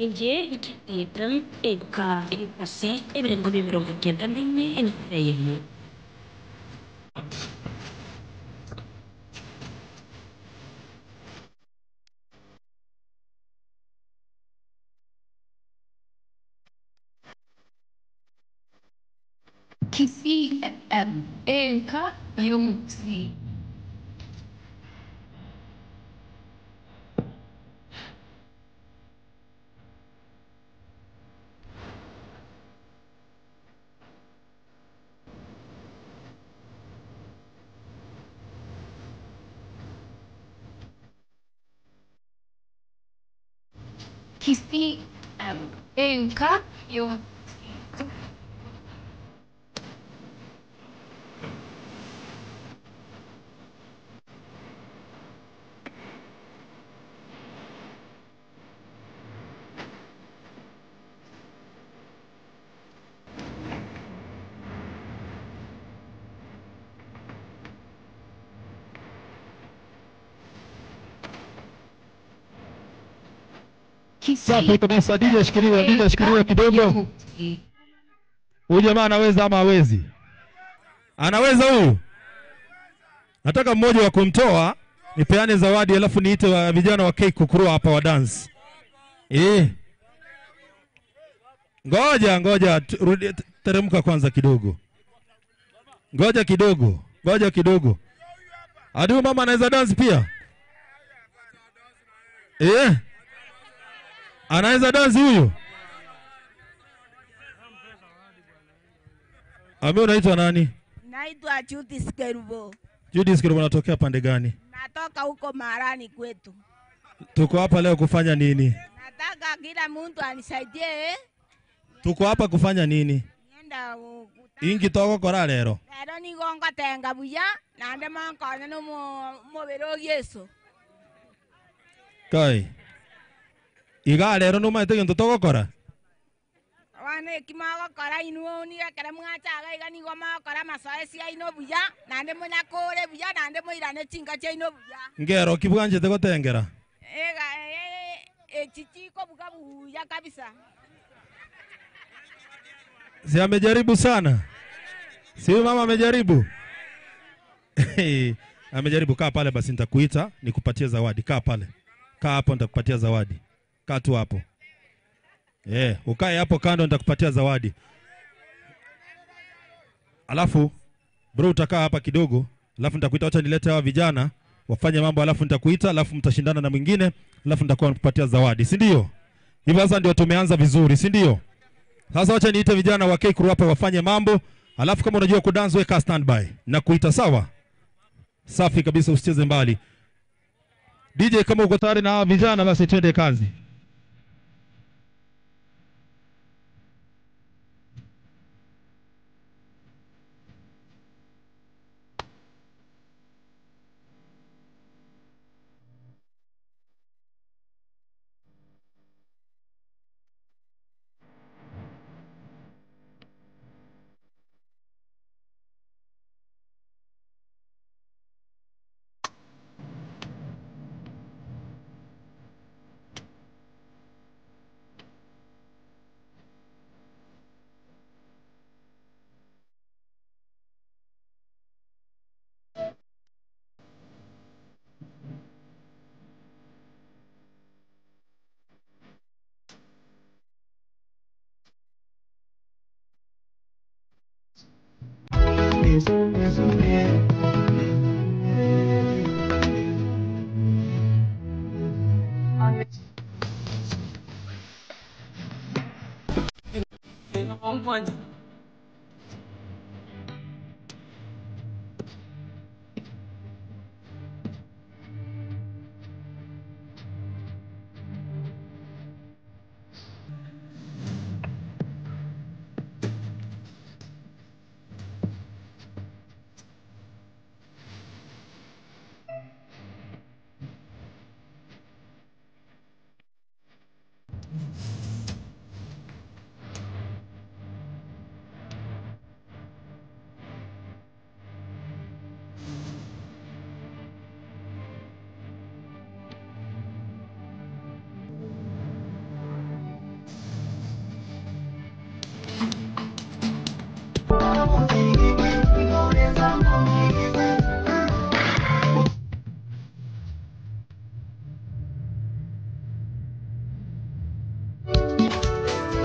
Inje itam eka ekase eberengo bibero kenda nime enfeyemu. Kisii FM. Enka Yomusi. Kisii FM. Enka Yomusi. Safi kabisa. DJ shikilia kidogo. Huyu jamaa anaweza ama hawezi? Anaweza huyu? Nataka mmoja wa kumtoa nipeane zawadi alafu niite wa vijana wa Cake Kukurua hapa wa dance. Ngoja rudi, teremka kwanza kidogo. Ngoja kidogo. Hadi mama anaweza dance pia? Anaweza dance huyu? Ame unaitwa nani? Naitwa Judith Kerubo. Judith Kerubo, unatokea pande gani? Natoka huko Marani kwetu. Tuko hapa leo kufanya nini? Nataka kila mtu anisaidie. Tuko hapa kufanya nini? Nienda Ingi toko kora lero. Lero ni gonga tenga buya na ndema nkanya no mo bero Yesu. Kai. Iga lero no maite gento toko kora. Wane kimago kora inu ni akara mwacha aga iga ni goma kora masoesi ya ino buya na ndemo nyakore buya na ndemo irane chinga cha ino buya. Ngero kibwanje te gotengera. Chichiko buga buya kabisa. Si amejaribu sana. Si mama amejaribu. Amejaribu. Kaa pale basi nitakuita nikupatie zawadi. Kaa pale. Kaa hapo nitakupatia zawadi. Kaa tu hapo. Ukae hapo kando nitakupatia zawadi. Alafu bro utakaa hapa kidogo, alafu nitakuita acha nilete hawa vijana wafanye mambo, alafu nitakuita, alafu mtashindana na mwingine, alafu nitakuwa nakupatia zawadi, si ndio? Hivyo sasa ndio tumeanza vizuri, si ndio? Sasa acha niite vijana wa Cake Kukurua hapa wafanye mambo, alafu kama unajua kudance weka standby na kuita, sawa? Safi kabisa, usicheze mbali. DJ kama uko tayari na vijana basi twende kazi.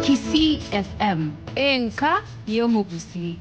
Kisii FM. Enka Yomusi.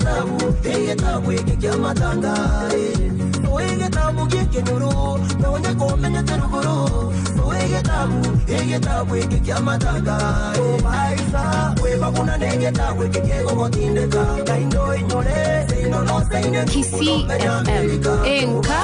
egetabu eke kiamatanga egetabu kikenyoro nonya komenya teruguru egetabu eke kiamatanga maisa webakuna negetabu eke kegogotindeka kaindo inyore seino no seine Kisii FM enka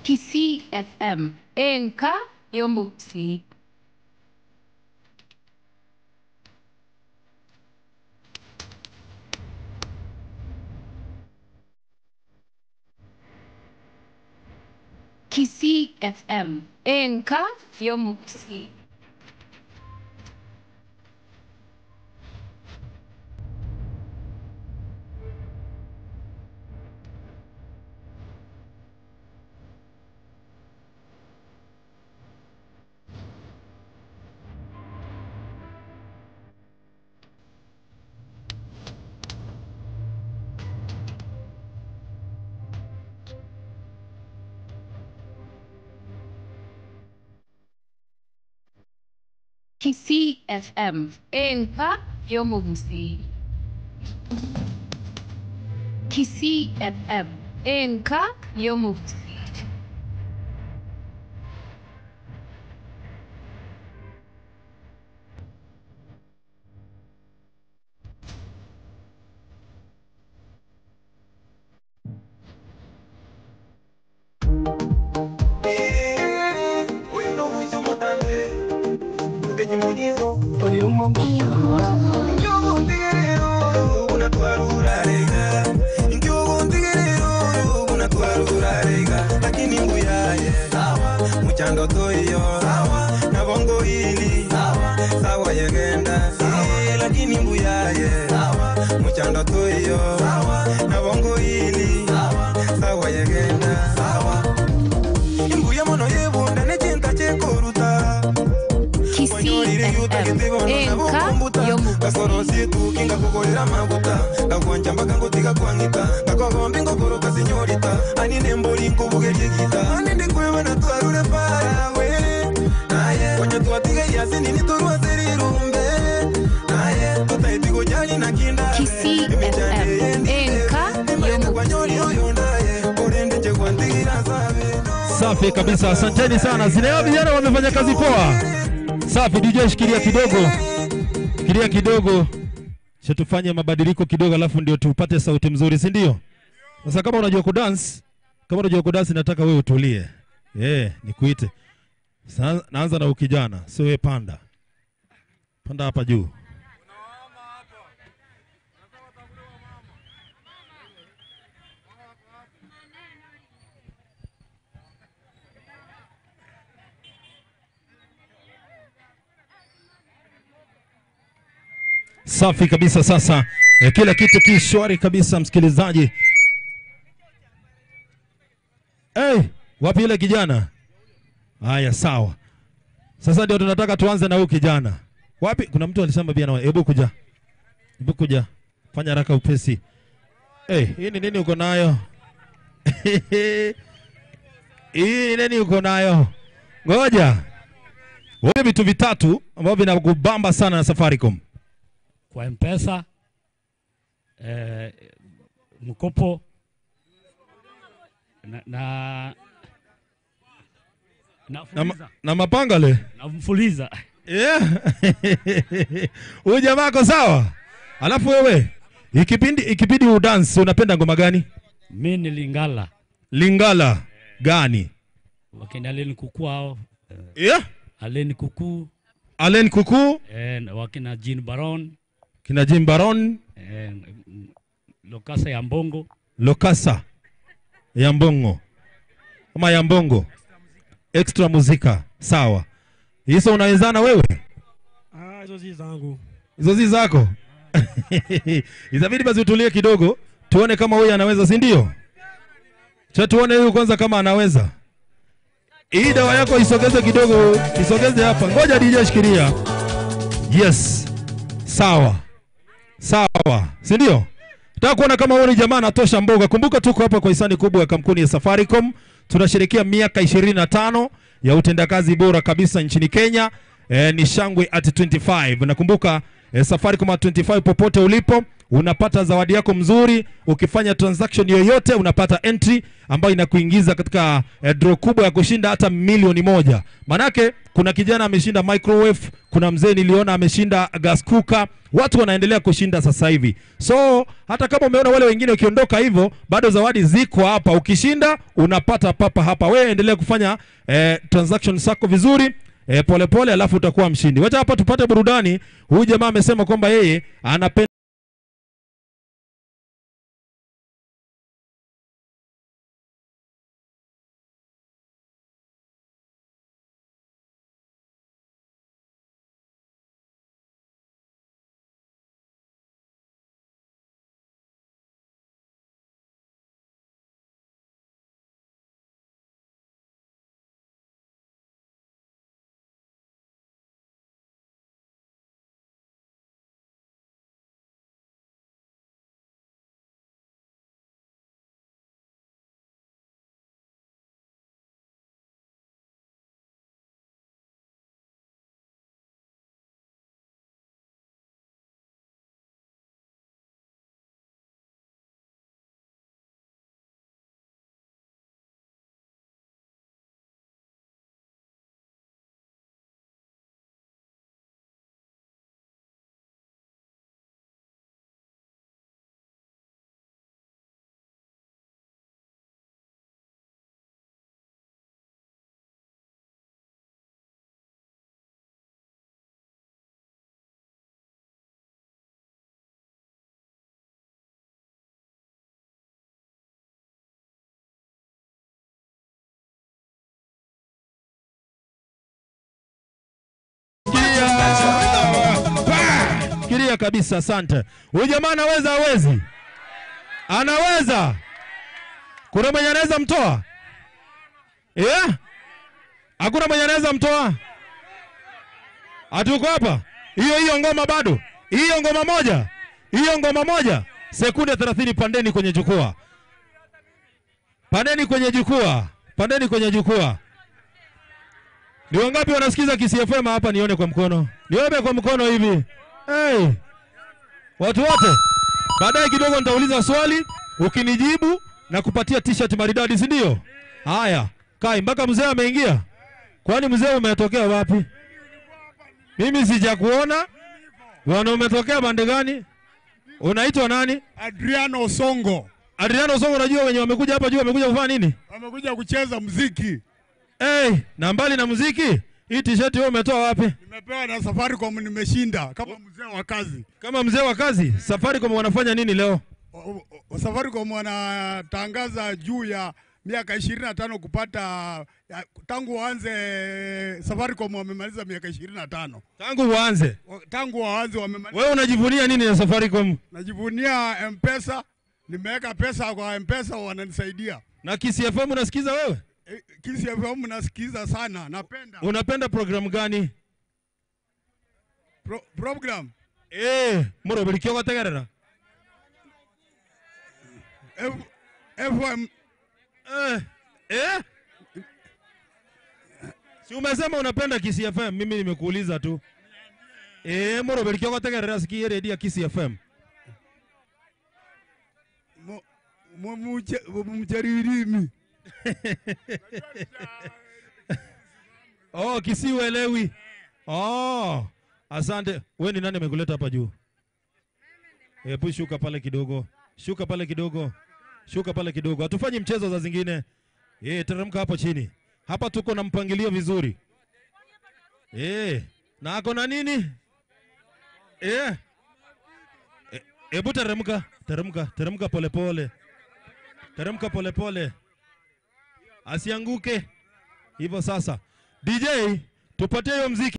Kisii FM enka yomuksi. Kisii FM enka yomuksi. Kisii FM enka yomuksi. Kisii FM enka yomuksi. Muchando toyo na bongo hili sawa yegenda lakini mbuyaye muchando toyo na bongo hili sawa yegenda imbuya mono yebunda ne chinta chekoruta Kisii FM enka yomuksi. kasorosi tukinga kukolera maguta gakwanja mpaka ngotiga kwangita gakogombi ngokoroka sinyorita anine mboli nkubugerie gita aninde kwewe na twarure parawe naye kwenye tuatige yasi nini turwa serirumbe naye tutaitigo jani na kinda Kisii FM enka Safi kabisa, asanteni sana. Zineo vijana wamefanya kazi poa. Safi DJ, shikilia kidogo. Tufanye mabadiliko kidogo alafu ndio tupate sauti mzuri, si ndio? Sasa kama unajua kudance, nataka wewe utulie. Nikuite. Naanza na ukijana, sio wewe panda. Panda hapa juu. Safi kabisa sasa. Kila kitu kishwari kabisa msikilizaji. Wapi ile kijana? Haya sawa. Sasa ndio tunataka tuanze na huyu kijana. Wapi? Kuna mtu alisema pia na hebu kuja. Hebu kuja. Fanya haraka upesi. Hii ni nini uko nayo? Hii nini uko nayo? Ngoja. Wewe vitu vitatu ambavyo vinakubamba sana na Safaricom. Kwa M-Pesa, mkopo na mapangale na mfuliza. Huyu jamaa ako sawa. Alafu wewe ikipindi udance unapenda ngoma gani? Mimi ni Lingala. Lingala gani? Wakina Allen Kuku hao. Allen Kuku. Allen Kuku. Wakina Jean Baron. Kina Jean Baron. Lokasa ya Mbongo. Lokasa ya Mbongo. Ama ya Mbongo. Extra muzika. Sawa. Hizo unawezana wewe? Hizo zi zangu. Hizo zi zako? Itabidi basi utulie kidogo. Tuone kama huyu anaweza, si ndio? Tuone huyu kwanza kama anaweza. Hii dawa yako isogeze kidogo. Isogeze hapa. Ngoja DJ shikilia. Yes. Sawa. Sawa. Si ndio? Nataka kuona kama huyu jamaa anatosha mboga. Kumbuka tuko hapa kwa hisani kubwa ya kampuni ya Safaricom. Tunasherehekea miaka 25 ya utendakazi bora kabisa nchini Kenya. Ni shangwe at 25. Nakumbuka Safaricom at 25, popote ulipo unapata zawadi yako mzuri. Ukifanya transaction yoyote unapata entry ambayo inakuingiza katika draw kubwa ya kushinda hata milioni 1. Manake kuna kijana ameshinda microwave, kuna mzee niliona ameshinda gas cooker. Watu wanaendelea kushinda sasa hivi. So hata kama umeona wale wengine ukiondoka hivyo, bado zawadi ziko hapa. Ukishinda unapata papa hapa. Wewe endelea kufanya transaction zako vizuri. Pole pole alafu utakuwa mshindi. Wacha hapa tupate burudani. Huyu jamaa amesema kwamba yeye anapenda Kiria kabisa, asante. Huyu jamaa anaweza hawezi? Anaweza. Kuna mwenye anaweza mtoa? Hakuna mwenye anaweza mtoa? Hatuko hapa. Hiyo ngoma bado. Hiyo ngoma moja. Sekunde 30 pandeni kwenye jukwaa. Pandeni kwenye jukwaa. Ni wangapi wanasikiza KCFM hapa? Nione kwa mkono. Nione kwa mkono hivi. Watu wote. Baadaye kidogo nitauliza swali, ukinijibu na kupatia t-shirt maridadi, si ndio? Haya, kai mpaka mzee ameingia. Kwani mzee umetokea wapi? Mimi sijakuona. Wana umetokea bande gani? Unaitwa nani? Adriano Songo. Adriano Songo, unajua wenye wamekuja hapa juu wamekuja kufanya nini? Wamekuja kucheza muziki. Na mbali na muziki, hii t-shirt wewe umetoa wapi? Nimepewa na Safaricom, nimeshinda kama mzee wa kazi. Kama mzee wa kazi? Safaricom wanafanya nini leo? Safaricom wanatangaza juu ya miaka 25 kupata tangu waanze Safaricom wamemaliza miaka 25. Tangu waanze wamemaliza. Wewe unajivunia nini na Safaricom? Najivunia M-Pesa, nimeweka pesa kwa M-Pesa wananisaidia. Na Kiss FM unasikiza wewe? Kiss FM nasikiza sana, napenda. Unapenda program gani? Program? Moro bilikyo gategerera. FM. Si umesema unapenda Kiss FM, mimi nimekuuliza tu. Moro bilikyo gategerera sikie radio Kiss FM. Mcharirimi. Kisi uelewi. Asante. Wewe ni nani amekuleta hapa juu? Hebu shuka pale kidogo. Shuka pale kidogo. Hatufanyi mchezo za zingine. Teremka hapo chini. Hapa tuko na mpangilio vizuri. Na ako na nini? Hebu teremka polepole. Teremka polepole. Asianguke. Hivyo sasa. DJ, tupatie hiyo muziki.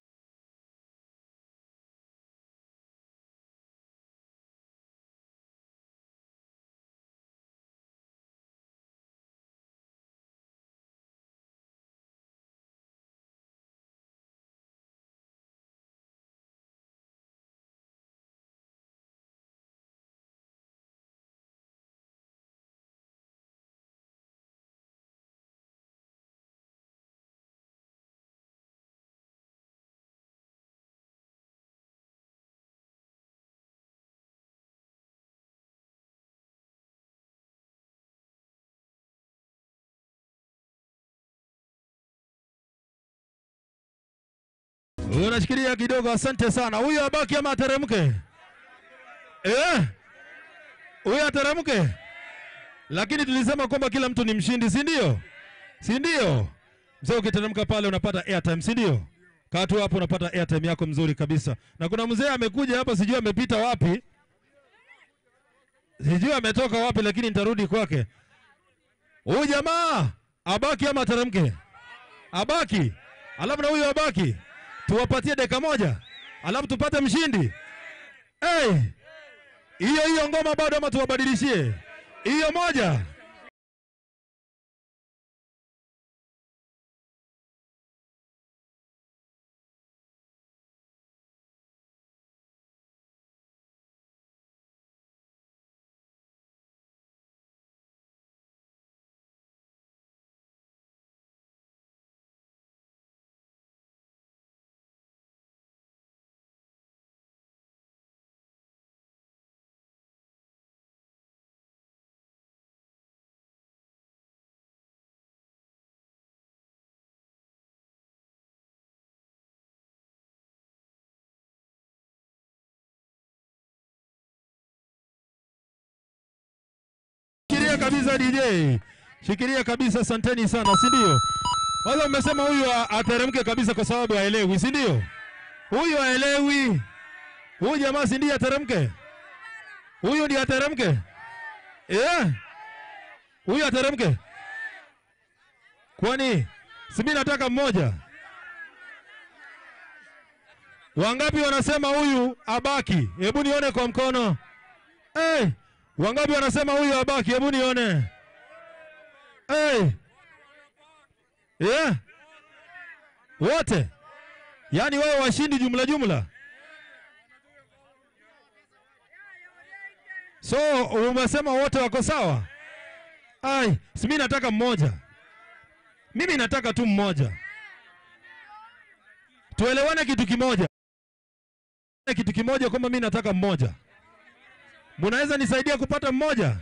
Unashikilia kidogo, asante sana. Huyu abaki ama ateremke? Huyu ateremke? Lakini tulisema kwamba kila mtu ni mshindi, si ndio? Si ndio? Mzee ukiteremka pale unapata airtime, si ndio? Kaa tu hapo unapata airtime yako mzuri kabisa. Na kuna mzee amekuja hapa, sijui amepita wapi. Sijui ametoka wapi, lakini nitarudi kwake. Huyu jamaa abaki ama ateremke? Abaki. Alafu na huyu abaki. Tuwapatie dakika moja. Alafu tupate mshindi. Hiyo ngoma bado ama tuwabadilishie? Hiyo moja. Kabisa DJ. Shikilia kabisa, asanteni sana, si ndio? Wala umesema huyu ateremke kabisa kwa sababu haelewi, si ndio? Huyu haelewi. Huyu jamaa si ndiye ateremke? Huyu ndiye ateremke? Huyu ateremke? Kwani si mimi nataka mmoja? Wangapi wanasema huyu abaki? Hebu nione kwa mkono. Wangapi wanasema huyu abaki? Hebu nione. Wote. Yaani wewe washindi jumla. So umesema wote wako sawa? Si mimi nataka mmoja. Mimi nataka tu mmoja. Tuelewane kitu kimoja kwamba mimi nataka mmoja. Munaweza nisaidia kupata mmoja?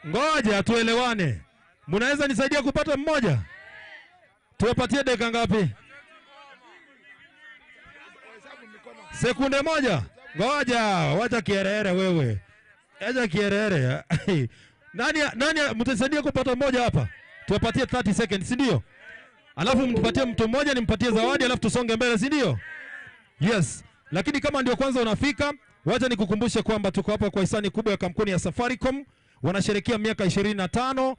Ngoja tuelewane. Munaweza nisaidia kupata mmoja? Tuwapatie dakika ngapi? Sekunde moja. Ngoja, wacha kierere wewe. Acha kierere. Nani mtasaidia kupata mmoja hapa? Tuwapatie 30 seconds, si ndio? Alafu mtupatie mtu mmoja, nimpatie zawadi, alafu tusonge mbele, si ndio? Yes. Lakini kama ndio kwanza unafika, wacha nikukumbushe kwamba tuko hapa kwa hisani kubwa ya kampuni ya Safaricom. wanasherehekea miaka 25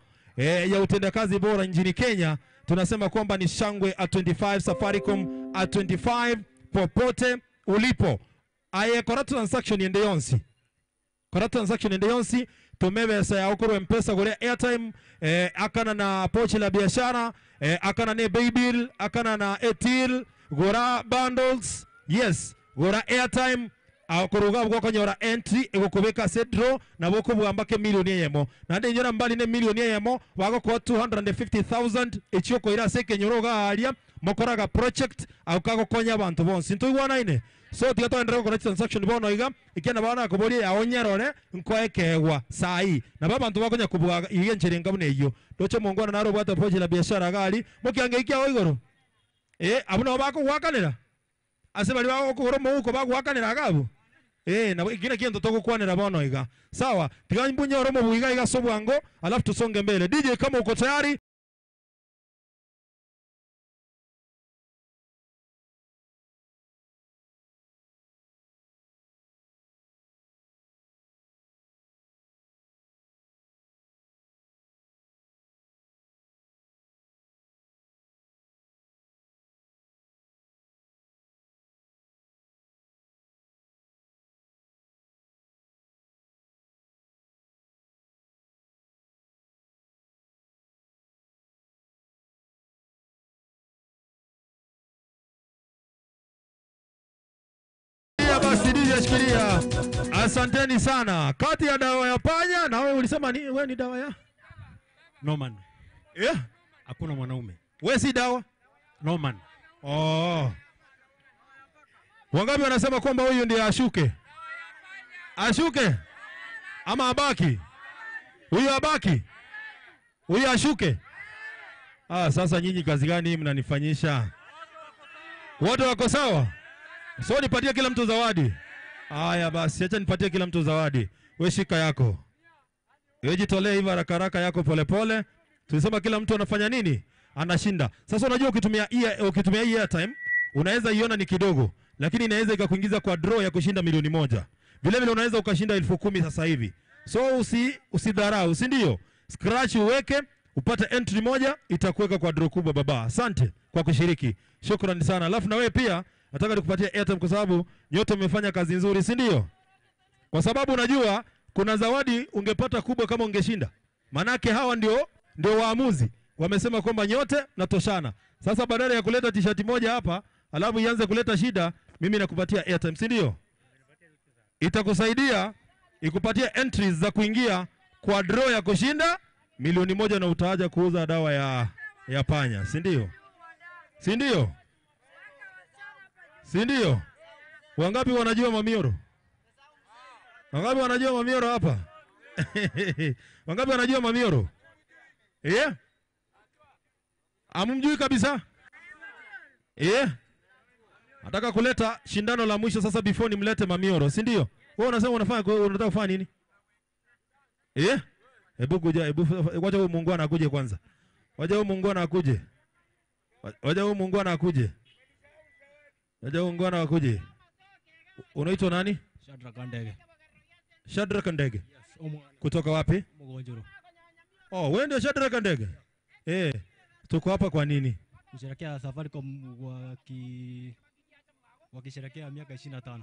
ya utendakazi bora nchini Kenya. Tunasema kwamba ni shangwe at 25, Safaricom at 25 popote ulipo. Aye correct transaction ende yonsi. Correct transaction ende yonsi tumebesa ya ukuru M-Pesa gole airtime akana na pochi la biashara akana ne Baybill akana na Airtel gora bundles yes gora airtime akuruga bwo konyora entry egukubika cedro na boko bwambake milioni yemo na ndi nyora mbali ne milioni yemo wago kwa 250,000 echioko ira seke nyoroga alia mokoraga project aukago konya abantu bonse ntugwana ine so tigato ndero correct transaction bono iga ikena bana kubori ya onyerore nkoekewa sai na baba abantu bakonya kubwa igenjere ngabune iyo docho mongwana naro bwata pochi la biashara gali mukiange ikia oigoro abuna bako wakanira ase bali bako kugoro muko bako wakanira agabo na ikina kiento tokukwanira bono iga sawa tiganyibunye oromo buiga iga sobwango alafu tusonge mbele. DJ kama uko tayari basi DJ shikilia. Asanteni sana. Kati ya dawa ya panya na wewe ulisema ni wewe ni dawa ya Norman. Hakuna mwanaume. Wewe si dawa? Norman. Wangapi wanasema kwamba huyu ndiye ashuke? Ashuke? Ama abaki? Huyu abaki? Huyu ashuke? Sasa nyinyi kazi gani mnanifanyisha? Wote wako sawa? So nipatie kila mtu zawadi. Haya basi, acha nipatie kila mtu zawadi. Wewe shika yako. Wewe jitolee hivi haraka yako polepole. Tulisema kila mtu anafanya nini? Anashinda. Sasa unajua ukitumia airtime, unaweza iona ni kidogo, lakini inaweza ikakuingiza kwa draw ya kushinda milioni 1. Vile vile unaweza ukashinda 10,000 sasa hivi. So usidharau, si ndio? Scratch uweke, upate entry moja, itakuweka kwa draw kubwa baba. Asante kwa kushiriki. Shukrani sana. Alafu na wewe pia nataka nikupatie airtime kwa sababu nyote mmefanya kazi nzuri, si ndio? Kwa sababu unajua kuna zawadi ungepata kubwa kama ungeshinda. Manake hawa ndio waamuzi. Wamesema kwamba nyote natoshana. Sasa badala ya kuleta t-shirt moja hapa, alafu ianze kuleta shida, mimi nakupatia airtime, si ndio? Itakusaidia ikupatie entries za kuingia kwa draw ya kushinda milioni 1 na utaaja kuuza dawa ya panya, si ndio? Si ndio? Si ndio? Wangapi wanajua mamioro? Wangapi wanajua mamioro hapa? Wangapi wanajua mamioro? Amumjui kabisa? Nataka kuleta shindano la mwisho sasa before nimlete mamioro, si ndio? Wewe unasema unataka kufanya nini? Hebu kuja, wacha huyu Mungu anakuje kwanza. Wacha huyu Mungu anakuje. Wacha huyu Mungu anakuje. Wacha huyu Mungu anakuje. Unaitwa nani? Shadrack Ndege. Shadrack Ndege. Yes, kutoka wapi? Mgonjoro. Wewe ndio Shadrack Ndege? Tuko hapa kwa nini? Kusherehekea Safaricom wakisherehekea miaka 25.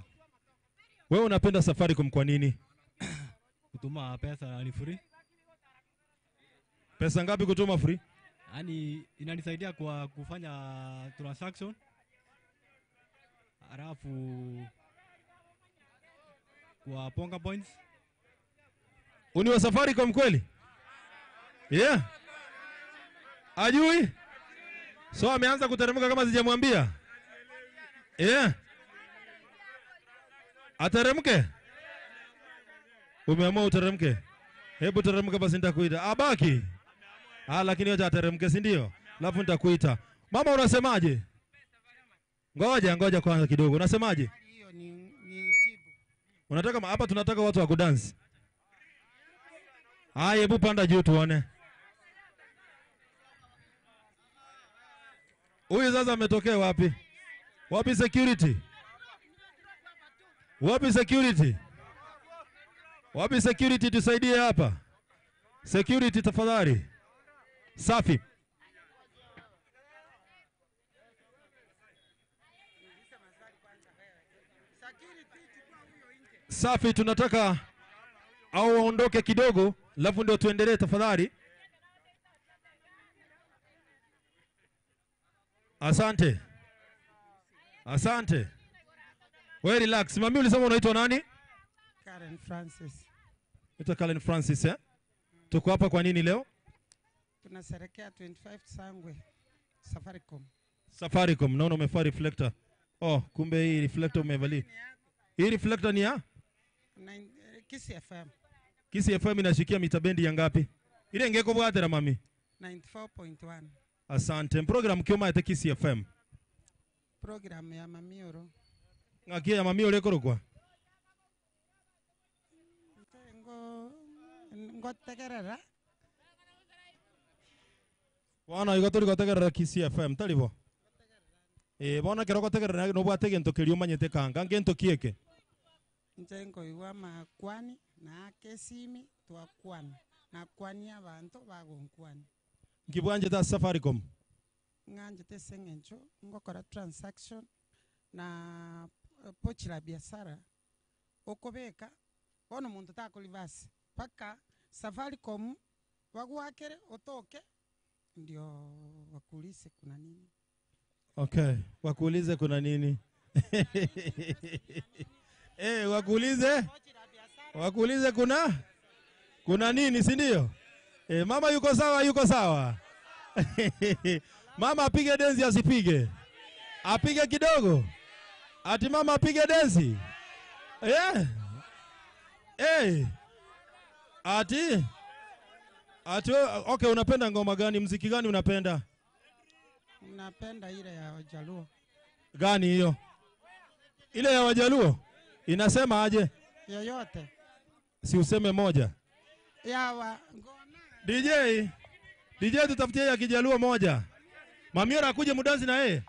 Wewe unapenda Safaricom kwa nini? Kutuma pesa ni free. Pesa ngapi kutuma free? Yaani inanisaidia kwa kufanya transaction. Alafu kwa Ponga Points. Uni wa Safaricom kweli? Ajui? So ameanza kuteremka kama sijamwambia? Ateremke? Umeamua uteremke? Hebu teremka basi nitakuita. Abaki. Lakini wacha ateremke, si ndio? Alafu nitakuita. Mama unasemaje? Ngoja kwanza kidogo. Unasemaje? Hiyo ni Unataka hapa tunataka watu wa kudance. Hebu panda juu tuone. Huyu sasa ametokea wapi? Wapi security? Wapi security? Wapi security tusaidie hapa? Security tafadhali. Safi. Safi, tunataka au waondoke kidogo, alafu ndio tuendelee tafadhali. Asante. Asante. Wewe relax. Mami ulisema unaitwa nani? Karen Francis. Naitwa Karen Francis eh? Tuko hapa kwa nini leo? Tunasherehekea 25 Sangwe Safaricom. Safaricom, naona umefaa reflector. Oh, kumbe hii reflector umevalia. Hii reflector ni ya? Kisi FM. Kisi FM inashikia mita bendi ya ngapi? Ile ngeko bwatera mami. 94.1. Asante. Program kioma ya Kisi FM. Program ya Mamioro. Ngakia ya Mamioro ekorokwa. Ngotegerera. Wana igotori gotegerera Kisi FM talibo. Bona kero gotegerera no bwatege ntokerio manyete kanga ngento kieke. Njengo iwa makwani na kesimi twakwani na kwani abantu bagonkwani. Ngibwanje ta Safaricom. Nganje tesengencho ngokora transaction na pochira biashara okobeka ono muntu takulivasi paka Safaricom wagwakere otoke ndio wakuulize kuna nini. Okay, wakuulize kuna nini? Wakuulize kuna nini, si ndio? Mama yuko sawa, yuko sawa. Mama apige densi asipige? Apige kidogo. Ati mama apige densi? Ati okay, unapenda ngoma gani? Muziki gani unapenda? Napenda ile ya Wajaluo. Gani hiyo? Ile ya Wajaluo inasema aje? Yoyote. Si useme moja. Yawa. DJ tutafutie ya Kijaluo moja. Mamioro akuje mudansi na yeye.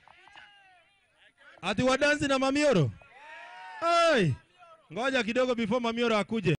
Ati wadansi na Mamioro. Ai. Ngoja kidogo before Mamioro akuje.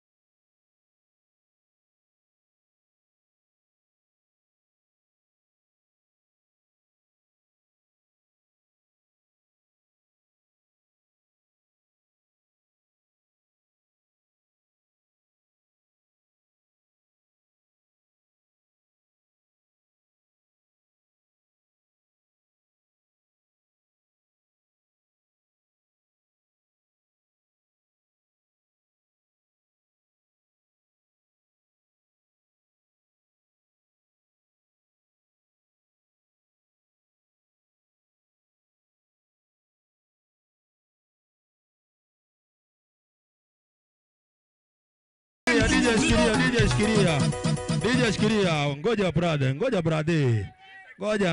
DJ shikilia. Ngoja brother.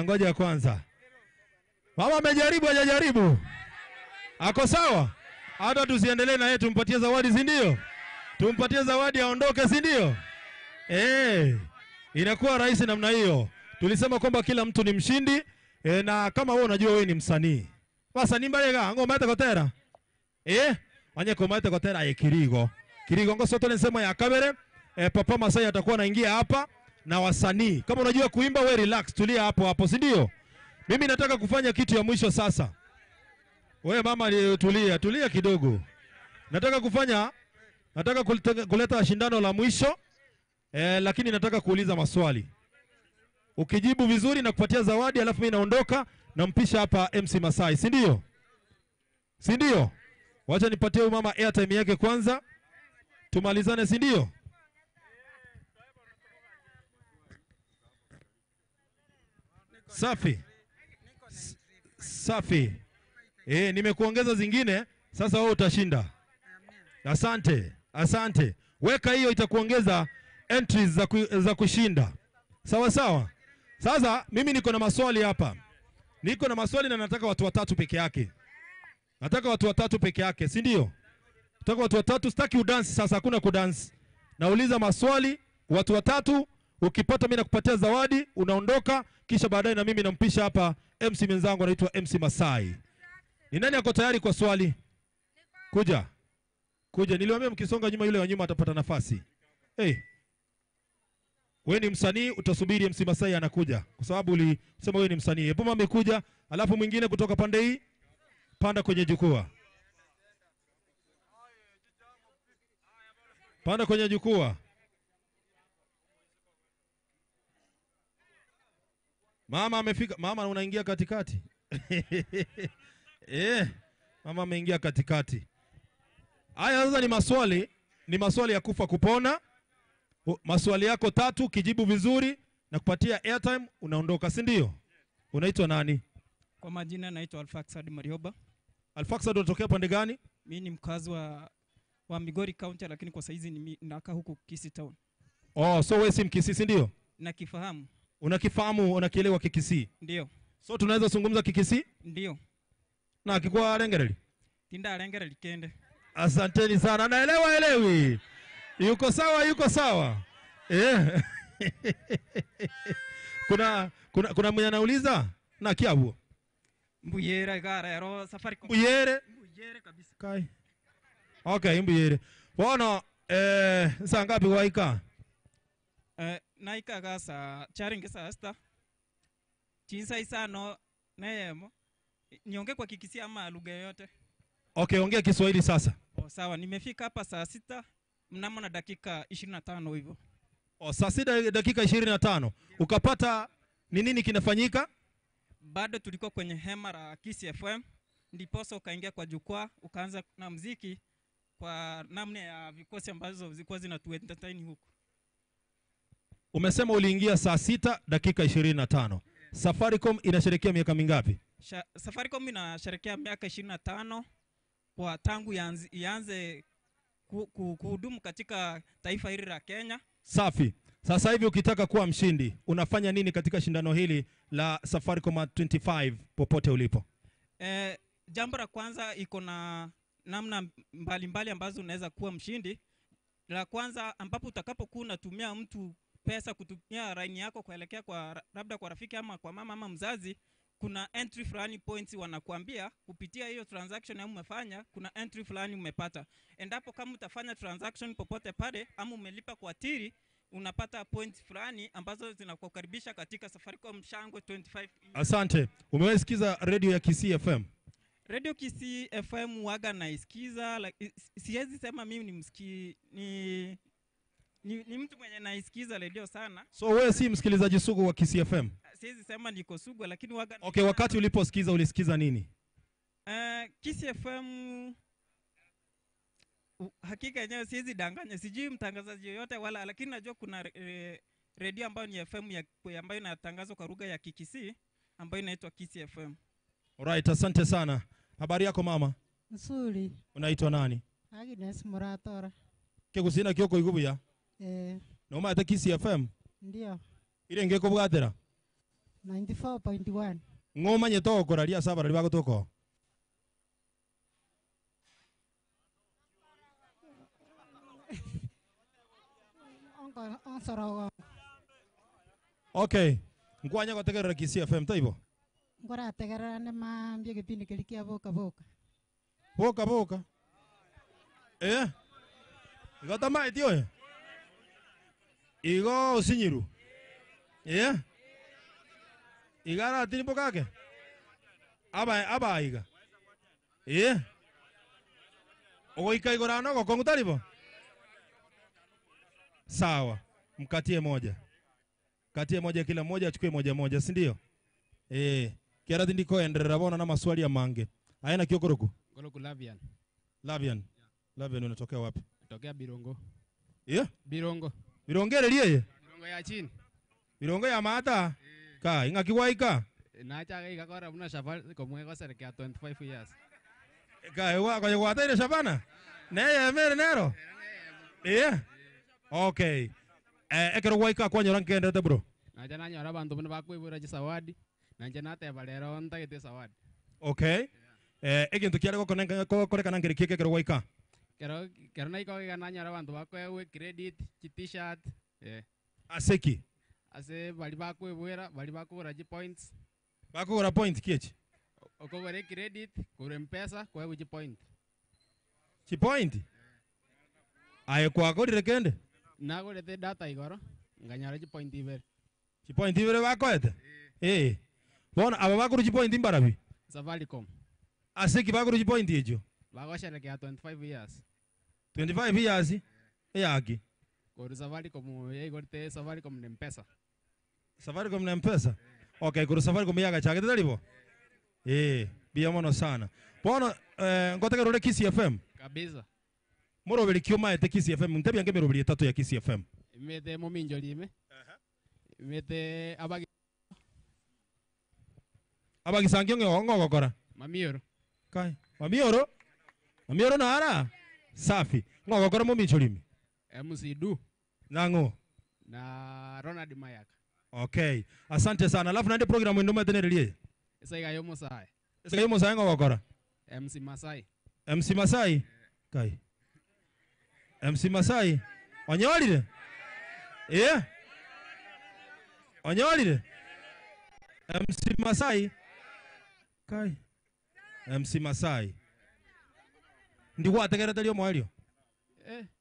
Ngoja kwanza. Mama amejaribu hajajaribu? Ako sawa? Hata tusiendelee na yeye, tumpatie zawadi, si ndio? Tumpatie zawadi aondoke, si ndio? Inakuwa rahisi namna hiyo. Tulisema kwamba kila mtu ni mshindi na kama wewe unajua wewe ni msanii. Basa nimbalega ngoma itakotera. Anye ngoma itakotera Kirigo. Kirigo ngoso tole nsema ya kabere. Papa Masai atakuwa anaingia hapa na wasanii. Kama unajua kuimba wewe relax, tulia hapo, si ndio? Mimi nataka kufanya kitu ya mwisho sasa. Wewe mama tulia kidogo. Nataka kuleta shindano la mwisho. Lakini nataka kuuliza maswali. Ukijibu vizuri na kupatia zawadi, alafu mimi naondoka na mpisha hapa MC Masai, si ndio? Si ndio? Wacha nipatie mama airtime yake kwanza. Tumalizane, si ndio? Safi. Nimekuongeza zingine, sasa wewe utashinda. Asante. Weka hiyo, itakuongeza entries za kushinda. Sawa. Sasa mimi niko na maswali hapa. Na nataka watu watatu peke yake. Si ndio? Nataka watu watatu, sitaki udansi sasa, hakuna kudansi. Nauliza maswali, watu watatu, ukipata mimi nakupatia zawadi, unaondoka, kisha baadaye na mimi nampisha hapa MC mwenzangu anaitwa MC Masai. Ni nani ako tayari kwa swali? Kuja. Niliwaambia mkisonga nyuma yule wa nyuma atapata nafasi. Wewe ni msanii, utasubiri MC Masai anakuja. Kwa sababu ulisema wewe ni msanii. Hebu mama amekuja, alafu mwingine kutoka pande hii panda kwenye jukwaa. Panda kwenye jukwaa. Mama amefika. Mama unaingia katikati. Mama ameingia katikati. Haya sasa ni maswali ya kufa kupona. Maswali yako 3 kijibu vizuri na kupatia airtime unaondoka, si ndio? Unaitwa nani? Kwa majina naitwa Alfaxad Marioba. Alfaxad unatokea pande gani? Mimi ni mkazi wa Migori County lakini kwa saizi nakaa huko Kisii Town. Oh, so wewe si Mkisii, si ndio? Nakifahamu. Unakifahamu, unakielewa Kikisii? Ndio. So tunaweza zungumza Kikisii? Ndio. Na kikwa Arengereli? Tinda Arengereli kende. Asanteni sana. Naelewa elewi. Yuko sawa. Kuna mwenye anauliza na kiabu. Mbuyere gara ero safari. Mbuyere kabisa. Kai. Okay, mbuyere. Bona saa ngapi waika? Naika gasa charinge sasta. Chinsa isano neyemo. Nionge kwa Kikisii ama lugha yote? Okay, ongea Kiswahili sasa. Sawa, nimefika hapa saa 6 mnamo na dakika 25 hivyo. Saa 6 dakika 25. Ukapata ni nini kinafanyika? Bado tulikuwa kwenye hema la Kisii FM, ndiposa ukaingia kwa jukwaa, ukaanza na muziki kwa namna ya vikosi ambazo zilikuwa zinatu entertain huko. Umesema uliingia saa 6 dakika 25. Safaricom inasherehekea miaka mingapi? Safaricom inasherehekea miaka 25 kwa tangu ianze kuhudumu katika taifa hili la Kenya. Safi. Sasa hivi ukitaka kuwa mshindi, unafanya nini katika shindano hili la Safaricom 25 popote ulipo? Jambo la kwanza iko na namna mbalimbali ambazo unaweza kuwa mshindi. La kwanza ambapo utakapokuwa unatumia mtu pesa kutumia line yako kuelekea kwa labda kwa rafiki ama kwa mama ama mzazi, kuna entry fulani points wanakuambia kupitia hiyo transaction ya umefanya, kuna entry fulani umepata. Endapo kama utafanya transaction popote pale ama umelipa kwa tiri, unapata points fulani ambazo zinakukaribisha katika Safaricom Shangwe 25. Asante. Umewasikiza radio ya Kisii FM? Radio Kisii FM waga naisikiza, siwezi sema mimi ni mtu mwenye naisikiza radio sana. So wewe si msikilizaji sugu wa Kisii FM? Siwezi sema niko sugu lakini waga. Okay, wakati uliposikiza ulisikiza nini? Kisii FM hakika yenyewe siwezi danganya, sijui mtangazaji yoyote wala, lakini najua kuna radio ambayo ni FM ambayo inatangazwa kwa lugha ya Kikisii ambayo inaitwa Kisii FM. Alright, asante sana. Habari yako mama? Nzuri. Unaitwa nani? Agnes Muratora. Kegusina kyoko igubuya? Noma ata Kisii FM? Ndio. Ile ngeko bwatera? 94.1. Ngoma nyetoko ralia sabara libago toko. Okay. Ngwanya kutegerera Kisii FM taibo? Ngora tegerera ne mambye kipindi kilikia boka. Boka. Igota mai tio. Igo usinyiru. Igara tini pokake. Aba iga. Oika igorano kwa kongutaribo. Sawa. Mkatie moja. Katie moja kila moja achukue moja, si ndio? Kiara ndiko endelea bona na maswali ya mange. Haina kiokoroku. Goloku Lavian. Lavian. Lavian unatokea wapi? Natokea Birongo. Birongo. Birongere liye? Birongo ya chini. Birongo ya mata? Ka inga kiwaika? Naacha ikakora muna Safari komweko serikea 25 years. Ka ewa kwa kwata ile Shabana? Neye mere nero. Okay. Ekero waika kwa nyoran kende bro. Naacha nanyora bantu bana bakwibura Zawadi. Nanje nate balero ntagete Zawadi. Okay. Egintu kiara ko korekana ngeri kekero waika. Kero na iko gananya abantu bakwewe credit, t-shirt. Aseki. Ase bali bakwibura, bali bakura points. Bakura point kiech. Okobere credit, kure mpesa, kwa uji point. Chi point? Aye kwa ko direkende. Nago lete data igoro. Nganyara point ibere. Point ibere bakoete. Bona aba bakuru point imbarabi. Safaricom. Asiki bakuru point ejo. Bagosherekea 25 years. 25 years. Yaki. Kuru Safaricom yegorte Safaricom na M-Pesa. Safaricom na M-Pesa. Okay, kuru Safaricom yaga chake talibo. Biamono sana. Bona ngotaka rore Kiss FM. Kabisa. Moro beli kioma ete Kiss FM. Ntabya ngeme robeli tatu ya Kiss FM. Imete mominjo lime. Imete abagi sangyo ngo gokora. Mamioro. Kai. Mamioro? Mamioro na ara. Safi. Ngo gokora mominjo lime. MC Du. Nango. Na Ronald Mayaka. Okay. Asante sana. Alafu nande program ndo matenerelie. Isaiga yomo sai. Isaiga yomo sai ngo gokora. MC Masai. MC Masai. Kai. MC Masai. Onyolire? Onyolire? MC Masai. Kai. MC Masai. Ndiwa tegerete lyo mwelio.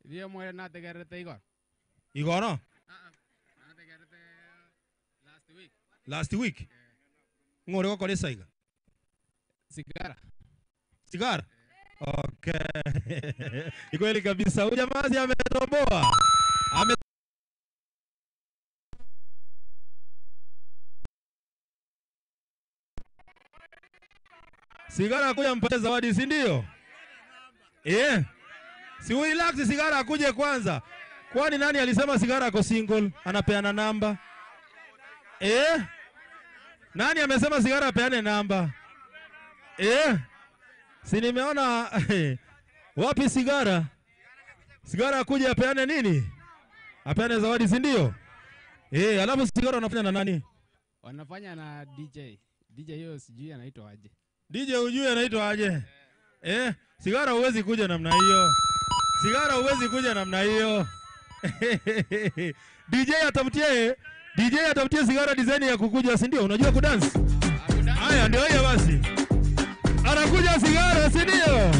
Lyo mwele na tegerete Igor. Igor no? Na tegerete last week. Last week? Ngore ko kole saiga. Sigara. Sigara? Okay. Ikweli kabisa. Huyu jamaa ametoboa. Sigara akuja mpate zawadi, si ndio? Si relax, Sigara akuje kwanza. Kwani nani alisema Sigara ako single? Anapeana namba. Nani amesema Sigara apeane namba? Si nimeona wapi Sigara? Sigara akuje apeane nini? Apeane zawadi, si ndio? Alafu Sigara anafanya na nani? Wanafanya na DJ. DJ hiyo sijui anaitwa aje. DJ ujui anaitwa aje? Sigara huwezi kuja namna hiyo. Sigara huwezi kuja namna hiyo. DJ atafutie Sigara design ya kukuja, si ndio? Unajua kudance? Haya ndio hiyo basi. Anakuja Sigara, si ndio?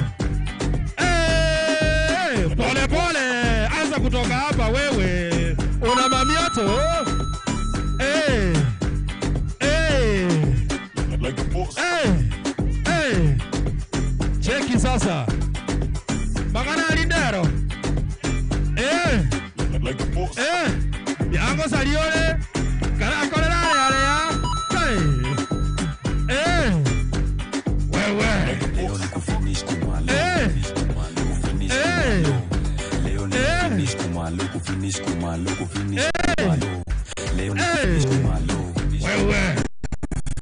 Pole pole. Anza kutoka hapa wewe. Una mamioto. Cheki sasa. Magana alindero. Yango saliole. Kara kolera ya. Wewe. Leo ni kufinish kumalo. Leo ni kufinish kumalo, kufinish kumalo, kufinish kumalo. Leo ni kufinish kumalo. Wewe.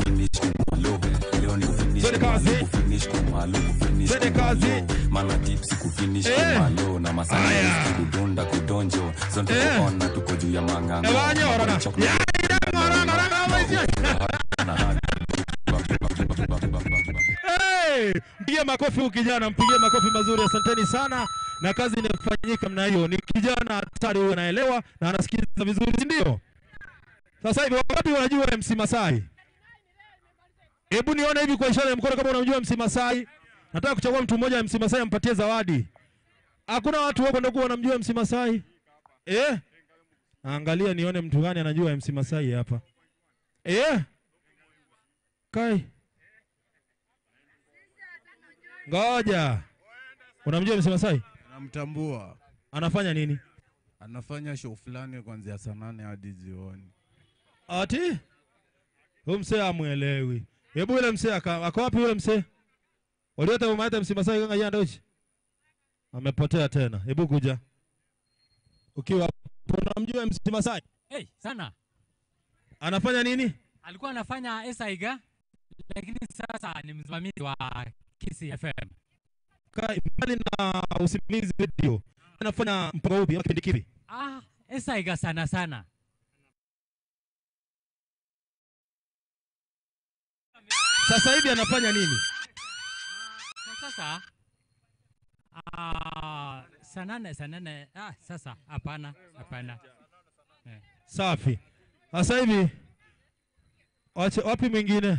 Finish kumalo. Leo ni kufinish kumalo, kufinish kumalo, kufinish kumalo. Mana tips kufinish kumalo na masaya kudonda kudonjo. Zonto kuona tuko juu ya manganga. Mpigie makofi huyu kijana, mpigie makofi mazuri. Asanteni sana na kazi inafanyika namna hiyo. Ni kijana hatari, huyu anaelewa na anasikiliza vizuri, si ndio? Sasa hivi wakati unajua MC Masai. Hebu nione hivi kwa ishara ya mkono kama unamjua MC Masai. Nataka kuchagua mtu mmoja MC Masai ampatie zawadi. Hakuna watu wako ndio wanamjua MC Masai? Angalia nione mtu gani anajua MC Masai hapa. Kai. Ngoja. Unamjua MC Masai? Namtambua. Anafanya nini? Anafanya show fulani kuanzia saa 8 hadi jioni. Ati? Huyu msee amuelewi. Hebu yule msee ako wapi yule msee? Waliote umaita MC Masai kanga yanda uchi? Amepotea tena. Hebu kuja. Ukiwa unamjua MC Masai? Sana. Anafanya nini? Alikuwa anafanya Esaiga, lakini sasa ni msimamizi wa Kiss FM. Kai mbali na usimamizi video. Anafanya mpango upi kipindi kipi? Esaiga sana. Sasa hivi anafanya nini? Sasa sanane. Sasa hapana. Safi. Sasa hivi wapi mwingine?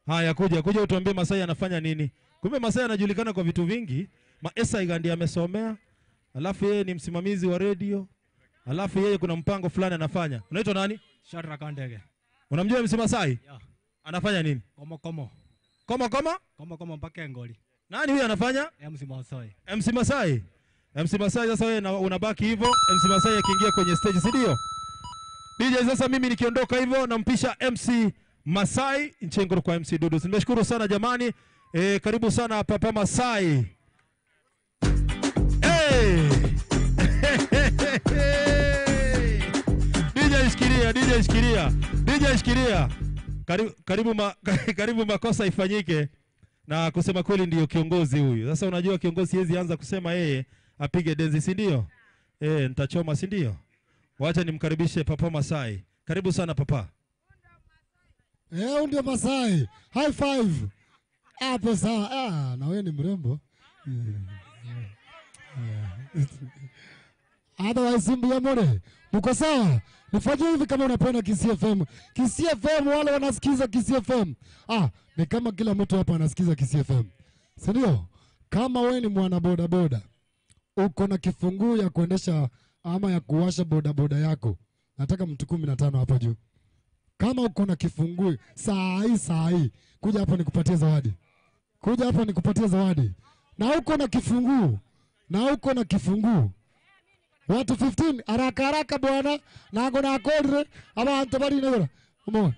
Haya kuja utuambie Masai anafanya nini? Kumbe Masai anajulikana kwa vitu vingi. Esaiga ndiye amesomea. Alafu yeye ni msimamizi wa radio. Alafu yeye kuna mpango fulani anafanya. Unaitwa nani? Shadrack Kandege. Unamjua MC Masai? Yeah. Anafanya nini? Komo mpaka ngoli. Nani huyu anafanya? MC Masai. MC Masai. MC Masai sasa wewe unabaki hivyo. MC Masai akiingia kwenye stage, si ndio? DJ sasa mimi nikiondoka hivyo nampisha MC Masai Nchengoro kwa MC Dudu. Nimeshukuru sana jamani. Karibu sana Papa Masai. Hey! DJ shikilia. Karibu makosa ifanyike. Na kusema kweli ndio kiongozi huyu. Sasa unajua kiongozi hezi anza kusema yeye apige denzi, si ndio? Nitachoma, si ndio? Wacha nimkaribishe Papa Masai. Karibu sana Papa. Ndio Masai. High five. Hapo sawa. Na wewe ni mrembo. Otherwise simbi ya more. Mko sawa? Nifanye hivi kama unapenda Kisii FM. Kisii FM wale wanasikiza Kisii FM. Ni kama kila mtu hapa anasikiza Kisii FM. Si ndio? Kama wewe ni mwana boda boda, uko na kifunguu ya kuendesha ama ya kuwasha boda boda yako. Nataka mtu 15 hapa juu. Kama uko na kifunguu saa hii kuja hapa nikupatie zawadi. Na uko na kifunguu. Watu 15 haraka bwana. Nango na kodre abantu bari negora. Omo.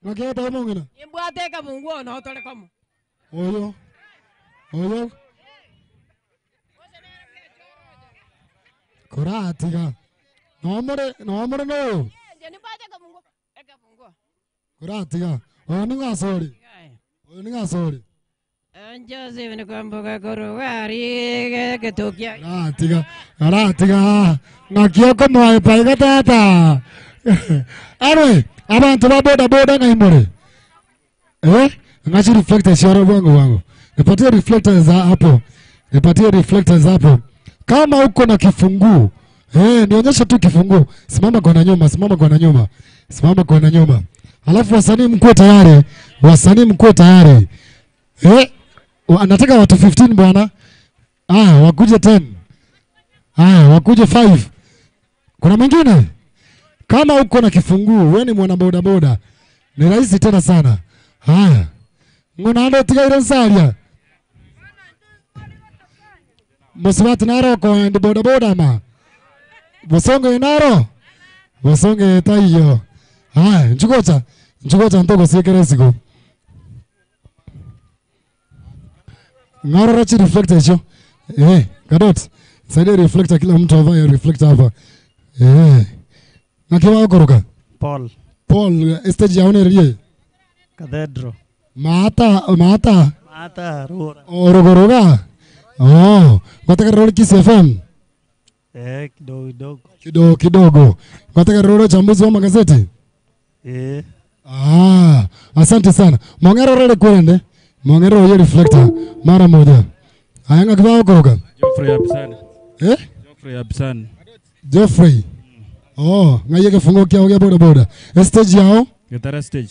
Ngaketa omo ngina. Imbwate kabungu na hotole kamo. Oyo. Kuratiga. Nomore no. Je nipate kabungu. Kabungu. Kuratiga. Oninga sorry. Joseph ni kwamboka korogari ketokia. Aratiga. Nakioko mwae paiga tata. Anyway, abantu ba boda na imore. Ngachi reflector shoro wangu. Nipatie reflectors hapo. Kama uko na kifunguu, nionyesha tu kifunguu. Simama kwa na nyuma. Alafu wasanii mkue tayari. Anataka watu 15 bwana. Wakuje 10. Wakuje 5. Kuna mwingine? Kama uko na kifunguu, wewe ni mwana boda boda. Ni rahisi tena sana. Ngona tiga ile salia. Moswat naro kwa ndi boda boda ma. Bosonge naro. Bosonge tayo. Nchukocha ntoko sekere siku. Ngaro rachi reflector hicho. Kadot. Saidi reflector kila mtu avae reflector hapa. Na kiwa okoroka. Paul stage yaone rie. Cathedral. Mata. Rura. Orogoroga. Wataka roli Kisii FM. Kidogo. Wataka roli chambuzi wa magazeti. Asante sana. Mongero role kwende. Mongero hiyo reflector mara moja. Ayanga kiwa okoroka. Geoffrey. Ngaye kifungo kia boda boda. Stage yao? Guitar stage.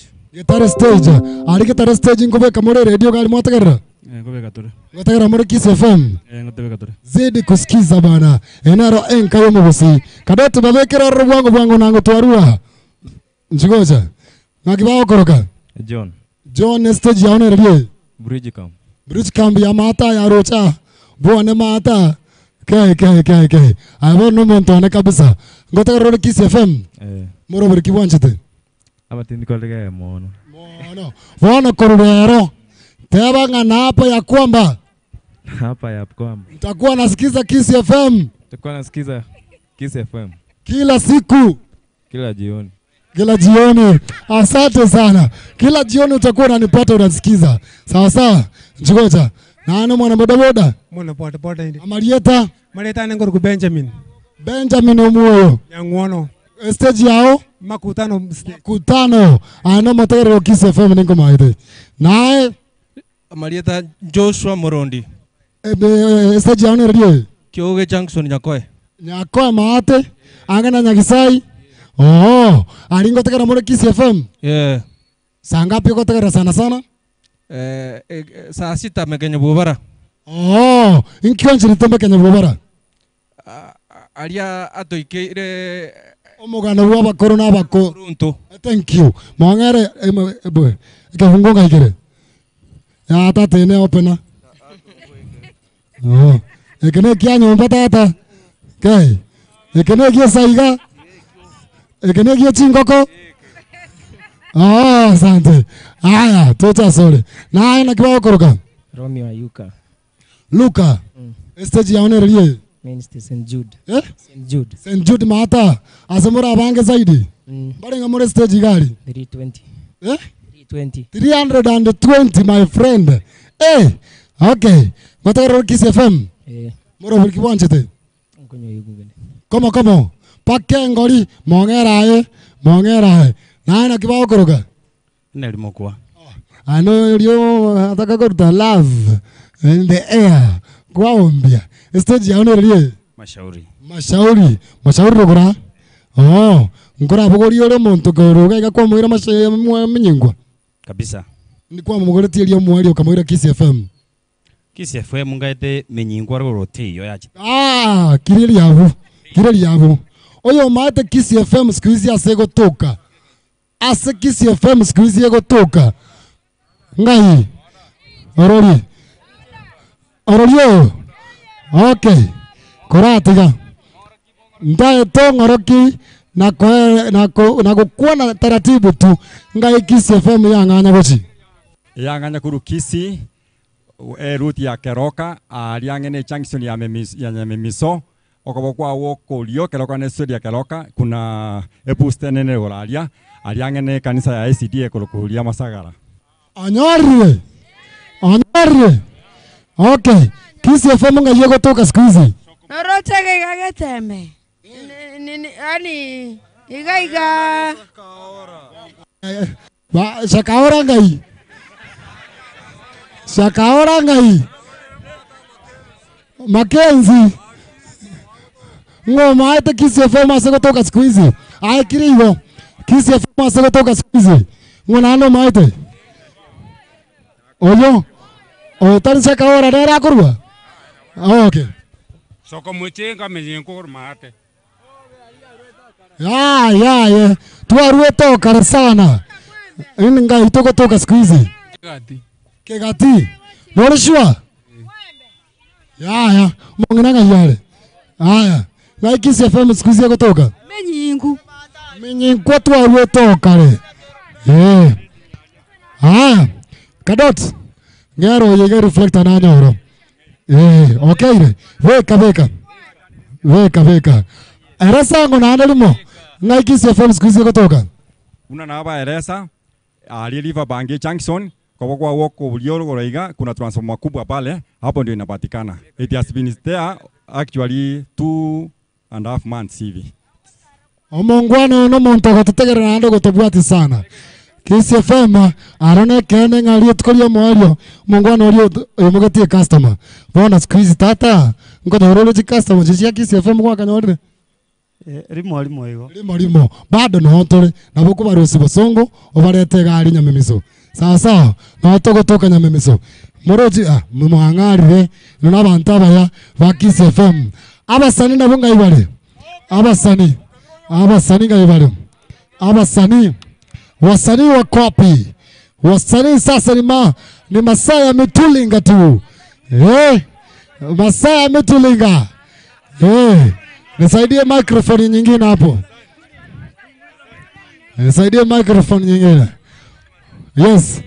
Ali guitar stage ngobe kamore radio gali mwatakara. Ngobe katore. Mwatakara muri Kisii FM. Ngobe katore. Zidi kusikiza bana. Enaro enka yo mugusi. Kadoto babekera rwango nango twarua. Nchigoja. Ngakibao koroka. John stage yao ne radio. Bridge camp ya mata ya rocha. Bwana mata. Kai. Abo no montone kabisa. Ngotaka role Kisii FM. Moro bari kiwanchete. Abatindi kolege mono. Wana korudero. Teba ngana hapa ya kwamba. Nitakuwa nasikiza Kisii FM. Kila siku. Kila jioni. Asante sana. Kila jioni utakuwa unanipata unasikiza. Sawa. Nchigocha. Nano mwana boda boda. Mwana boda hindi. Marieta nengoro ku Benjamin omuoyo. Nyangwono. Stage yao? Makutano. Ano matero Kisii FM ningo maide. Nae? Marieta Joshua Morondi. Stage yao ni radio? Kioge Junction Nyakoe. Maate? Angana Nyagisai? Alingo tekera mure Kisii FM? Saa ngapi uko tekera sana? Saa 6 mekenye bubara. Inkiwa nchini tembe kenye bubara? aria atoikire omugana wa bakoro na bako runto. Thank you. Mongere ebo ikafungo ngaikere. Ya tata ene opena. Oh. Ekene kia nyomba tata. Kai. Ekene kia saiga. Ekene kia chingoko. Ah, asante. Haya, tota sore. Na ina kibao koroka. Romeo Ayuka. Luka. Stage ya onere lie. Main stage St. Jude. Eh? St. Jude. St. Jude mata. Asamura abange zaidi. Bari ngamure stage gari. 320. Eh? 320. 320 my friend. Eh. Okay. Mataro Kiss FM. Eh. Moro bulki wanchete. Nkonyo yugubene. Komo. Pakke ngori mongera e. Na kibao koroga. Nelimokwa. I know you ataka kuruta love in the air. Kwaombia. Stage ya onere lie. Mashauri. Mashauri rogora. Oh, ngora bogori ore muntu koroga ga kwa mwira mashe mnyingwa. Kabisa. Ni kwa mugore tieli omwali okamwira Kiss FM. Kiss FM ngaite menyingwa rorote yo yachi. Ah, kireli yabo. Oyo mate Kiss FM siku hizi asego toka. Ase Kiss FM siku hizi ego toka. Ngai. Orori. Okay. Koratiga. Ndaye to ngoroki na kukuwa na taratibu tu. Ngai Kiss FM yanganya gochi. Yanganya kuru Kisi route ya Keroka aliangene junction ya Memiso okobokwa woko lio Keroka ne sodi ya Keroka kuna epuste nene oralia aliangene kanisa ya ACD ekolokulia Masagara. Anyari. Okay. Kiss FM ngaye gotoka siku hizi. Norotege gageteme. Ani igaiga. Ba shakaora ngai. Makenzi. Ngoma ate Kiss FM asego toka siku hizi. Ai kirigo. Kiss FM asego toka siku hizi. Ngona ano maite. Oyo. Tani shakaora nera kurwa. Okay. Soko muchenga menyinko mate. Ya. Tuarue toka sana. Ini ngai toka siku hizi. Kegati. Norishwa. Ya. Mongena yale. Haya. Ngai Kiss FM siku hizi kutoka. Menyinko tuarue toka le. Haya. Kadot. Ngero yege reflector na nyoro. Okay re. Weka. Eresa ngona analimo. Ngai Kiss FM siku hizi kutoka. Una naba eresa aliliva Bangi Junction kwa woko ulio goraiga kuna transformer kubwa pale hapo ndio inapatikana. It has been there actually 2.5 months hivi. Omongwana no muntu gotutegera nando gotobwati sana. Kiss FM arone kene ngali tukoria mwario mongwana ori mugatie customer. Bona squeeze tata ngono rolo customer jisia Kiss FM kwa kanyorire. Rimo bado no tore na boko barosi basongo obarete gari nyamemiso sasa na toka nyamemiso moroji mumwangarire no nabantu abaya ba Kiss FM abasani nabo ngaibare abasani ngaibare wasani wa copy wasani sasa ni masaa ya mitulinga tu masaa ya mitulinga nisaidie microphone nyingine hapo. Nisaidie microphone nyingine. Yes.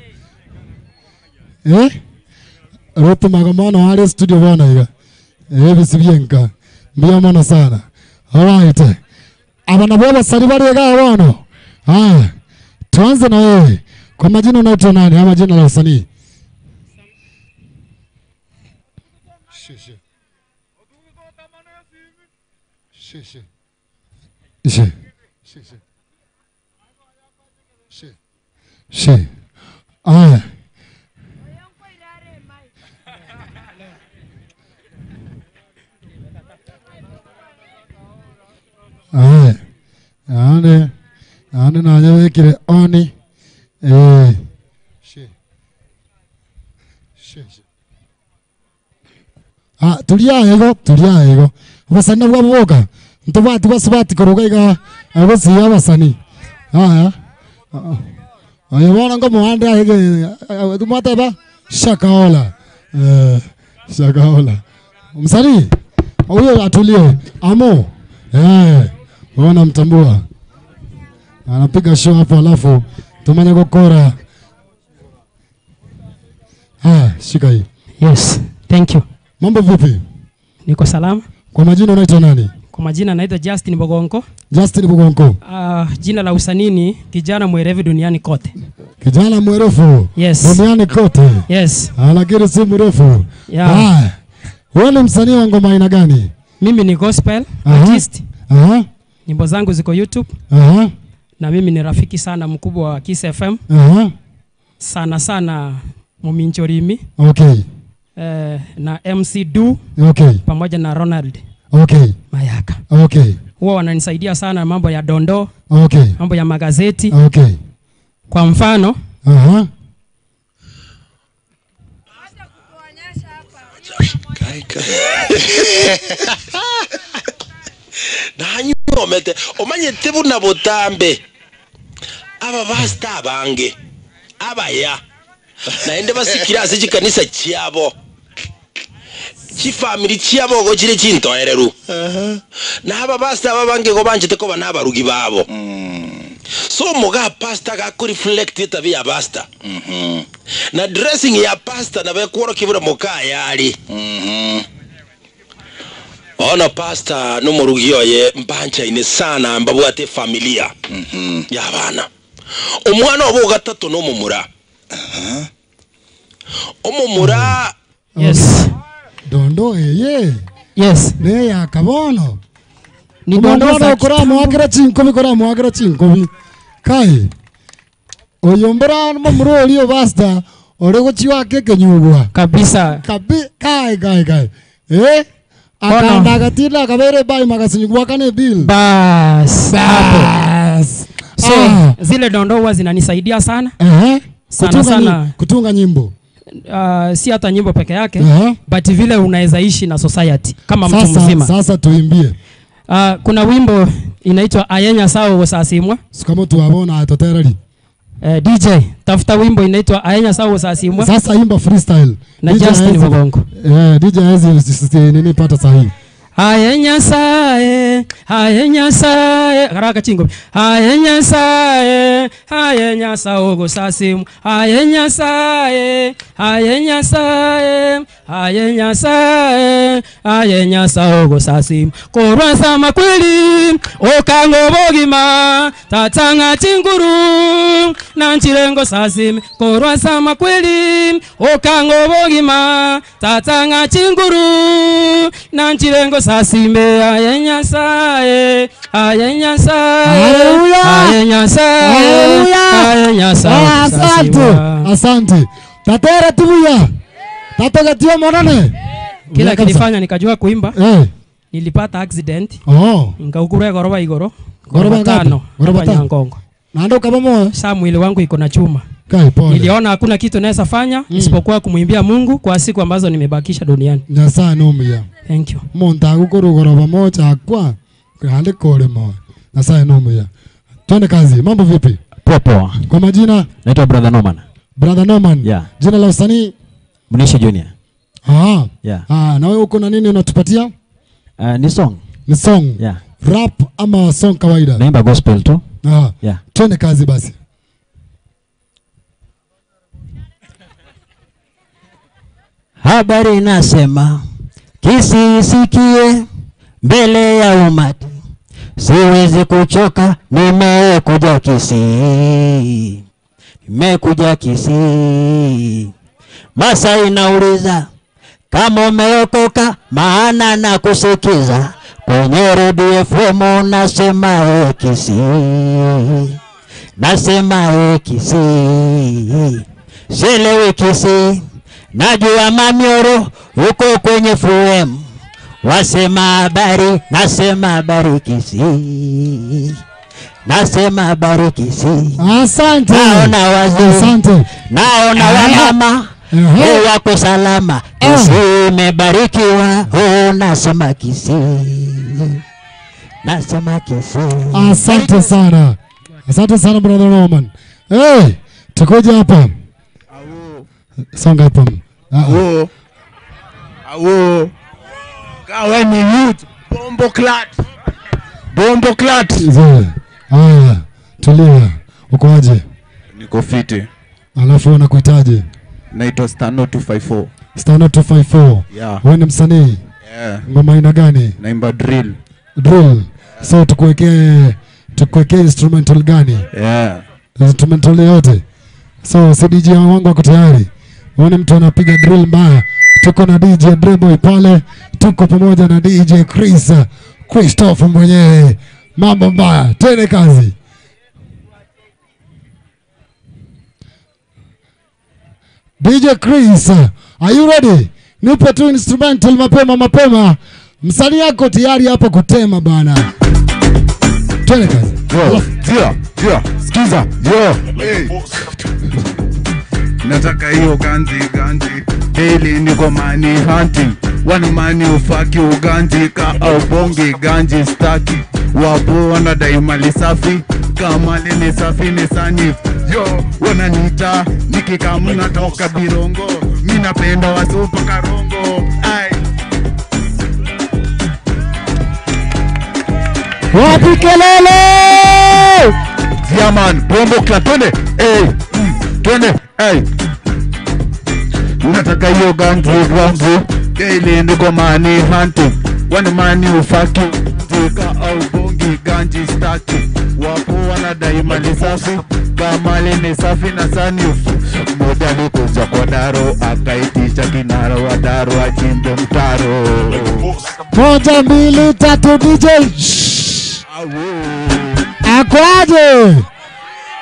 Roto magamano hali studio bwana hiyo. Bisibienka. Mbia mwana sana. Alright. Abana baba sari bari ga bwana. Tuanze na wewe. Kwa majina unaitwa nani? Ama jina la usanii? She. Aya. Ane na nyawe kire oni. She. tulia ego. Abasani bwa boga. Ntobati basubati koroga iga abasi abasani. Haya. Ayo bwana ngomo anda ege tumata ba Shakahola. Shakahola. Msanii huyo atulie. Amo. Unaona mtambua. Anapiga show hapo alafu tumanya kokora. Shika hii. Yes, thank you. Mambo vipi? Niko salama. Kwa majina unaitwa nani? Kwa majina naitwa Justin Bogonko. Justin Bogonko. Jina la usanini kijana mwerevu duniani kote. Kijana mwerevu. Yes. Duniani kote. Yes. Lakini si mrefu. Yeah. Wewe ni msanii wa ngoma aina gani? Mimi ni gospel artist. Nyimbo zangu ziko YouTube. Na mimi ni rafiki sana mkubwa wa Kiss FM. Sana Muminchorimi. Okay. Na MC Du. Okay. Pamoja na Ronald. Okay. Mayaka. Okay. Huwa wananisaidia sana mambo ya dondoo. Okay. Mambo ya magazeti. Okay. Kwa mfano. Nanyomete omanye tebu na botambe aba basta bange abaya naende basikira asiki kanisa cyabo chifamily cyabo go kire kintoereru na aba basta babange go banjite ko banabarugi babo so moga pasta ga ku reflect tabi ya basta na dressing ya pasta na bekworo kibura mokaya ali ona pasta no murugiyoye mbancha ine sana mbabwate familia yabana omwana obo gatatu no mumura omumura yes dondo yes ne ya kabono ni dondo za kora muagira chinkobi kai oyombera no mumuro oliyo basta orego chiwa keke nyugwa kabisa kai akandagatina kabere bai magasinyugwa kane bill bas so zile dondo huwa zinanisaidia sana sana kutunga nyimbo si hata nyimbo peke yake but vile unaweza ishi na society kama mtu mzima. Sasa tuimbie. Kuna wimbo inaitwa Ayenya Sao Wosasimwa. Kama tuwabona atoterali. DJ tafuta wimbo inaitwa Ayenya Sao Wosasimwa. Sasa imba freestyle na Justin Bogonko. DJ hizi nini pata sahihi. Ayenya sae haraka chingo. Ayenya sao Wosasimwa. Ayenya sao Wosasimwa. Korwa sama kweli okangobogima tatanga chinguru nanchirengo sasim. Korwa sama kweli okangobogima tatanga chinguru nanchirengo sasime. Ayenya sae asante tatera tubuya tatagatia monane kila kilifanya nikajua kuimba nilipata accident nikaugura goroba igoro goroba tano Nyangongo nando kama moyo saa mwili wangu iko na chuma niliona hakuna kitu naweza fanya isipokuwa kumwimbia Mungu kwa siku ambazo nimebakisha duniani. Nyasaa nomia. Thank you. Monta gukuru goroba moja kwa hande kole moyo. Nyasaa nomia. Twende kazi. Mambo vipi? Poa. Kwa majina? Naitwa Brother Norman. Brother Norman. Yeah. Jina la usanii? Mnisha Junior. Yeah. Na wewe uko na nini unatupatia? Ni song. Ni song. Yeah. Rap ama song kawaida? Naimba gospel tu. Yeah. Twende kazi basi. Habari nasema kisisikie mbele ya umati, siwezi kuchoka, nimekuja Kisii, Masai nauliza kama umeokoka, maana na kusikiza kwenye Radio FM nasema Kisii, Kisii, sielewi Kisii. Najua Mamioro uko kwenye FM, wasema habari, nasema habari Kisii, nasema habari Kisii. Asante. Naona wazee, asante. Naona wamama, wako salama, Kisii imebarikiwa. Nasema Kisii, nasema Kisii. Asante sana. Asante sana brother Roman. Tukoje hapa. Songa hapa. Kawe ni youth. Bombo clat. Tulia. Uko aje? Niko fiti. Alafu unakuitaje? Naitwa Stano 254. Stano 254. Yeah. Wewe ni msanii? Yeah. Ngoma aina gani? Naimba drill. Drill. So tukuwekee instrumental gani? Yeah. Instrumental yote. So si DJ wangu wako tayari. Uone mtu anapiga drill mbaya. Tuko na DJ Dreboy pale. Tuko pamoja na DJ Christopher mwenyewe. Mambo mbaya. Tene kazi. DJ Chris, are you ready? Nipe tu instrumental mapema. Msanii yako tayari hapa kutema bana. Tene kazi. Yo. Skiza. Yo. Hey. Nataka hiyo ganzi. Daily niko money hunting. One money ufaki uganji ka au bongi ganji staki. Wapo wanadai mali safi. Kama ni safi ni sanif. Yo, wananiita nikikamu natoka Birongo. Mimi napenda wasupa Karongo. Ai. Wapi kelele? Yeah man, bombo clat twende. Twende. Nataka hiyo ganzi. Daily niko money hunting. One money ufaki ka au bongi ganji staki. Wapo wanadai mali safi. Kama ni safi na sanif. Moja nikuja kwa daro. Akaitisha kinaro wa daro achimbe mtaro. 1 2 3 DJ.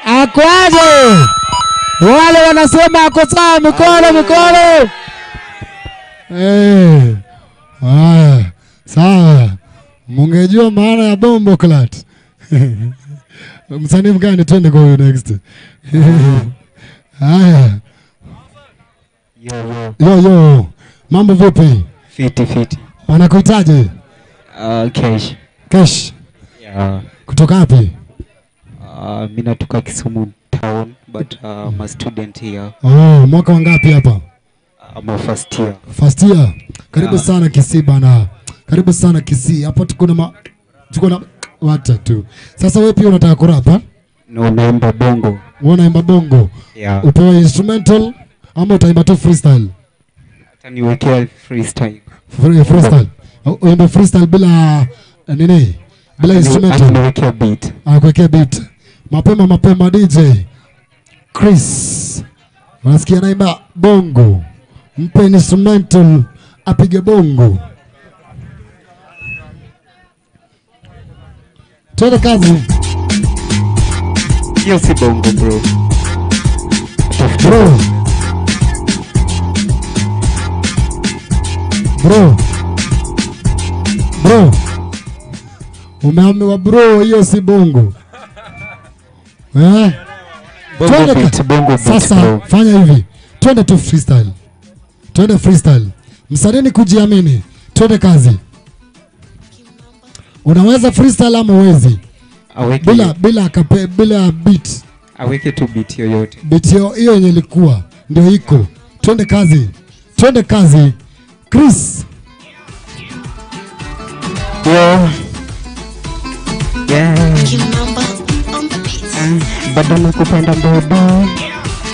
Akwaje? Wale wanasema ako sawa, mikono. Sawa. Mungejua maana ya bombo clat. Msanii mgani twende kwa next? Yo. Mambo vipi? Fiti. Wanakuitaje? Kesh. Yeah. Kutoka wapi? Mimi natoka Kisumu town but I'm a student here. Mwaka wangapi hapa? I'm a first year. First year. Karibu sana Kisii bana. Karibu sana Kisii. Hapa tuko na watu tu. Sasa wewe pia unataka kurapa? No, naimba bongo. Unaimba bongo? Yeah. Upewe instrumental ama utaimba tu freestyle? Hata niwekea freestyle. Freestyle. Uimbe freestyle bila nini? Bila instrumental. Niwekea beat. Kuwekea beat. Mapema DJ Chris. Unasikia naimba bongo. Mpe instrumental apige bongo. Twende kazi. Hiyo si bongo bro. Bro. Umeambiwa bro, hiyo si bongo. Bongo sasa bro. Fanya hivi. Twende tu freestyle. Msanii kujiamini. Twende kazi. Unaweza freestyle ama uwezi? Bila beat. Aweke tu beat yoyote. Beat hiyo yenye ilikuwa ndio iko. Twende kazi. Chris. Yeah. Bado nakupenda baby.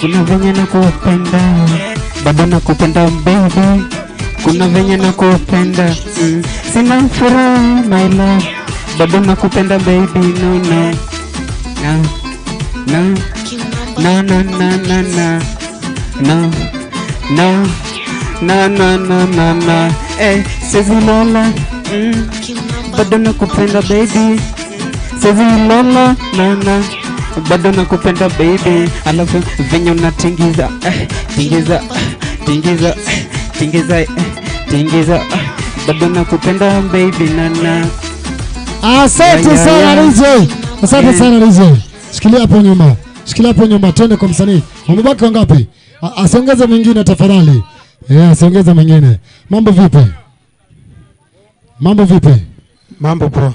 Kuna venye nakupenda. Bado nakupenda baby. Kuna venye nakupenda. Sina furaha my love. Bado nakupenda baby. No. Siwezi lala. Bado nakupenda baby. Siwezi lala. Bado nakupenda baby. Alafu venye unatingiza. Tingiza. Bado nakupenda baby Asante sana DJ. Shikilia hapo nyuma. Twende kwa msanii. Wamebaki wangapi? Asiongeze mwingine tafadhali. Asiongeze mwingine. Mambo vipi? Mambo vipi? Mambo poa.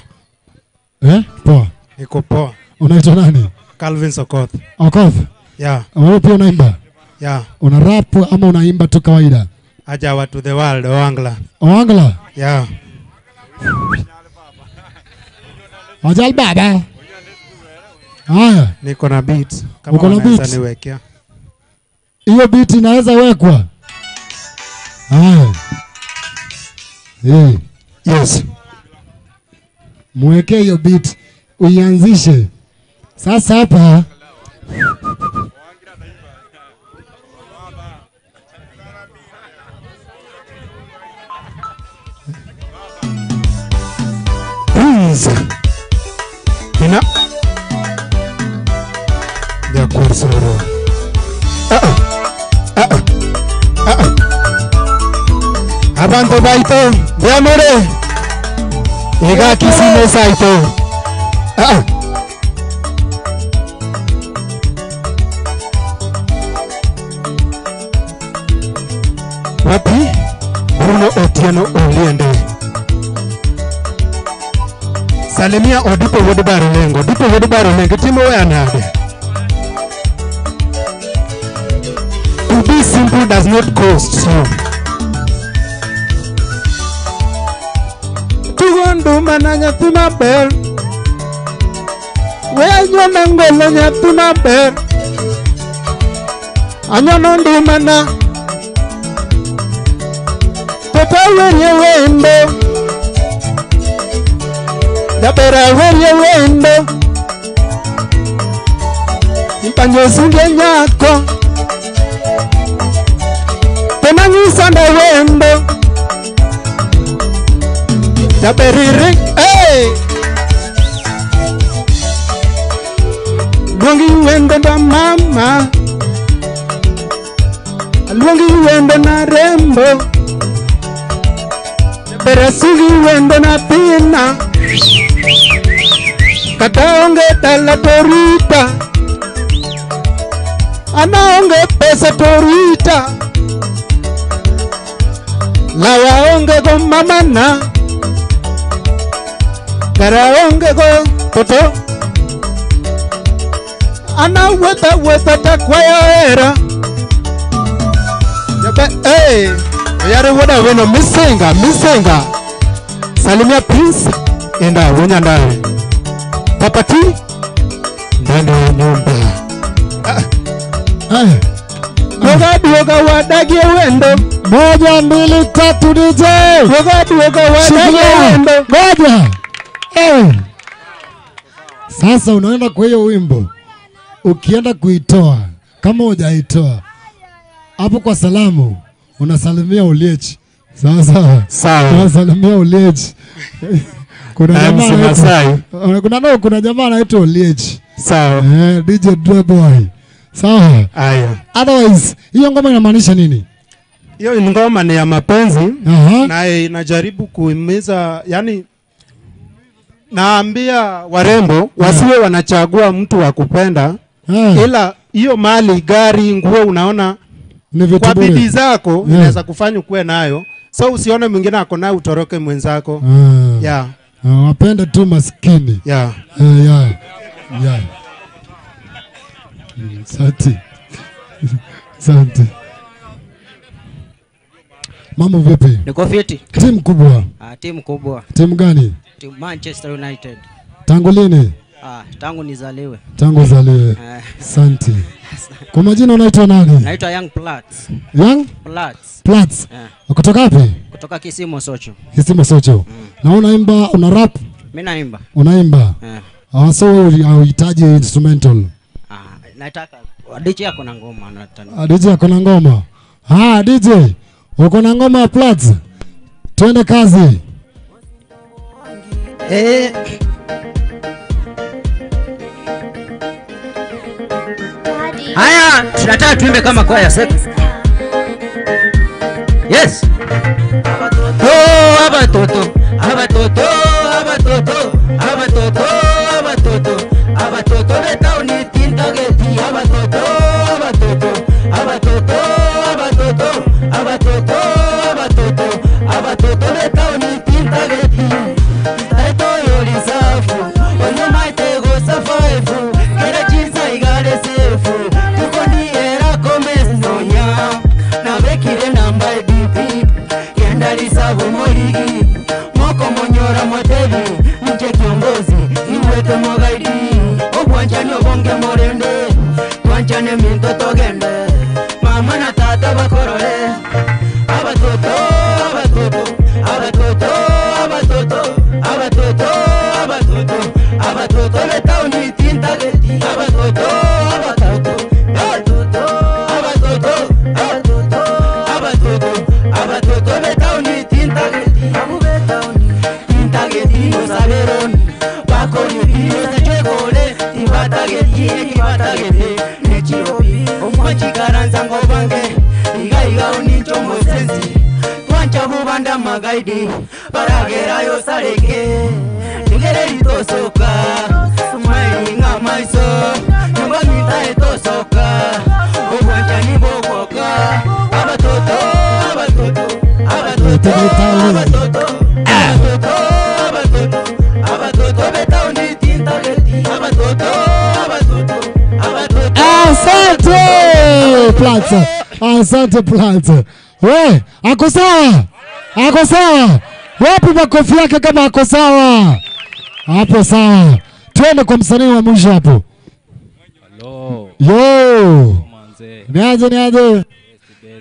Poa. Niko poa. Unaitwa nani? Calvin Sokoth. Okoth? Yeah. Wewe pia unaimba? Yeah. Una rap ama unaimba tu kawaida? Ajawa to the world, Oangla. Oangla? Yeah. Ajal baba. Haya. Niko na beat. Kama uko na beat? Niwekea. Hiyo beat inaweza wekwa? Haya. Yes. Mweke hiyo beat uianzishe. Sasa hapa please. Ina. Ya kursoro. Abantu baito, biamore. Ega kisime saito. Wapi? Bruno Otieno Oliende. Salimia Odipo Wodibaro Lengo. Dipo Wodibaro Lengo. Timo Weanade. To be simple does not cost so. Tugondu mananya tuna ber. Weanyona ngolo nya tuna ber. Anyono ndumana. Werie wendo Dabera werie wendo Impanyo sunge nyako Tenangi sanda wendo Daberi hey Luangi wendo da mama Luangi wendo na rembo Berasugi wendo na pina Kataonge dala torita Anaonge pesa torita Lawaonge go mamana Karaonge go toto Ana weta takwaya era Yabe Yare woda weno misenga Salimia Prince enda wonya ndani Papati ndani ya nyumba Woga wadagi wendo 1 2 3 DJ Woga wadagi wendo Ngoja Sasa unaenda kwa hiyo wimbo ukienda kuitoa kama hujaitoa hapo kwa salamu unasalimia Oliech. Sawa. Unasalimia Oliech. Kuna jamaa anaitwa Oliech. Sawa. DJ Dre Boy. Sawa. Aya. Otherwise, hiyo ngoma inamaanisha nini? Hiyo ngoma ni ya mapenzi na inajaribu kuhimiza, yani naambia warembo wasiwe wanachagua mtu wa kupenda ila hiyo mali, gari, nguo unaona kwa bidii zako inaweza kufanya kuwe nayo, so usione mwingine ako nayo utoroke mwenzako. Wapende tu maskini. Asante. Mambo vipi? Niko fiti. Timu kubwa. Timu kubwa. Timu gani? Timu Manchester United. Tangu lini? Tangu nizaliwe. Tangu zaliwe. Asante. Kwa majina unaitwa nani? Naitwa Young Platts. Young? Platts. Kutoka wapi? Kutoka Kisimo Socho. Kisimo Socho. Na unaimba, una rap? Mimi naimba. Unaimba? So unahitaji instrumental. Nataka DJ yako na ngoma nataka. DJ yako na ngoma. DJ. Uko na ngoma ya Platts? Twende kazi. Haya, tunataka tuimbe kama kwaya sasa. Yes. Abatoto beta unitinta geti abatoto Ndalisa Vumorigi Moko Monyora Moteli Mche kiongozi Niwete Mogaidi Obwanchani Obonge Morende Twanchane Minto Togende Mama na tata bakorore Abatoto Abatoto Abatoto Abatoto Abatoto Abatoto Abatoto Letauni Tintageti Abatoto Abatoto Abatoto Abatoto Abatoto Abatoto Abatoto Letauni Tintageti Abubetauni Tintageti Osaberoni Bakoni Osachegole Tibatageti Tibatageti Nechirobi Omwachikaranza Ngobange Iga Unincho Mosensi Twancha Bubanda Magaidi Baragera Yosareke Tigere Itosoka Sumaili Ngamaiso Nyumba Mita Itosoka Obwancha Nibokoka Abatoto Abatoto Abatoto Abatoto Abatoto Abatoto Abatoto Betaundi Tintageti Abatoto Abatoto Abatoto Asante Plata. Asante Plata. We, ako sawa? Ako sawa? Wapi makofi yake kama ako sawa? Hapo sawa. Twende kwa msanii wa mwisho hapo. Hello. Yo. Manze. Niaje?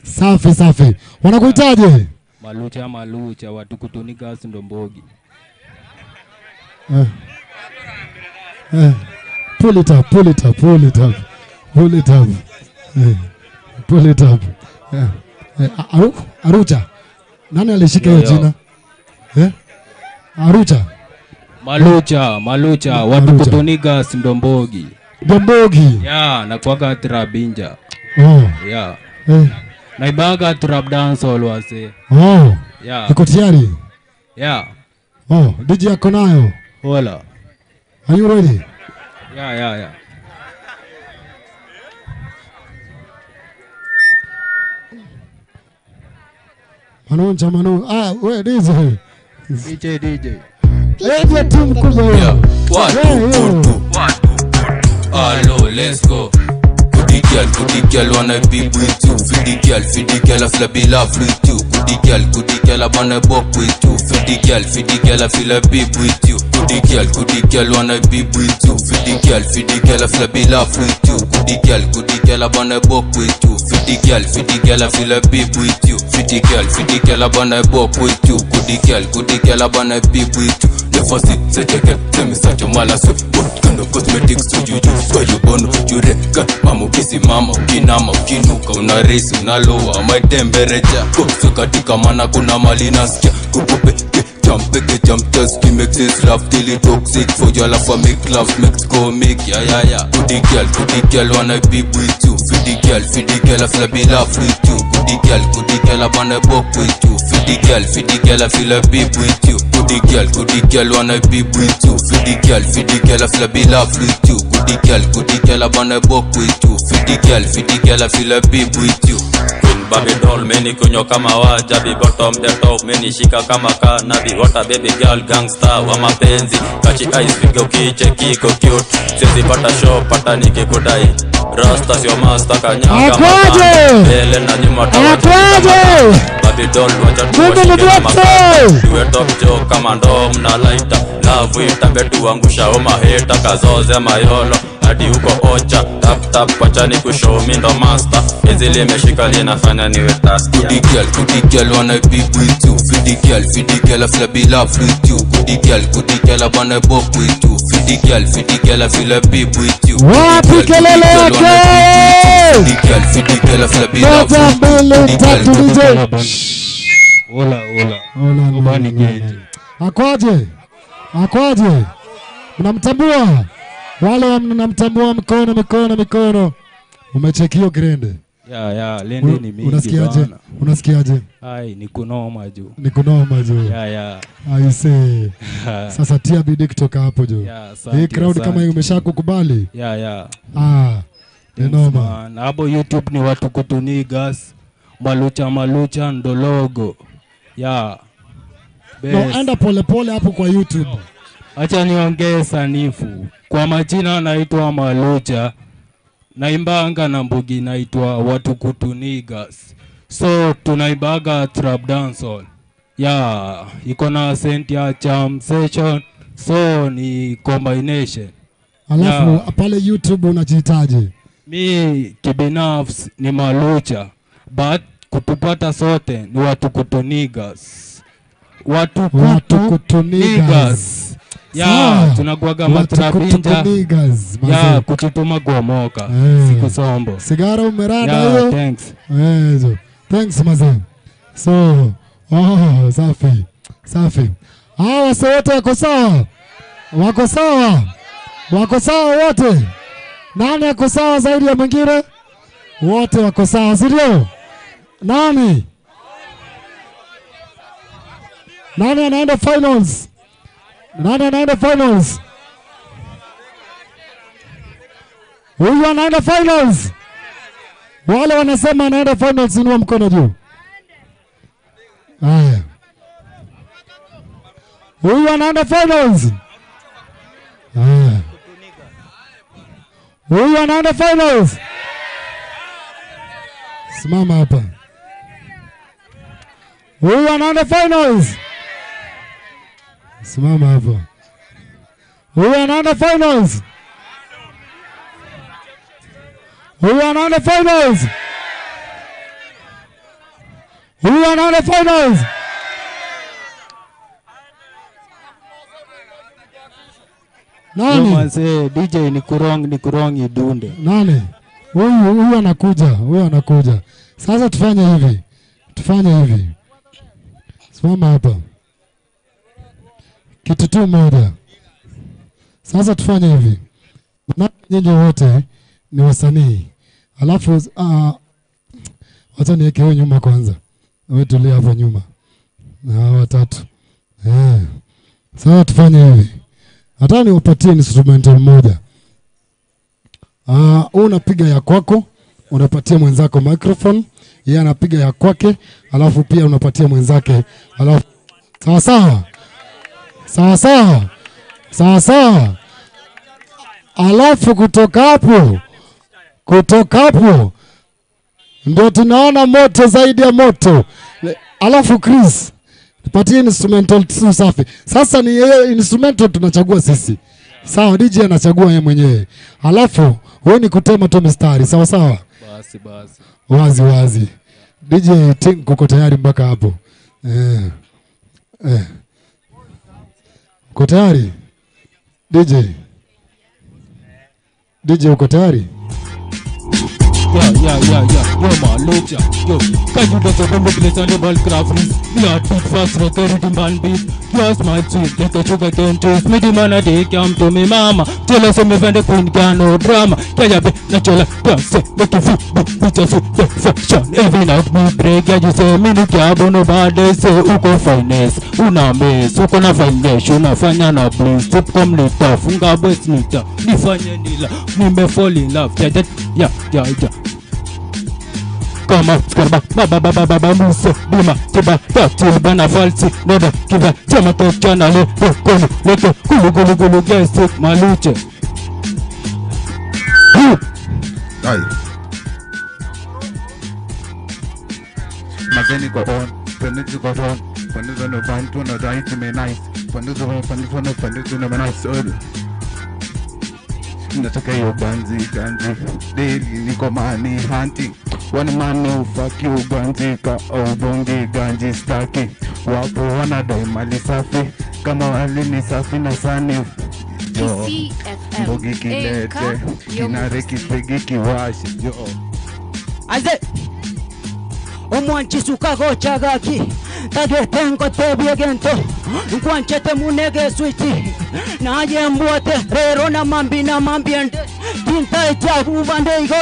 Safi safi. Wanakuitaje? Malucha watukutunika Ndombogi. Pull it up. Pull it up. Arucha. Nani alishika hiyo jina? Arucha. Malucha watukutunika Ndombogi. Ndombogi. Yeah, na kwaga trabinja. Oh. Yeah. Naibaga trap dance wase. Oh. Yeah. Uko tayari? Yeah. Oh, DJ yako nayo. Hola. Are you ready? Yeah. Manu. Where DJ? DJ. Eje tu mkubwa. Yeah. Hello, let's go. Goody girl, wanna be with you. Feed the girl, I feel be love with you. Goody girl, I wanna walk with you. Feed the girl, I feel a big with you. Goody girl, wanna be with you. Feed the girl, I feel be love with you. Goody girl, I wanna walk with you. Feed the girl, I feel a big with you. Feed the girl, I wanna walk with you. Goody girl, I wanna be with you. Never sit, tell me such a malasso. What kind of cosmetics do you use? Where you born? You reckon, mama, kisi mama, ukinama, ukinuka, unaresi, unaloa, my temperature. Koso katika mana kuna mali nasikia. Kukupe, jump test, we make this love till it toxic. For your love, I make love, make comic, yeah. Goody girl, wanna be with you. Feed the girl, I feel be love with you. Goody girl, I wanna walk with you. Feed the girl, I feel a big with you. Goody girl, wanna be with you. Feed the girl, I feel be love with you. Goody girl, I wanna walk with you. Feed the girl, I feel a big with you. Baby doll, many kunyo kama wajabi. Bottom the top, many shika kama kanabi. What a baby girl, gangster wa mapenzi. Kachi eyes, pigo kiche, kiko cute. Sisi pata show, pata nike kudai. Rasta sio master, kanyanga mama. Bele na nyuma tawa. Baby doll, wacha tuwashike makata. Tuwe top joke kama ndo mna laita. Love itambe tuangusha oma heta. Kazoze mayolo hadi uko ocha. Tap wachani kushow mi ndo master. Ezili meshika linafanya niwe task. Goody girl, wanna be with you. Feed the girl, I feel be love with you. Goody girl, I wanna walk with you. Feed the girl, I feel a big with you. Wapi kelele yake? Feed the girl, I feel be love with you. Hola. Akwaje? Mnamtambua? Wale mnamtambua mikono. Umechekio grande. Yeah, lende ni mingi. Unasikiaje? Ai, ni kunoma juu. Yeah. I say. Sasa tia bidii kutoka hapo juu. Hii crowd kama hii umeshakukubali? Yeah. Noma. Na hapo YouTube ni watu kutunigas. Malucha ndo logo. Yeah. No, enda pole hapo kwa YouTube. Acha niongee sanifu. Kwa majina naitwa Malucha. Naimbanga na mbugi naitwa watu kutunigas. So tunaibaga trap dancehall. Yeah, iko na sent ya jam session. So ni combination. Alafu pale YouTube unajitaje? Mi kibinafsi ni Malucha, but kutupata sote ni watu kutunigas. Watu kutunigas. Ya, tunakuaga matrapinja. Ya, kuchituma guamoka. Siku sombo. Sigara umerada hiyo? Yeah, thanks. Thanks mazee. So, safi. Safi. Hawa wote wako sawa? Wako sawa? Wako sawa wote? Nani ako sawa zaidi ya mwingine? Wote wako sawa, si ndio? Nani? Nani anaenda finals? Nani anaenda finals? Huyu anaenda finals. Wale wanasema anaenda finals, inua mkono juu. Haya. Huyu anaenda finals. Haya. Huyu anaenda finals. Simama hapa. Huyu anaenda finals. Simama hapa. Huyu anaenda finals. Huyu anaenda finals. Huyu anaenda finals. Nani? Mzee DJ ni kurong idunde. Nani? Huyu anakuja. Sasa tufanye hivi. Simama hapa. Kitu tu moja. Sasa tufanye hivi. Nyinyi wote ni wasanii. Alafu wacha niweke wewe nyuma kwanza. Wewe tulia hapo nyuma. Na watatu. Sasa tufanye hivi. Hata niwapatie instrumental moja. Unapiga ya kwako, unapatia mwenzako microphone, yeye anapiga ya kwake, alafu pia unapatia mwenzake. Alafu sawa. Alafu kutoka hapo ndio tunaona moto zaidi ya moto. Alafu Chris, patie instrumental tu safi. Sasa ni instrumental tunachagua sisi. Sawa, DJ anachagua yeye mwenyewe. Alafu wewe ni kutema tu mistari, sawa. Basi. Wazi. DJ Ting kuko tayari mpaka hapo. Uko tayari? DJ uko tayari? Yo Malucha, yo. Can you just open the place on the ball craft? Me a beat fast, record in band beat. Your smile sweet, like a sugar cane juice. Me the man a day come to me mama. Tell us me when the queen can no drama. Kaya be natural, dance, make you feel, beat your foot, perfection. Every night me break, yeah you say me no care about nobody. Say uko finesse, una mess, uko na finesse, unafanya na bliss. Stop come later, funga best nita. Nifanye nila, me fall in love. Yeah. Come on, baba muso bima tiba tatil bana falsi noda kiva chama to channel kono leke gulu guest Maluche. Ai. Mageni go on, penezi go on, penezi no bantu no dai to me nice, penezi no nice. Nataka hiyo ganzi daily niko mani hunting one man fuck you ganzi ka au bonge ganji staki wapo wanadai mali safi kama wali ni safi na sani yo mbogi kilete kinareki pegi kiwashi yo aze omwanchisuka gochagaki tagetengo tebiegento nkwanchete munege switi naye mbote rero na mambiende tinta itagu bande igo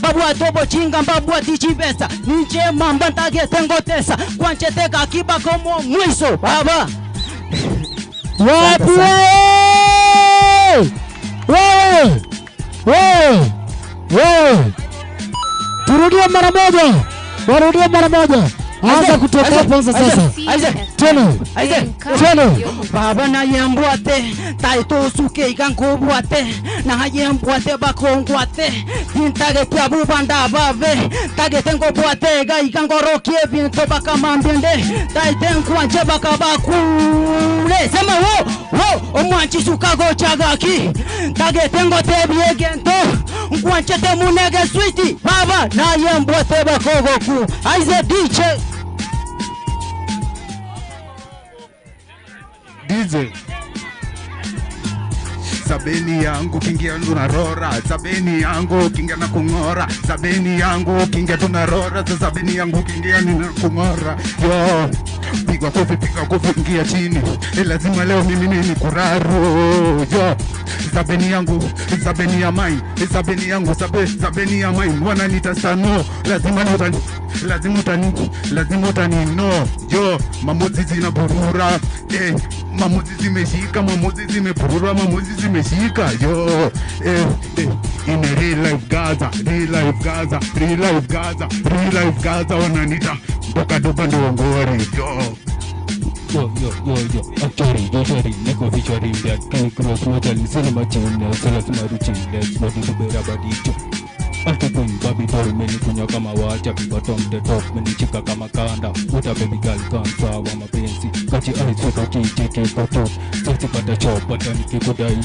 babwa tobo chinga babwa tichibesa ninje mamba tagetengo tesa kwanchete kakiba como mwiso baba wapi wewe turudie mara moja Anza kutoka kwanza sasa. Tena. Baba na yembwate, taito suke ikangobwate, na yembwate bakongwate, tintage tiabu banda bave, tage tengo bwate ga ikangorokie binto bakamambende, taiten kwanje bakabakule. Sema wo, omwanchi sukago chagaki, tage tengo tebie gento, kwanje temunege sweetie, baba na yembwate bakogoku. Aize DJ Sabeni yangu kingia tunarora, sabeni yangu kingia na kungora, sabeni yangu kingia tunarora, sabeni yangu kingia ni kungora. Yo, piga kofi ingia chini, lazima leo mimi nini kuraru. Yo, sabeni yangu, sabeni ya mine, sabeni yangu, sabeni ya mine, wananita sano, lazima utani no. Yo, mamuzi zina burura, mamuzi zimeshika, mamuzi zimeburura, mamuzi zimeshika. Yo, in a real life Gaza, real life Gaza, wananita doka ndo ngori. Yo, Actually, Neko featuring that King Cross Motel Cinema Channel, Solas Maruchin, let's not do better about Alkukun babi tol meni kunya kama wacha bottom the top meni chika kama kanda uta baby girl kansa wa mapenzi kachi aisuka kicheke koto sisi pata chop pata nikikudai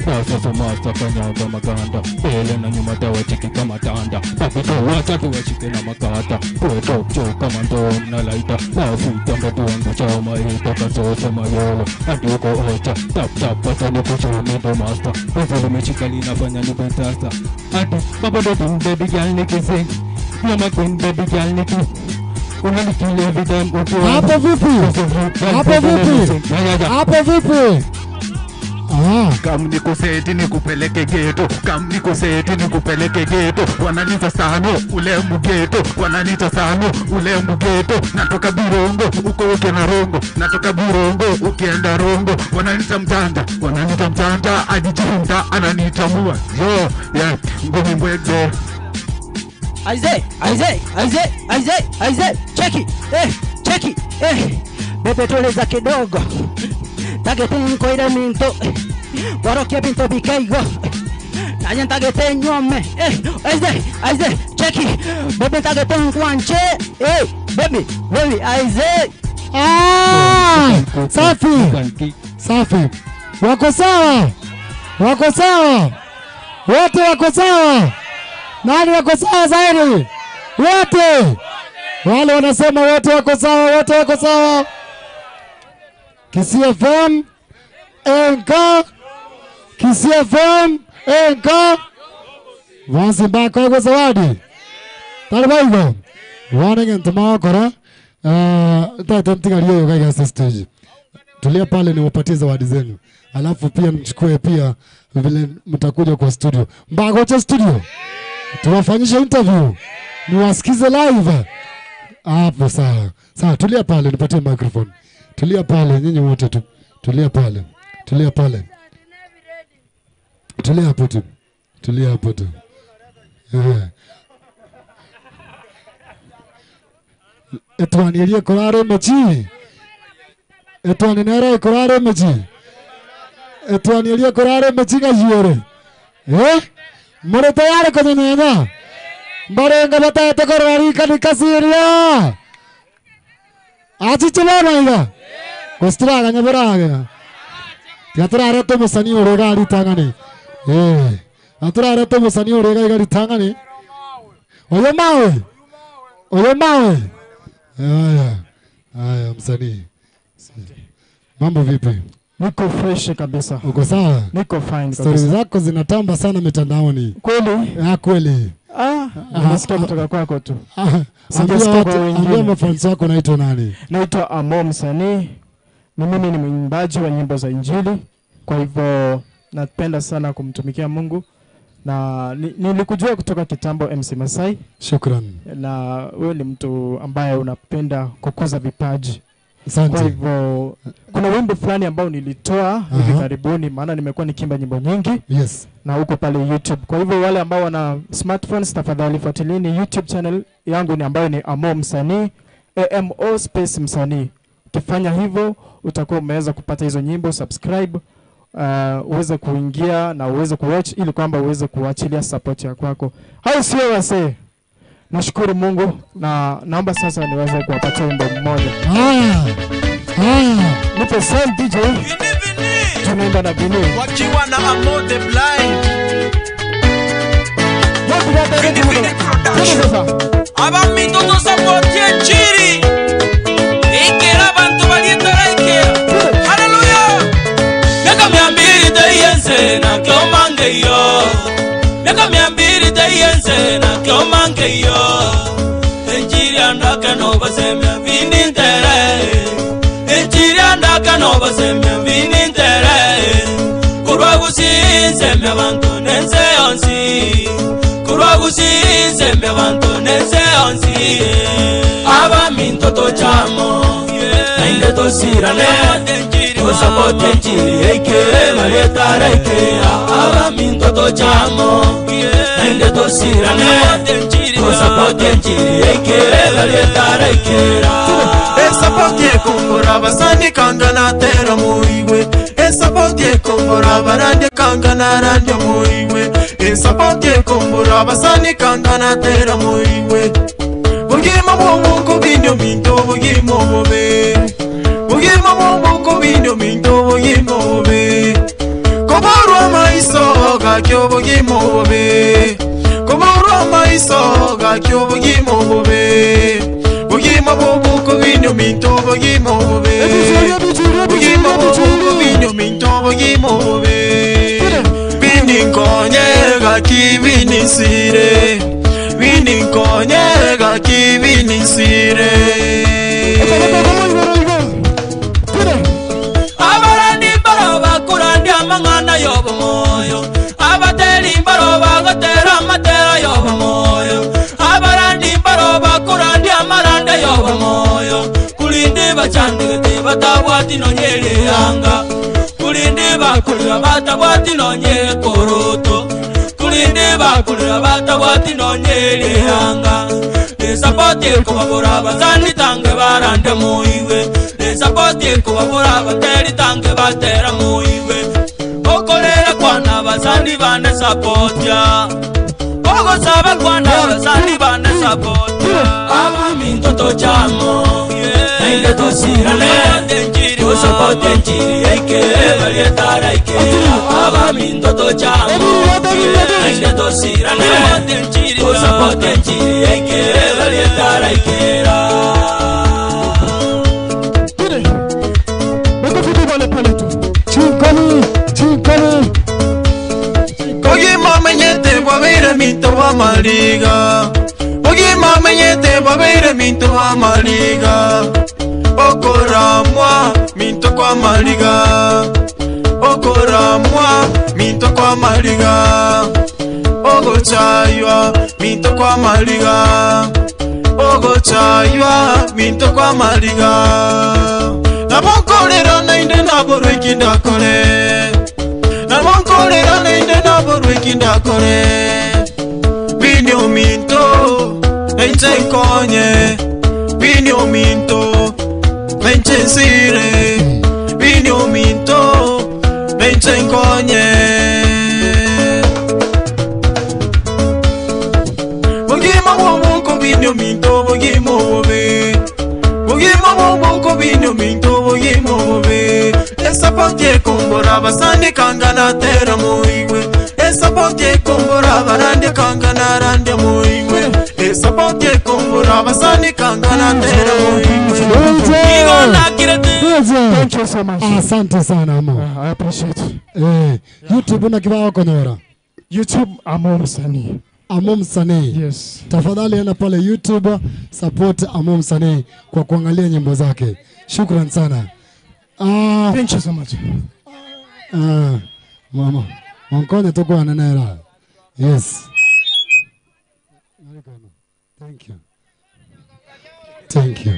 sasa masa fanya kama ganda pele na nyuma tawa chiki kama tanda babi tol wacha tuwashike na makata kwa top cho kama ndo na laita lafu tamba tuangu chao mahita kasosa mayolo hadi uko ocha tap pata nikucho mendo master wezo mechika linafanya nipentasa hadi baba do baby girl niki sing, you're my queen baby girl niki. Unanikill every time go to. Hapo vipi? Kam nikuseti nikupeleke geto, kam nikuseti nikupeleke geto, wananita sano ule mgeto, wananita sano ule mgeto, natoka Burongo uko ukena Rongo, natoka Burongo ukienda Rongo, wananita mtanda, ajijunda ananita mua. Yo, yeah, ngumi mbwege. Aize, cheki, bebe toleza kidogo, tage tenko ile minto, warokia pinto bikaigo, najen tage tenyome, aize, cheki, bebe tage tenko anche, baby, aize. Safi, wako sawa, wote wako sawa. Nani wako sawa zaidi? Wote. Wale wanasema wote wako sawa. KCFM enka. Vansi mbako wako zawadi. Talibaiko. Wanenge ntumao kora. Tatamtika liyo yukai stage. Tulia pale ni wapatie zawadi zenu. Alafu pia mchukue pia vile mtakuja kwa studio. Mbako cha studio. Tuwafanyisha interview. Niwasikize live. Hapo sawa. Tulia pale nipatie microphone. Tulia pale nyinyi wote tu. Tulia pale. Tulia hapo tu. Etwani elie korare mechi. Etwani nere korare mechi. Etwani elie korare mechi ngajiore. Mure tayari kunyenyenya. Mbarenga batete korari kanikasiria. Achichilana iga. Kostraga nyabaraga. Tiatrara to musani orega ritangani. Atrara to musani orega ritangani. Oyo mawe. Aya msanii. Mambo vipi? Niko fresh kabisa. Uko sawa? Niko fine kabisa. Stories zako zinatamba sana mitandaoni. Kweli? Kweli. Nasikia kutoka kwako tu. Ambia mafans wako naitwa nani? Naitwa Amo Msanii. Mimi ni mwimbaji wa nyimbo za Injili. Kwa hivyo napenda sana kumtumikia Mungu. Na nilikujua kutoka kitambo MC Masai. Shukran. Na wewe ni mtu ambaye unapenda kukuza vipaji. Asante. Kwa hivyo kuna wimbo fulani ambao nilitoa hivi karibuni, maana nimekuwa nikimba nyimbo nyingi. Yes. Na huko pale YouTube. Kwa hivyo wale ambao wana smartphones, tafadhali fuatilieni YouTube channel yangu ni ambayo ni Amo Msanii AMO space msanii. Ukifanya hivyo utakuwa umeweza kupata hizo nyimbo. Subscribe uweze kuingia na uweze kuwatch ili kwamba uweze kuachilia support ya kwako. Hao sio wase. Nashukuru Mungu na naomba sasa niweze kuwapatia wimbo mmoja. Nipe sound DJ. Tunaenda na Bini. Wakiwa na Amo the Blind. Aba mitoto support ya chiri. Ikera bantu balieta ikera. Hallelujah. Neka miambiri tayense na kyomange yo. Neka miambiri tayense na kyomange yo. Enjiri andaka no basemya vini tere. Enjiri andaka no basemya vini tere. Kurwa gusinze me bantu nense onsi. Kurwa gusinze me bantu nense onsi. Aba mintoto chamo. Nainde to sirane. Tosapote njiri eke. Mareta reke. Aba mintoto chamo. Nainde to sirane. Tosapote njiri eke. Mareta reke. Esapote kumbura basani kangana tera muiwe. Esapote kumbura barande kangana rande muiwe. Esapote kumbura basani kangana tera muiwe. Bugima bobo kubinyo minto bugimo bobe. Bugima bobo kubinyo minto bugimo bobe. Koborwa maiso gakyo bugimo bobe. Koborwa maiso gakyo bugimo bobe. Bugima bobo kubinyo minto bugimo bobe. Bugima bobo kubinyo minto bugimo bobe. Bini konye gaki bini sire. Bini konye gaki bini sire. Abarandi baroba kurandi amangana yobo moyo. Abateli baroba gotera matera yobo moyo. Abarandi baroba kurandi amaranda yobo moyo. Kulinde bachandete batabwati no nyere anga. Kulinde bakulira batabwati no nyere koroto. Kulinde bakulira batabwati no nyere anga. Nesapoti kubabura bazani tange barande muiwe. Nesapoti kubabura bateri tange batera muiwe. Okolera kwana bazani bane sapotya. Ogo saba kwana bazani bane sapotya. Aba mintoto chamo. Nainde to sirane. To sapote njiri eke. Varieta raike. Aba mintoto chamo. Nainde to sirane. To sapote njiri eke. Varieta raike. Oye mama nyete wabere minto wa maliga. Oye mama nyete wabere minto wa maliga. Okora mwa minto kwa maliga. Okora mwa minto kwa maliga. Ogo chaywa minto kwa maliga. Ogo chaywa minto kwa maliga. Namokolera nainde naboro ikinda kore. Namokolera nainde naboro ikinda kore. Binyo minto nainde konye. Binyo minto nainde sire. Binyo minto nainde konye. Bugima bobo ko binyo minto bugimo bobe. Bugima bobo ko binyo minto bugimo bobe. Esapote kumbura basani kangana tera muiwe. Esapote kumbura barande kangana rande muiwe. Esapote kumbura basani kangana tera muiwe. Thank you so much. Asante sana Amo. I appreciate it. YouTube na kibao konyora. YouTube Amo Msanii. Amo Msanii. Yes. Tafadhali enda pale YouTube support Amo Msanii kwa kuangalia nyimbo zake. Shukran sana. Thank you so much. Mama. Mwankonye toko ananera. Yes. Thank you. Thank you.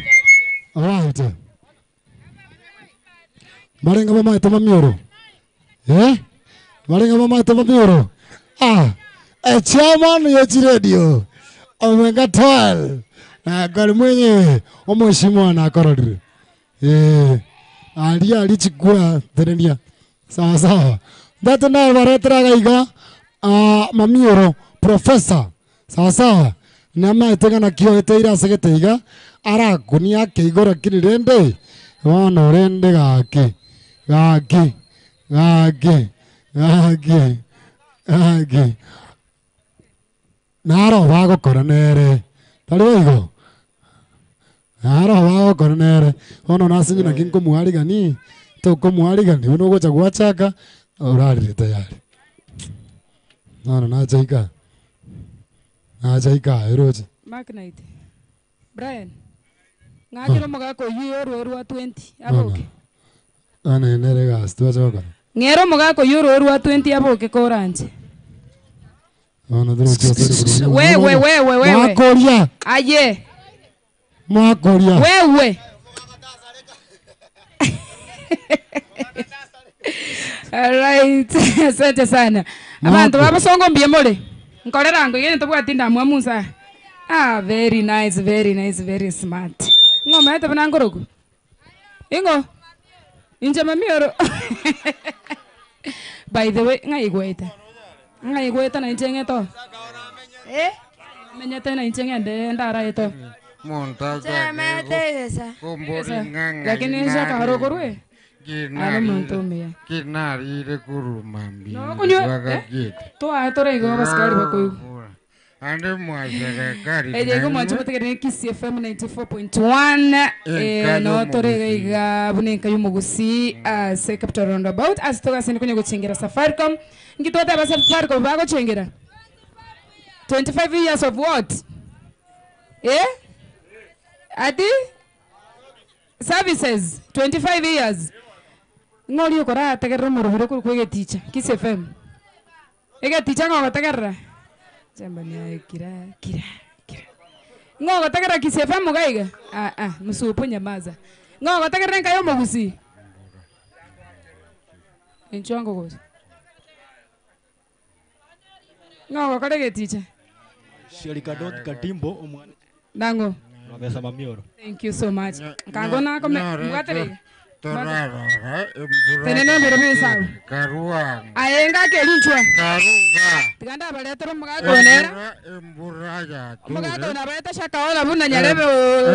All right. Marenga mama itama mioro. Marenga mama itama mioro. Chairman Yochi Radio. Omega 12. Na gari mwenyewe omheshimiwa na korodri. Alia alichukua terenia. Sawa sawa. Data na varetra gaiga mamioro professor. Sawa sawa. Nama etega na kio eteira segeteiga ara kunia ke igora kinirende. Wana rende gake. Gake. Naro vago coronere. Taligo. Naro vago coronere. Ono nasinyi na kinko muharigani. Toko muharigani. Uno gocha guachaka. Urari tayari. Nano nachaika. Nachaika. Eroje. Mark Knight. Brian. Ngajiro mogako yoro wa 20. Aboke. Ana nerega stuachoka. Ngero mogako yoro wa 20 aboke koranje. Ana duro choseri. Wewe. Makoria. Aye. Makoria. Wewe. Alright. Asante sana. Abantu babasongo mbie mole. Nkolera ngo yene tobwatinda mwa Musa. Very nice, very smart. Ngoma hata bana ngorogo. Ingo. Inje mamioro. By the way, ngai gweta na injenge to. Menyete na injenge ndara eto. Montaga. Lakini sha kaharo korwe. Kinari re kuru mambi. No kunyo. To a to rego baskari bakoyu. Ande mwazega gari. Ego mwancho bategere Kiss FM 94.1 no torega bunenka yumugusi se capital roundabout as toga sini kunyo guchingira Safaricom ngitota ba Safaricom bago chingira 25 years of what adi services 25 years ngoli ukora tegere murubire kwege teacher Kiss FM ege teacher ngo tegere Jambani kira. Ngo gotakera Kiss FM mugaiga. Musupo nyamaza. Ngo gotakera nkayo mugusi. Enchwango gozi. Ngo gokarege teacher. Sherikadot Katimbo omwana. Nango. Mabesa mamioro. Thank you so much. Kango na ko mwatere. Toraro, Teneno mbere bisa. Karua. Ayenga ke linchwa. Karuga. Tiganda baletero mugagonera. Emburaja. Mugagona baleta shakaola buna nyarebe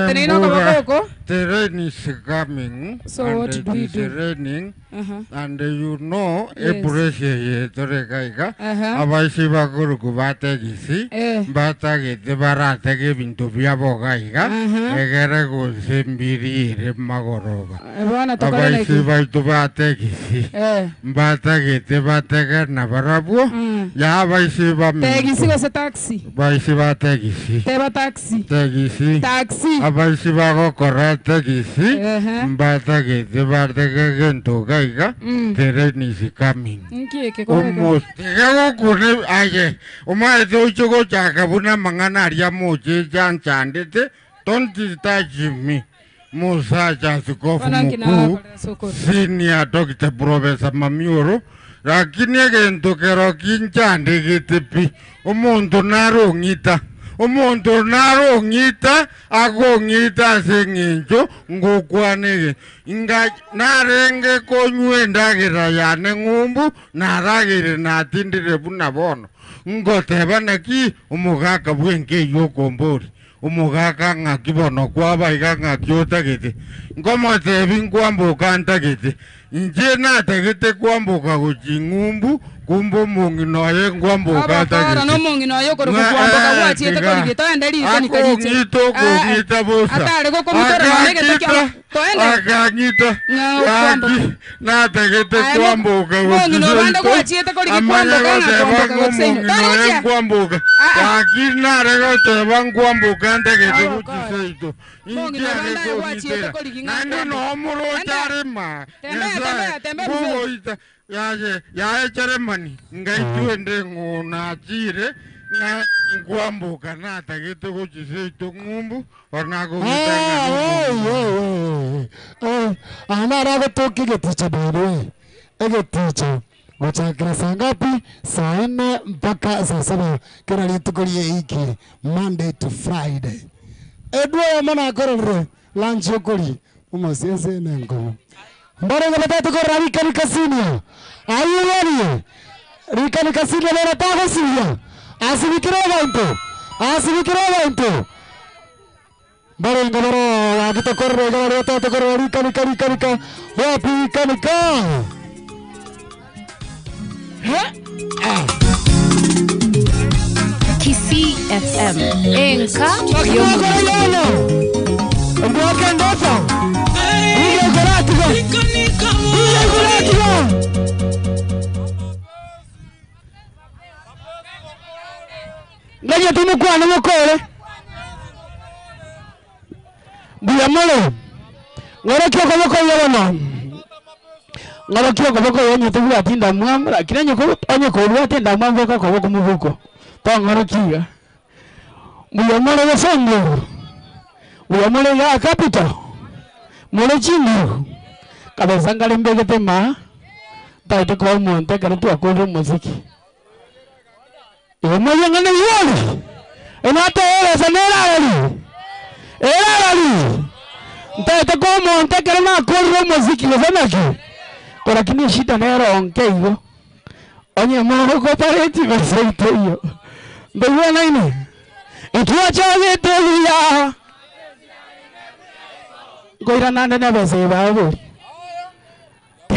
teneno ko boko. The rain is coming. So what do we do? Raining. And you know, epureshe torekaiga. Abaisi bakuru kubate gisi. Bata gete barate ke bintu biabogaiga. Egere go sembiri re magoroga. Abaisi baitu bate gisi. Bata gete bate na barabu. Ya abaisi ba. Tegisi go se taxi. Baisi bate gisi. Teba taxi. Tegisi. Taxi. Abaisi bago korate gisi. Bata gete bate ke gento gaiga. The rain is coming. Almost. Ego kune aye. Uma ito uchugo chaka buna mangana ria mochi chan chandete. Don't touch me. Musa Jasikofu Muku. Senior Doctor Professor Mamioro. Lakini gento kero kinchande gitepi. Umuntu narongita. Umuntu narongita agongita senginjo ngokwanege inga narenge konywenda girayane ngumbu naragire natindire buna bono ngoteba naki umugaka bwenge yokombori umugaka ngakibono kwabaiga ngakyotagete ngomotebi nkwambuka ntagete nje natagete kwambuka kuchingumbu kumbo mungi noye ngwambuka tagete no mungi noye ko kwambuka kwachiete ko ligito endeli ni kaliche ngito ko ngita bosa atale ko komutoro nege tekya to ende akangita natagete kwambuka mungi no banda kwachiete ko ligi kwambuka ngwambuka noye ngwambuka akina rego te bangwambuka ntagete kuchiseito mungi no banda kwachiete ko ligi ngwambuka no muro tarema tembe ya Germany ngaitwende ngona chire nga ngwambuka natagete kuchiseito ngumbu onako anara gotoki geticha bado egeticha gochakira saa ngapi? Saa 4 mpaka saa 7 kana litukolie hiki Monday to Friday. Edwa mana korore lanchokori. Umasiese nengo. Mbare ngapata ko Rika Nikasinia. Ayu wani. Rika Nikasinia lera tago siya. Asivikirova into. Mbare ngabaro agito korre ngabaro tato korre Rika. Wapi kanika. Kisii FM. Enka Yomo. Mboka ndoto. Ile goratigo. Ngaje tumukwana mukole. Buya mole. Ngora kyo koboko yono. Ngora kyo koboko yonyo tubu atinda mwamra. Kiranyo ko onye ko ruwa atinda mwamra ko koboko mubuko. To ngora kiga. Buya mole besongo. Buya mole ya capital. Mole chingo. Kabeza ngale mbege tema. Taito kwa monte kana tu akoro muziki. Moyo ngane yoni. Enata era sanera ali. Ntaita kwa monte kana akoro muziki wazanaki. Kwa kini shida nero onkeyo. Onye mwana kwa pareti besaito hiyo. Ndio nini? Ituacha telia. Goira nande na bese babu.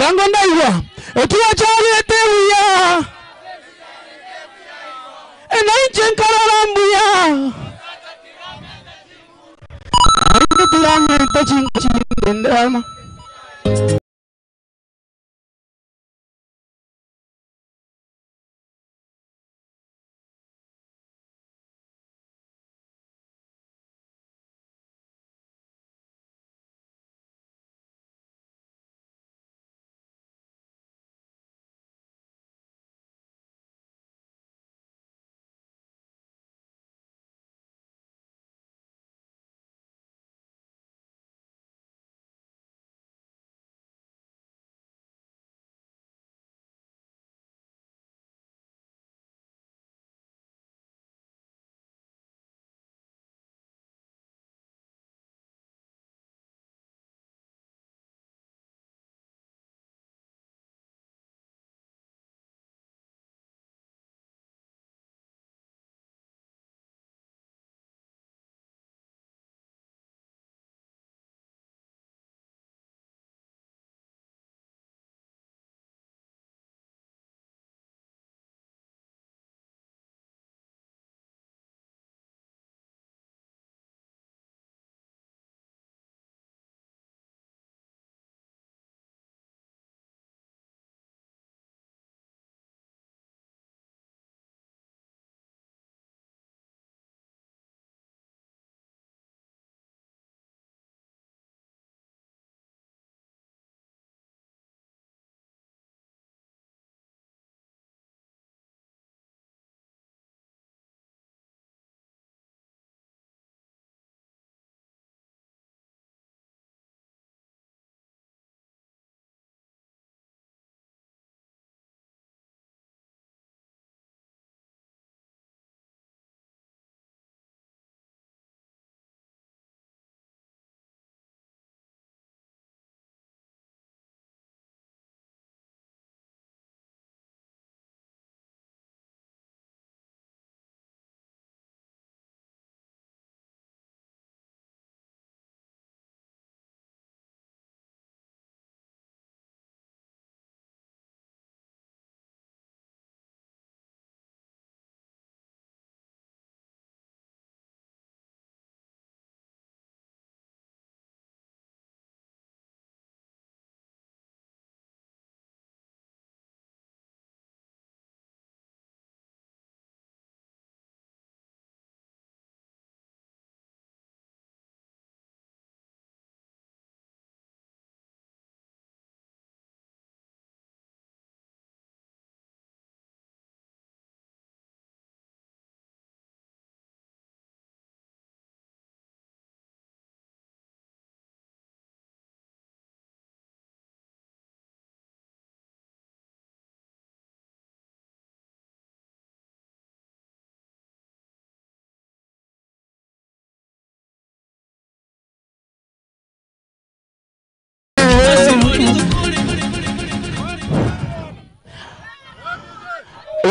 Yango ndaiwa. Ituacha telia. Enainchen kararambuya. Ari tiranga tachin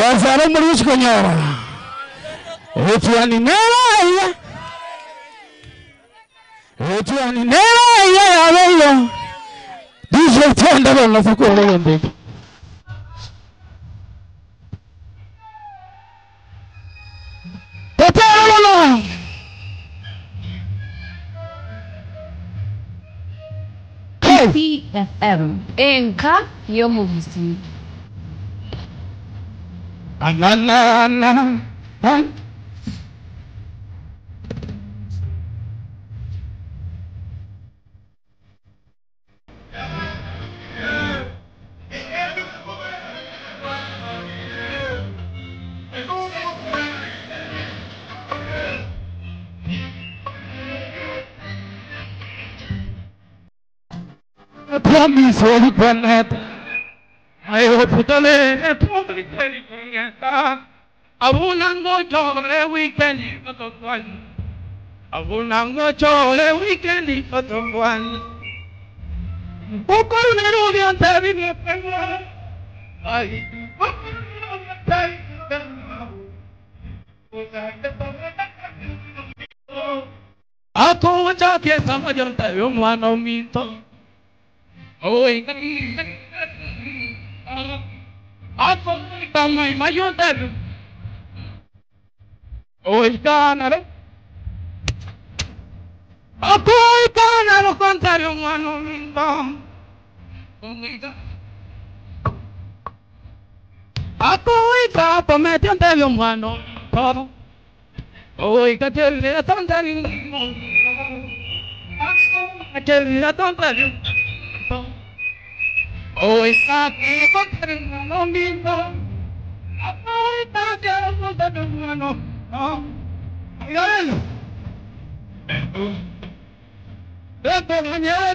Wazara murishi konyora. Etiani nera. Etiani nera ya weyo. DJ tenda bana fakole ndeke. Tetelo. PFM Enka Yomuzi Anana I promise you connect. I hope you don't let it I will not go to the weekend for the one. I will not go to the weekend for the one. Poco little the Ontario. I go and talk to somebody on the one of me. Oh, ako tamay mayuntad. Oh, ikanara. Ako ikanara kontar yung ano minto. Ako ikapametyontar yung ano. Oh, ikatilyatontar yung ikatilyatontar yung oh, it's not a fucking no mean no. Oh, it's not a fucking no. Oh, yeah. That's the one, yeah.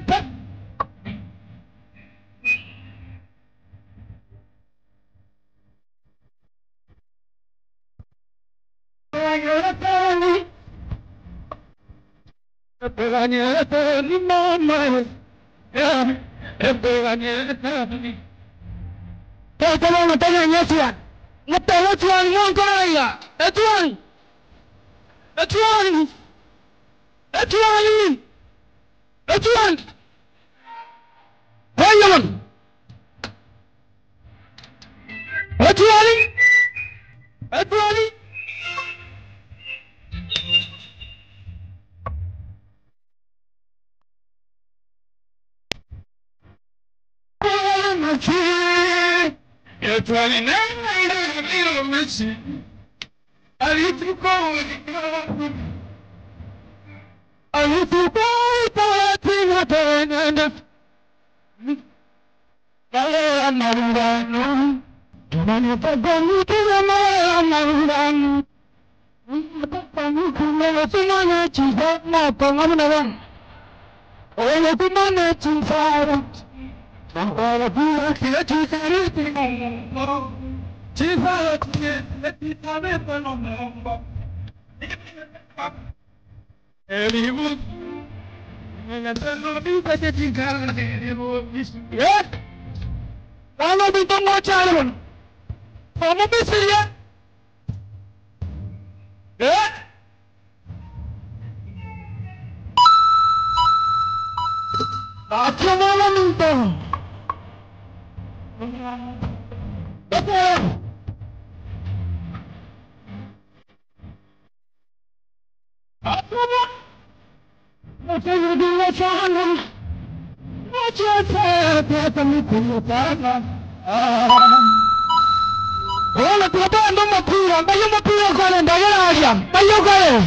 Yeah. Tolong tanya nyesian. Ngetawa tuan yang kau ya. Tuan. Tuan. Tuan. Tuan. Ayon. Tuan. Tuan. You're trying to machine. I need to go. I need to go. Kalau bintang mau calon, kamu bisa ya? Aku mau minta. Betul. Aku mau. Macam dulu jangan. Macam saya kami punya. Wala tuwapa ndo mapira, bayo mapira kwa nenda yana alia, bayo kaya.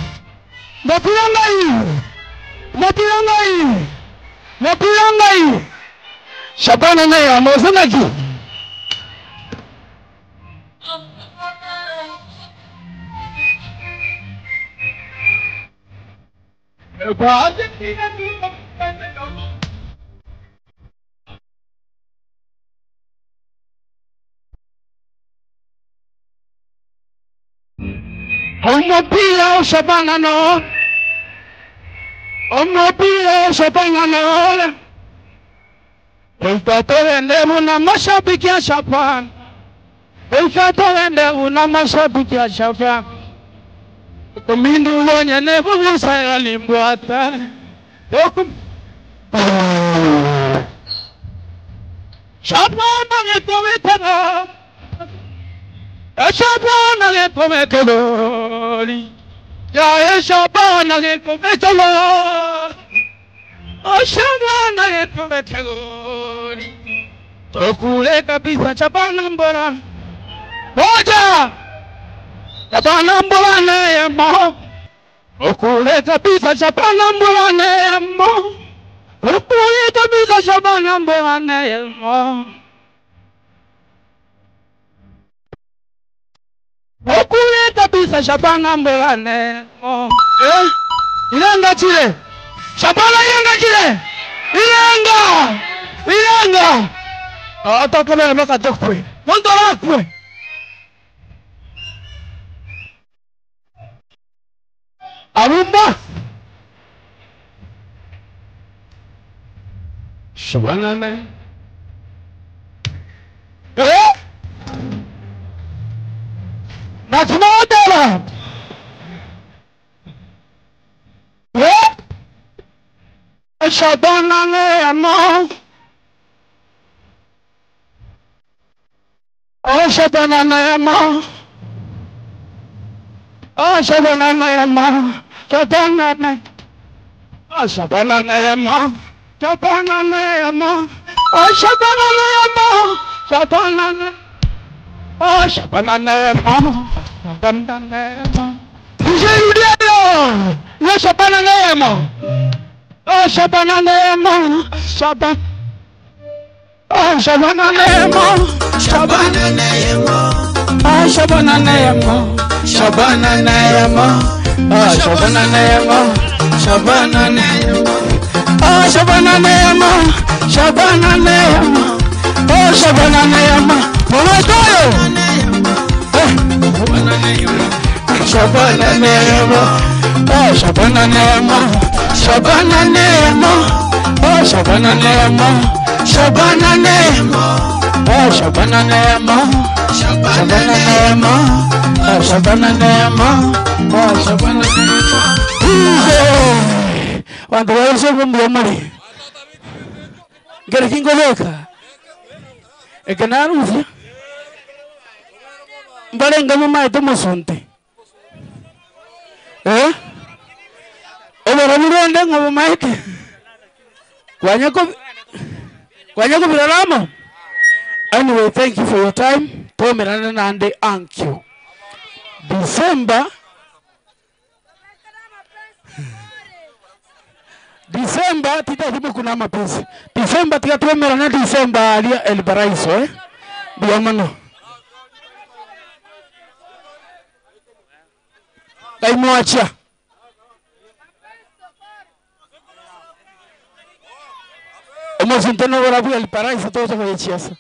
Mapira ngai. Mapira ngai. Mapira ngai. Shabana ngai amozana ki. Baade tina ni Omopia Shabana no. Omopia Shabana no. Kumpate ndemo na mashabiki ya Shaban. Ufatoende una mashabiki ya Shafa. Kumindu lonye nebu musaya limbwata. Shabana ngekometero. Shabana ngekometero. Ya Shabana ngekometero. Shabana ngekometero. Tokule kabisa Shabana mbora. Moja! Shabana mbora neyemo. Tokule kabisa Shabana mbora neyemo. Tokule kabisa Shabana mbora neyemo. Tokule kabisa Shabana mbora neyemo. Ilanga chile. Shabana ilanga chile. Ilanga! Ilanga! Atakale maka tokwe. Mondora kwe. Arumba. Shabana ne. Natmodela. Shabana ne amo. Oh Shabana Nayama. Oh Shabana Nayama. Shabana Nayama. Oh Shabana Nayama. Shabana Nayama. Oh Shabana Nayama. Shabana Nayama. Oh Shabana Nayama. Shabana Nayama. No Shabana Nayama. Oh Shabana Nayama. Shabana. Oh Shabana Nayama. Shabana Nayama. Oh Shabana Nayama. Shabana Nayama. Oh Shabana Nayama. Shabana Nayama. Oh Shabana Nayama. Shabana Nayama. Oh Shabana Nayama. Monotoyo. Shabana Nayama. Oh Shabana Nayama. Shabana Nayama. Oh Shabana Nayama. Shabana Nayama. Oh Shabana Nayama. Shabana Nayama. Oh Shabana Nayama. Oh Shabana Nayama. Wantu waise kumbuomali. Ngere kingoleka. Ekanaruzi. Mbale ngamo mai tomusonte. Obara muronde ngamo mai ke. Kwanyako bilalamo. Anyway, thank you for your time. Tomerana nande ankyo. December tita hibu kuna mapenzi. December tika tomerana December alia El Paraiso Biamano. Kaimwacha. Omo sinteno warabu El Paraiso todo se fue chiasa.